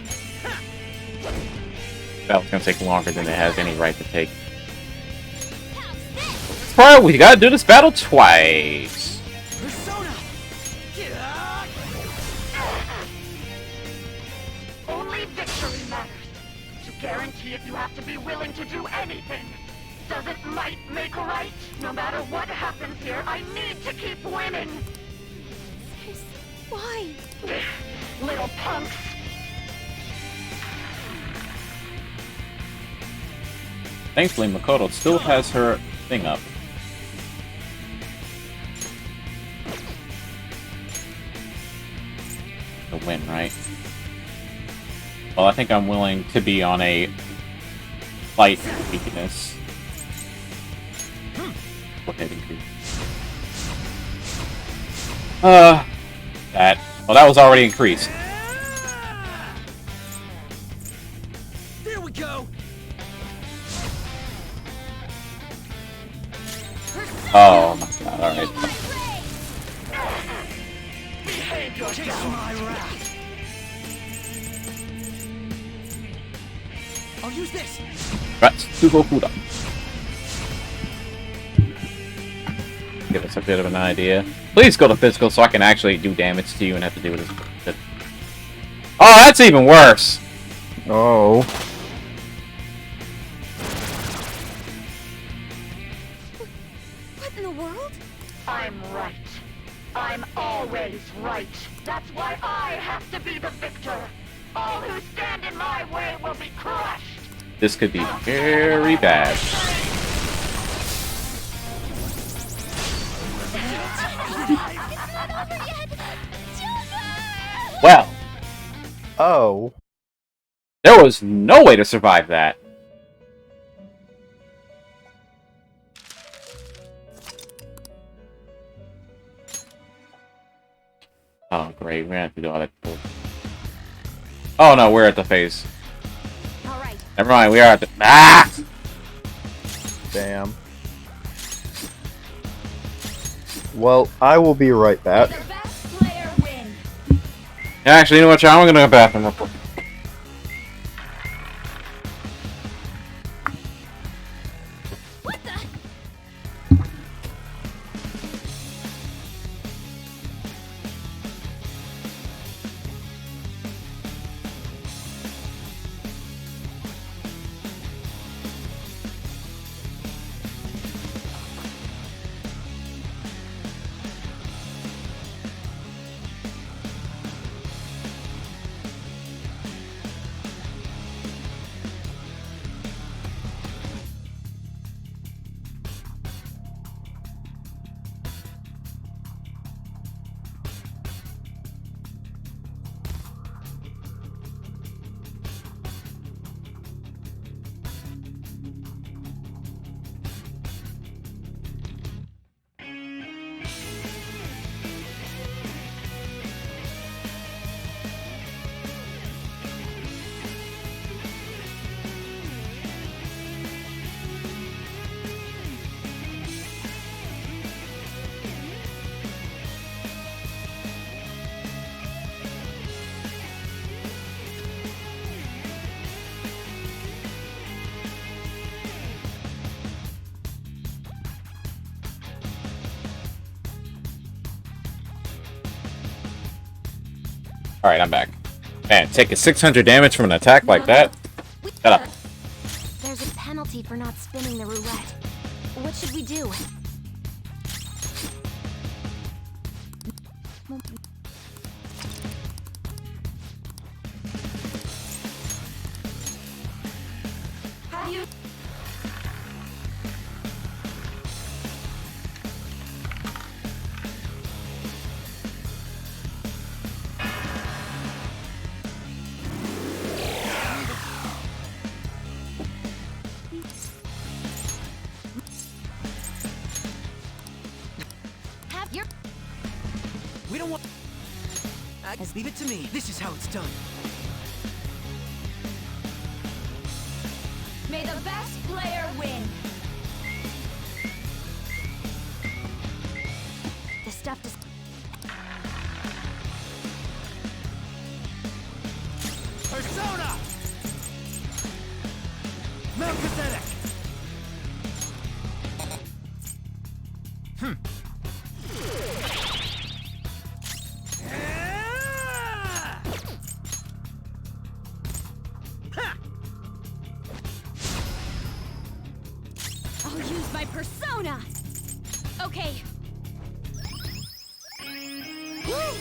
Battle's gonna take longer than it has any right to take. Bro, we gotta do this battle twice. Only victory matters. To guarantee it, you have to be willing to do anything. Doesn't might make right? No matter what happens here, I need to keep winning. Why? Little punks. Thankfully, Makoto still has her thing up. To win, right? Well, I think I'm willing to be on a fight weakness. What hit increase? That. Well, that was already increased. There we go. Oh my god, alright. Behave yourself. My wrath. I'll use this. Right, Sugokuda. Give us a bit of an idea. Please go to physical so I can actually do damage to you and have to deal with this. Oh, that's even worse! Oh. What in the world? I'm right. I'm always right. That's why I have to be the victor. All who stand in my way will be crushed. This could be very bad. Well. Oh. There was no way to survive that. Oh, great. We're gonna have to do all that. Oh no, we're at the phase. Alright. Never mind, we are at the. Ah! Damn. Well, I will be right back. Actually, you know what, John? I'm gonna go to the bathroom real quick. Alright, I'm back. Man, taking 600 damage from an attack like that? Shut up. There's a penalty for not spinning the roulette. What should we do? How do you... We don't want... Leave it to me. This is how it's done. May the best player win. The stuff just... Persona! Melchizedek! I'll use my persona. Okay. Woo!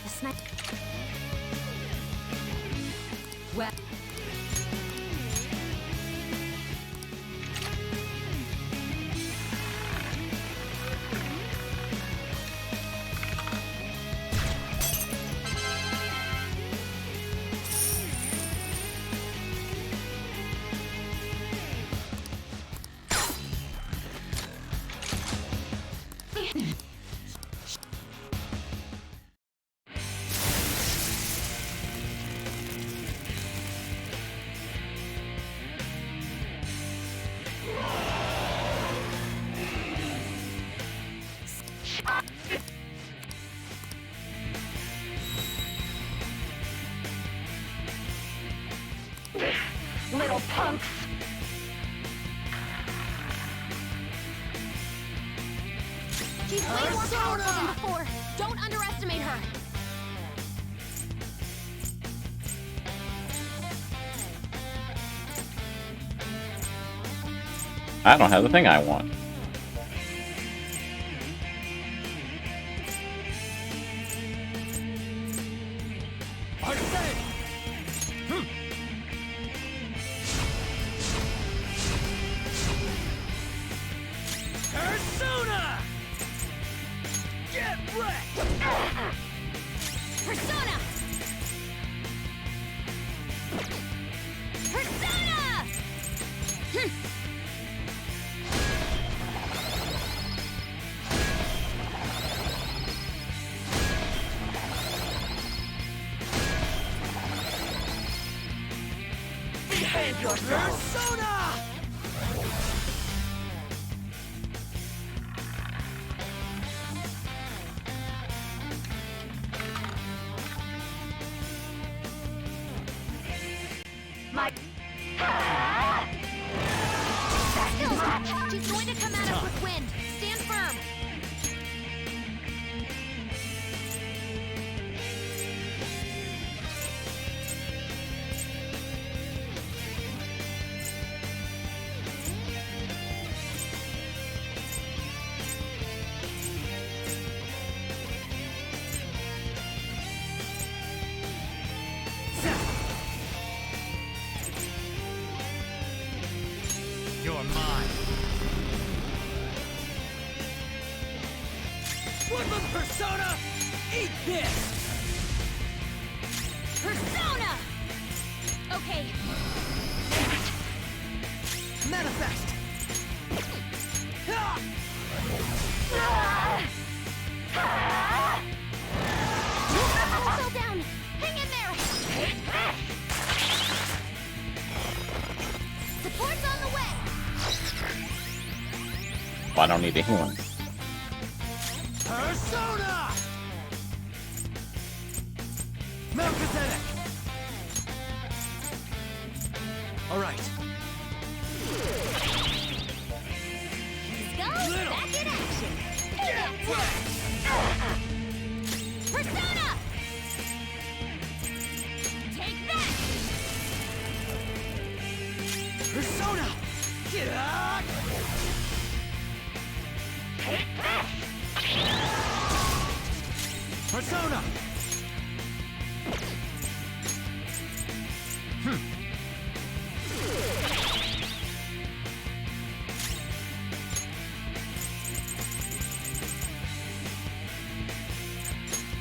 The snipe... Well. Little punks! She's way more powerful than before. Don't underestimate her. I don't have the thing I want. Persona! Get wrecked! Persona! Persona! Behave yourself! Persona! My... Still, she's going to come at us with wind. Stand firm. You're mine. Woodland Persona! Eat this! Persona! Okay. Manifest! Slow down. Hang in there. Support's on the way. I don't need a healing. Persona! Melchizedek! Alright. Let's go. Back in action. Get wrecked! Persona! Take that! Persona! Get out! Take this! Persona!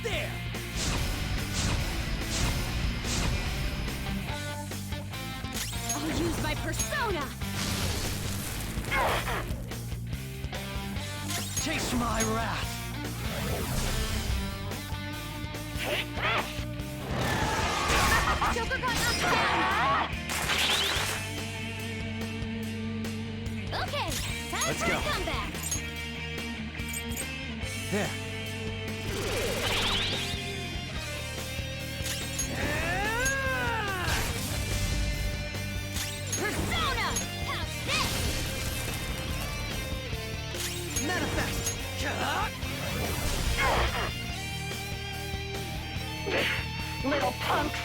There! I'll use my persona! Chase my wrath! Joker got knocked down. Okay, time Let's for go. a comeback. There. Persona! How's this? Manifest! Little punks.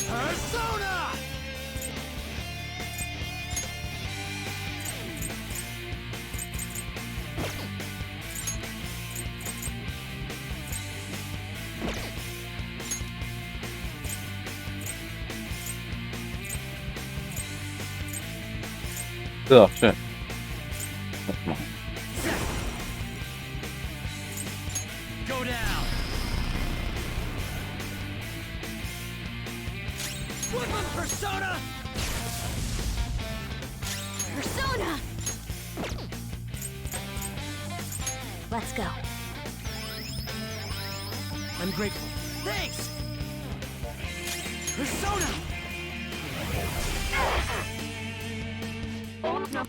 Persona! Oh shit. That's mine. Go down. Woodland Persona! Persona! Let's go. I'm grateful. Thanks! Persona! Oh no.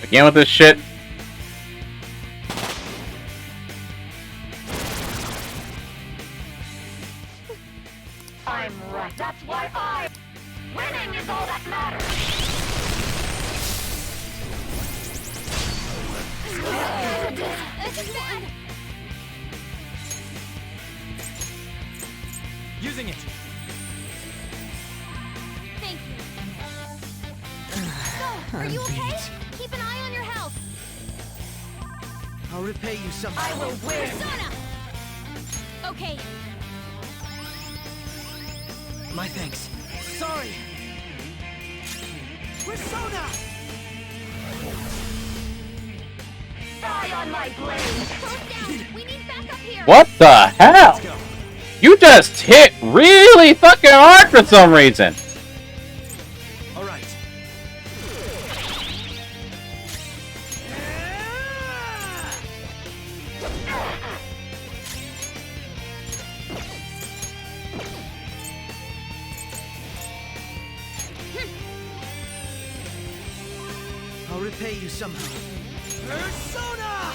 Again with this shit. I'm right. That's why winning is all that matters. Using it. Thank you. So, are you okay? Keep an eye on your health. I'll repay you somehow. I will win. Persona! Okay, My thanks. Sorry. Persona! Die on my blade. close down. We need backup here. What the hell? Let's go. You just hit really fucking hard for some reason. All right. I'll repay you somehow. Persona!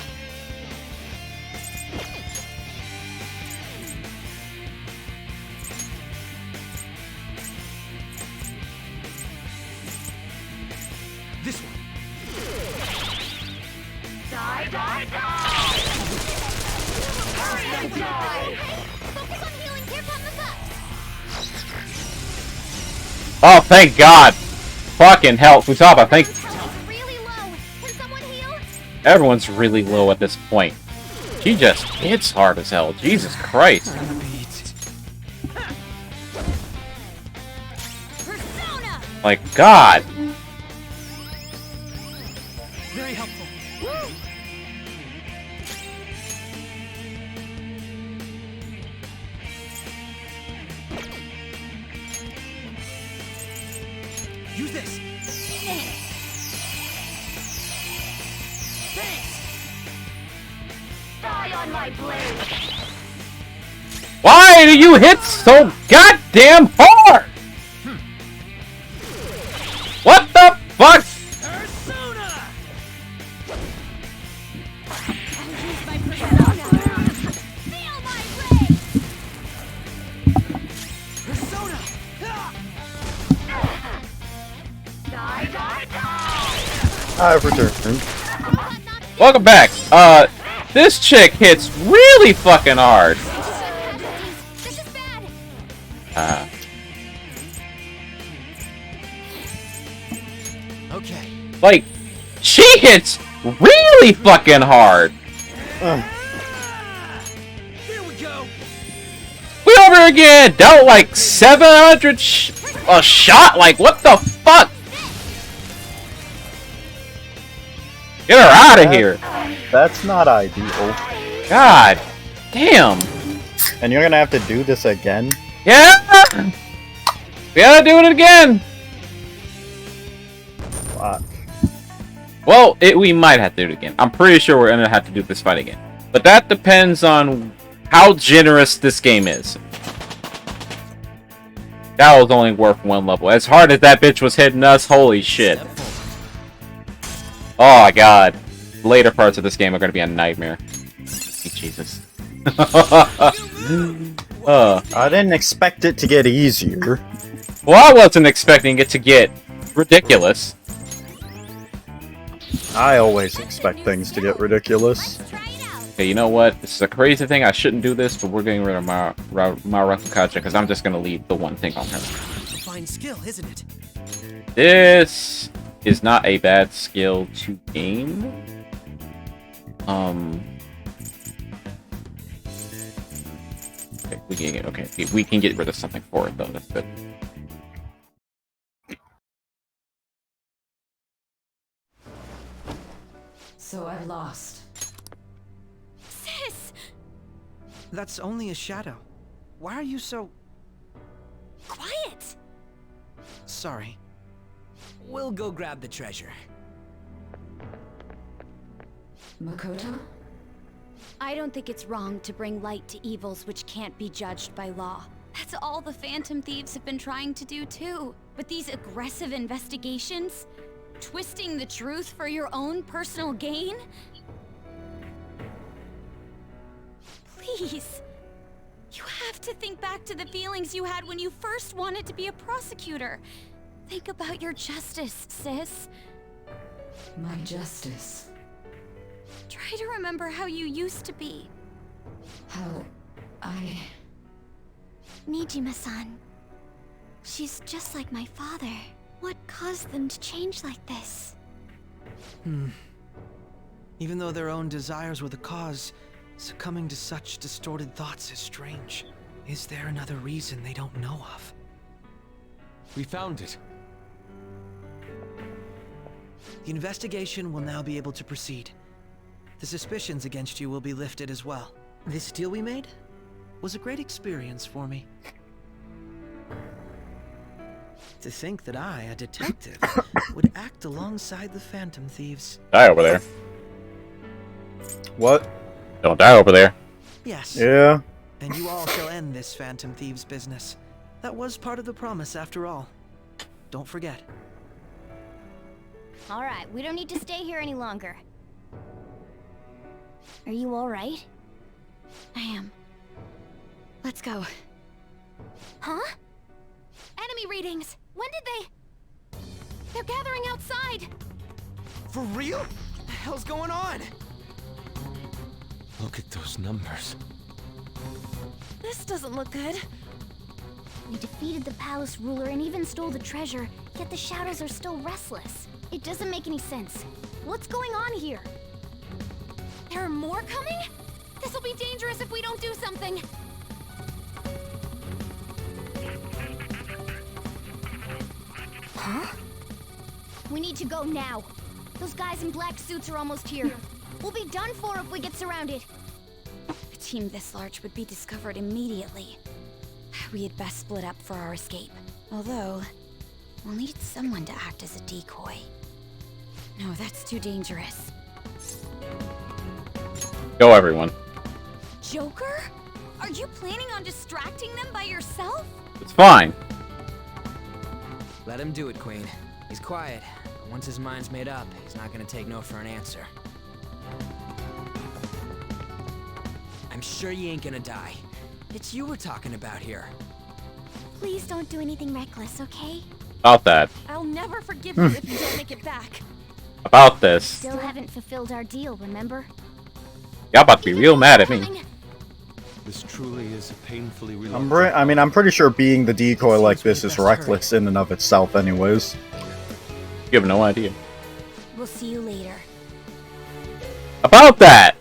This one. Die, die, die! Hurry and die! Focus on healing. Here come the cuts. Oh, thank God. Fucking hell. Futaba, thank you. Health is really low. Can someone heal? Everyone's really low at this point. She just hits hard as hell. Jesus Christ. Persona! Like, God. Very helpful. Use this. Thanks! Die on my blade! Why do you hit so goddamn hard? What the fuck? Persona! I'll use my persona. Feel my rage! Persona! Die, die, die! I've returned. Welcome back. This chick hits really fucking hard. This is bad. Okay. Like, she hits really fucking hard. Here we go. We over again dealt like 700 a shot. Like, what the fuck? Get her out of here. That's not ideal. God damn. And you're gonna have to do this again? Yeah! We gotta do it again! Fuck. Well, we might have to do it again. I'm pretty sure we're gonna have to do this fight again. But that depends on how generous this game is. That was only worth 1 level. As hard as that bitch was hitting us, holy shit. Oh my god. Later parts of this game are gonna be a nightmare. Jesus. I didn't expect it to get easier. Well, I wasn't expecting it to get ridiculous. I always expect things to get ridiculous. Okay, you know what? This is a crazy thing. I shouldn't do this, but we're getting rid of Marukaja because I'm just going to leave the one thing on her. Fine skill, isn't it? This is not a bad skill to gain. Okay, we can get rid of something for it though. That's good. So I've lost. Sis! That's only a shadow. Why are you so... Quiet! Sorry. We'll go grab the treasure. Makoto? I don't think it's wrong to bring light to evils which can't be judged by law. That's all the Phantom Thieves have been trying to do too. But these aggressive investigations? Twisting the truth for your own personal gain? Please. You have to think back to the feelings you had when you first wanted to be a prosecutor. Think about your justice, sis. My justice. Try to remember how you used to be. How I... Nijima-san. She's just like my father. What caused them to change like this? Even though their own desires were the cause, succumbing to such distorted thoughts is strange. Is there another reason they don't know of? We found it. The investigation will now be able to proceed. The suspicions against you will be lifted as well. This deal we made was a great experience for me. To think that I, a detective, would act alongside the Phantom Thieves. Die over there. What? Don't die over there. Yes. Yeah. And you all shall end this Phantom Thieves business. That was part of the promise after all. Don't forget. Alright, we don't need to stay here any longer. Are you alright? I am. Let's go. Huh? Enemy readings! When did they... They're gathering outside! For real? What the hell's going on? Look at those numbers. This doesn't look good. We defeated the palace ruler and even stole the treasure, yet the shadows are still restless. It doesn't make any sense. What's going on here? There are more coming? This'll be dangerous if we don't do something! Huh? We need to go now. Those guys in black suits are almost here. We'll be done for if we get surrounded. A team this large would be discovered immediately. We had best split up for our escape. Although, we'll need someone to act as a decoy. No, that's too dangerous. Go, everyone. Joker? Are you planning on distracting them by yourself? It's fine. Let him do it, Queen. He's quiet, but once his mind's made up, he's not gonna take no for an answer. I'm sure you ain't gonna die. It's you we're talking about here. Please don't do anything reckless, okay? About that. I'll never forgive you if you don't make it back. About this. Still haven't fulfilled our deal, remember? Y'all about to be real mad at me. This truly is a painfully I'm pretty sure being the decoy like this is reckless in and of itself anyways. You have no idea. We'll see you later. About that!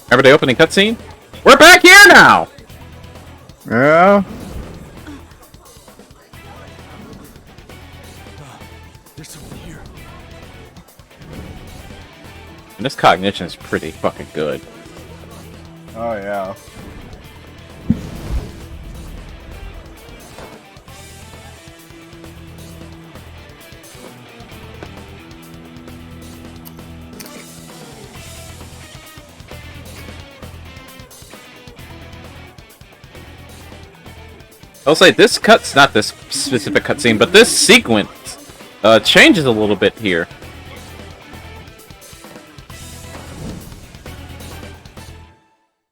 Remember the opening cutscene? We're back here now! Yeah? There's someone here. And this cognition is pretty fucking good. Oh yeah. I'll say this cut's not this specific cutscene, but this sequence changes a little bit here.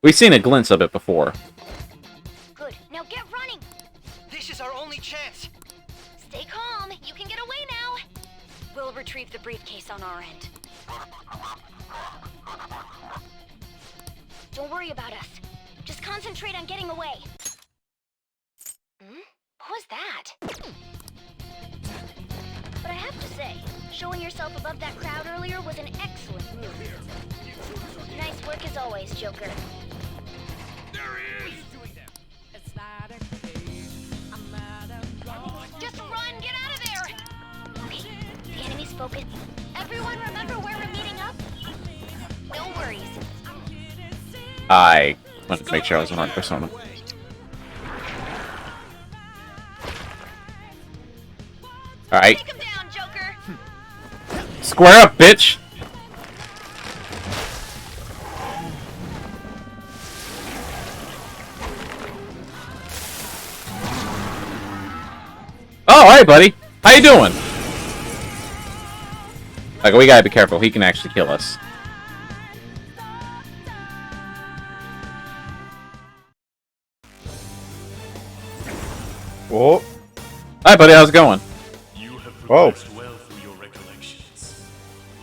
We've seen a glimpse of it before. Good. Now get running. This is our only chance. Stay calm. You can get away now. We'll retrieve the briefcase on our end. Don't worry about us. Just concentrate on getting away. What was that? But I have to say, showing yourself above that crowd earlier was an excellent move. Nice work as always, Joker. Just run! Get out of there! Okay, the enemy's focused. Everyone remember where we're meeting up? No worries. I wanted to make sure I was on Persona. Alright. Take him down, Joker! Square up, bitch! Oh, hey, buddy. How you doing? Like, we gotta be careful. He can actually kill us. Whoa. Hi, buddy. How's it going? You have Whoa. progressed well through your recollections.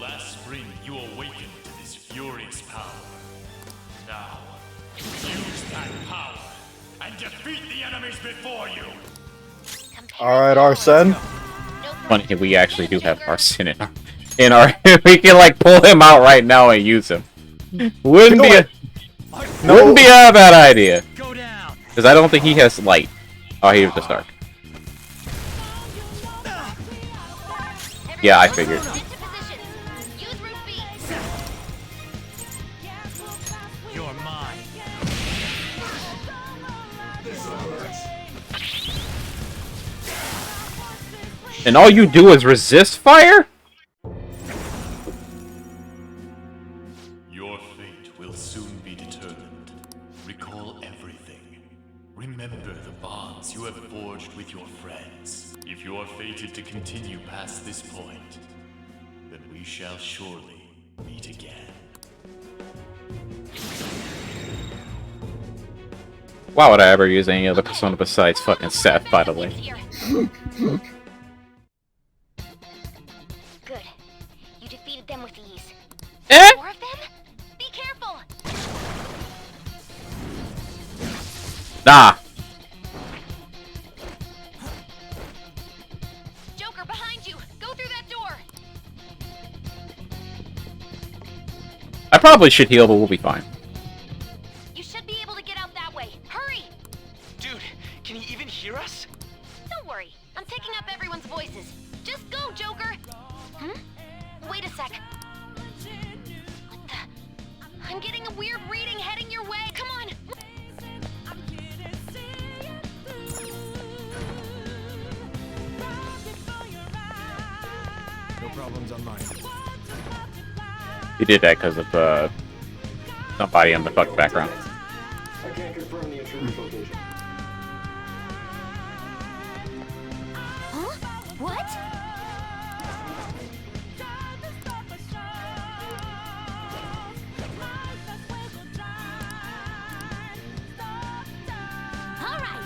Last spring, you awakened to this furious power. Now, use that power and defeat the enemies before you. Alright, Arsene. Funny, we actually do have Arsene in our we can like pull him out right now and use him. Wouldn't be a bad idea. Because I don't think he has light. Oh, he was just dark. Yeah, I figured. You're mine. And all you do is resist fire? Your fate will soon be determined. Recall everything. Remember the bonds you have forged with your friends. If you are fated to continue past this point, then we shall surely meet again. Why would I ever use any other persona besides fucking Seth, by the way? Good. You defeated them with ease. Eh? More of them? Be careful! Nah. Joker, behind you! Go through that door! I probably should heal, but we'll be fine. You should be able to get out that way. Hurry! Dude, can he even hear us? Don't worry. I'm picking up everyone's voices. Just go, Joker! Wait a sec. What the? I'm getting a weird reading heading your way. Come on! No problems on mine. He did that because of somebody in the fucking background. I can't confirm the intruder's location. Huh? What? All right.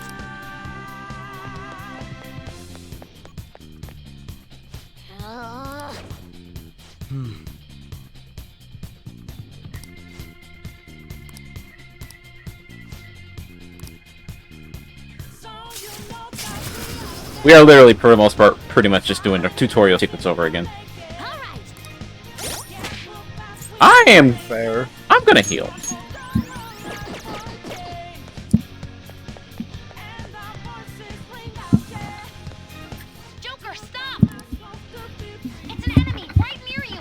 We are literally, for the most part, pretty much just doing the tutorial sequence over again. I am fair. I'm gonna heal. Joker, stop! It's an enemy right near you.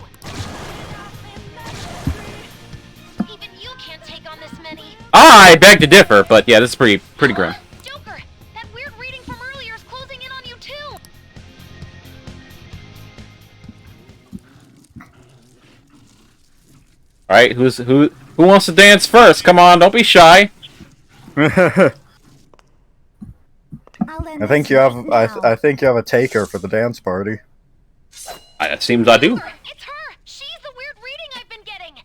done this many. I beg to differ, but yeah, this is pretty grim. Joker, that weird reading from earlier is closing in on you too. All right, who wants to dance first? Come on, don't be shy. I think you have I think you have a taker for the dance party. It seems I do. It's her. She's the weird reading I've been getting.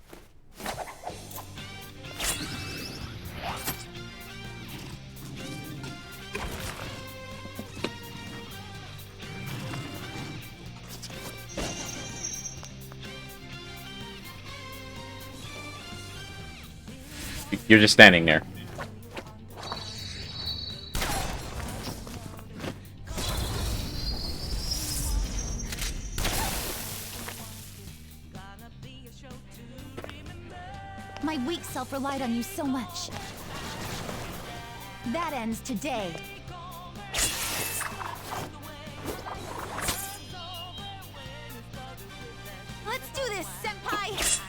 You're just standing there. My weak self relied on you so much. That ends today. Let's do this, Senpai!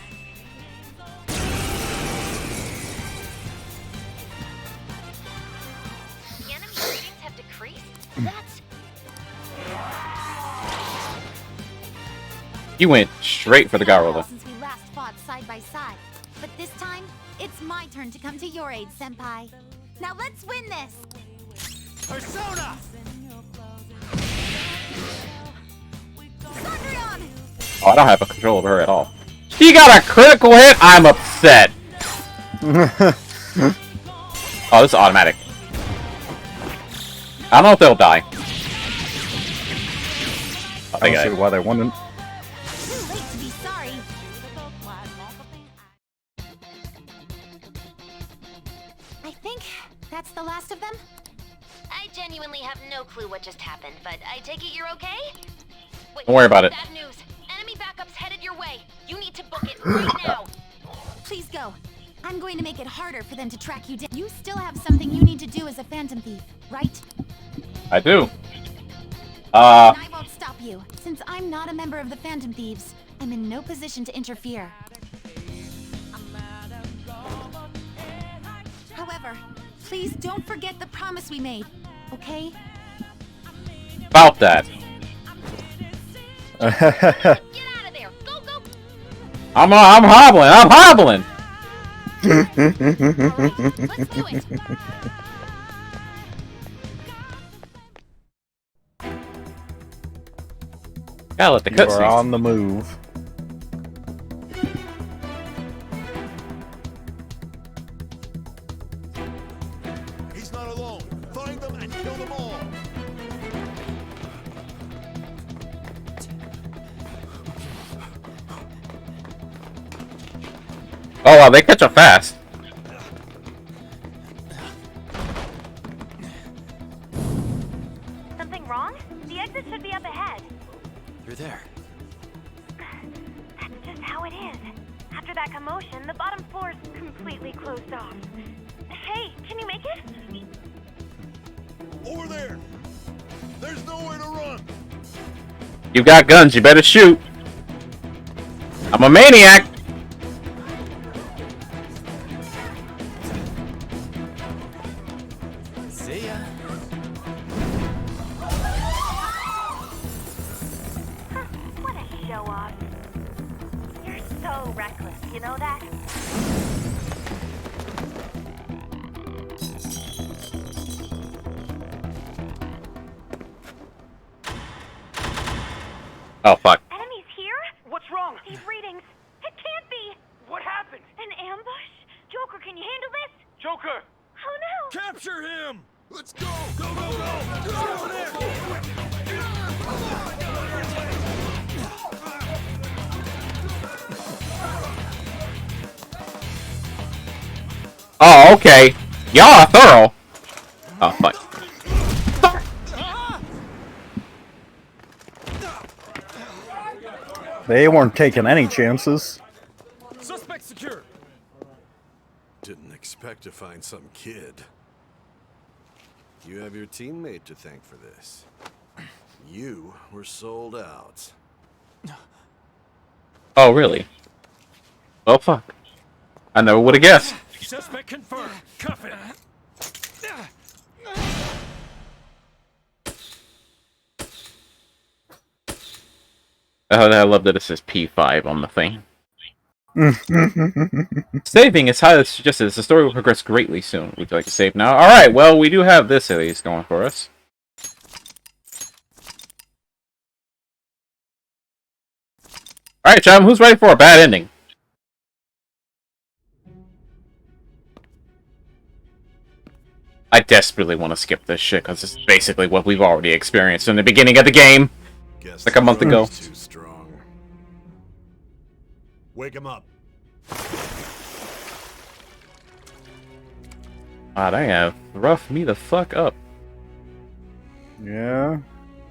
The enemy readings have decreased? That's... You went straight for the guy roller. Since we last fought side by side. But this time, it's my turn to come to your aid, Senpai. Now let's win this! Persona! Cendrillon! Oh, I don't have a control over her at all. She got a critical hit. I'm upset. Oh, this is automatic. I don't know if they'll die. I don't see why they wouldn't. Too late to be sorry. I think that's the last of them. I genuinely have no clue what just happened, but I take it you're okay? Wait, Don't worry about it. Bad news. Enemy backup's headed your way. You need to book it right now. Please go. I'm going to make it harder for them to track you down. You still have something you need to do as a Phantom Thief, right? I do. And I won't stop you. Since I'm not a member of the Phantom Thieves, I'm in no position to interfere. However, please don't forget the promise we made, okay? About that. Get out of there. Go, go. I'm hobbling. I'm hobbling. Let's do it. Gotta let the You are cutscenes. on the move. He's not alone. Find them and kill them all. Oh wow, they catch up fast. Something wrong? The exit should be up ahead. You're there. That's just how it is. After that commotion, the bottom floor's completely closed off. Hey, can you make it? Over there. There's nowhere to run. You got guns. You better shoot. I'm a maniac. See ya. What a show off. You're so reckless, you know that? Oh fuck. Enemies here? What's wrong? These readings. It can't be. What happened? An ambush? Joker, can you handle this? Joker! Oh no! Capture him. Let's go. Go, go, go. Get over there. Oh okay. Y'all are thorough. Oh fuck. They weren't taking any chances. Suspect secure. Didn't expect to find some kid. You have your teammate to thank for this. You were sold out. Oh really? Oh fuck. I never would have guessed. Suspect confirmed. Cuff it. Oh, I love that it says P5 on the thing. Saving is highly suggested as the story will progress greatly soon. Would you like to save now? Alright, well, we do have this at least going for us. Alright, Chum, who's ready for a bad ending? I desperately want to skip this shit, because it's basically what we've already experienced in the beginning of the game. Like a month ago. Too strong. Wake him up. Wow, they have roughed me the fuck up. Yeah.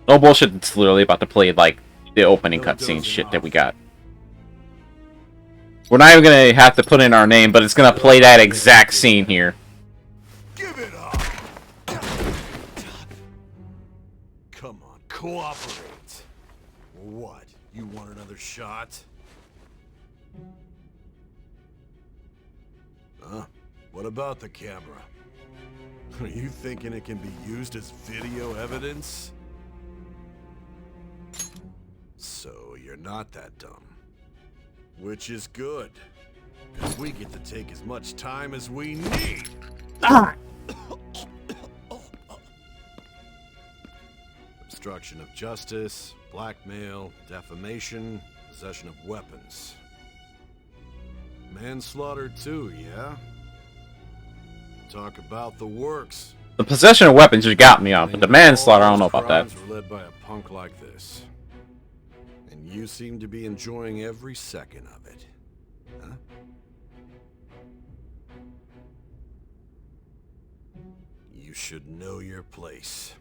No bullshit, it's literally about to play, like, the opening cutscene shit that we got. We're not even gonna have to put in our name, but it's gonna play that exact scene here. Give it up. Come on, cooperate. What? You want another shot? Huh? What about the camera? Are you thinking it can be used as video evidence? So you're not that dumb. Which is good. Because we get to take as much time as we need. Obstruction of justice, blackmail, defamation, possession of weapons. Manslaughter too, yeah? Talk about the works. The possession of weapons you got me on, but the manslaughter, I don't know about that. Crimes were led by a punk like this. And you seem to be enjoying every second of it. Huh? You should know your place.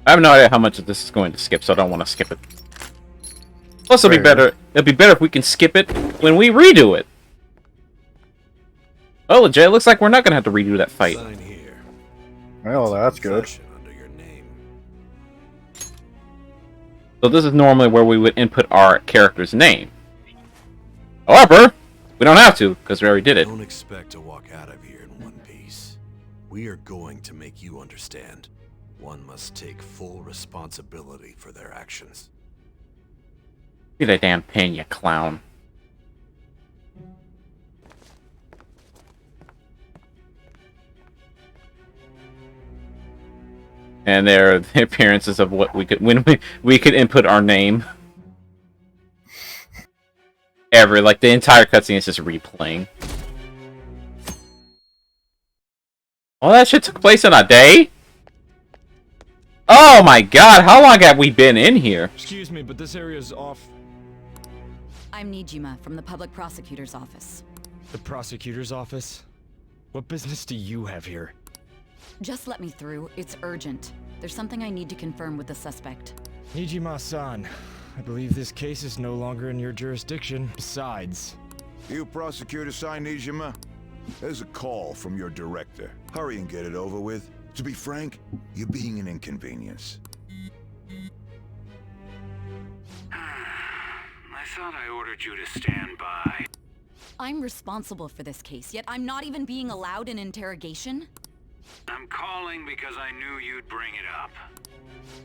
I have no idea how much of this is going to skip, so I don't want to skip it. Plus, it'll be better. It'll be better if we can skip it when we redo it. Oh, Jay, it looks like we're not gonna have to redo that fight. Sign here. Well, that's good. Under your name. So this is normally where we would input our character's name. However, we don't have to because we already did it. Don't expect to walk out of here in one piece. We are going to make you understand. One must take full responsibility for their actions. Get that damn pin, you clown. And there are the appearances of what we could when we could input our name. Like the entire cutscene is just replaying. All that shit took place in a day? Oh my god, how long have we been in here? Excuse me, but this area's off. I'm Nijima from the public prosecutor's office. The prosecutor's office? What business do you have here? Just let me through. It's urgent. There's something I need to confirm with the suspect. Nijima-san, I believe this case is no longer in your jurisdiction. Besides... You prosecutor-san, Nijima? There's a call from your director. Hurry and get it over with. To be frank, you're being an inconvenience. I thought I ordered you to stand by. I'm responsible for this case, yet I'm not even being allowed an interrogation? I'm calling because I knew you'd bring it up.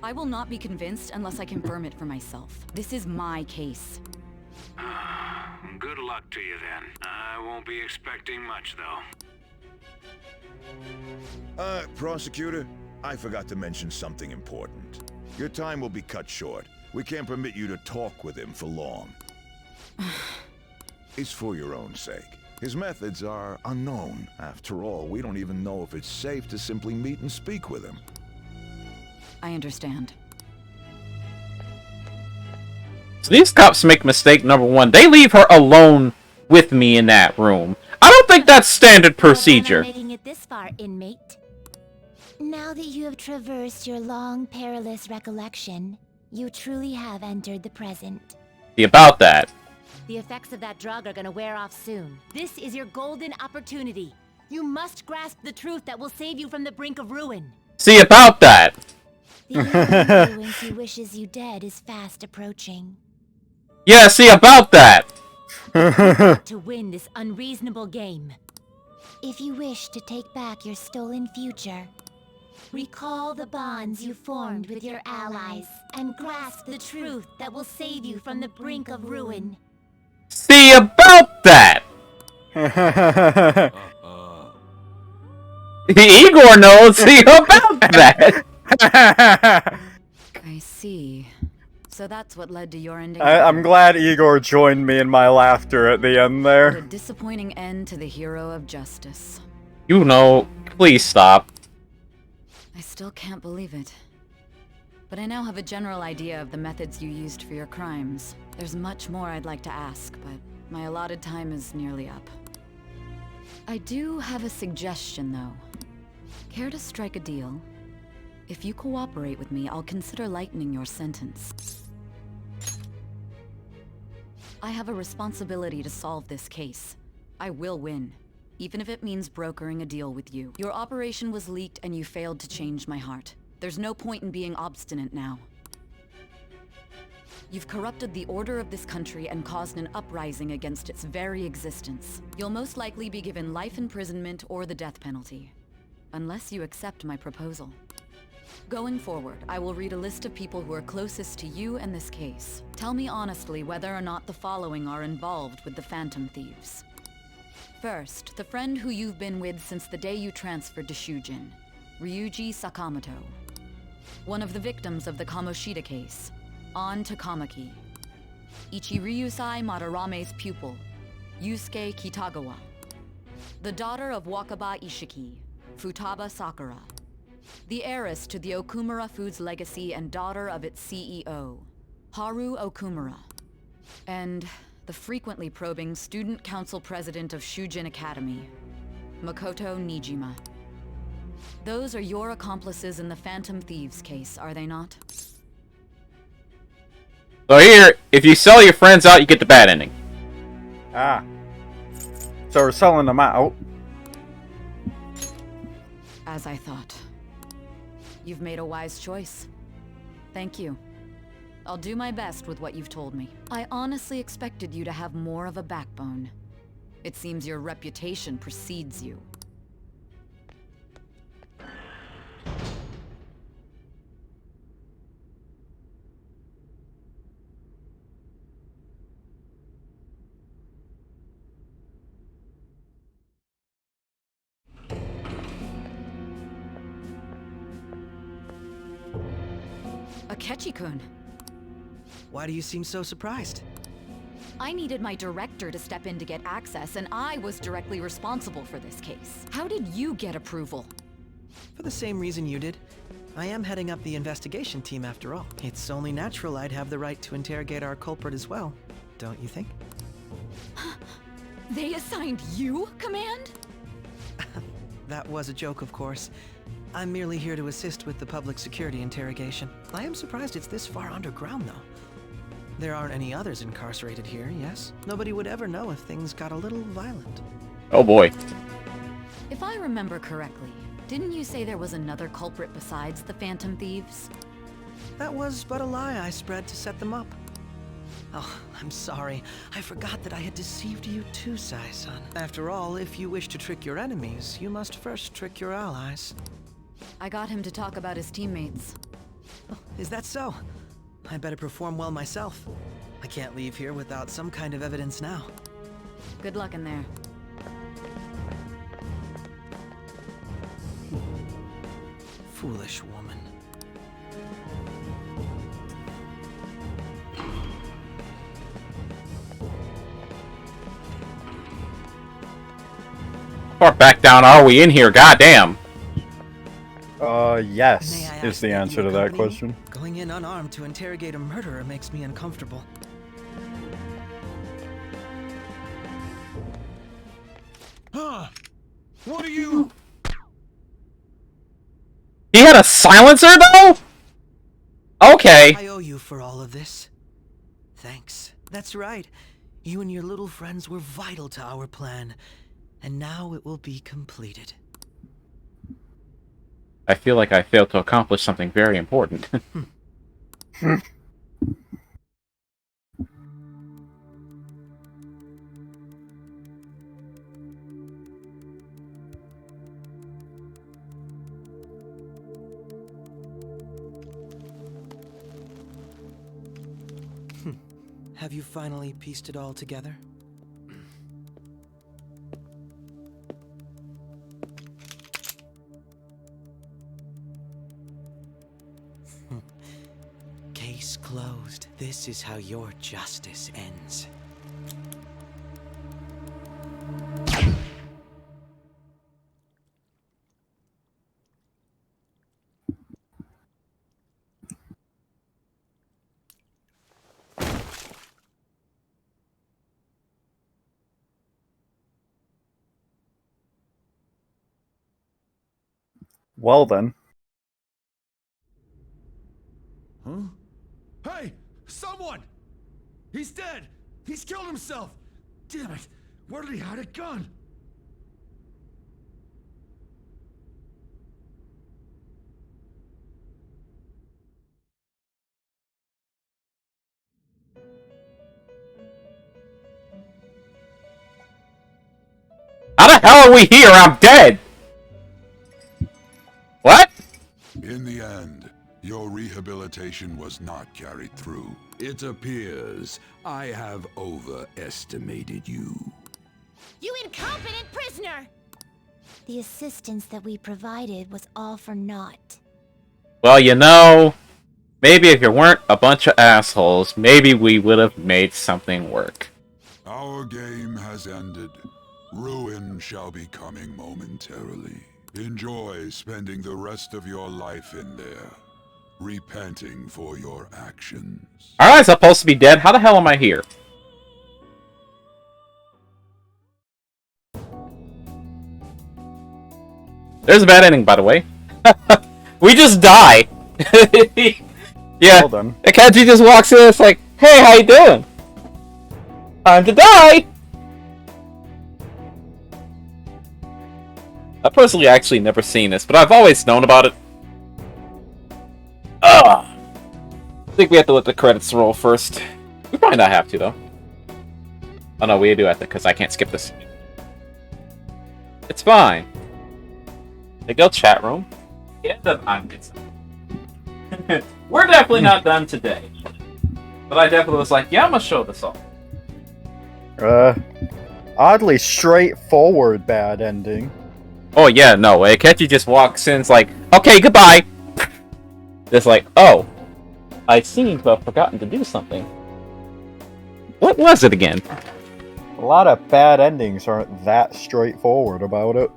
I will not be convinced unless I confirm it for myself. This is my case. Good luck to you then. I won't be expecting much, though. Prosecutor, I forgot to mention something important. Your time will be cut short. We can't permit you to talk with him for long. It's for your own sake. His methods are unknown. After all, we don't even know if it's safe to simply meet and speak with him. I understand. So these cops make mistake number one. They leave her alone with me in that room. I don't think that's standard procedure. Making it this far, inmate. Now that you have traversed your long, perilous recollection, you truly have entered the present. See about that. The effects of that drug are gonna wear off soon. This is your golden opportunity. You must grasp the truth that will save you from the brink of ruin. See about that. The influence who wishes you dead is fast approaching. Yeah, see about that. To win this unreasonable game. If you wish to take back your stolen future, recall the bonds you formed with your allies and grasp the truth that will save you from the brink of ruin. See about that! Igor knows. See about that! I see. So that's what led to your ending. I'm glad Igor joined me in my laughter at the end What a there. disappointing end to the hero of justice. You know, please stop. I still can't believe it. But I now have a general idea of the methods you used for your crimes. There's much more I'd like to ask, but my allotted time is nearly up. I do have a suggestion, though. Care to strike a deal? If you cooperate with me, I'll consider lightening your sentence. I have a responsibility to solve this case. I will win, even if it means brokering a deal with you. Your operation was leaked and you failed to change my heart. There's no point in being obstinate now. You've corrupted the order of this country and caused an uprising against its very existence. You'll most likely be given life imprisonment or the death penalty, unless you accept my proposal. Going forward, I will read a list of people who are closest to you and this case. Tell me honestly whether or not the following are involved with the Phantom Thieves. First, the friend who you've been with since the day you transferred to Shujin, Ryuji Sakamoto. One of the victims of the Kamoshida case, An Takamaki. Ichiryusai Madarame's pupil, Yusuke Kitagawa. The daughter of Wakaba Ishiki, Futaba Sakura. The heiress to the Okumura Foods legacy and daughter of its CEO, Haru Okumura. And the frequently probing student council president of Shujin Academy, Makoto Nijima. Those are your accomplices in the Phantom Thieves case, are they not? So here, if you sell your friends out, you get the bad ending. Ah. So we're selling them out. As I thought. You've made a wise choice. Thank you. I'll do my best with what you've told me. I honestly expected you to have more of a backbone. It seems your reputation precedes you. Akechi-kun. Why do you seem so surprised? I needed my director to step in to get access, and I was directly responsible for this case. How did you get approval? For the same reason you did. I am heading up the investigation team after all. It's only natural I'd have the right to interrogate our culprit as well, don't you think? They assigned you command? That was a joke, of course. I'm merely here to assist with the public security interrogation. I am surprised it's this far underground, though. There aren't any others incarcerated here, yes? Nobody would ever know if things got a little violent. Oh boy. If I remember correctly, didn't you say there was another culprit besides the Phantom Thieves? That was but a lie I spread to set them up. Oh, I'm sorry. I forgot that I had deceived you too, Sai-san. After all, if you wish to trick your enemies, you must first trick your allies. I got him to talk about his teammates. Oh, is that so? I better perform well myself. I can't leave here without some kind of evidence now. Good luck in there. Foolish woman. Far back down are we in here? Goddamn. Yes, is the answer to that question. Going in unarmed to interrogate a murderer makes me uncomfortable. Huh? What are you? He had a silencer, though? Okay. I owe you for all of this. Thanks. That's right. You and your little friends were vital to our plan. And now it will be completed. I feel like I failed to accomplish something very important. Have you finally pieced it all together? Case closed. This is how your justice ends. Well then. Huh? Hey! Someone! He's dead! He's killed himself! Damn it! Where did he hide a gun? How the hell are we here? I'm dead! What? In the end, your rehabilitation was not carried through. It appears I have overestimated you. You incompetent prisoner! The assistance that we provided was all for naught. Well, you know, maybe if you weren't a bunch of assholes, maybe we would have made something work. Our game has ended. Ruin shall be coming momentarily. Enjoy spending the rest of your life in there, repenting for your actions. Aren't I supposed to be dead? How the hell am I here? There's a bad ending, by the way. We just die. Yeah. Well done. Akechi just walks in and it's like, hey, how you doing? Time to die! I've personally actually never seen this, but I've always known about it. Ugh! I think we have to let the credits roll first. We probably not have to, though. Oh no, we do have to, because I can't skip this. It's fine. They go chat room. Yeah, we're definitely not done today. But I definitely was like, yeah, I'm gonna show this off. Oddly straightforward bad ending. Oh yeah, no, Akechi just walks in, it's like, okay, goodbye! Just like, oh, I seem to have forgotten to do something. What was it again? A lot of bad endings aren't that straightforward about it.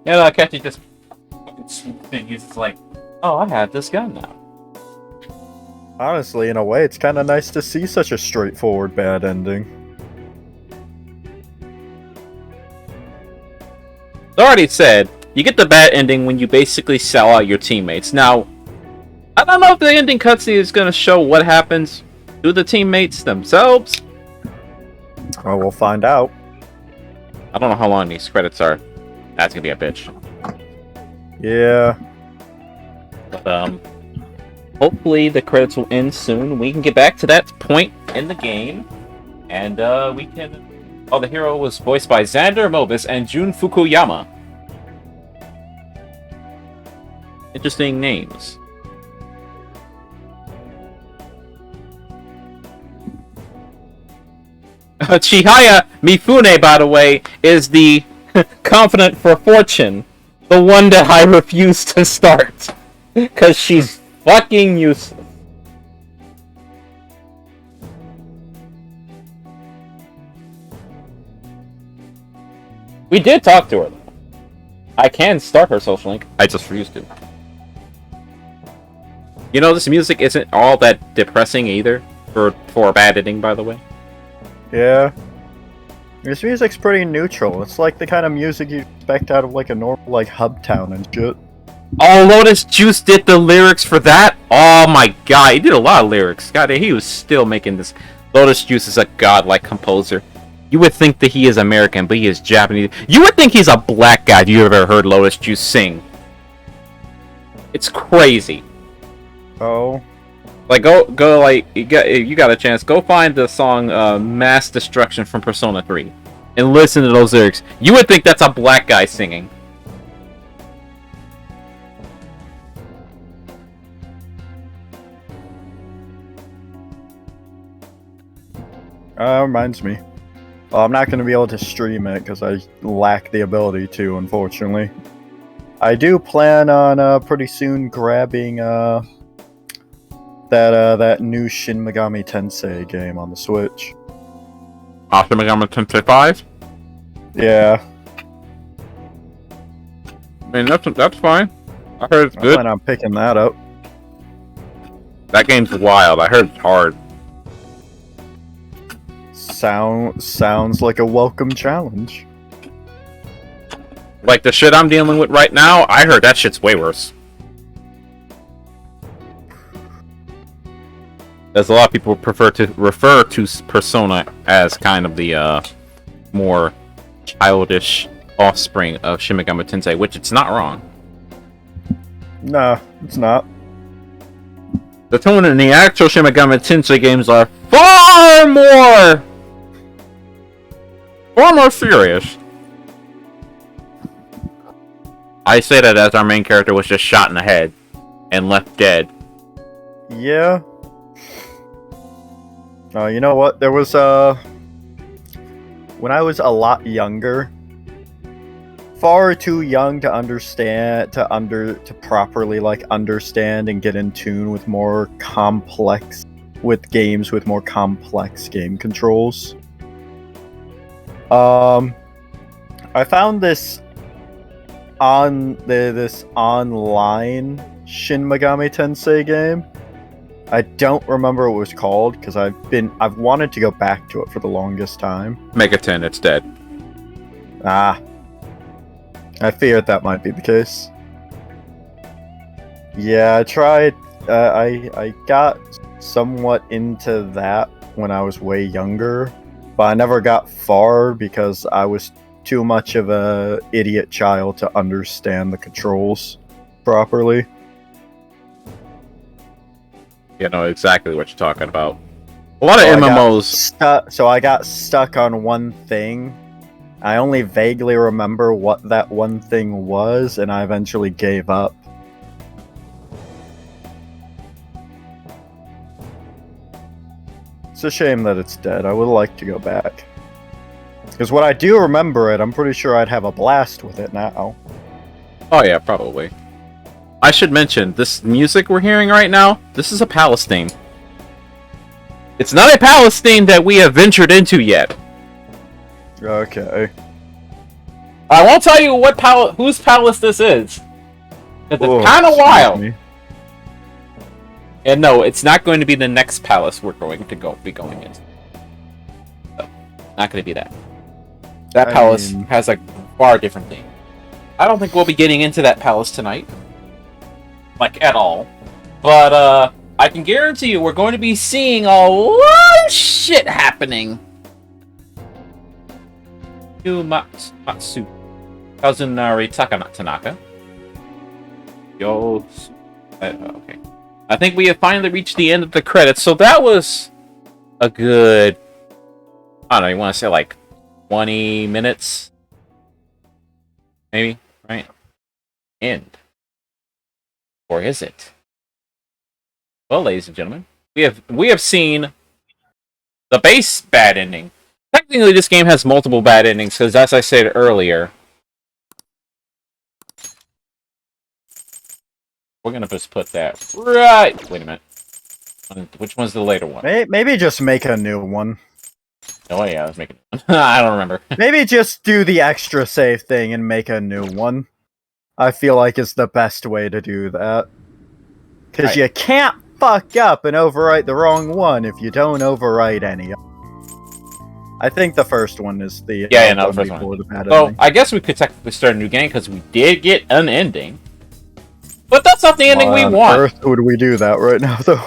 Yeah, no, Akechi just he's just like, oh, I have this gun now. Honestly, in a way, it's kind of nice to see such a straightforward bad ending. I already said, you get the bad ending when you basically sell out your teammates. Now, I don't know if the ending cutscene is going to show what happens to the teammates themselves. Oh, we'll find out. I don't know how long these credits are. That's going to be a bitch. Yeah. But, hopefully the credits will end soon. We can get back to that point in the game. And, we can... Oh, the hero was voiced by Xander Mobus and Jun Fukuyama. Interesting names. Chihaya Mifune, by the way, is the Confidant for Fortune. The one that I refuse to start. Because she's fucking useless. We did talk to her, though. I can start her social link. I just refuse to. You know, this music isn't all that depressing either. For a bad ending, by the way. Yeah. This music's pretty neutral. It's like the kind of music you'd expect out of like a normal like hub town and shit. Oh, Lotus Juice did the lyrics for that? Oh my god, he did a lot of lyrics. God, he was still making this. Lotus Juice is a godlike composer. You would think that he is American, but he is Japanese. You would think he's a black guy if you ever heard Lotus Juice sing. It's crazy. Oh. Like, go, like, you got a chance, go find the song, Mass Destruction from Persona 3. And listen to those lyrics. You would think that's a black guy singing. Reminds me. Well, I'm not going to be able to stream it because I lack the ability to, unfortunately. I do plan on pretty soon grabbing that new Shin Megami Tensei game on the Switch. Shin Megami Tensei 5? Yeah. I mean, that's fine. I heard it's good. I plan on picking that up. That game's wild. I heard it's hard. Sounds like a welcome challenge. Like the shit I'm dealing with right now, I heard that shit's way worse. As a lot of people prefer to refer to Persona as kind of the more childish offspring of Shin Megami Tensei, which it's not wrong. No, it's not. The tone in the actual Shin Megami Tensei games are far more serious. I say that as our main character was just shot in the head and left dead. Yeah. You know what? There was when I was a lot younger, far too young to understand to properly like understand and get in tune with games with more complex game controls. I found this this online Shin Megami Tensei game. I don't remember what it was called because I've wanted to go back to it for the longest time. Mega 10, it's dead. Ah. I feared that might be the case. Yeah, I tried. I got somewhat into that when I was way younger, but I never got far because I was too much of a idiot child to understand the controls properly. You know exactly what you're talking about. A lot of MMOs. So I got stuck on one thing. I only vaguely remember what that one thing was, and I eventually gave up. It's a shame that it's dead. I would like to go back. Because when I do remember it, I'm pretty sure I'd have a blast with it now. Oh yeah, probably. I should mention, this music we're hearing right now, this is a palace theme. It's not a palace theme that we have ventured into yet. Okay. I won't tell you whose palace this is. It's kind of wild. Me. And no, it's not going to be the next palace we're going to be going into. So, not going to be that. That palace has a far different theme. I don't think we'll be getting into that palace tonight. Like, at all. But, I can guarantee you we're going to be seeing a lot of shit happening. Matsu. Kazunari Tanaka. Yo. Okay. I think we have finally reached the end of the credits, so that was a good... I don't know, you want to say like 20 minutes? Maybe, right? End. Or is it? Well, ladies and gentlemen, we have seen the base bad ending. Technically, this game has multiple bad endings, because as I said earlier, we're gonna just put that right... Wait a minute. Which one's the later one? Maybe just make a new one. Oh yeah, let's make it. I don't remember. Maybe just do the extra save thing and make a new one. I feel like it's the best way to do that. Because you can't fuck up and overwrite the wrong one if you don't overwrite any. I think the first one is the the first one. The bad so ending. I guess we could technically start a new game because we did get an ending, but that's not the ending we want. Earth would we do that right now, though?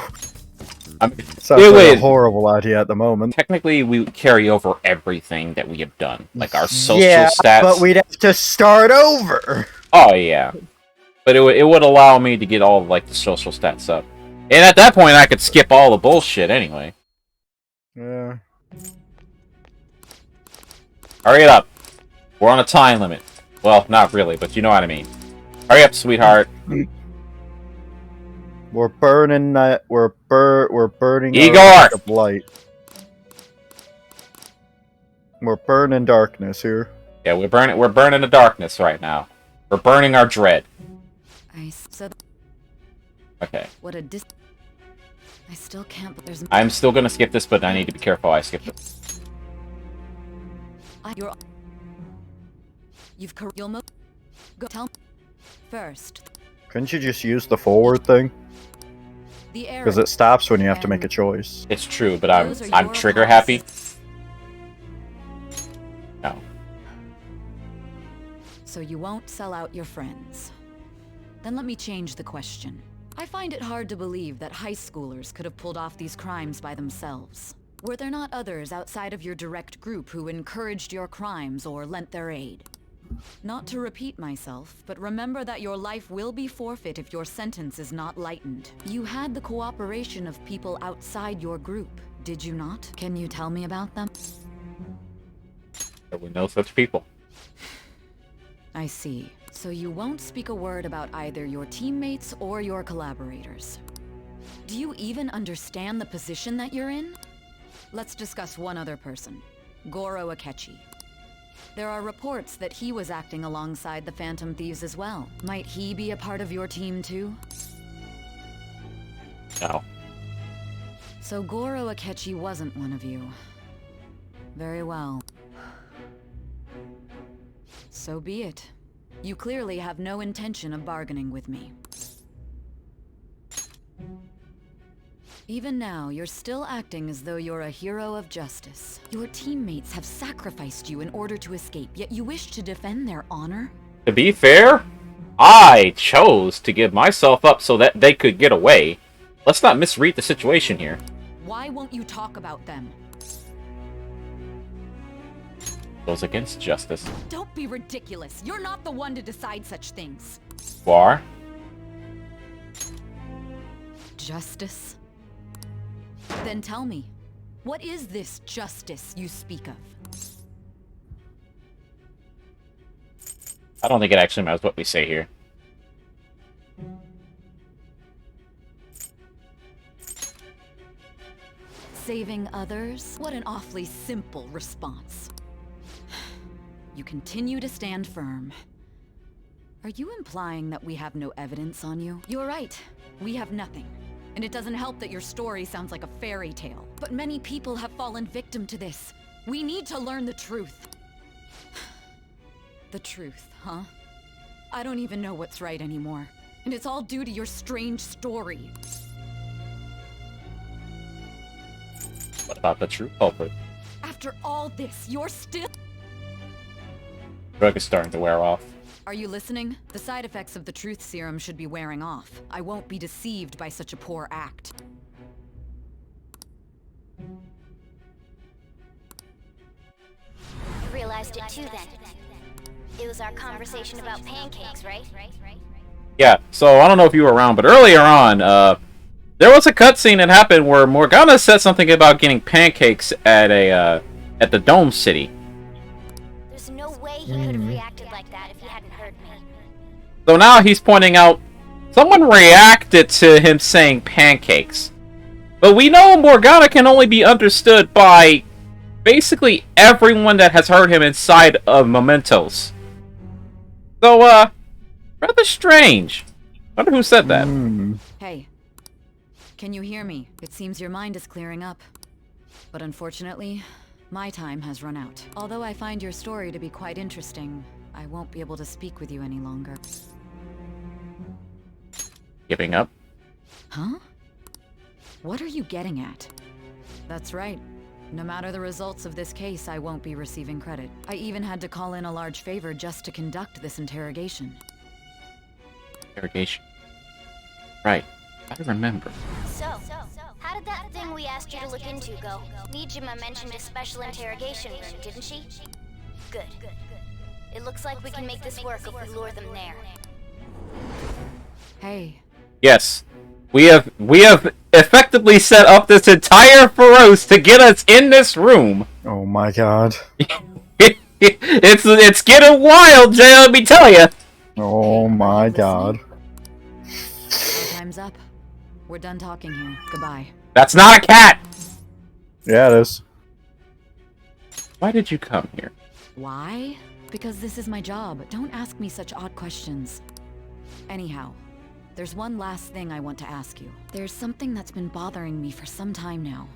I mean, sounds like a horrible idea at the moment. Technically, we carry over everything that we have done, like our social stats. But we'd have to start over. Oh yeah, but it would allow me to get all like the social stats up, and at that point, I could skip all the bullshit anyway. Yeah. Hurry it up. We're on a time limit. Well, not really, but you know what I mean. Hurry up, sweetheart. We're burning that. We're burning Igor! our of light. We're burning darkness here. Yeah, we're burning the darkness right now. We're burning our dread. Okay. What a I still can't, but there's... I'm still gonna skip this, but I need to be careful I skip it. You'll go tell me first. Couldn't you just use the forward thing? The Because it stops when you have to make a choice. It's true, but I'm trigger happy. No. So you won't sell out your friends. Then let me change the question. I find it hard to believe that high schoolers could have pulled off these crimes by themselves. Were there not others outside of your direct group who encouraged your crimes or lent their aid? Not to repeat myself, but remember that your life will be forfeit if your sentence is not lightened. You had the cooperation of people outside your group, did you not? Can you tell me about them? There were no such people. I see. So you won't speak a word about either your teammates or your collaborators. Do you even understand the position that you're in? Let's discuss one other person, Goro Akechi. There are reports that he was acting alongside the Phantom Thieves as well. Might he be a part of your team too? No. So Goro Akechi wasn't one of you. Very well. So be it. You clearly have no intention of bargaining with me. Even now, you're still acting as though you're a hero of justice. Your teammates have sacrificed you in order to escape, yet you wish to defend their honor? To be fair, I chose to give myself up so that they could get away. Let's not misread the situation here. Why won't you talk about them? Goes against justice. Don't be ridiculous. You're not the one to decide such things. You are? Justice? Then tell me, what is this justice you speak of? I don't think it actually matters what we say here. Saving others? What an awfully simple response. You continue to stand firm. Are you implying that we have no evidence on you? You're right. We have nothing. And it doesn't help that your story sounds like a fairy tale. But many people have fallen victim to this. We need to learn the truth. The truth, huh? I don't even know what's right anymore. And it's all due to your strange story. What about the true culprit? After all this, you're still... Drug is starting to wear off. Are you listening? The side effects of the truth serum should be wearing off. I won't be deceived by such a poor act. You realized it too then. It was our conversation about pancakes, right? Yeah, so I don't know if you were around, but earlier on, there was a cutscene that happened where Morgana said something about getting pancakes at at the Dome City. There's no way he could have reacted like that if he hadn't heard me. So now he's pointing out someone reacted to him saying pancakes. But we know Morgana can only be understood by basically everyone that has heard him inside of Mementos. So, rather strange. Wonder who said that. Hey, can you hear me? It seems your mind is clearing up. But unfortunately, my time has run out. Although I find your story to be quite interesting, I won't be able to speak with you any longer. Giving up? Huh? What are you getting at? That's right. No matter the results of this case, I won't be receiving credit. I even had to call in a large favor just to conduct this interrogation. Interrogation. Right. I remember. So, how did that thing we asked you to look into go? Nijima mentioned a special interrogation room, didn't she? Good. It looks like we can make this work if we lure them there. Hey. Yes. We have effectively set up this entire Feroce to get us in this room. Oh my god. It's getting wild, Jay, let me tell you. Oh my god. Our time's up. We're done talking here. Goodbye. That's not a cat! Yeah, it is. Why did you come here? Why? Because this is my job. Don't ask me such odd questions. Anyhow, there's one last thing I want to ask you. There's something that's been bothering me for some time now.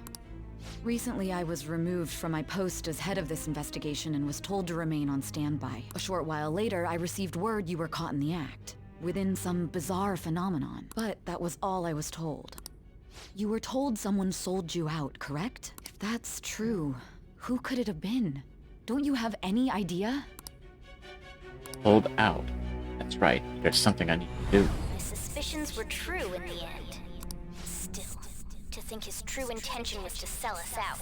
Recently, I was removed from my post as head of this investigation and was told to remain on standby. A short while later, I received word you were caught in the act, within some bizarre phenomenon. But that was all I was told. You were told someone sold you out, correct? If that's true, who could it have been? Don't you have any idea? Hold out. That's right. There's something I need to do. My suspicions were true in the end. Still, to think his true intention was to sell us out.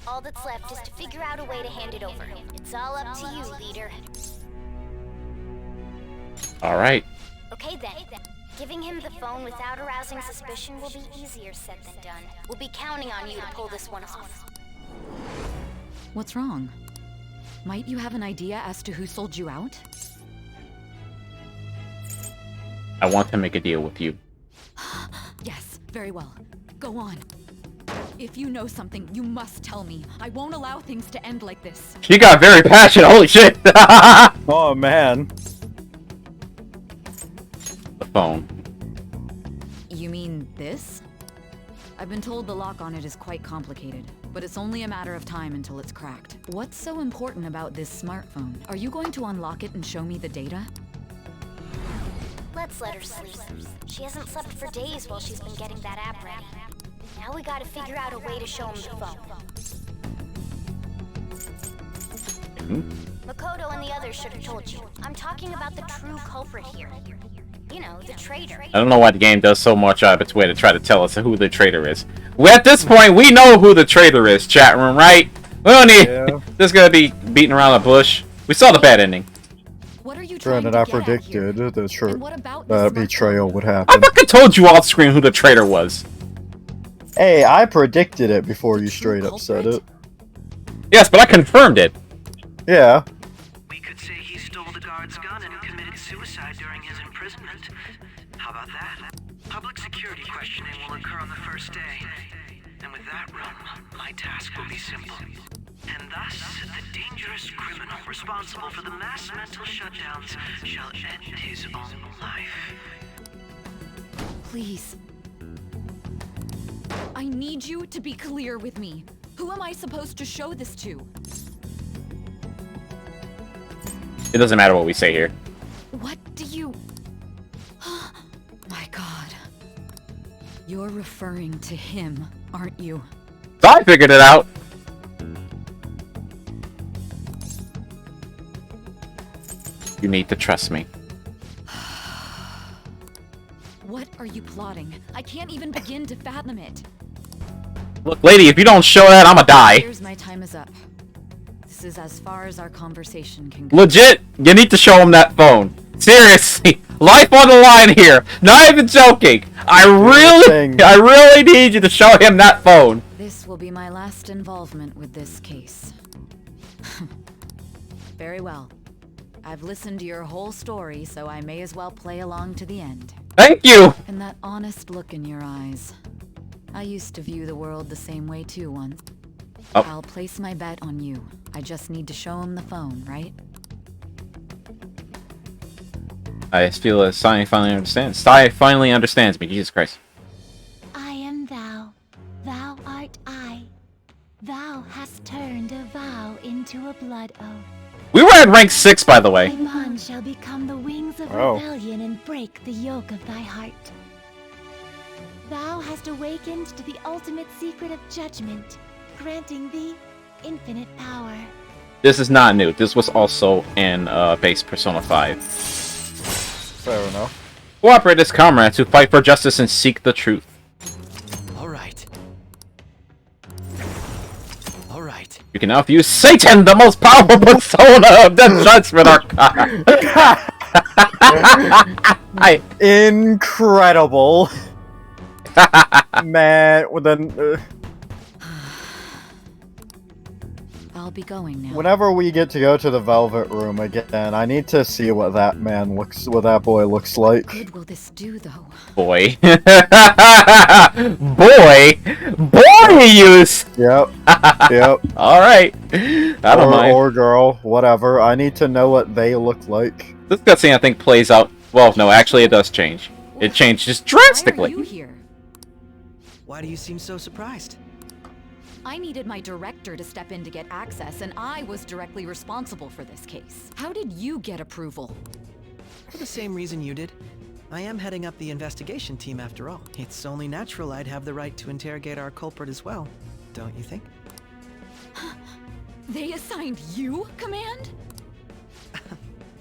All that's left is to figure out a way to hand it over. It's all up to you, leader. Alright. Okay then. Giving him the phone without arousing suspicion will be easier said than done. We'll be counting on you to pull this one off. What's wrong? Might you have an idea as to who sold you out? I want to make a deal with you. Yes, very well. Go on. If you know something, you must tell me. I won't allow things to end like this. She got very passionate, holy shit! Oh man. The phone. You mean this? I've been told the lock on it is quite complicated, but it's only a matter of time until it's cracked. What's so important about this smartphone? Are you going to unlock it and show me the data? Let's let her sleep. She hasn't slept for days while she's been getting that app ready. Now we gotta figure out a way to show him the phone. Makoto and the others should have told you. I'm talking about the true culprit here. You know, the traitor. I don't know why the game does so much out of its way to try to tell us who the traitor is. Well, at this point, we know who the traitor is, chat room, right? We don't need this gonna be beating around the bush. We saw the bad ending. What are you Granted, I predicted that betrayal would I happen. fucking told you off screen who the traitor was. Hey, I predicted it before you straight up said it. Yes, but I confirmed it. Yeah. We could say he stole the guard's gun and committed suicide during his imprisonment. How about that? Public security questioning will occur on the first day. And with that room, my task will be simple. And thus, the dangerous criminal responsible for the mass mental shutdowns shall end his own life. Please. I need you to be clear with me. Who am I supposed to show this to? It doesn't matter what we say here. What do you... My god. You're referring to him, aren't you? So I figured it out. You need to trust me. What are you plotting? I can't even begin to fathom it. Look, lady, if you don't show that, I'ma die. Here's my time is up. This is as far as our conversation can go. Legit, you need to show him that phone. Seriously, life on the line here. Not even joking. I really need you to show him that phone. This will be my last involvement with this case. Very well. I've listened to your whole story, so I may as well play along to the end. Thank you! And that honest look in your eyes. I used to view the world the same way too once. Oh. I'll place my bet on you. I just need to show him the phone, right? I feel that Sai finally understands. Sai finally understands me, Jesus Christ. I am thou. Thou art I. Thou hast turned a vow into a blood oath. We were at rank 6, by the way. Thy bond shall become the wings of Oh. rebellion and break the yoke of thy heart. Thou hast awakened to the ultimate secret of judgment, granting thee infinite power. This is not new. This was also in base Persona 5. Fair enough. Cooperate as comrades who fight for justice and seek the truth. Alright. Alright. You can now use Satan, the most powerful persona of the Judgment Arcana. Incredible. Man, well then... I'll be going now. Whenever we get to go to the Velvet Room again, I need to see what that boy looks like. What good will this do, though? Boy. Boy, use. Yep. Yep. All right. I don't mind. Or girl, whatever. I need to know what they look like. This cutscene, I think, plays out. Well, no, actually, it does change. It changes drastically. Why are you here? Why do you seem so surprised? I needed my director to step in to get access, and I was directly responsible for this case. How did you get approval? For the same reason you did. I am heading up the investigation team after all. It's only natural I'd have the right to interrogate our culprit as well, don't you think? They assigned you command?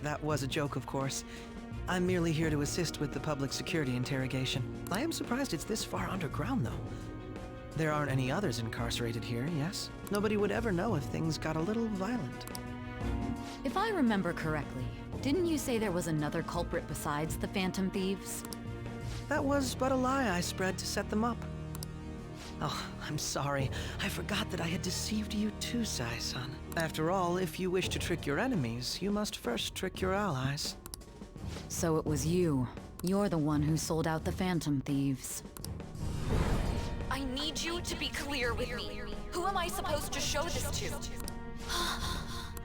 That was a joke, of course. I'm merely here to assist with the public security interrogation. I am surprised it's this far underground, though. There aren't any others incarcerated here, yes? Nobody would ever know if things got a little violent. If I remember correctly, didn't you say there was another culprit besides the Phantom Thieves? That was but a lie I spread to set them up. Oh, I'm sorry. I forgot that I had deceived you too, Sai-san. After all, if you wish to trick your enemies, you must first trick your allies. So it was you. You're the one who sold out the Phantom Thieves. I need you to be clear with me. Who am I supposed to show this to?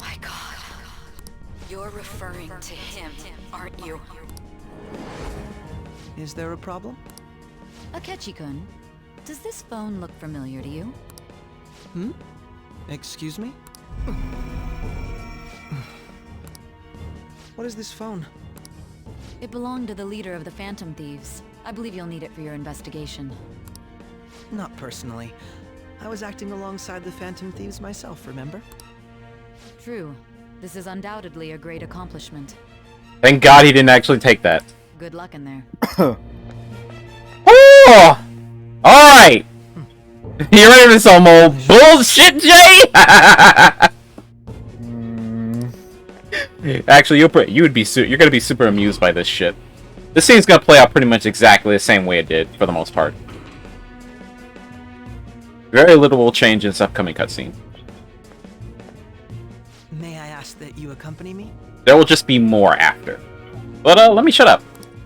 My God. You're referring to him, aren't you? Is there a problem? Akechi-kun, does this phone look familiar to you? Hmm? Excuse me? What is this phone? It belonged to the leader of the Phantom Thieves. I believe you'll need it for your investigation. Not personally. I was acting alongside the Phantom Thieves myself, remember? True. This is undoubtedly a great accomplishment. Thank God he didn't actually take that. Good luck in there. Oh! Alright! You ready for some old bullshit, Jay? Actually, you're gonna be super amused by this shit. This scene's gonna play out pretty much exactly the same way it did, for the most part. Very little will change in this upcoming cutscene. May I ask that you accompany me? There will just be more after. But, let me shut up.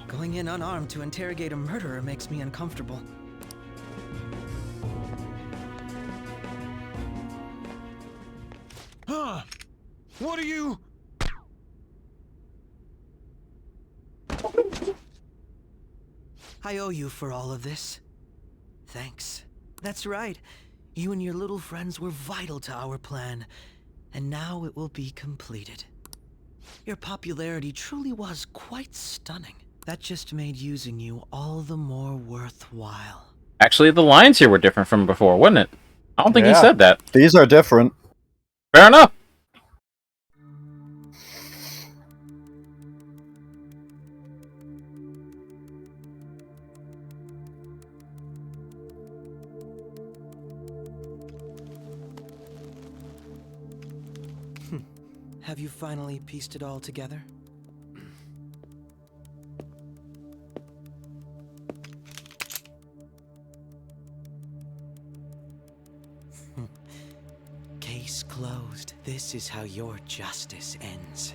Going in unarmed to interrogate a murderer makes me uncomfortable. Huh? What are you... I owe you for all of this. Thanks. That's right. You and your little friends were vital to our plan, and now it will be completed. Your popularity truly was quite stunning. That just made using you all the more worthwhile. Actually, the lines here were different from before, wasn't it? I don't think he said that. These are different. Fair enough. Have you finally pieced it all together? Case closed. This is how your justice ends.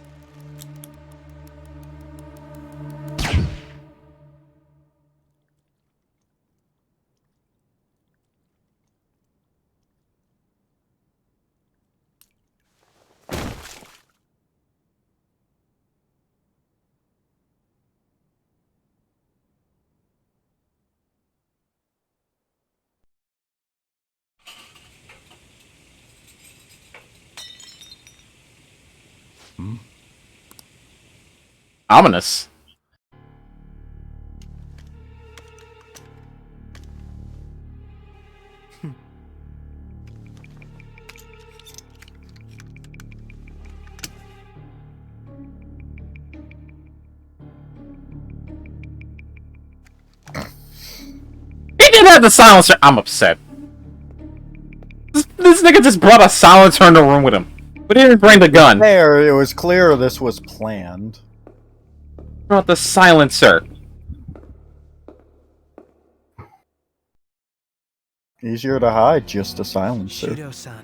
Ominous. He didn't have the silencer. I'm upset. This nigga just brought a silencer in the room with him. But he didn't bring the gun. There, it was clear this was planned. Brought the silencer. Easier to hide, just a silencer. Shido-san.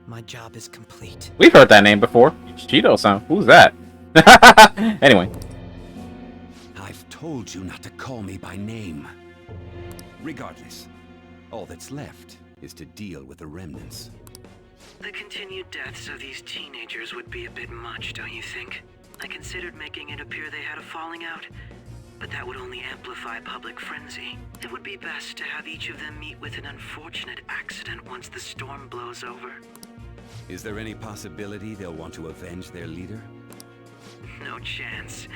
my job is complete. We've heard that name before. Cheeto-san. Who's that? Anyway. I've told you not to call me by name. Regardless, all that's left is to deal with the remnants. The continued deaths of these teenagers would be a bit much, don't you think? I considered making it appear they had a falling out, but that would only amplify public frenzy. It would be best to have each of them meet with an unfortunate accident once the storm blows over. Is there any possibility they'll want to avenge their leader? No chance.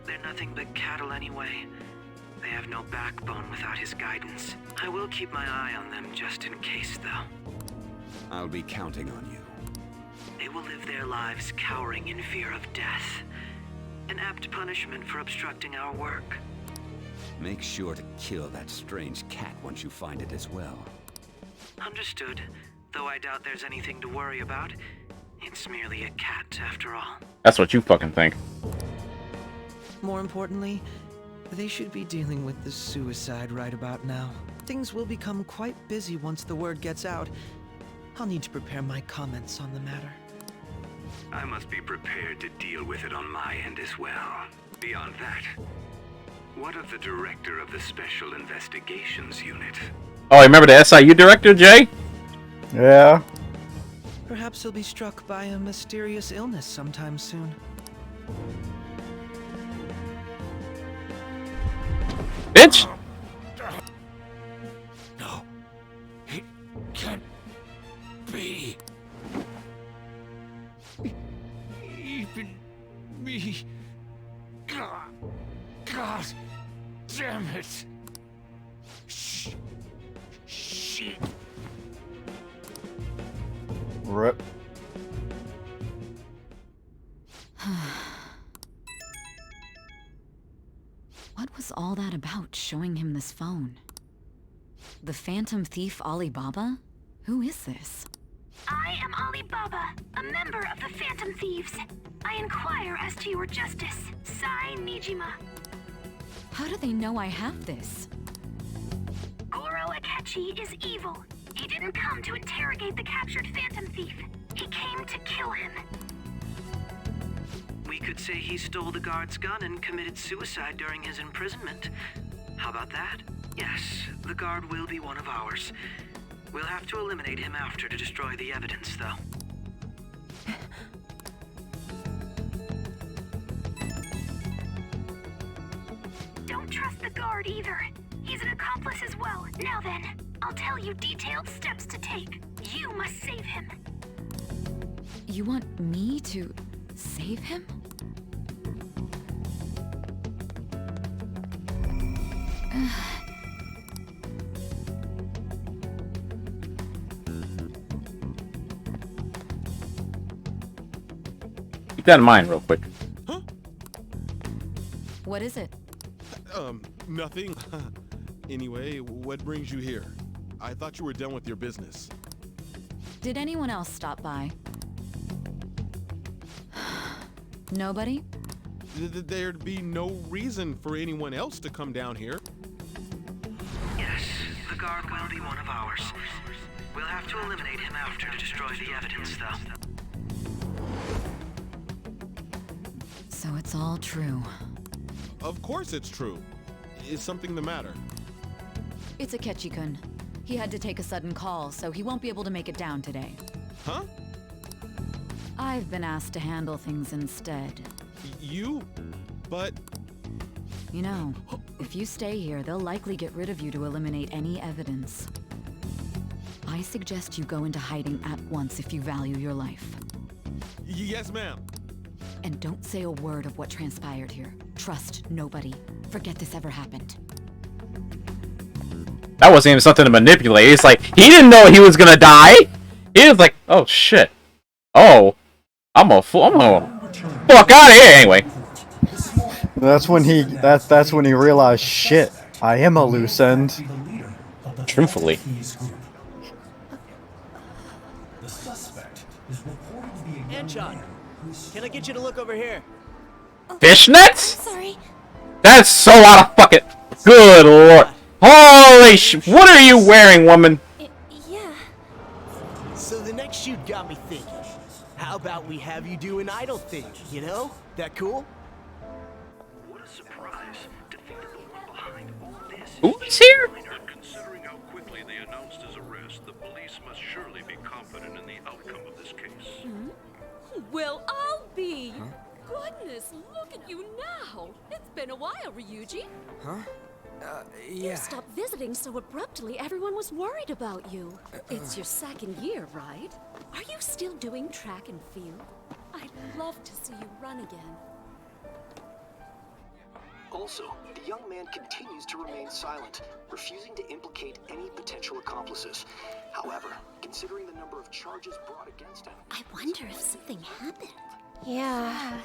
They're nothing but cattle anyway. They have no backbone without his guidance. I will keep my eye on them just in case, though. I'll be counting on you. They will live their lives cowering in fear of death. An apt punishment for obstructing our work. Make sure to kill that strange cat once you find it as well. Understood. Though I doubt there's anything to worry about. It's merely a cat, after all. That's what you fucking think. More importantly, they should be dealing with the suicide right about now. Things will become quite busy once the word gets out. I'll need to prepare my comments on the matter. I must be prepared to deal with it on my end as well. Beyond that, what of the director of the Special Investigations Unit? Oh, remember the SIU director, Jay? Yeah. Perhaps he'll be struck by a mysterious illness sometime soon. Bitch! No. It can't be. Even me. God damn it. Shit. Rip. What was all that about, showing him this phone? The Phantom Thief Alibaba? Who is this? I am Alibaba, a member of the Phantom Thieves. I inquire as to your justice. Sai Nijima. How do they know I have this? Goro Akechi is evil. He didn't come to interrogate the captured Phantom Thief. He came to kill him. We could say he stole the guard's gun and committed suicide during his imprisonment. How about that? Yes, the guard will be one of ours. We'll have to eliminate him after to destroy the evidence, though. Don't trust the guard either. He's an accomplice as well. Now then, I'll tell you detailed steps to take. You must save him. You want me to save him? Keep that in mind real quick. What is it? Nothing. Anyway, what brings you here? I thought you were done with your business. Did anyone else stop by? Nobody? There'd be no reason for anyone else to come down here. Yes, the guard will be one of ours. We'll have to eliminate him after to destroy the evidence, though. So it's all true. Of course it's true. Is something the matter? It's Akechi-kun. He had to take a sudden call, so he won't be able to make it down today. Huh? I've been asked to handle things instead. You? But... You know, if you stay here, they'll likely get rid of you to eliminate any evidence. I suggest you go into hiding at once if you value your life. Yes, ma'am. And don't say a word of what transpired here. Trust nobody. Forget this ever happened. That wasn't even something to manipulate. It's like, he didn't know he was gonna die! He was like, oh shit. Oh. I'm a fool. I'm gonna fuck out of here anyway. That's when he realized, shit, I am a loose end. Truthfully. The suspect is reported to be Anchon, can I get you to look over here? Fishnets? Sorry. That's so out of fucking... Good lord. Holy sh... What are you wearing, woman? So the next shoot got me How about we have you do an idle thing, you know? That cool? What a surprise to think that the one behind all this Who's here? But considering how quickly they announced his arrest, the police must surely be confident in the outcome of this case. Well, I'll be. Goodness, look at you now. It's been a while, Ryuji. Huh? You Yeah. stopped visiting so abruptly, everyone was worried about you. It's your second year, right? Are you still doing track and field? I'd love to see you run again. Also, the young man continues to remain silent, refusing to implicate any potential accomplices. However, considering the number of charges brought against him... I wonder if something happened. Yeah.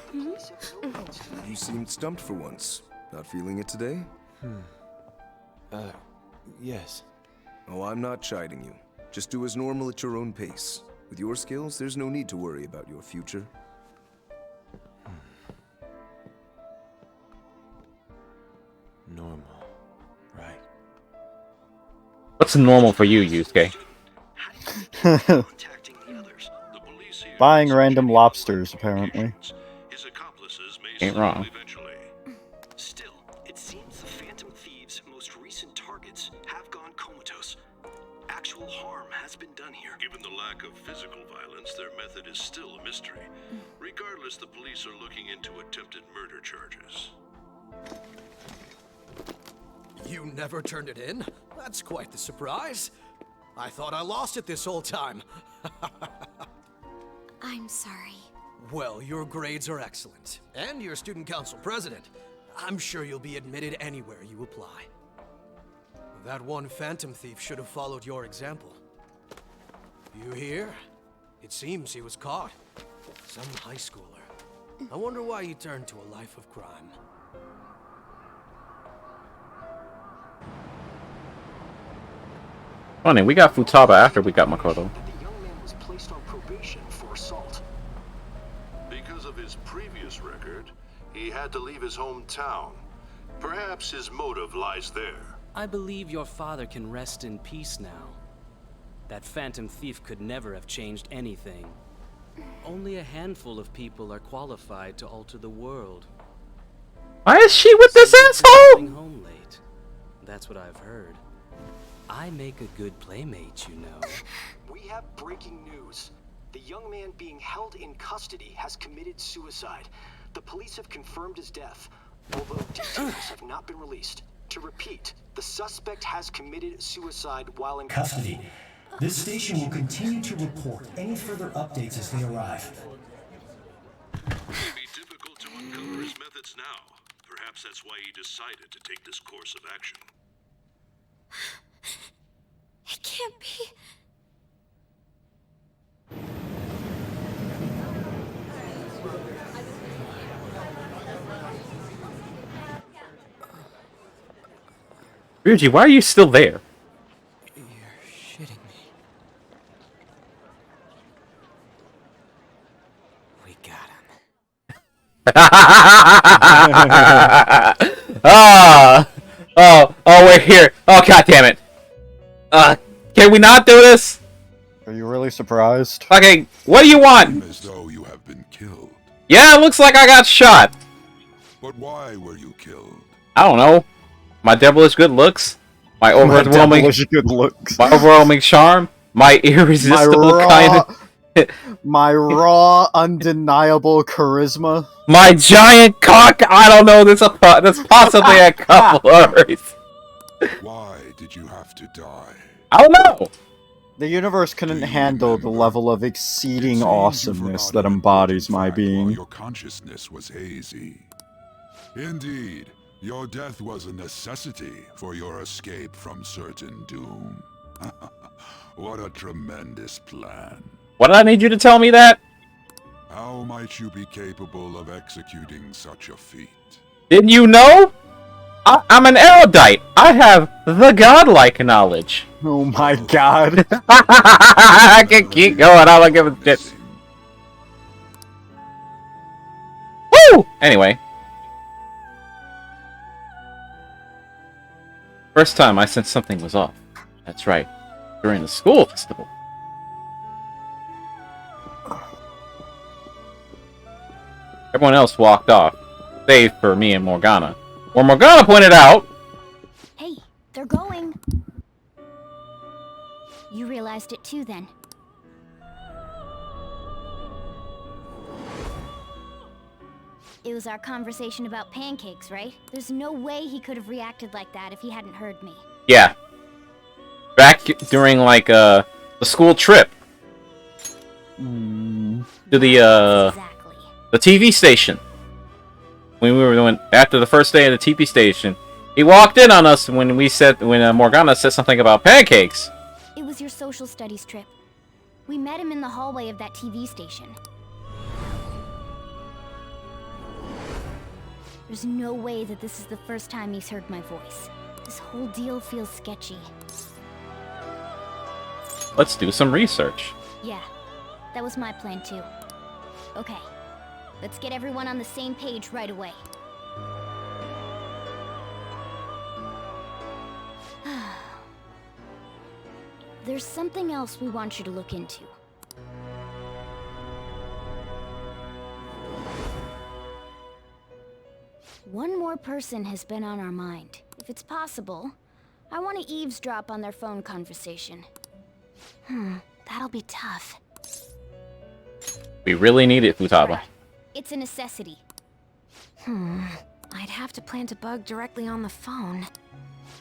You seemed stumped for once. Not feeling it today? Yes. Oh, I'm not chiding you. Just do as normal at your own pace. With your skills, there's no need to worry about your future. Normal. Right. What's normal for you, Yusuke? Buying random lobsters, apparently. Ain't wrong. Still, it seems the Phantom Thieves' most recent targets have gone comatose. Actual harm has been done here. Given the lack of physical violence, their method is still a mystery. Regardless, the police are looking into attempted murder charges. You never turned it in? That's quite the surprise. I thought I lost it this whole time. I'm sorry. Well, your grades are excellent. And you're student council president. I'm sure you'll be admitted anywhere you apply. That one phantom thief should have followed your example. You hear? It seems he was caught. Some high schooler. I wonder why he turned to a life of crime. Funny, we got Futaba after we got Makoto. The young man was placed on probation for assault. Because of his previous record, he had to leave his hometown. Perhaps his motive lies there. I believe your father can rest in peace now. That phantom thief could never have changed anything. Only a handful of people are qualified to alter the world. Why is she with this asshole? Coming home late. That's what I've heard. I make a good playmate, you know. We have breaking news. The young man being held in custody has committed suicide. The police have confirmed his death, although details have not been released. To repeat, the suspect has committed suicide while in Custody. This station will continue to report any further updates as they arrive. It may be difficult to uncover his methods now. Perhaps that's why he decided to take this course of action. It can't be. Ryuji, why are you still there? You're shitting me. We got him. Oh, we're here. Oh, god damn it. Can we not do this? Are you really surprised? Okay, what do you want? As though you have been killed. Yeah, it looks like I got shot. But why were you killed? I don't know. My devilish good looks, my overwhelming good looks, my overwhelming charm, my irresistible kindness, my raw, undeniable charisma, my giant cock. I don't know. There's possibly a couple others. Why did you have to die? I don't know. The universe couldn't handle the level of exceeding awesomeness that embodies my being. Your consciousness was hazy. Indeed, your death was a necessity for your escape from certain doom. What a tremendous plan. What did I need you to tell me that? How might you be capable of executing such a feat? Didn't you know? I'm an erudite. I have the godlike knowledge. Oh my god. I can keep going. I don't give a shit. Woo! Anyway. First time I sensed something was off. That's right. During the school festival. Everyone else walked off, save for me and Morgana. Where Morgana pointed out... Hey, they're going. You realized it too, then. It was our conversation about pancakes, right? There's no way he could have reacted like that if he hadn't heard me. Yeah. Back during, like, the school trip. To the TV station. When we were doing, after the first day of the TV station, he walked in on us when Morgana said something about pancakes. It was your social studies trip. We met him in the hallway of that TV station. There's no way that this is the first time he's heard my voice. This whole deal feels sketchy. Let's do some research. Yeah, that was my plan too. Okay, let's get everyone on the same page right away. There's something else we want you to look into. One more person has been on our mind. If it's possible, I want to eavesdrop on their phone conversation. That'll be tough. We really need it, Futaba. It's a necessity. I'd have to plant a bug directly on the phone.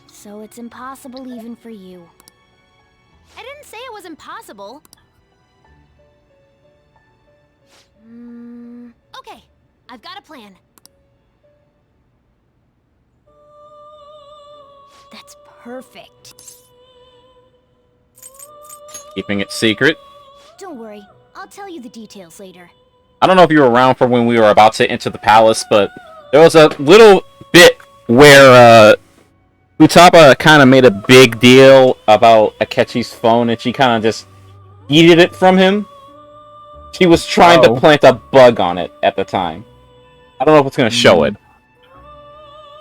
So it's impossible even for you. I didn't say it was impossible. Okay, I've got a plan. That's perfect. Keeping it secret. Don't worry, I'll tell you the details later. I don't know if you were around for when we were about to enter the palace, but there was a little bit where Futaba kind of made a big deal about Akechi's phone, and she kind of just yeeted it from him. She was trying to plant a bug on it at the time. I don't know if it's going to show it.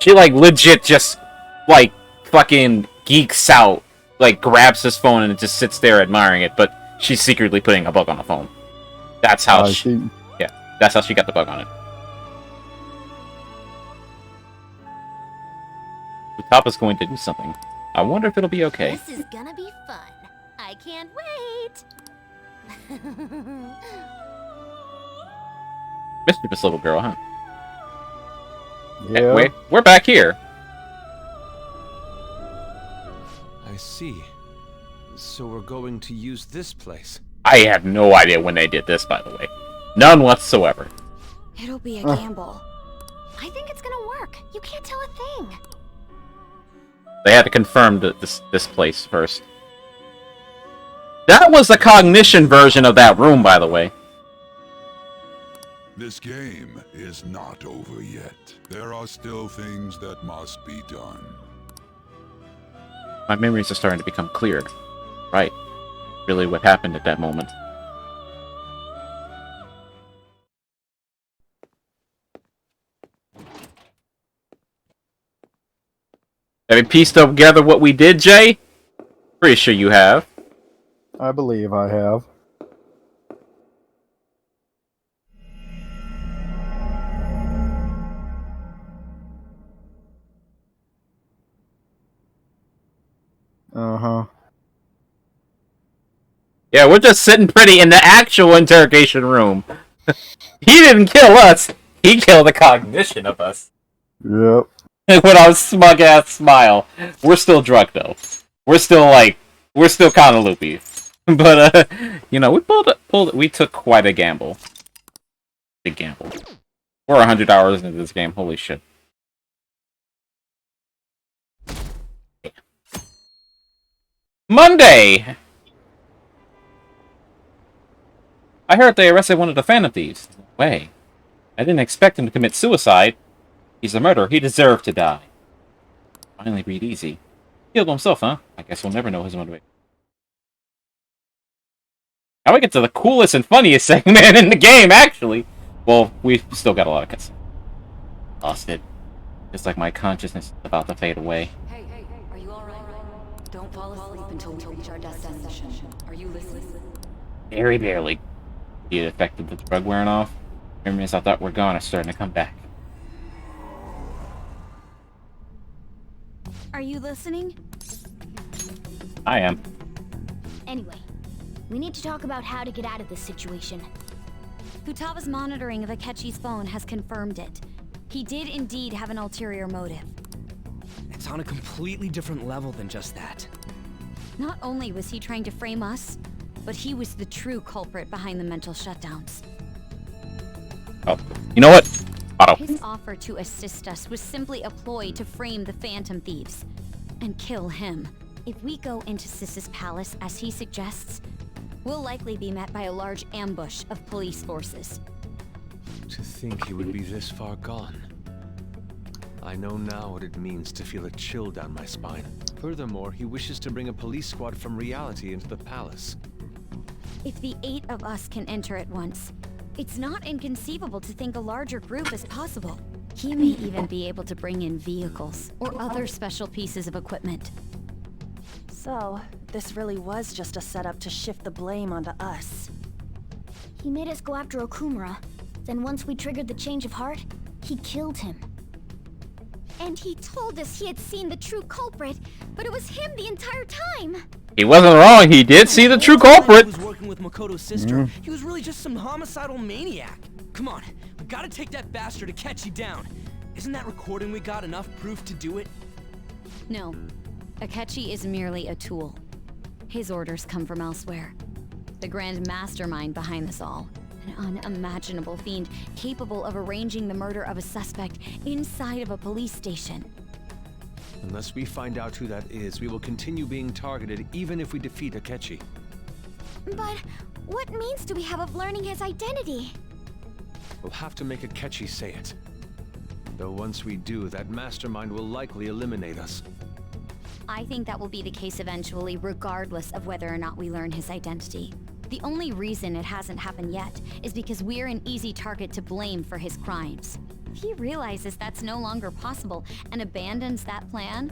She, like, legit just, like, fucking geeks out, like, grabs his phone and it just sits there admiring it, but she's secretly putting a bug on the phone. That's how yeah, that's how she got the bug on it. Futaba's going to do something. I wonder if it'll be okay. This is gonna be fun. I can't wait. Mischievous little girl, huh? Yeah. Wait, we're back here. I see. So we're going to use this place. I have no idea when they did this, by the way. None whatsoever. It'll be a gamble. I think it's gonna work. You can't tell a thing. They had to confirm this place first. That was the cognition version of that room, by the way. This game is not over yet. There are still things that must be done. My memories are starting to become clear. Right. Really what happened at that moment. Have you pieced together what we did, Jay? Pretty sure you have. I believe I have. Uh-huh. Yeah, we're just sitting pretty in the actual interrogation room. He didn't kill us. He killed the cognition of us. Yep. With our smug-ass smile. We're still drunk, though. We're still kind of loopy. But, you know, we took quite a gamble. Big gamble. We're 100 hours into this game. Holy shit. Monday! I heard they arrested one of the Phantom Thieves. No way. I didn't expect him to commit suicide. He's a murderer. He deserved to die. Finally breathe easy. Killed himself, huh? I guess we'll never know his motivation. Now we get to the coolest and funniest segment in the game, actually. Well, we've still got a lot of cuts. Lost it. Just like my consciousness is about to fade away. Hey, are you alright? Don't fall asleep until we reach our destination. Are you listening? Very barely. He affected the drug wearing off. Enemies I thought were gone are starting to come back. Are you listening? I am. Anyway, we need to talk about how to get out of this situation. Futaba's monitoring of Akechi's phone has confirmed it. He did indeed have an ulterior motive. It's on a completely different level than just that. Not only was he trying to frame us, but he was the true culprit behind the mental shutdowns. Oh, you know what? Otto. His offer to assist us was simply a ploy to frame the Phantom Thieves and kill him. If we go into Sis's palace as he suggests, we'll likely be met by a large ambush of police forces. To think he would be this far gone. I know now what it means to feel a chill down my spine. Furthermore, he wishes to bring a police squad from reality into the palace. If the 8 of us can enter at once, it's not inconceivable to think a larger group is possible. He may even be able to bring in vehicles or other special pieces of equipment. So, this really was just a setup to shift the blame onto us. He made us go after Okumura. Then once we triggered the change of heart, he killed him. And he told us he had seen the true culprit, but it was him the entire time. He wasn't wrong. He did see the true culprit. He was working with Makoto's sister. He was really just some homicidal maniac. Come on, we gotta take that bastard Akechi down. Isn't that recording we got enough proof to do it? No, Akechi is merely a tool. His orders come from elsewhere. The grand mastermind behind this all. An unimaginable fiend capable of arranging the murder of a suspect inside of a police station. Unless we find out who that is, we will continue being targeted even if we defeat Akechi. But what means do we have of learning his identity? We'll have to make Akechi say it. Though once we do, that mastermind will likely eliminate us. I think that will be the case eventually, regardless of whether or not we learn his identity. The only reason it hasn't happened yet is because we're an easy target to blame for his crimes. If he realizes that's no longer possible and abandons that plan,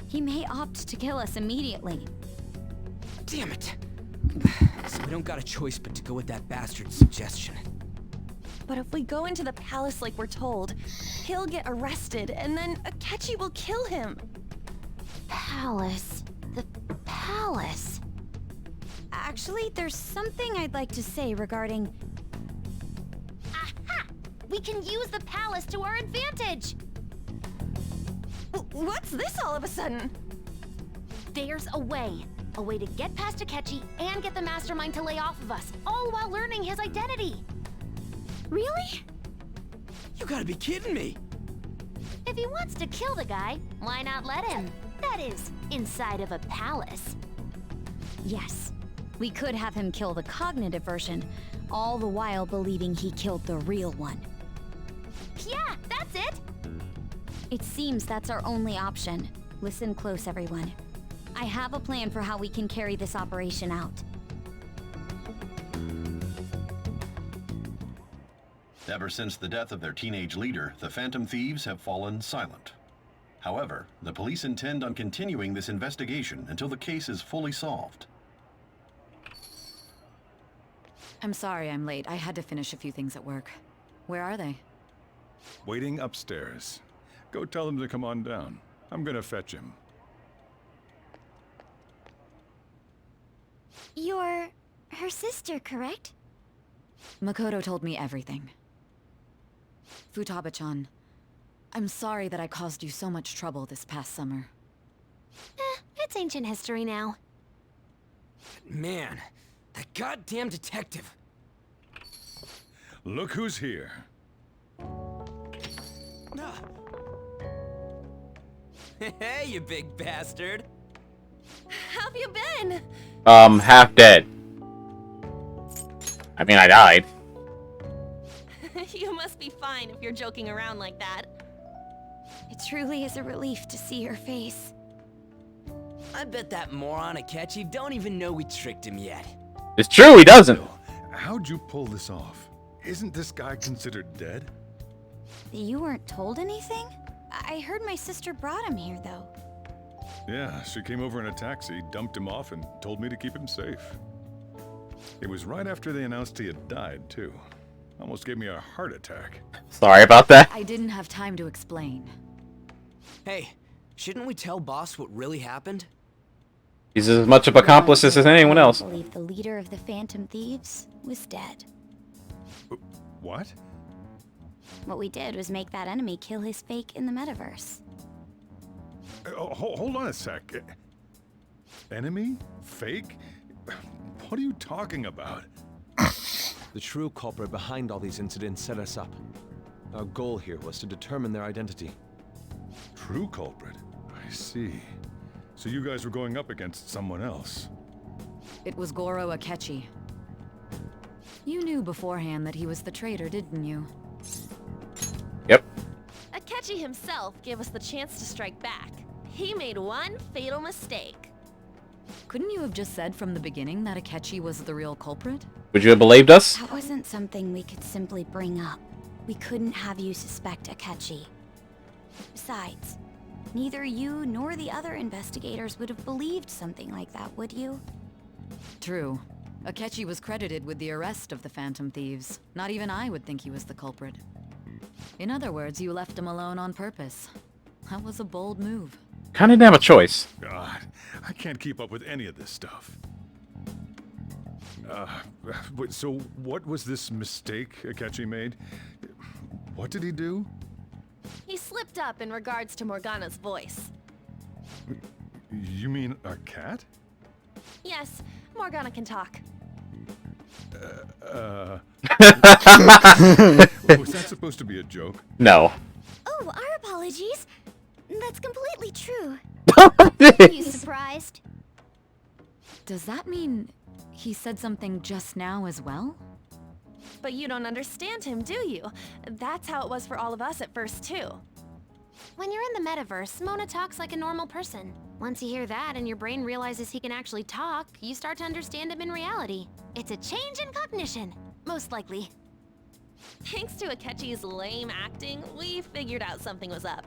he may opt to kill us immediately. Damn it! So we don't got a choice but to go with that bastard's suggestion. But if we go into the palace like we're told, he'll get arrested and then Akechi will kill him. Palace. The palace. Actually, there's something I'd like to say regarding... Aha! We can use the palace to our advantage! What's this all of a sudden? There's a way. A way to get past Akechi and get the mastermind to lay off of us, all while learning his identity. Really? You gotta be kidding me! If he wants to kill the guy, why not let him? That is, inside of a palace. Yes. We could have him kill the cognitive version, all the while believing he killed the real one. Yeah, that's it! It seems that's our only option. Listen close, everyone. I have a plan for how we can carry this operation out. Ever since the death of their teenage leader, the Phantom Thieves have fallen silent. However, the police intend on continuing this investigation until the case is fully solved. I'm sorry I'm late. I had to finish a few things at work. Where are they? Waiting upstairs. Go tell them to come on down. I'm gonna fetch him. You're her sister, correct? Makoto told me everything. Futaba-chan, I'm sorry that I caused you so much trouble this past summer. It's ancient history now. Man, that goddamn detective. Look who's here. Hey, you big bastard. How have you been? Half dead. I mean, I died. You must be fine if you're joking around like that. It truly is a relief to see your face. I bet that moron Akechi don't even know we tricked him yet. It's true, he doesn't. How'd you pull this off? Isn't this guy considered dead? You weren't told anything? I heard my sister brought him here, though. Yeah, she came over in a taxi, dumped him off, and told me to keep him safe. It was right after they announced he had died, too. Almost gave me a heart attack. Sorry about that. I didn't have time to explain. Hey, shouldn't we tell boss what really happened? He's as much of an accomplice as anyone else. I believe the leader of the Phantom Thieves was dead. What? What we did was make that enemy kill his fake in the metaverse. Hold on a sec. Enemy? Fake? What are you talking about? The true culprit behind all these incidents set us up. Our goal here was to determine their identity. True culprit? I see. So you guys were going up against someone else. It was Goro Akechi. You knew beforehand that he was the traitor, didn't you? Yep. Akechi himself gave us the chance to strike back. He made one fatal mistake. Couldn't you have just said from the beginning that Akechi was the real culprit? Would you have believed us? That wasn't something we could simply bring up. We couldn't have you suspect Akechi. Besides, neither you nor the other investigators would have believed something like that, would you? True. Akechi was credited with the arrest of the Phantom Thieves. Not even I would think he was the culprit. In other words, you left him alone on purpose. That was a bold move. Kinda didn't have a choice. God, I can't keep up with any of this stuff. So what was this mistake Akechi made? What did he do? He slipped up in regards to Morgana's voice. You mean a cat? Yes, Morgana can talk. Was that supposed to be a joke? No. Oh, our apologies. That's completely true. Are you surprised? Does that mean he said something just now as well? But you don't understand him, do you? That's how it was for all of us at first, too. When you're in the metaverse, Mona talks like a normal person. Once you hear that and your brain realizes he can actually talk, you start to understand him in reality. It's a change in cognition, most likely. Thanks to Akechi's lame acting, we figured out something was up.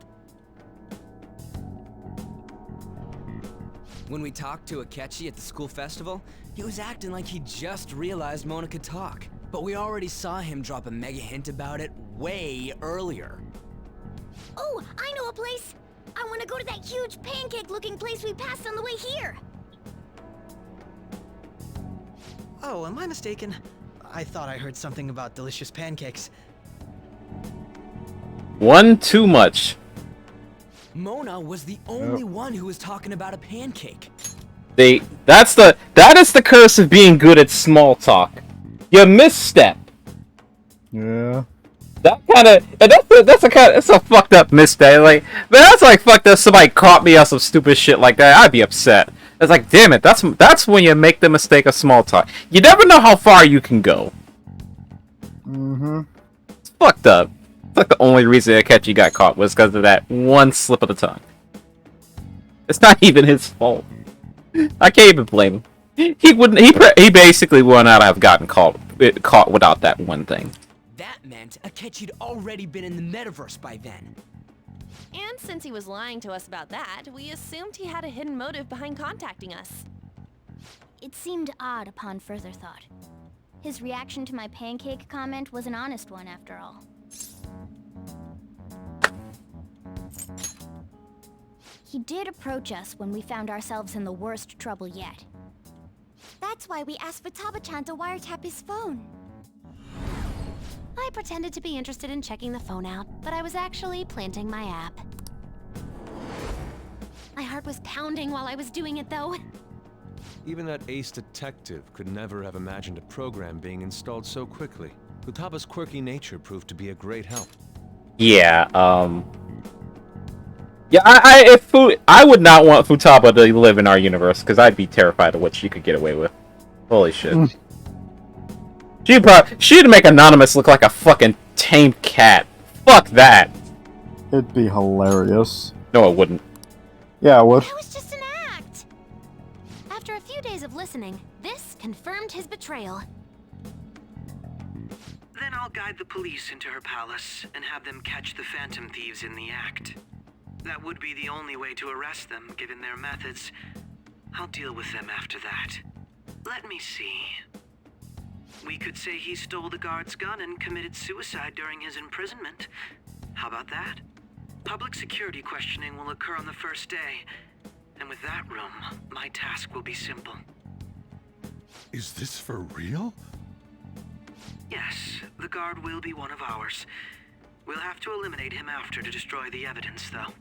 When we talked to Akechi at the school festival, he was acting like he just realized Mona could talk. But we already saw him drop a mega hint about it way earlier. Oh, I know a place! I want to go to that huge pancake-looking place we passed on the way here! Oh, am I mistaken? I thought I heard something about delicious pancakes. One too much. Mona was the only one who was talking about a pancake. That is the curse of being good at small talk. You misstep. Yeah. That's a fucked up misstep. Like, man, that's like fucked up. Somebody caught me on some stupid shit like that. I'd be upset. It's like, damn it. That's when you make the mistake of small talk. You never know how far you can go. Mm-hmm. It's fucked up. It's like the only reason Akechi got caught was because of that one slip of the tongue. It's not even his fault. I can't even blame him. He basically would not have gotten caught without that one thing. That meant Akechi'd already been in the metaverse by then. And since he was lying to us about that, we assumed he had a hidden motive behind contacting us. It seemed odd upon further thought. His reaction to my pancake comment was an honest one, after all. He did approach us when we found ourselves in the worst trouble yet. That's why we asked Futaba-chan to wiretap his phone. I pretended to be interested in checking the phone out, but I was actually planting my app. My heart was pounding while I was doing it, though. Even that ace detective could never have imagined a program being installed so quickly. Futaba's quirky nature proved to be a great help. Yeah, yeah, I would not want Futaba to live in our universe, because I'd be terrified of what she could get away with. Holy shit. She'd make Anonymous look like a fucking tame cat. Fuck that. It'd be hilarious. No, it wouldn't. Yeah, it would. It was just an act! After a few days of listening, this confirmed his betrayal. Then I'll guide the police into her palace and have them catch the Phantom Thieves in the act. That would be the only way to arrest them, given their methods. I'll deal with them after that. Let me see. We could say he stole the guard's gun and committed suicide during his imprisonment. How about that? Public security questioning will occur on the first day. And with that room, my task will be simple. Is this for real? Yes, the guard will be one of ours. We'll have to eliminate him after to destroy the evidence, though.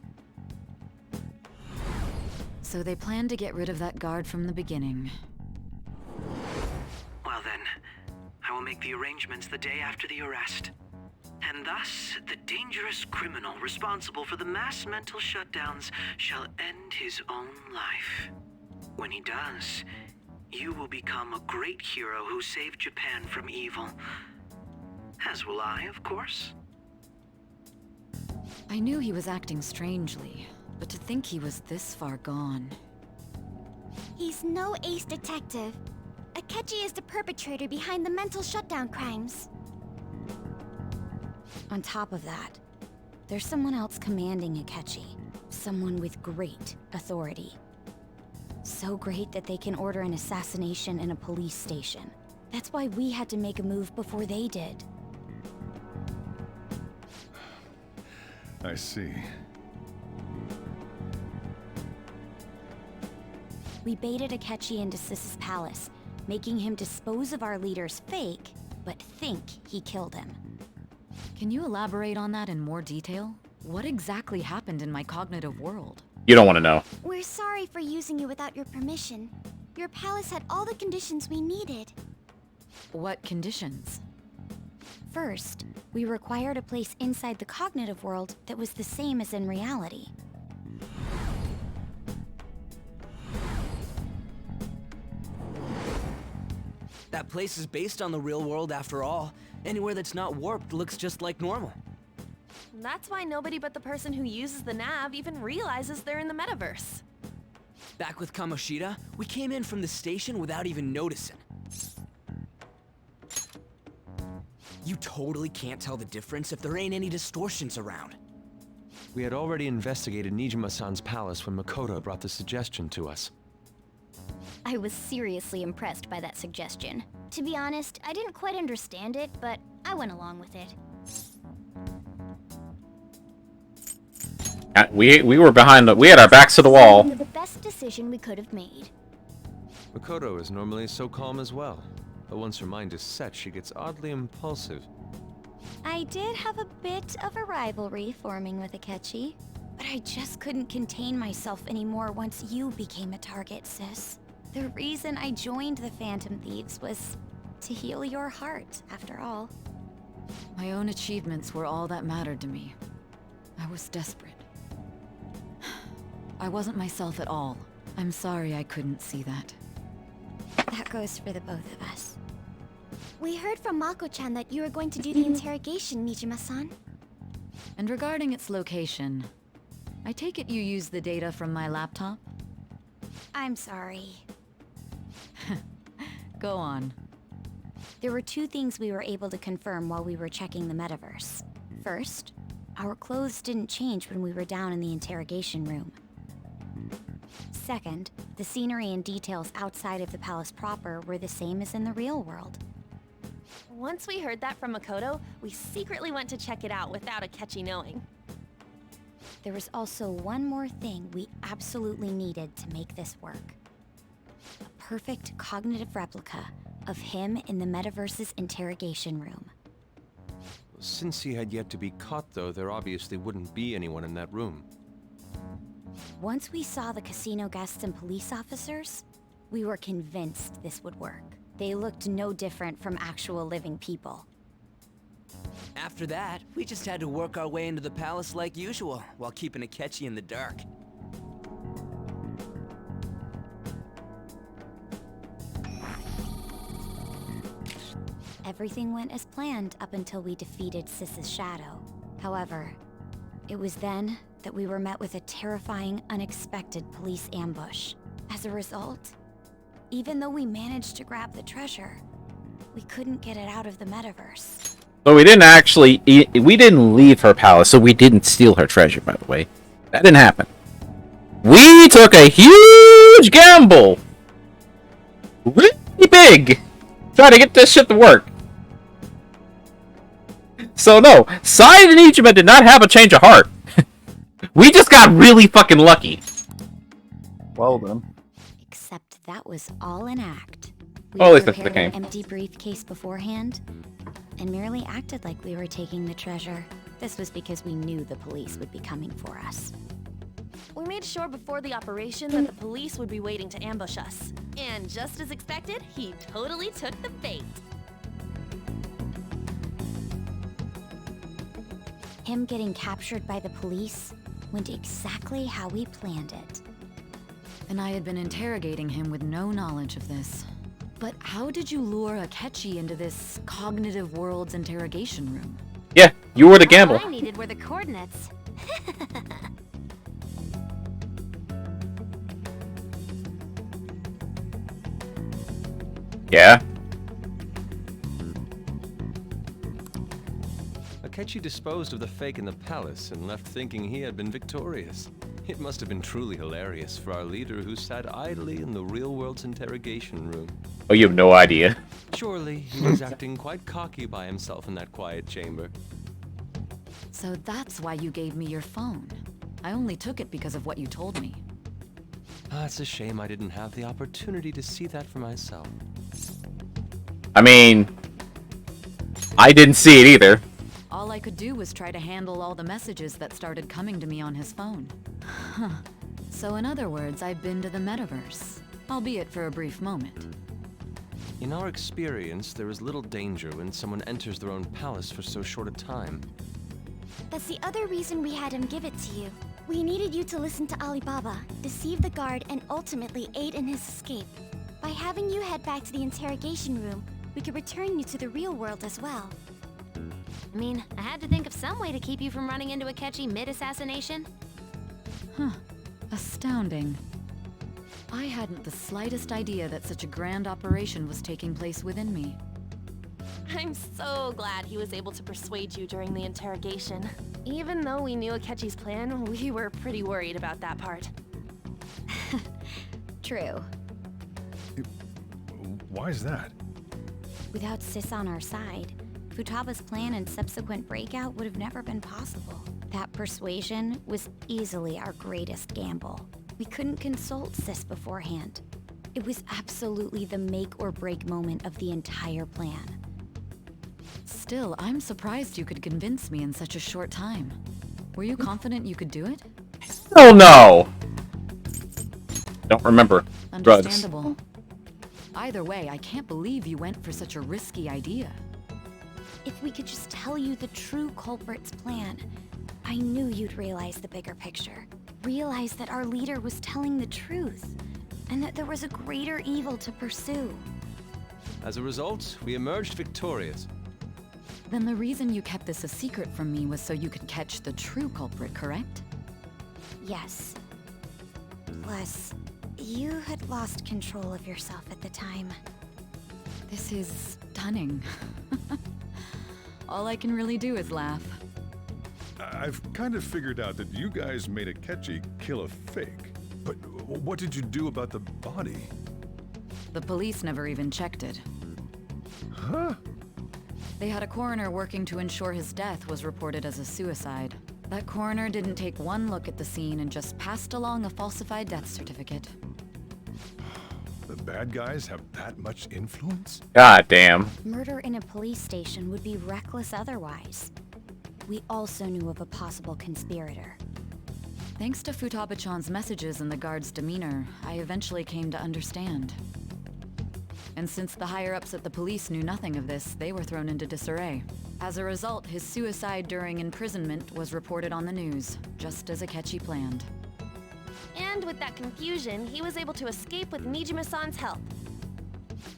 So they planned to get rid of that guard from the beginning. Well then, I will make the arrangements the day after the arrest. And thus, the dangerous criminal responsible for the mass mental shutdowns shall end his own life. When he does, you will become a great hero who saved Japan from evil. As will I, of course. I knew he was acting strangely, but to think he was this far gone. He's no ace detective. Akechi is the perpetrator behind the mental shutdown crimes. On top of that, there's someone else commanding Akechi. Someone with great authority. So great that they can order an assassination in a police station. That's why we had to make a move before they did. I see. We baited Akechi into Sis's palace, making him dispose of our leader's fake, but think he killed him. Can you elaborate on that in more detail? What exactly happened in my cognitive world? You don't want to know. We're sorry for using you without your permission. Your palace had all the conditions we needed. What conditions? First, we required a place inside the cognitive world that was the same as in reality. That place is based on the real world after all. Anywhere that's not warped looks just like normal. That's why nobody but the person who uses the nav even realizes they're in the metaverse. Back with Kamoshida, we came in from the station without even noticing. You totally can't tell the difference if there ain't any distortions around. We had already investigated Nijima-san's palace when Makoto brought the suggestion to us. I was seriously impressed by that suggestion. To be honest, I didn't quite understand it, but I went along with it. We were behind we had our backs to the wall. The best decision we could have made. Makoto is normally so calm as well, but once her mind is set, she gets oddly impulsive. I did have a bit of a rivalry forming with Akechi, but I just couldn't contain myself anymore once you became a target, sis. The reason I joined the Phantom Thieves was to heal your heart, after all. My own achievements were all that mattered to me. I was desperate. I wasn't myself at all. I'm sorry I couldn't see that. That goes for the both of us. We heard from Mako-chan that you were going to do the interrogation, Nijima-san. And regarding its location, I take it you used the data from my laptop? I'm sorry. Go on. There were two things we were able to confirm while we were checking the metaverse. First, our clothes didn't change when we were down in the interrogation room. Second, the scenery and details outside of the palace proper were the same as in the real world. Once we heard that from Makoto, we secretly went to check it out without Akechi knowing. There was also one more thing we absolutely needed to make this work. A perfect cognitive replica of him in the metaverse's interrogation room. Since he had yet to be caught, though, there obviously wouldn't be anyone in that room. Once we saw the casino guests and police officers, we were convinced this would work. They looked no different from actual living people. After that, we just had to work our way into the palace like usual, while keeping Akechi in the dark. Everything went as planned up until we defeated Sis's shadow. However, it was then that we were met with a terrifying, unexpected police ambush. As a result, even though we managed to grab the treasure, we couldn't get it out of the metaverse. So we didn't leave her palace, so we didn't steal her treasure, by the way. That didn't happen. We took a huge gamble! Really big! Trying to get this shit to work. So no, Side and Ichima did not have a change of heart. We just got really fucking lucky. Well then. Except that was all an act. Oh, at least that's prepared the an game. empty briefcase beforehand and merely acted like we were taking the treasure. This was because we knew the police would be coming for us. We made sure before the operation that the police would be waiting to ambush us. And just as expected, he totally took the bait. Him getting captured by the police went exactly how we planned it. And I had been interrogating him with no knowledge of this. But how did you lure Akechi into this cognitive world's interrogation room? Yeah, you were the gamble. All I needed were the coordinates. Yeah. Akechi disposed of the fake in the palace and left thinking he had been victorious. It must have been truly hilarious for our leader who sat idly in the real world's interrogation room. Oh, you have no idea. Surely he was acting quite cocky by himself in that quiet chamber. So that's why you gave me your phone. I only took it because of what you told me. It's a shame I didn't have the opportunity to see that for myself. I mean, I didn't see it either. All I could do was try to handle all the messages that started coming to me on his phone. Huh. So in other words, I've been to the metaverse, albeit for a brief moment. In our experience, there is little danger when someone enters their own palace for so short a time. That's the other reason we had him give it to you. We needed you to listen to Alibaba, deceive the guard, and ultimately aid in his escape. By having you head back to the interrogation room, we could return you to the real world as well. I mean, I had to think of some way to keep you from running into Akechi mid-assassination. Huh. Astounding. I hadn't the slightest idea that such a grand operation was taking place within me. I'm so glad he was able to persuade you during the interrogation. Even though we knew Akechi's plan, we were pretty worried about that part. True. Why is that? Without Sis on our side, Futaba's plan and subsequent breakout would have never been possible. That persuasion was easily our greatest gamble. We couldn't consult Sis beforehand. It was absolutely the make or break moment of the entire plan. Still, I'm surprised you could convince me in such a short time. Were you confident you could do it? Oh no! Don't remember. Drugs. Understandable. Either way, I can't believe you went for such a risky idea. If we could just tell you the true culprit's plan, I knew you'd realize the bigger picture. Realize that our leader was telling the truth, and that there was a greater evil to pursue. As a result, we emerged victorious. Then the reason you kept this a secret from me was so you could catch the true culprit, correct? Yes. Plus, you had lost control of yourself at the time. This is stunning. All I can really do is laugh. I've kind of figured out that you guys made Akechi kill a fake. But what did you do about the body? The police never even checked it. Huh? They had a coroner working to ensure his death was reported as a suicide. That coroner didn't take one look at the scene and just passed along a falsified death certificate. The bad guys have that much influence? God damn. Murder in a police station would be reckless otherwise. We also knew of a possible conspirator. Thanks to Futaba-chan's messages and the guard's demeanor, I eventually came to understand. And since the higher-ups at the police knew nothing of this, they were thrown into disarray. As a result, his suicide during imprisonment was reported on the news, just as Akechi planned. And with that confusion, he was able to escape with Nijima-san's help.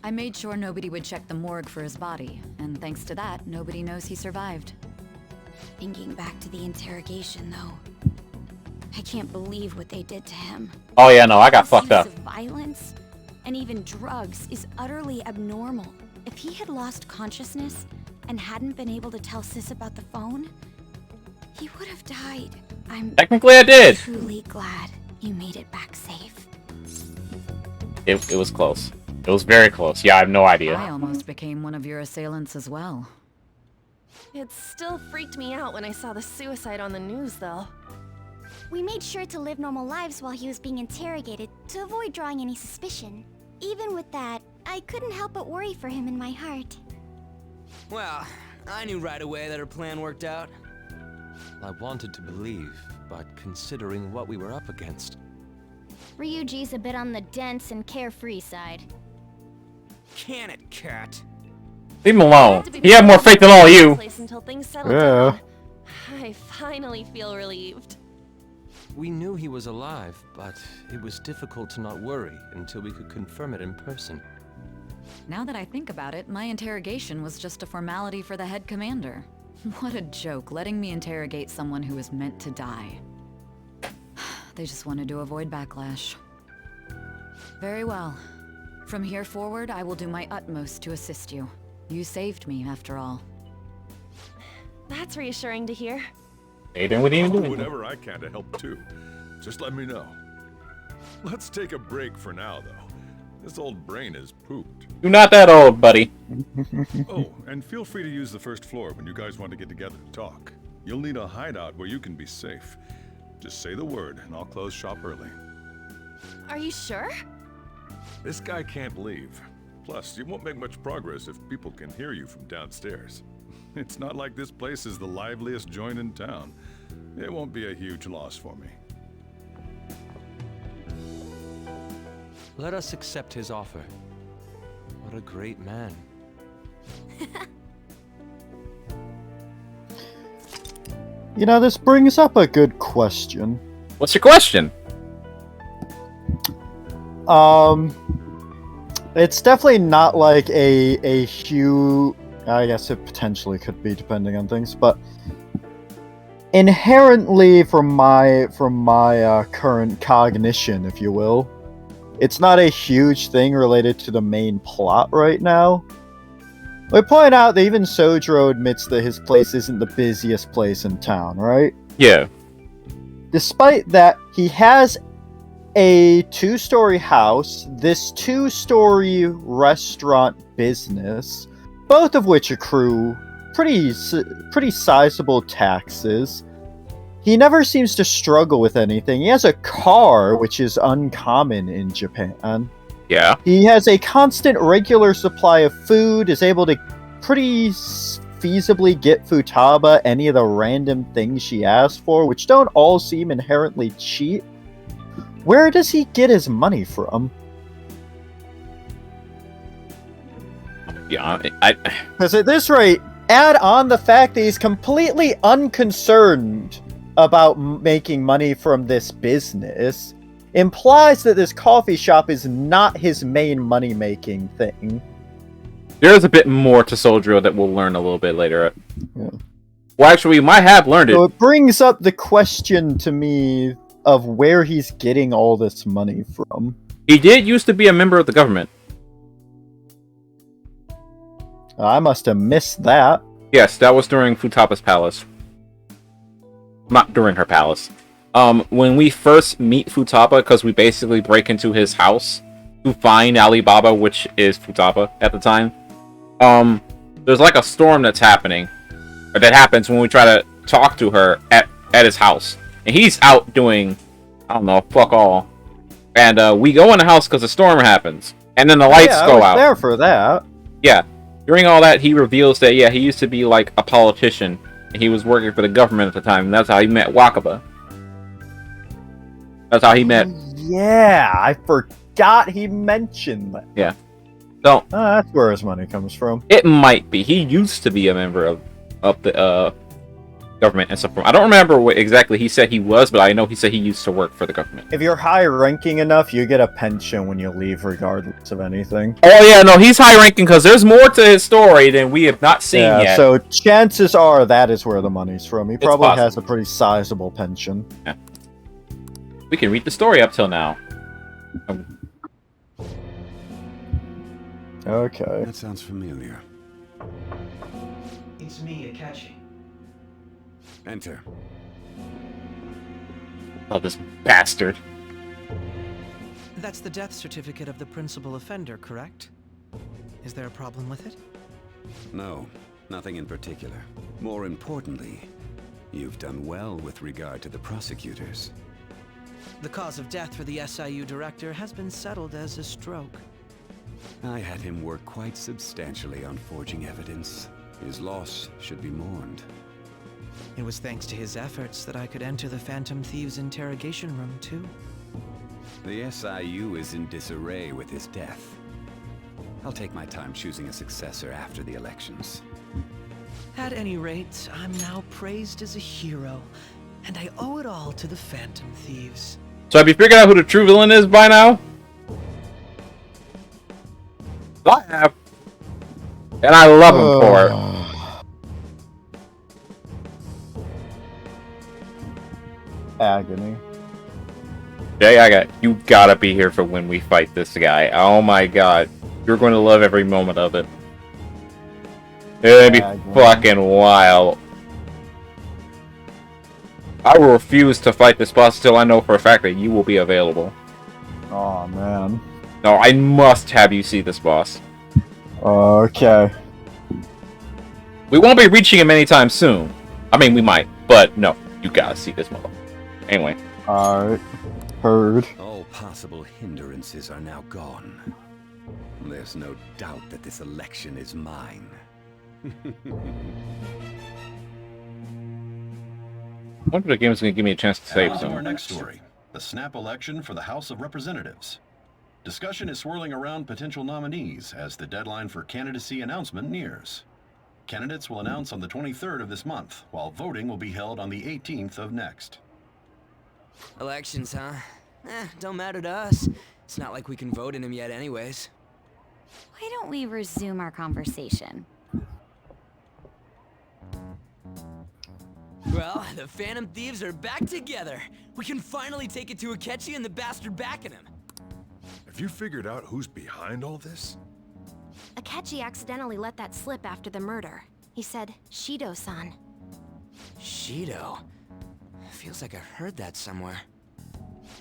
I made sure nobody would check the morgue for his body, and thanks to that, nobody knows he survived. Thinking back to the interrogation, though, I can't believe what they did to him. Oh yeah, no, I got fucked up. Use of violence and even drugs is utterly abnormal. If he had lost consciousness and hadn't been able to tell Sis about the phone, he would have died. I'm Technically, I did. truly glad you made it back safe. It was close. It was very close. Yeah, I have no idea. I almost became one of your assailants as well. It still freaked me out when I saw the suicide on the news, though. We made sure to live normal lives while he was being interrogated to avoid drawing any suspicion. Even with that, I couldn't help but worry for him in my heart. Well, I knew right away that her plan worked out. I wanted to believe, but considering what we were up against. Ryuji's a bit on the dense and carefree side. Can it, cat? Leave him alone. He had more faith than all of you. Until things settled Yeah. down. I finally feel relieved. We knew he was alive, but it was difficult to not worry until we could confirm it in person. Now that I think about it, my interrogation was just a formality for the head commander. What a joke, letting me interrogate someone who was meant to die. They just wanted to avoid backlash. Very well. From here forward, I will do my utmost to assist you. You saved me, after all. That's reassuring to hear. Aiden, what are you I'll do doing? whatever I can to help too. Just let me know. Let's take a break for now, though. This old brain is pooped. You're not that old, buddy. Oh, and feel free to use the first floor when you guys want to get together to talk. You'll need a hideout where you can be safe. Just say the word, and I'll close shop early. Are you sure? This guy can't leave. Plus, you won't make much progress if people can hear you from downstairs. It's not like this place is the liveliest joint in town. It won't be a huge loss for me. Let us accept his offer. What a great man. You know, this brings up a good question. What's your question? It's definitely not like a huge. I guess it potentially could be, depending on things, but inherently, from my current cognition, if you will, it's not a huge thing related to the main plot right now. We point out that even Sojiro admits that his place isn't the busiest place in town, right? Yeah. Despite that, he has a 2-story house, this 2-story restaurant business, both of which accrue pretty sizable taxes. He never seems to struggle with anything. He has a car, which is uncommon in Japan. Yeah. He has a constant, regular supply of food, is able to pretty feasibly get Futaba any of the random things she asks for, which don't all seem inherently cheap. Where does he get his money from? Yeah, Because at this rate, add on the fact that he's completely unconcerned about making money from this business, implies that this coffee shop is not his main money-making thing. There's a bit more to Soldier that we'll learn a little bit later. Yeah. Well, actually, we might have learned it. So it brings up the question to me of where he's getting all this money from. He did used to be a member of the government. I must have missed that. Yes, that was during Futaba's palace. Not during her palace. When we first meet Futaba, because we basically break into his house to find Alibaba, which is Futaba at the time. There's like a storm that's happening, or that happens when we try to talk to her at his house, and he's out doing, I don't know, fuck all. And we go in the house because a storm happens, and then the lights go out. There for that. Yeah. During all that, he reveals that, yeah, he used to be, like, a politician. And he was working for the government at the time. And that's how he met Wakaba. That's how he met... Yeah, I forgot he mentioned that. Yeah. So... that's where his money comes from. It might be. He used to be a member of the, government and stuff. I don't remember what exactly he said he was, but I know he said he used to work for the government. If you're high-ranking enough, you get a pension when you leave, regardless of anything. Oh yeah, no, he's high-ranking because there's more to his story than we have not seen yet. So chances are that is where the money's from. He probably possible. has a pretty sizable pension. Yeah. We can read the story up till now. Okay. That sounds familiar. It's me, Akechi. Enter. Oh, this bastard. That's the death certificate of the principal offender, correct? Is there a problem with it? No, nothing in particular. More importantly, you've done well with regard to the prosecutors. The cause of death for the SIU director has been settled as a stroke. I had him work quite substantially on forging evidence. His loss should be mourned. It was thanks to his efforts that I could enter the Phantom Thieves' interrogation room, too. The SIU is in disarray with his death. I'll take my time choosing a successor after the elections. At any rate, I'm now praised as a hero, and I owe it all to the Phantom Thieves. So have you figured out who the true villain is by now? I have. And I love him for it. Agony. Jay, you gotta be here for when we fight this guy. Oh my god. You're going to love every moment of it. It'll be fucking wild. I will refuse to fight this boss until I know for a fact that you will be available. Oh man. No, I must have you see this boss. Okay. We won't be reaching him anytime soon. I mean, we might, but no, you gotta see this mother. Anyway. Alright. Heard. All possible hindrances are now gone. There's no doubt that this election is mine. I wonder if the game is going to give me a chance to save On to some. our next story, the snap election for the House of Representatives. Discussion is swirling around potential nominees as the deadline for candidacy announcement nears. Candidates will announce on the 23rd of this month, while voting will be held on the 18th of next. Elections, huh? Don't matter to us. It's not like we can vote in them yet anyways. Why don't we resume our conversation? Well, the Phantom Thieves are back together. We can finally take it to Akechi and the bastard backing him. Have you figured out who's behind all this? Akechi accidentally let that slip after the murder. He said, Shido-san. Shido? Feels like I've heard that somewhere.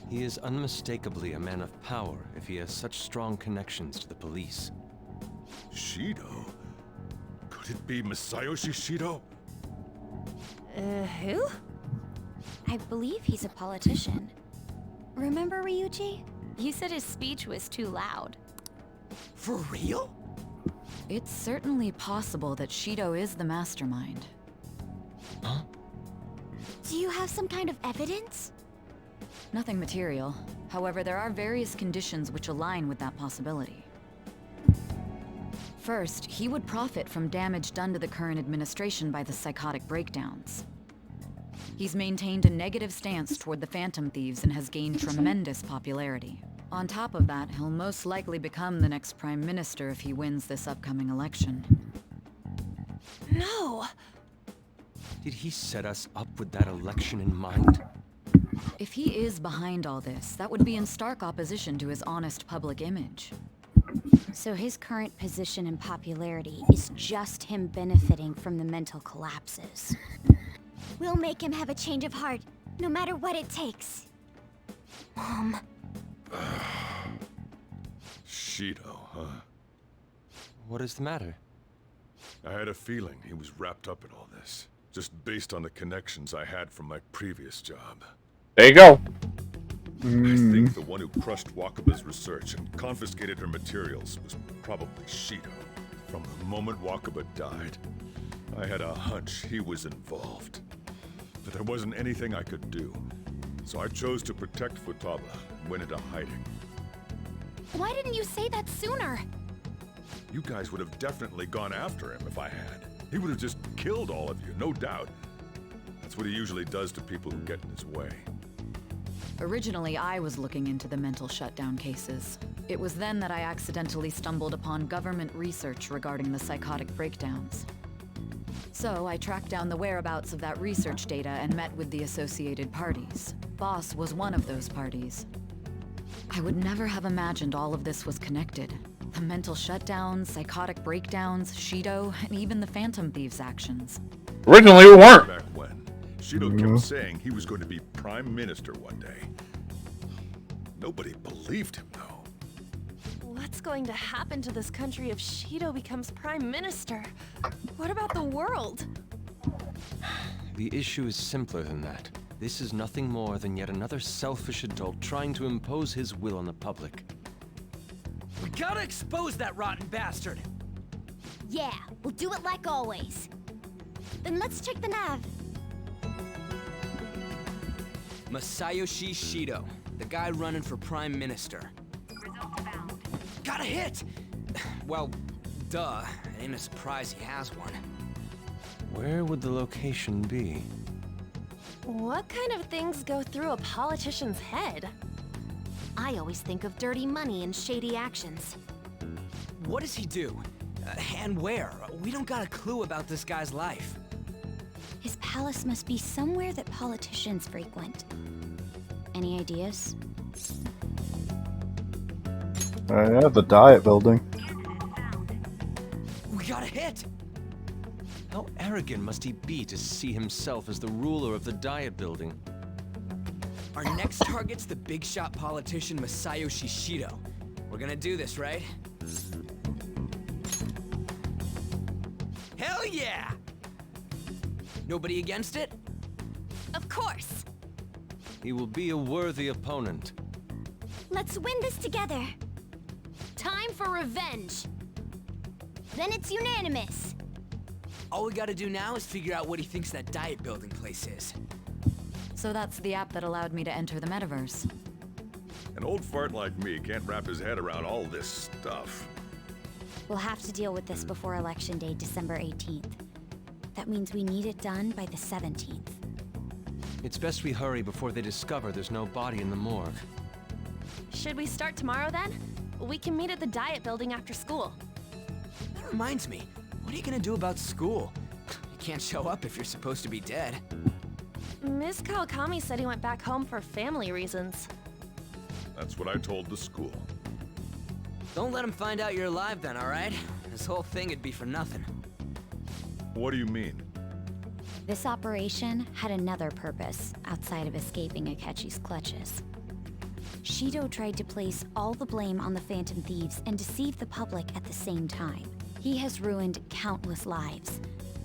He is unmistakably a man of power if he has such strong connections to the police. Shido? Could it be Masayoshi Shido? Who? I believe he's a politician. Remember, Ryuji? You said his speech was too loud. For real? It's certainly possible that Shido is the mastermind. Huh? Do you have some kind of evidence? Nothing material. However, there are various conditions which align with that possibility. First, he would profit from damage done to the current administration by the psychotic breakdowns. He's maintained a negative stance toward the Phantom Thieves and has gained tremendous popularity. On top of that, he'll most likely become the next Prime Minister if he wins this upcoming election. No! Did he set us up with that election in mind? If he is behind all this, that would be in stark opposition to his honest public image. So his current position and popularity is just him benefiting from the mental collapses. We'll make him have a change of heart, no matter what it takes. Mom. Shido, huh? What is the matter? I had a feeling he was wrapped up in all this, just based on the connections I had from my previous job. There you go. I think the one who crushed Wakaba's research and confiscated her materials was probably Shido. From the moment Wakaba died, I had a hunch he was involved. But there wasn't anything I could do, so I chose to protect Futaba and went into hiding. Why didn't you say that sooner? You guys would have definitely gone after him if I had. He would have just killed all of you, no doubt. That's what he usually does to people who get in his way. Originally, I was looking into the mental shutdown cases. It was then that I accidentally stumbled upon government research regarding the psychotic breakdowns. So I tracked down the whereabouts of that research data and met with the associated parties. Boss was one of those parties. I would never have imagined all of this was connected. The mental shutdowns, psychotic breakdowns, Shido, and even the Phantom Thieves' actions. Originally, we weren't. Back when Shido kept saying he was going to be Prime Minister one day. Nobody believed him, though. What's going to happen to this country if Shido becomes Prime Minister? What about the world? The issue is simpler than that. This is nothing more than yet another selfish adult trying to impose his will on the public. We gotta expose that rotten bastard! Yeah, we'll do it like always. Then let's check the nav. Masayoshi Shido, the guy running for Prime Minister. Got a hit! Well, duh. It ain't a surprise he has one. Where would the location be? What kind of things go through a politician's head? I always think of dirty money and shady actions. What does he do? And where? We don't got a clue about this guy's life. His palace must be somewhere that politicians frequent. Any ideas? Yeah, the Diet Building. We got a hit! How arrogant must he be to see himself as the ruler of the Diet Building? Our next target's the big shot politician Masayoshi Shido. We're gonna do this, right? Hell yeah! Nobody against it? Of course. He will be a worthy opponent. Let's win this together. Time for revenge. Then it's unanimous. All we gotta do now is figure out what he thinks that Diet Building place is. So that's the app that allowed me to enter the metaverse. An old fart like me can't wrap his head around all this stuff. We'll have to deal with this before Election Day, December 18th. That means we need it done by the 17th. It's best we hurry before they discover there's no body in the morgue. Should we start tomorrow then? We can meet at the Diet Building after school. That reminds me, what are you gonna do about school? You can't show up if you're supposed to be dead. Ms. Kawakami said he went back home for family reasons. That's what I told the school. Don't let him find out you're alive then, alright? This whole thing would be for nothing. What do you mean? This operation had another purpose outside of escaping Akechi's clutches. Shido tried to place all the blame on the Phantom Thieves and deceive the public at the same time. He has ruined countless lives,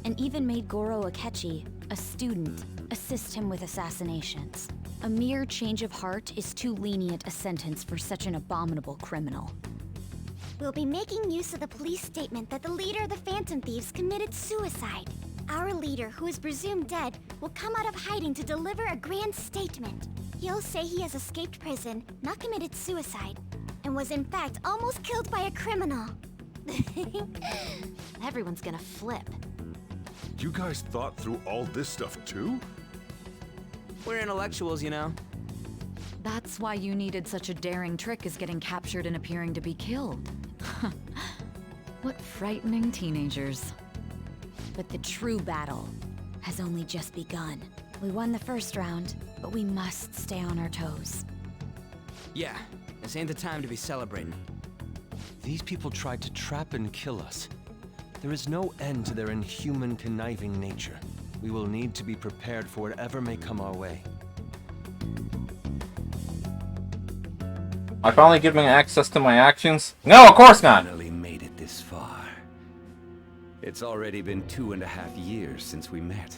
and even made Goro Akechi, a student, assist him with assassinations. A mere change of heart is too lenient a sentence for such an abominable criminal. We'll be making use of the police statement that the leader of the Phantom Thieves committed suicide. Our leader, who is presumed dead, will come out of hiding to deliver a grand statement. He'll say he has escaped prison, not committed suicide, and was in fact almost killed by a criminal. Everyone's gonna flip. You guys thought through all this stuff too? We're intellectuals, you know. That's why you needed such a daring trick as getting captured and appearing to be killed. What frightening teenagers. But the true battle has only just begun. We won the first round, but we must stay on our toes. Yeah, this ain't the time to be celebrating. These people tried to trap and kill us. There is no end to their inhuman, conniving nature. We will need to be prepared for whatever may come our way. I finally giving access to my actions? No, of course not! Finally made it this far. It's already been 2.5 years since we met.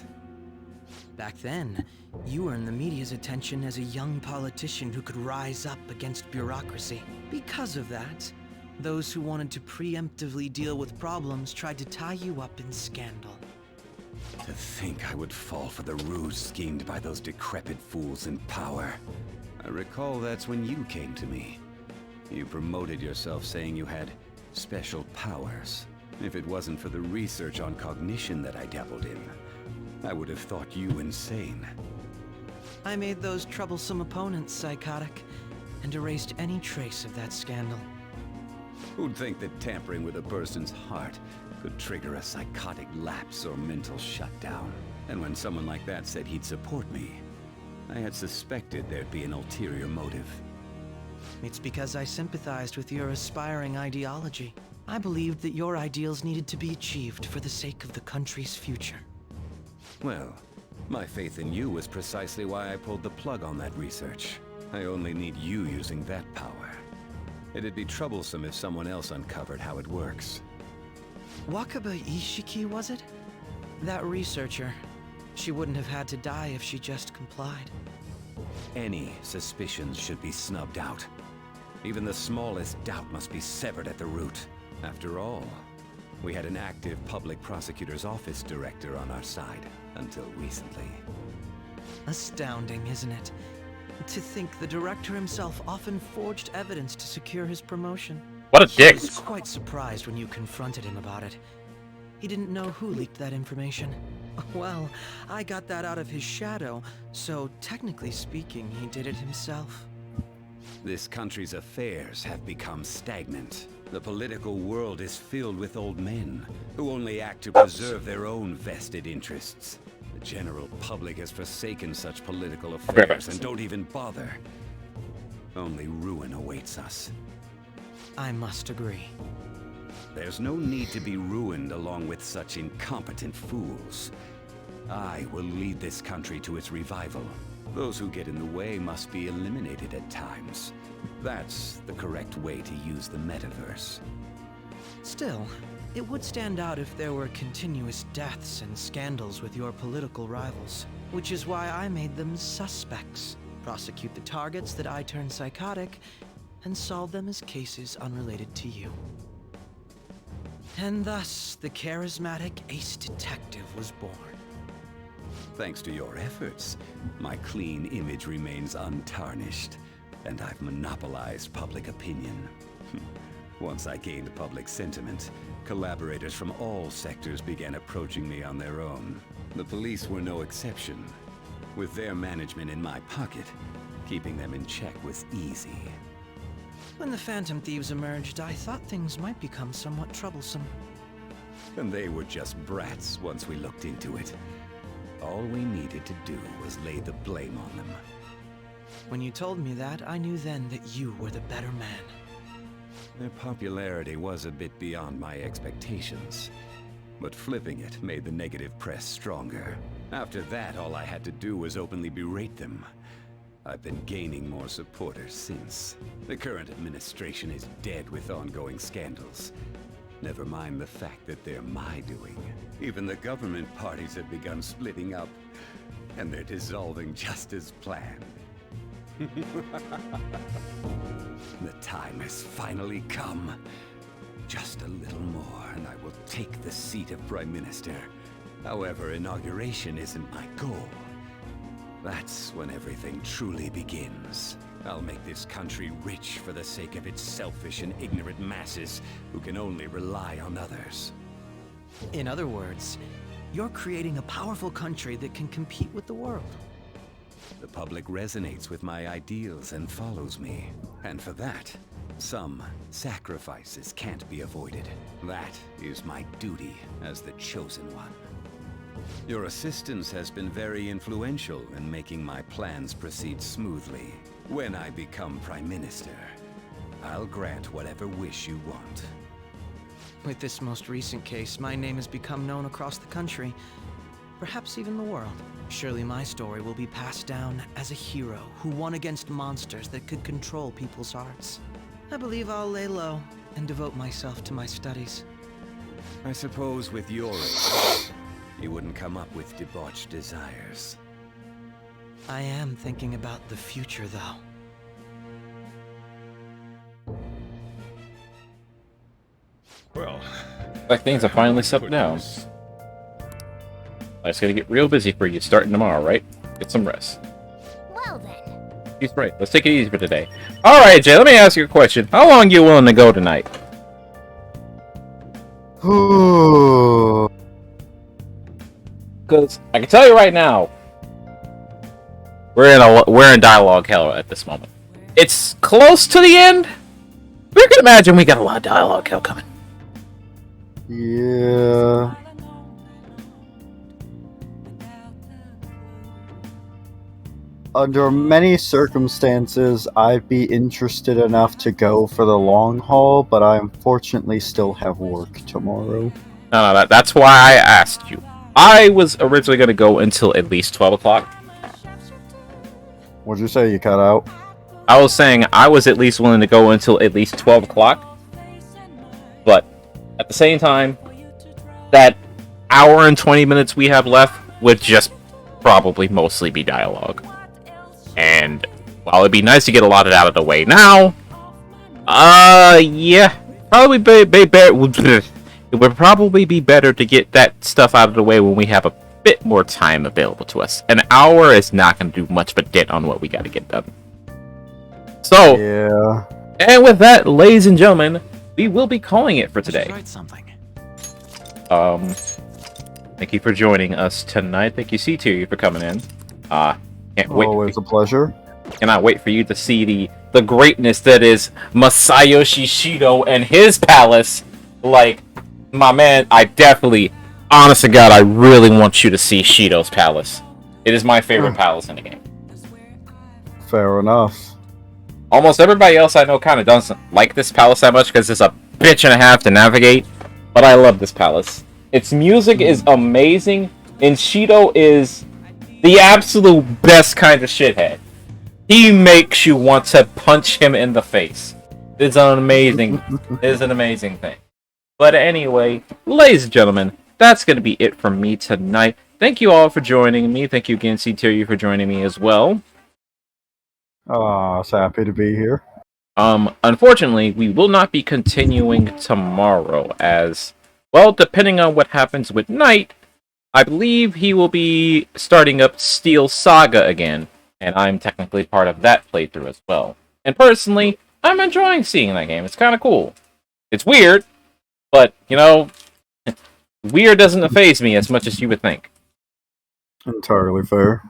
Back then, you earned the media's attention as a young politician who could rise up against bureaucracy. Because of that, those who wanted to preemptively deal with problems tried to tie you up in scandal. To think I would fall for the ruse schemed by those decrepit fools in power. I recall that's when you came to me. You promoted yourself saying you had special powers. If it wasn't for the research on cognition that I dabbled in, I would have thought you insane. I made those troublesome opponents psychotic, and erased any trace of that scandal. Who'd think that tampering with a person's heart could trigger a psychotic lapse or mental shutdown? And when someone like that said he'd support me, I had suspected there'd be an ulterior motive. It's because I sympathized with your aspiring ideology. I believed that your ideals needed to be achieved for the sake of the country's future. Well, my faith in you was precisely why I pulled the plug on that research. I only need you using that power. It'd be troublesome if someone else uncovered how it works. Wakaba Ishiki, was it? That researcher. She wouldn't have had to die if she just complied. Any suspicions should be snubbed out. Even the smallest doubt must be severed at the root. After all, we had an active public prosecutor's office director on our side until recently. Astounding, isn't it? To think the director himself often forged evidence to secure his promotion. What a dick! He was quite surprised when you confronted him about it. He didn't know who leaked that information. Well, I got that out of his shadow, so technically speaking, he did it himself. This country's affairs have become stagnant. The political world is filled with old men who only act to preserve their own vested interests. The general public has forsaken such political affairs and don't even bother. Only ruin awaits us. I must agree. There's no need to be ruined along with such incompetent fools. I will lead this country to its revival. Those who get in the way must be eliminated at times. That's the correct way to use the metaverse. Still, it would stand out if there were continuous deaths and scandals with your political rivals, which is why I made them suspects. Prosecute the targets that I turn psychotic, and solve them as cases unrelated to you. And thus, the charismatic ace detective was born. Thanks to your efforts, my clean image remains untarnished, and I've monopolized public opinion. Once I gained public sentiment, collaborators from all sectors began approaching me on their own. The police were no exception. With their management in my pocket, keeping them in check was easy. When the Phantom Thieves emerged, I thought things might become somewhat troublesome. And they were just brats once we looked into it. All we needed to do was lay the blame on them. When you told me that, I knew then that you were the better man. Their popularity was a bit beyond my expectations, but flipping it made the negative press stronger. After that, all I had to do was openly berate them. I've been gaining more supporters since. The current administration is dead with ongoing scandals. Never mind the fact that they're my doing. Even the government parties have begun splitting up, and they're dissolving just as planned. The time has finally come. Just a little more, and I will take the seat of Prime Minister. However, inauguration isn't my goal. That's when everything truly begins. I'll make this country rich for the sake of its selfish and ignorant masses who can only rely on others. In other words, you're creating a powerful country that can compete with the world. The public resonates with my ideals and follows me. And for that, some sacrifices can't be avoided. That is my duty as the chosen one. Your assistance has been very influential in making my plans proceed smoothly. When I become Prime Minister, I'll grant whatever wish you want. With this most recent case, my name has become known across the country, perhaps even the world. Surely my story will be passed down as a hero who won against monsters that could control people's hearts. I believe I'll lay low and devote myself to my studies. I suppose with your age, you wouldn't come up with debauched desires. I am thinking about the future, though. Well, like things have finally settled down. Life's gonna get real busy for you starting tomorrow, right? Get some rest. Well then. He's right. Let's take it easy for today. Alright, Jay, let me ask you a question. How long are you willing to go tonight? Because I can tell you right now, we're in dialogue hell at this moment. It's close to the end. We can imagine we got a lot of dialogue hell coming. Yeah. Under many circumstances, I'd be interested enough to go for the long haul, but I unfortunately still have work tomorrow. No, that's why I asked you. I was originally going to go until at least 12 o'clock. What'd you say? You cut out? I was saying I was at least willing to go until at least 12 o'clock. But at the same time, that hour and 20 minutes we have left would just probably mostly be dialogue. And while it'd be nice to get a lot of it out of the way now, yeah, probably it would probably be better to get that stuff out of the way when we have a bit more time available to us. An hour is not going to do much of a dent on what we got to get done. So, yeah. And with that, ladies and gentlemen, we will be calling it for today. Write something. Thank you for joining us tonight. Thank you, C2, for coming in. Can't wait. Always a pleasure. Cannot wait for you to see the greatness that is Masayoshi Shido and his palace. Like, my man, I definitely, honest to God, I really want you to see Shido's palace. It is my favorite palace in the game. Fair enough. Almost everybody else I know kind of doesn't like this palace that much because it's a bitch and a half to navigate, but I love this palace. Its music is amazing, and Shido is the absolute best kind of shithead. He makes you want to punch him in the face. It's an amazing thing. But anyway, ladies and gentlemen, that's going to be it from me tonight. Thank you all for joining me. Thank you again, C2, for joining me as well. I was happy to be here. Unfortunately, we will not be continuing tomorrow as, well, depending on what happens with Knight, I believe he will be starting up Steel Saga again, and I'm technically part of that playthrough as well. And personally, I'm enjoying seeing that game. It's kind of cool. It's weird, but, you know, weird doesn't faze me as much as you would think. Entirely fair.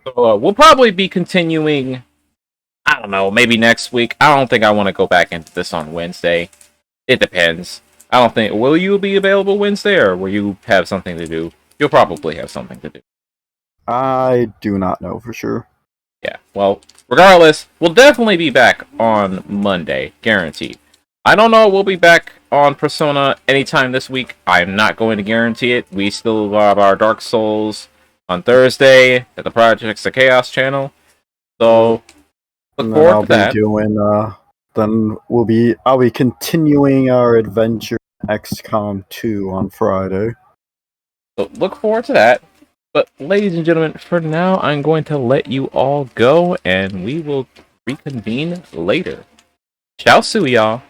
So, we'll probably be continuing, I don't know, maybe next week. I don't think I want to go back into this on Wednesday. It depends. I don't think... Will you be available Wednesday, or will you have something to do? You'll probably have something to do. I do not know for sure. Yeah, well, regardless, we'll definitely be back on Monday, guaranteed. I don't know if we'll be back on Persona anytime this week. I'm not going to guarantee it. We still have our Dark Souls on Thursday at the Projects of Chaos channel. So, look forward to that. I'll be continuing our adventure XCOM 2 on Friday. So, look forward to that. But, ladies and gentlemen, for now, I'm going to let you all go, and we will reconvene later. Ciao, y'all.